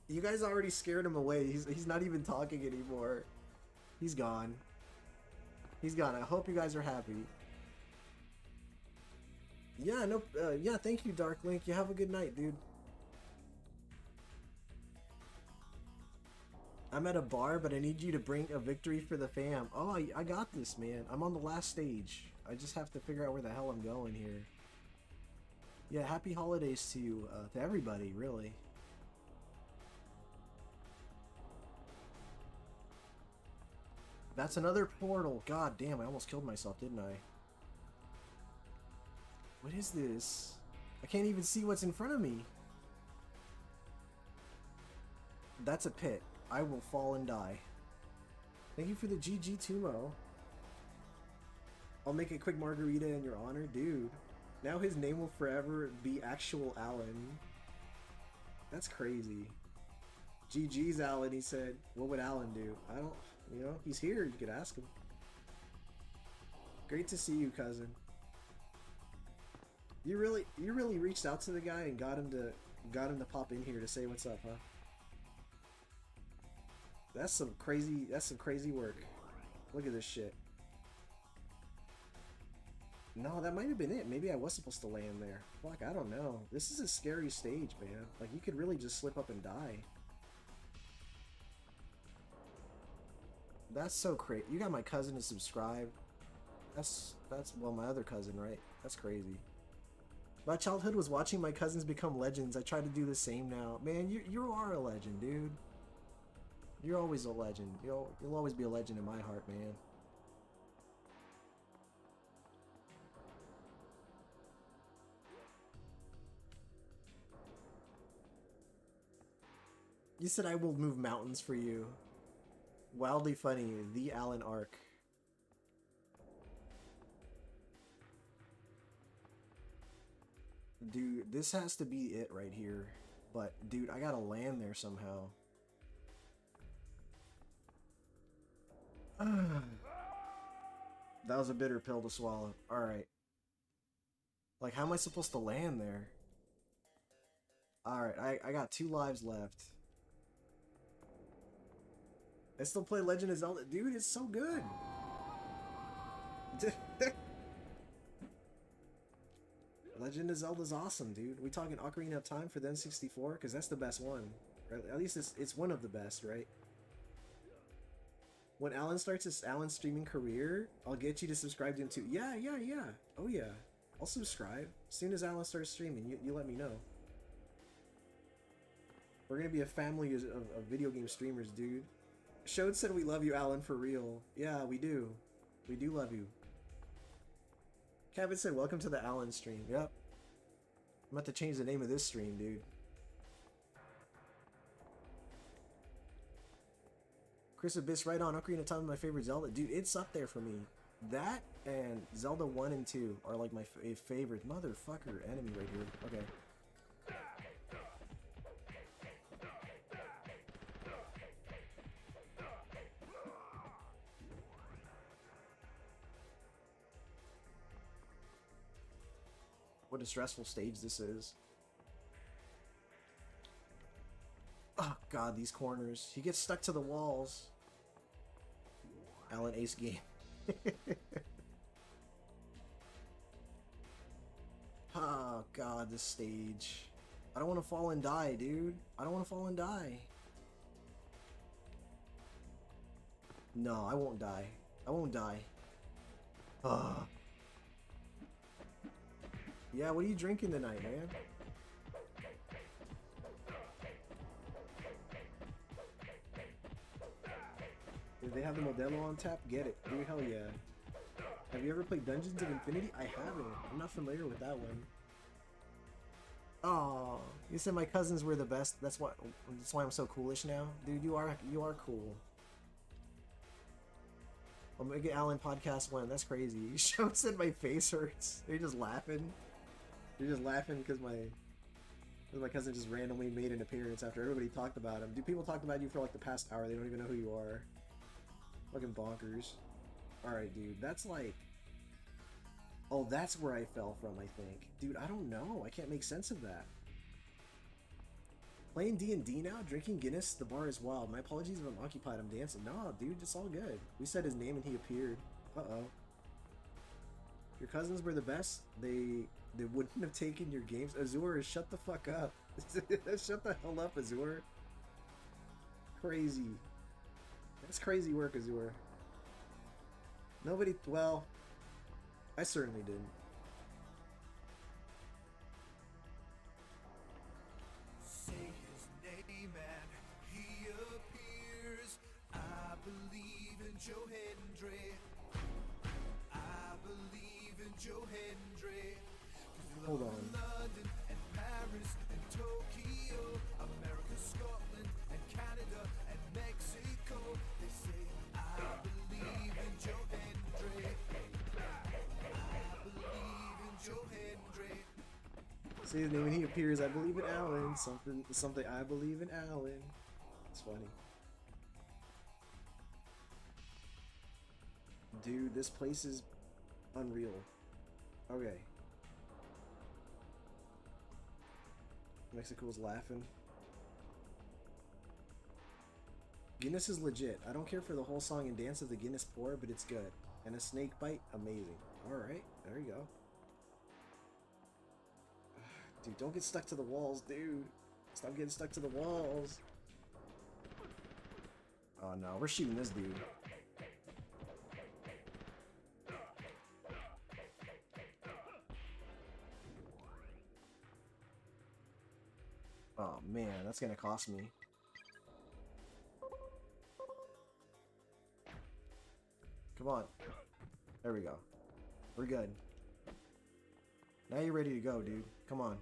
You guys already scared him away. He's not even talking anymore. He's gone. He's gone. I hope you guys are happy. Yeah, no, yeah, thank you, Dark Link. You have a good night, dude. I'm at a bar, but I need you to bring a victory for the fam. Oh, I got this, man. I'm on the last stage. I just have to figure out where the hell I'm going here. Yeah, happy holidays to you, to everybody, really. That's another portal. God damn, I almost killed myself, didn't I? What is this? I can't even see what's in front of me. That's a pit. I will fall and die. Thank you for the GG Tumo. I'll make a quick margarita in your honor, dude. Now his name will forever be actual Alan. That's crazy. GG's Alan, he said. What would Alan do? I don't, you know, he's here. You could ask him. Great to see you, cousin. You really reached out to the guy and got him to pop in here to say what's up, huh? That's some crazy work. Look at this shit. No, that might have been it. Maybe I was supposed to land there. Fuck, I don't know. This is a scary stage, man. Like, you could really just slip up and die. That's so crazy. You got my cousin to subscribe. That's well, my other cousin, right? That's crazy. My childhood was watching my cousins become legends. I try to do the same now. Man, you are a legend, dude. You're always a legend. You'll always be a legend in my heart, man. You said I will move mountains for you. Wildly funny, the Alan arc. Dude, this has to be it right here. But, dude, I gotta land there somehow. That was a bitter pill to swallow. Alright. Like, how am I supposed to land there? Alright, I got 2 lives left. I still play Legend of Zelda. Dude, it's so good. Legend of Zelda's awesome, dude. We talking Ocarina of Time for the N64? Because that's the best one. Or at least it's one of the best, right? When Alan starts his Alan streaming career, I'll get you to subscribe to him too. Yeah. Oh yeah. I'll subscribe. As soon as Alan starts streaming, you let me know. We're gonna be a family of video game streamers, dude. Showed said we love you, Alan, for real. Yeah, we do. We do love you. Kevin said, welcome to the Alan stream. Yep. I'm about to change the name of this stream, dude. Chris Abyss, right on. Ocarina of Time is my favorite Zelda. Dude, it's up there for me. That and Zelda 1 and 2 are like my favorite. Motherfucker enemy right here. Okay. What a stressful stage this is. Oh god, these corners. He gets stuck to the walls. Alan Ace game. Oh god, this stage. I don't want to fall and die, dude. I don't want to fall and die. No, I won't die. I won't die. Ugh. Yeah, what are you drinking tonight, man? If they have the Modelo on tap, get it. Dude, hell yeah. Have you ever played Dungeons of Infinity? I haven't. I'm not familiar with that one. Oh, you said my cousins were the best. That's why I'm so coolish now. Dude, you are cool. I'll make it Alan podcast 1. That's crazy. You said my face hurts. They're just laughing. You're just laughing because my cousin just randomly made an appearance after everybody talked about him. Dude, people talked about you for like the past hour. They don't even know who you are. Fucking bonkers. Alright, dude. That's like... Oh, that's where I fell from, I think. Dude, I don't know. I can't make sense of that. Playing D&D now? Drinking Guinness? The bar is wild. My apologies if I'm occupied. I'm dancing. Nah, dude. It's all good. We said his name and he appeared. Uh-oh. Your cousins were the best. They wouldn't have taken your games. Azure, shut the fuck up. Shut the hell up, Azure. Crazy. That's crazy work, Azure. Nobody, well, I certainly didn't. Say his name and he appears. I believe in Joe Hendry. I believe in Joe Hendry. Say his name and he appears. I believe in Alan. Something. I believe in Alan. It's funny. Dude, this place is unreal. Okay. Mexico's laughing. Guinness is legit. I don't care for the whole song and dance of the Guinness pour, but it's good. And a snake bite, amazing. Alright, there you go. Dude, don't get stuck to the walls, dude. Stop getting stuck to the walls. Oh no, we're shooting this dude. Oh man, that's gonna cost me. Come on. There we go. We're good. Now you're ready to go, dude. Come on.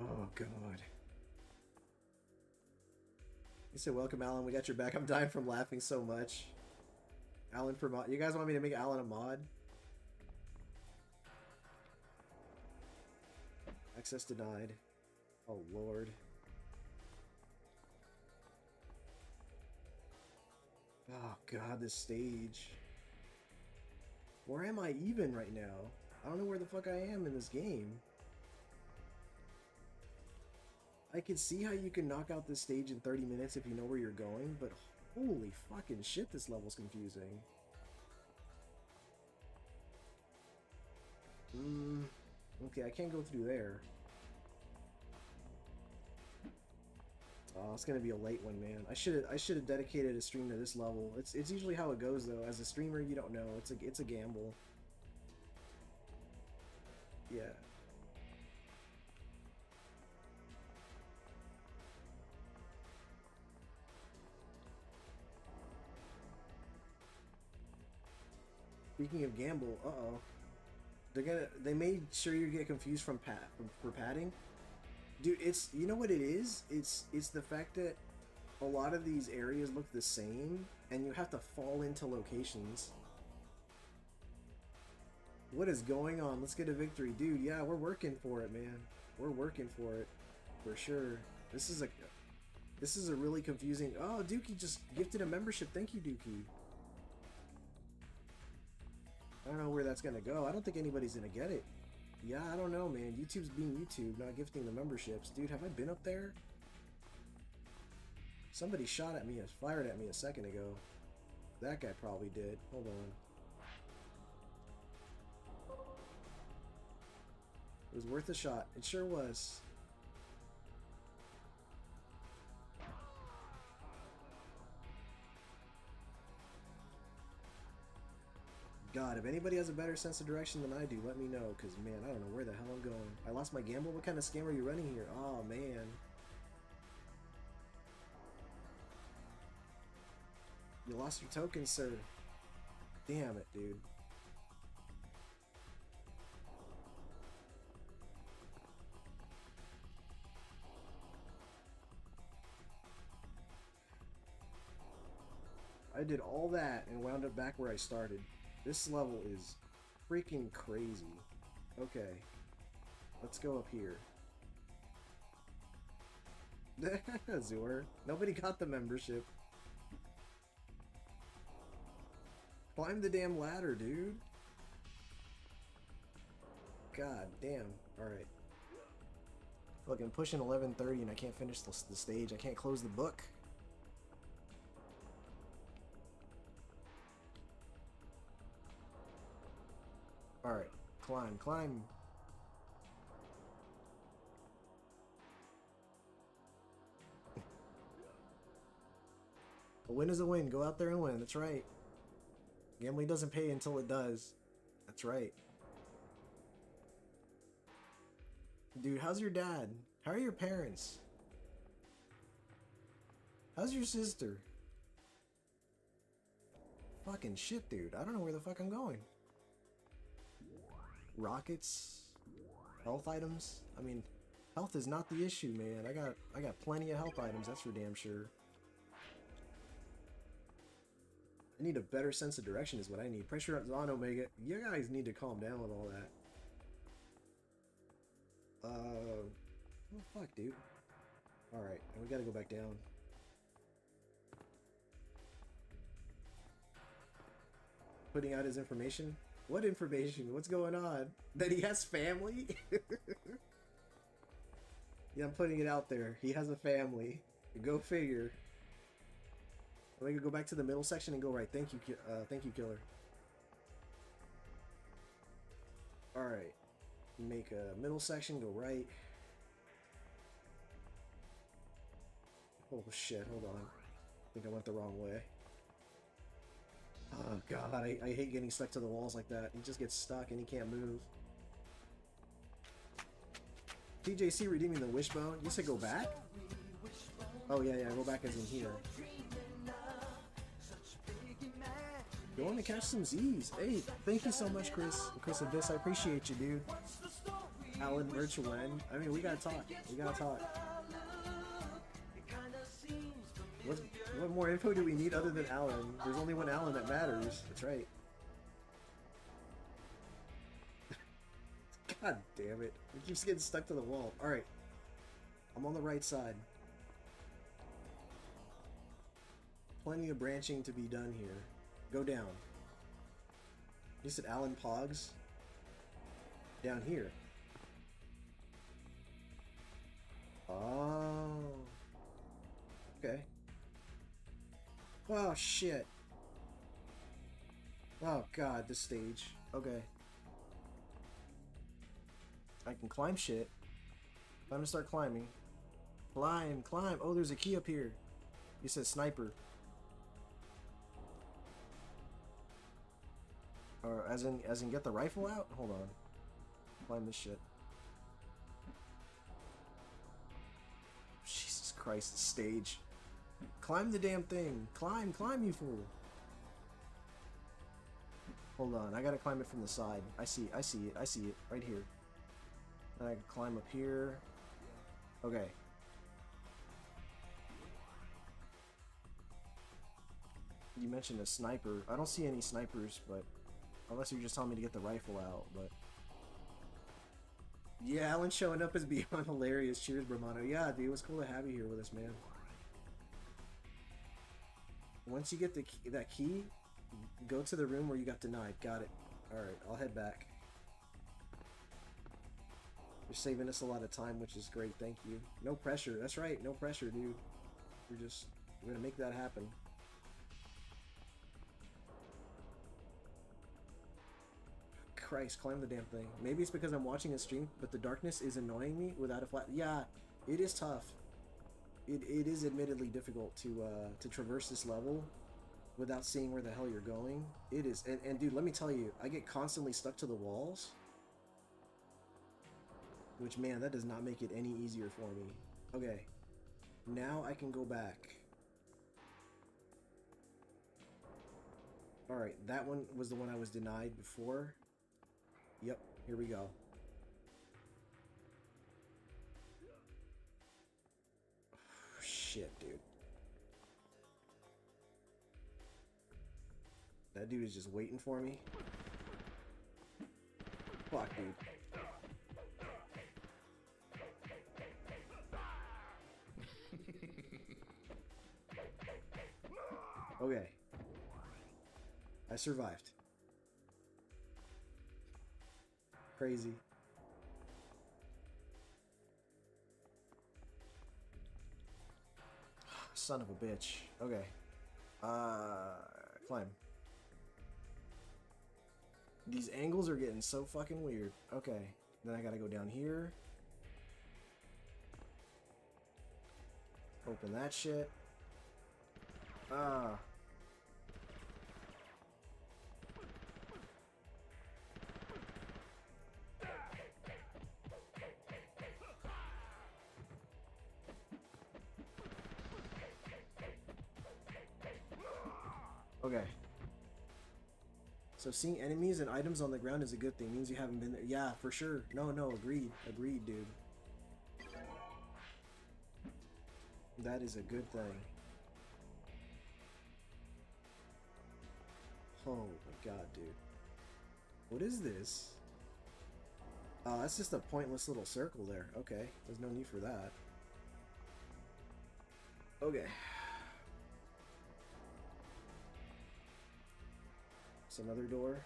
Oh god. You said welcome, Alan. We got your back. I'm dying from laughing so much. Alan for mod. You guys want me to make Alan a mod? Access denied. Oh lord. Oh god, this stage. Where am I even right now? I don't know where the fuck I am in this game. I can see how you can knock out this stage in 30 minutes if you know where you're going, but holy fucking shit, this level's confusing. Okay, I can't go through there. Oh, it's gonna be a late one, man. I should have dedicated a stream to this level. It's usually how it goes though. As a streamer, you don't know. It's a gamble. Yeah. Speaking of gamble, they made sure you get confused for padding. Dude, you know what it is? It's the fact that a lot of these areas look the same and you have to fall into locations. What is going on? Let's get a victory. Dude, yeah, we're working for it, man. We're working for it. For sure. This is a really confusing... Oh, Dookie just gifted a membership. Thank you, Dookie. I don't know where that's gonna go. I don't think anybody's gonna get it. Yeah, I don't know, man. YouTube's being YouTube, not gifting the memberships. Dude, have I been up there? Somebody fired at me a second ago. That guy probably did. Hold on. It was worth a shot. It sure was. God, if anybody has a better sense of direction than I do, let me know, because, man, I don't know where the hell I'm going. I lost my gamble? What kind of scam are you running here? Oh, man. You lost your token, sir. Damn it, dude. I did all that and wound up back where I started. This level is freaking crazy. Okay. Let's go up here. Azure. Nobody got the membership. Climb the damn ladder, dude. God damn. Alright. Fucking pushing 11:30 and I can't finish the stage. I can't close the book. Alright, climb, climb. A win is a win. Go out there and win. That's right. Gambling doesn't pay until it does. That's right. Dude, how's your dad? How are your parents? How's your sister? Fucking shit, dude. I don't know where the fuck I'm going. Rockets, health items. I mean, health is not the issue, man. I got plenty of health items, that's for damn sure. I need a better sense of direction is what I need. Pressure on Omega. You guys need to calm down with all that. Oh fuck, dude. Alright, we gotta go back down. Putting out his information? What information? What's going on? That he has family? Yeah, I'm putting it out there. He has a family. Go figure. We could go back to the middle section and go right. Thank you, killer. Alright. Make a middle section, go right. Oh shit, hold on. I think I went the wrong way. Oh god, I hate getting stuck to the walls like that. He just gets stuck and he can't move. TJC redeeming the wishbone. You said go back? Oh yeah, go back as in here. Going to catch some Z's. Hey, thank you so much, Chris Abyss. I appreciate you, dude. Alan Virtual End. I mean, we gotta talk. We gotta talk. What more info do we need other than Alan? There's only one Alan that matters. That's right. God damn it. It keeps getting stuck to the wall. Alright. I'm on the right side. Plenty of branching to be done here. Go down. You said Alan Pogs? Down here. Oh. Okay. Oh shit. Oh god, this stage. Okay. I can climb shit. Time to start climbing. Climb, climb. Oh, there's a key up here. You said sniper. Or as in get the rifle out? Hold on. Climb this shit. Jesus Christ, the stage. Climb the damn thing. Climb, you fool. Hold on, I gotta climb it from the side. I see it. Right here. Then I can climb up here. Okay. You mentioned a sniper. I don't see any snipers, but unless you're just telling me to get the rifle out, but yeah, Alan showing up is beyond hilarious. Cheers, Bramano. Yeah, dude, it was cool to have you here with us, man. Once you get that key, go to the room where you got denied. Got it. Alright, I'll head back. You're saving us a lot of time, which is great. Thank you. No pressure. That's right. No pressure, dude. We're gonna make that happen. Christ, climb the damn thing. Maybe it's because I'm watching a stream, but the darkness is annoying me without a flat. Yeah, it is tough. It is admittedly difficult to traverse this level without seeing where the hell you're going. It is, and dude, let me tell you, I get constantly stuck to the walls, which, man, that does not make it any easier for me. Okay, now I can go back. Alright, that one was the one I was denied before. Yep, here we go. Shit, dude. That dude is just waiting for me. Fuck, dude. Okay. I survived. Crazy. Son of a bitch. Okay. Climb. These angles are getting so fucking weird. Okay. Then I gotta go down here. Open that shit. Okay. So seeing enemies and items on the ground is a good thing. Means you haven't been there. Yeah, for sure. No, agreed. Agreed, dude. That is a good thing. Oh my god, dude. What is this? Oh, that's just a pointless little circle there. Okay, there's no need for that. Okay. It's another door.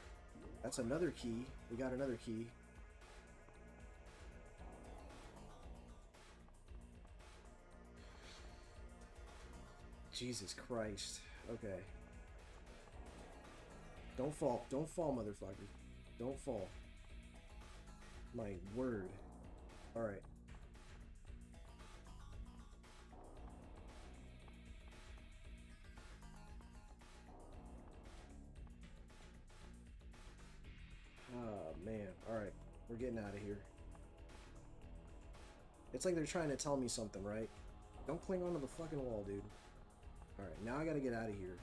That's another key. We got another key. Jesus Christ. Okay. Don't fall. Don't fall, motherfucker. Don't fall. My word. Alright. Oh, man. Alright. We're getting out of here. It's like they're trying to tell me something, right? Don't cling onto the fucking wall, dude. Alright, now I gotta get out of here.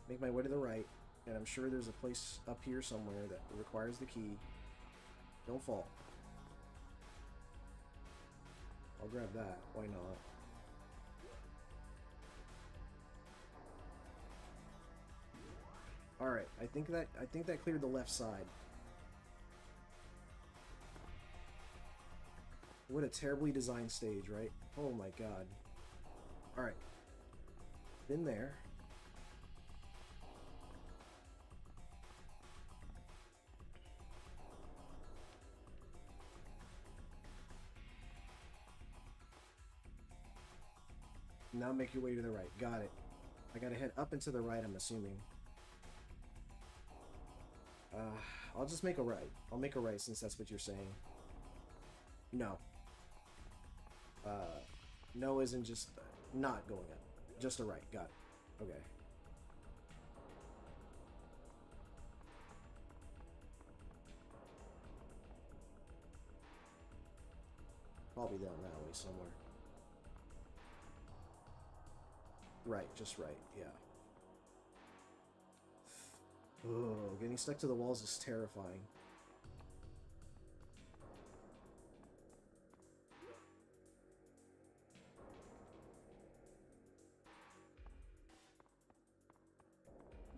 Make my way to the right. And I'm sure there's a place up here somewhere that requires the key. Don't fall. I'll grab that. Why not? Alright, I think that cleared the left side. What a terribly designed stage, right? Oh my god. Alright. Been there. Now make your way to the right. Got it. I gotta head up and to the right, I'm assuming. I'll just make a right. I'll make a right since that's what you're saying. No. No isn't just not going up. Just a right. Got it. Okay. Probably down that way somewhere. Right, just right, yeah. Oh, getting stuck to the walls is terrifying.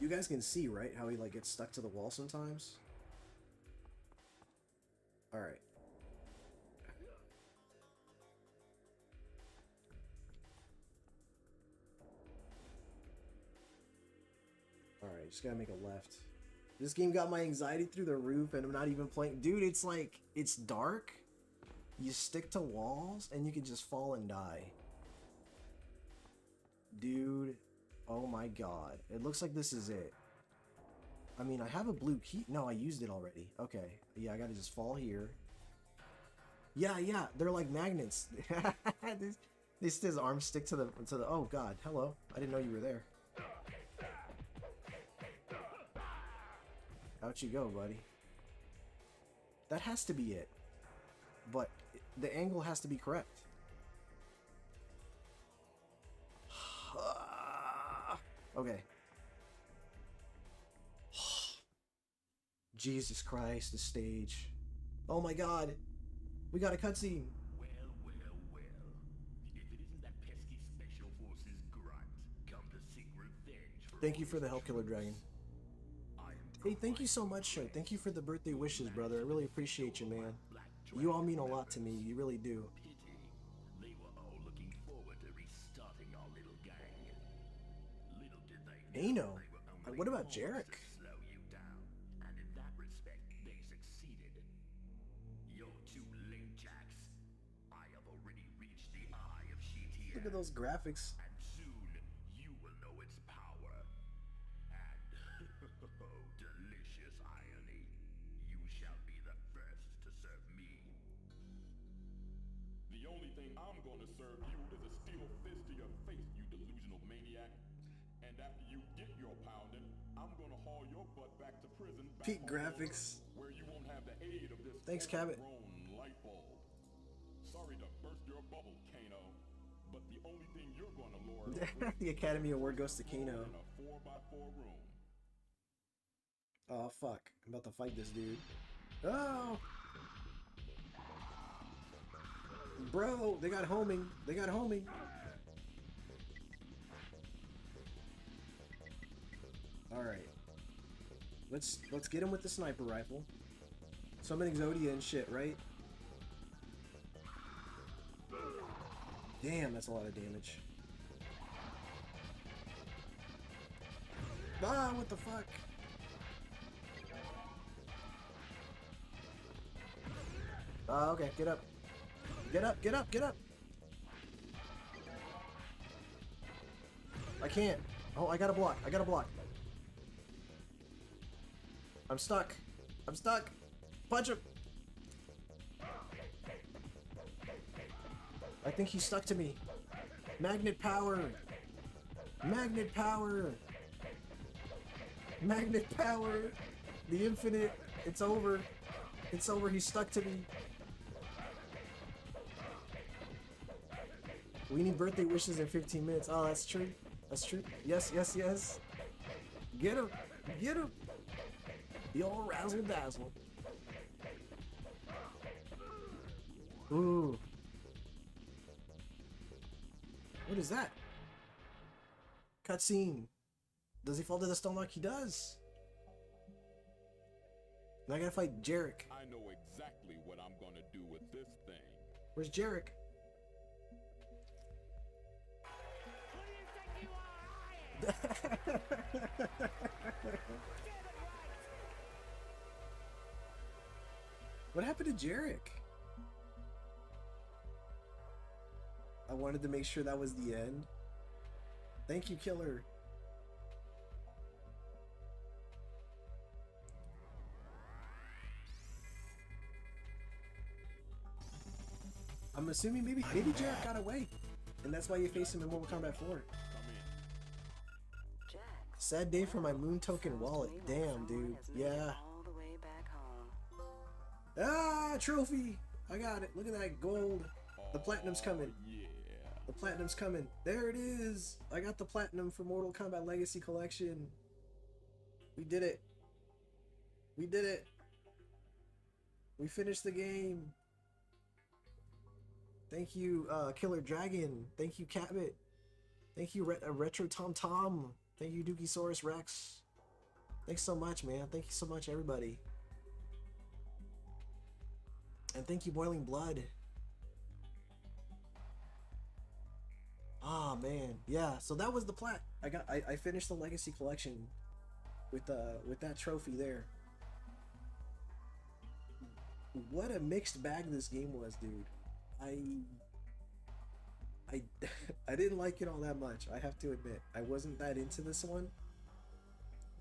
You guys can see, right, how he like gets stuck to the wall sometimes? Alright. Alright, just gotta make a left. This game got my anxiety through the roof and I'm not even playing. Dude, it's like, it's dark. You stick to walls and you can just fall and die. Dude, oh my god. It looks like this is it. I mean, I have a blue key. No, I used it already. Okay. Yeah, I gotta just fall here. Yeah, yeah, they're like magnets. His arms stick to the, oh god, hello. I didn't know you were there. Out you go, buddy. That has to be it. But the angle has to be correct. Okay. Jesus Christ, the stage. Oh my god. We got a cutscene. Well. If it isn't that pesky special forces grunt, come to seek revenge. Thank you for the help, Killer Dragon. Hey, thank you so much, Show. Thank you for the birthday wishes, brother. I really appreciate you, man. You all mean a lot to me. You really do. Pity. They were all looking forward to restarting our little gang. Little did they know. they were only What about pawns Jarek? to slow you down. And in that respect, they succeeded. You're too late, Jax. I have already reached the eye of Sheetier. Look at those graphics. And soon, you will know its power. And, oh, delicious irony, you shall be the first to serve me. The only thing I'm gonna serve you is a steel fist to your face, you delusional maniac. And after you get your pounding, I'm gonna haul your butt back to prison. Peak graphics. Where you won't have the aid of this Thanks, Cabot. overgrown light bulb. Sorry to burst your bubble, Kano, but the only thing you're gonna lord over The Academy Award goes to is Kano. in a 4x4 room. Oh, fuck. I'm about to fight this dude. Oh! Bro, they got homing. They got homing. Alright. Let's get him with the sniper rifle. Summon Exodia and shit, right? Damn, that's a lot of damage. Ah, what the fuck? Okay, get up. Get up, get up, get up! I can't. Oh, I gotta block. I gotta block. I'm stuck. I'm stuck. Punch him! I think he's stuck to me. Magnet power! Magnet power! Magnet power! The infinite! It's over! It's over, he's stuck to me. We need birthday wishes in 15 minutes. Oh, that's true. That's true. Yes, yes, yes. Get him! Get him! The old razzle dazzle. Ooh. What is that? Cutscene. Does he fall to the stone like he does? Now I gotta fight Jarek. I know exactly what I'm gonna do with this thing. Where's Jarek? What happened to Jarek? I wanted to make sure that was the end. Thank you, killer. I'm assuming maybe Jarek got away, and that's why you face him in Mortal Kombat 4. Jack, Sad day for my moon token wallet. Damn, dude. Yeah. all the way back home. Ah, trophy! I got it. Look at that gold. The platinum's coming. Yeah. The platinum's coming. There it is. I got the platinum for Mortal Kombat Legacy Collection. We did it. We did it. We finished the game. Thank you, Killer Dragon. Thank you, Catbit. Thank you, Retro Tom Tom. Thank you, Dookie Rex. Thanks so much, man. Thank you so much, everybody. And thank you, Boiling Blood. Ah, man. Yeah, so that was the plat. I finished the Legacy Collection with that trophy there. What a mixed bag this game was, dude. I didn't like it all that much, I have to admit. I wasn't that into this one,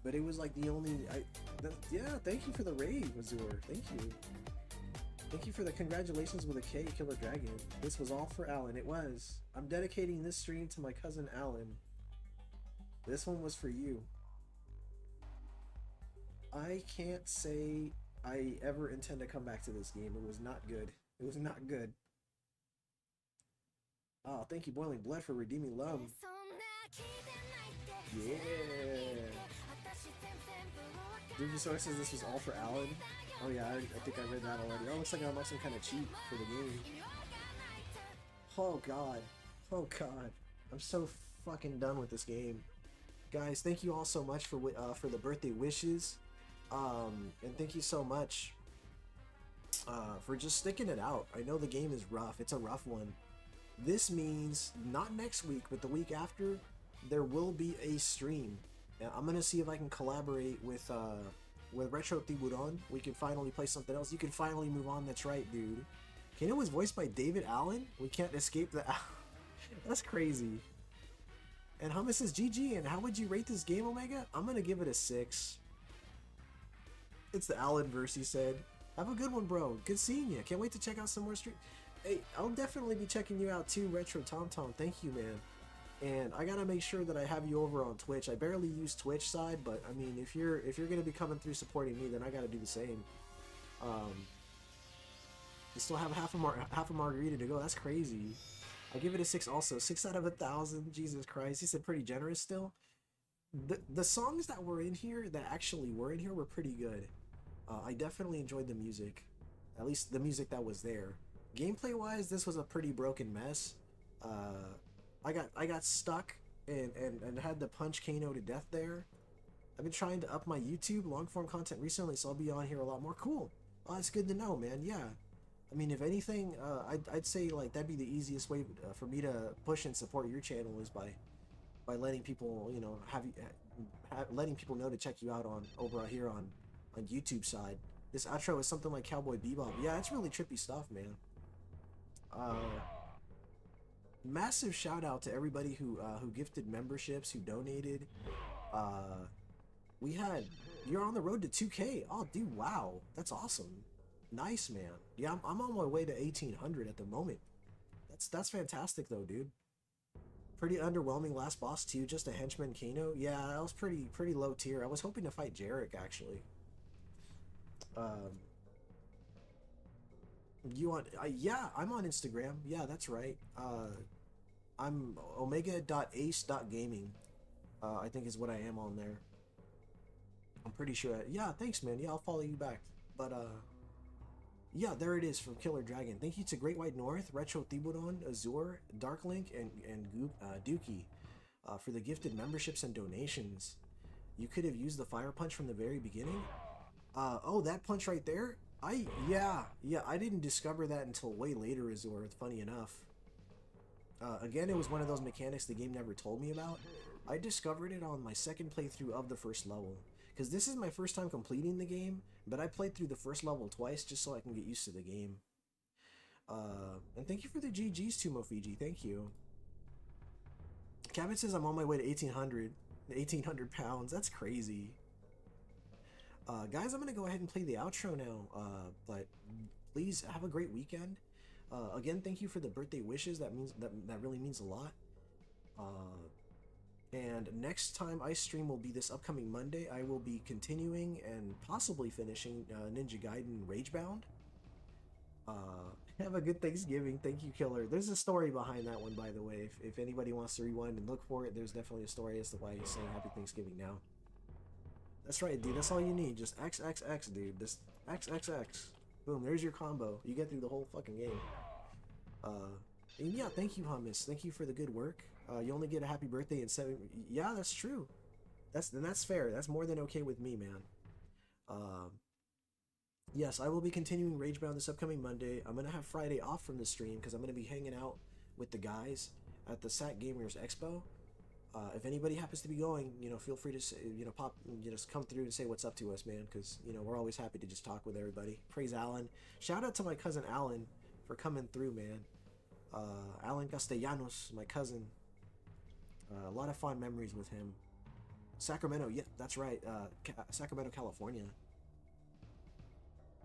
but it was like the only yeah, thank you for the raid, Mazur. Thank you for the congratulations with a K, Killer Dragon. This was all for Alan. It was. I'm dedicating this stream to my cousin Alan. This one was for you. I can't say I ever intend to come back to this game. It was not good. It was not good. Oh, thank you, Boiling Blood, for redeeming love. Yeah. Doogie says this was all for Alan. Oh yeah, I think I read that already. Oh, looks like I unlocked some kind of cheat for the game. Oh god. Oh god. I'm so fucking done with this game. Guys, thank you all so much for the birthday wishes. And thank you so much for just sticking it out. I know the game is rough. It's a rough one. This means not next week, but the week after, there will be a stream. And I'm gonna see if I can collaborate with Retro Tiburon. We can finally play something else. You can finally move on. That's right, dude. Kano was voiced by David Allen. We can't escape the. That's crazy. And Hummus says GG. And how would you rate this game, Omega? I'm gonna give it a 6. It's the Allen verse, he said. Have a good one, bro. Good seeing you. Can't wait to check out some more streams. Hey, I'll definitely be checking you out too, Retro Tom Tom. Thank you, man. And I gotta make sure that I have you over on Twitch. I barely use Twitch side, but I mean, if you're gonna be coming through supporting me, then I gotta do the same. You still have half a margarita to go. That's crazy. I give it a 6 also. 6 out of 1,000. Jesus Christ. He said pretty generous still. The songs that were in here, that actually were in here, were pretty good. I definitely enjoyed the music. At least the music that was there. Gameplay wise, this was a pretty broken mess. I got stuck and had to punch Kano to death there. I've been trying to up my YouTube long form content recently, so I'll be on here a lot more. Cool. Oh, that's good to know, man. Yeah. I mean, if anything, I'd say like that'd be the easiest way for me to push and support your channel is by letting people, you know, letting people know to check you out on over here on YouTube side. This outro is something like Cowboy Bebop. Yeah, it's really trippy stuff, man. Massive shout out to everybody who gifted memberships, who donated. You're on the road to 2K. Oh, dude, wow, that's awesome. Nice, man. Yeah, I'm on my way to 1800 at the moment. That's fantastic though, dude. Pretty underwhelming last boss too, just a henchman Kano. Yeah, that was pretty low tier. I was hoping to fight Jarek actually. Yeah, I'm on Instagram. Yeah, that's right. I'm omega.ace.gaming. I think is what I am on there. I'm pretty sure. Yeah, thanks, man. Yeah, I'll follow you back. But yeah, there it is from Killer Dragon. Thank you to Great White North, Retro Thibodon, Azure, Darklink, and Dookie for the gifted memberships and donations. You could have used the fire punch from the very beginning. Oh, that punch right there? Yeah, I didn't discover that until way later, Azure. It's funny enough. Again, it was one of those mechanics the game never told me about. I discovered it on my second playthrough of the first level. Because this is my first time completing the game, but I played through the first level twice just so I can get used to the game. And thank you for the GGs, Tumo Fiji. Thank you. Cabot says I'm on my way to 1,800 pounds. That's crazy. Guys, I'm going to go ahead and play the outro now. But please have a great weekend. Again, thank you for the birthday wishes. That really means a lot. And next time I stream will be this upcoming Monday. I will be continuing and possibly finishing Ninja Gaiden Ragebound. Have a good Thanksgiving. Thank you, Killer. There's a story behind that one, by the way. If anybody wants to rewind and look for it, there's definitely a story as to why he's saying Happy Thanksgiving now. That's right, dude. That's all you need. Just XXX, dude. Just XXX. Boom, there's your combo. You get through the whole fucking game. And yeah, thank you, Hummus. Thank you for the good work. You only get a happy birthday in 7... Yeah, that's true. That's fair. That's more than okay with me, man. Yes, I will be continuing Ragebound this upcoming Monday. I'm going to have Friday off from the stream because I'm going to be hanging out with the guys at the Sat Gamers Expo. If anybody happens to be going, you know, feel free to say, you know, just come through and say what's up to us, man, because, you know, we're always happy to just talk with everybody. Praise Alan. Shout out to my cousin Alan for coming through, man. Alan Castellanos, my cousin. A lot of fond memories with him. Sacramento, yeah, that's right. Sacramento, California.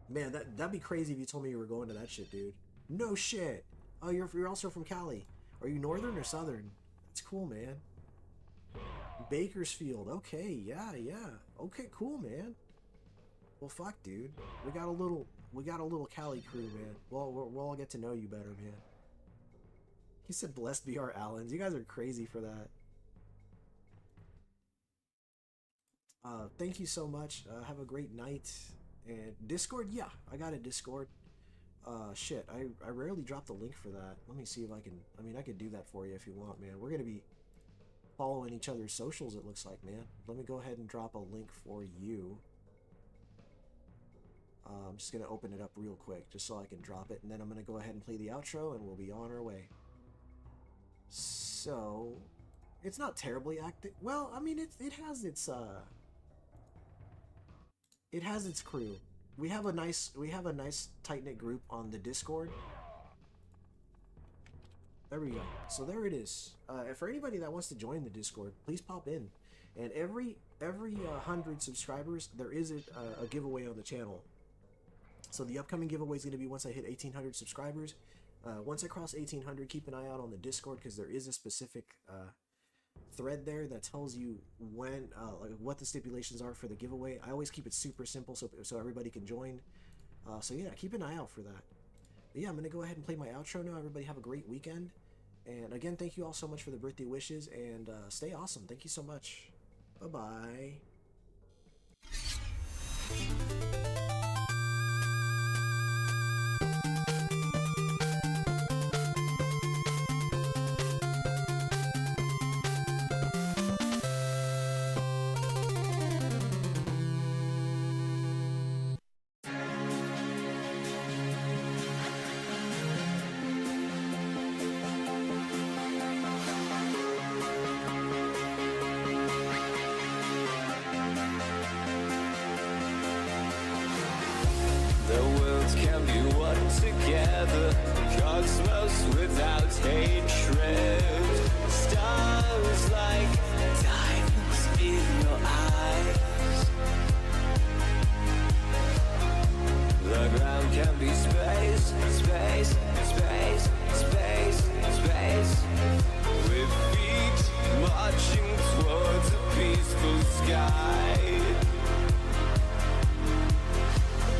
Man, that'd be crazy if you told me you were going to that shit, dude. No shit. Oh, you're also from Cali. Are you northern or southern? That's cool, man. Bakersfield. Okay, yeah. Okay, cool, man. Well, fuck, dude. We got a little Cali crew, man. We'll all get to know you better, man. He said, "Blessed be our Allens." You guys are crazy for that. Thank you so much. Have a great night. And Discord, yeah, I got a Discord. Shit, I rarely drop the link for that. Let me see if I can. I mean, I could do that for you if you want, man. We're gonna be following each other's socials, it looks like, man. Let me go ahead and drop a link for you. I'm just gonna open it up real quick just so I can drop it, and then I'm gonna go ahead and play the outro, and we'll be on our way. So, it's not terribly active. Well, I mean, it has its crew. We have a nice tight-knit group on the Discord. There we go. So there it is. For anybody that wants to join the Discord, please pop in. And every 100 subscribers, there is a giveaway on the channel. So the upcoming giveaway is going to be once I hit 1,800 subscribers. Once I cross 1,800, keep an eye out on the Discord because there is a specific thread there that tells you when, like what the stipulations are for the giveaway. I always keep it super simple so everybody can join. So yeah, keep an eye out for that. But yeah, I'm going to go ahead and play my outro now. Everybody have a great weekend. And again, thank you all so much for the birthday wishes, and stay awesome. Thank you so much. Bye-bye. the cosmos without hatred. Stars like diamonds in your eyes. The ground can be space, space, space, space, space. With feet marching towards a peaceful sky.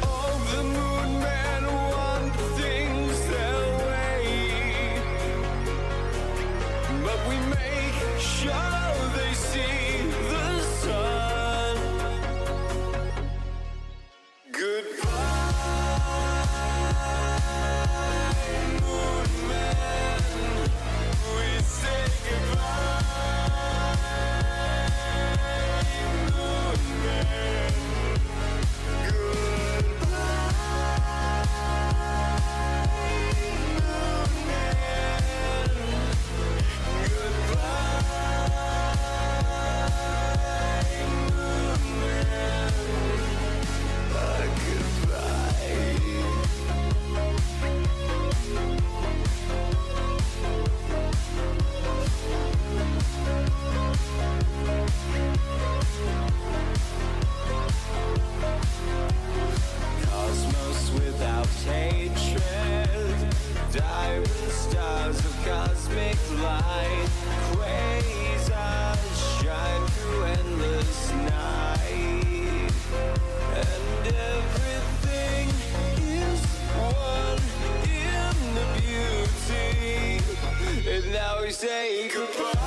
Oh, the moon men want things their way, but we make sure they see the sun. Goodbye, moon man. We say goodbye, moon man. Cosmos without hatred, diamond stars of cosmic light, quasars shine through endless night, and everything is one in the beauty. And now we say goodbye,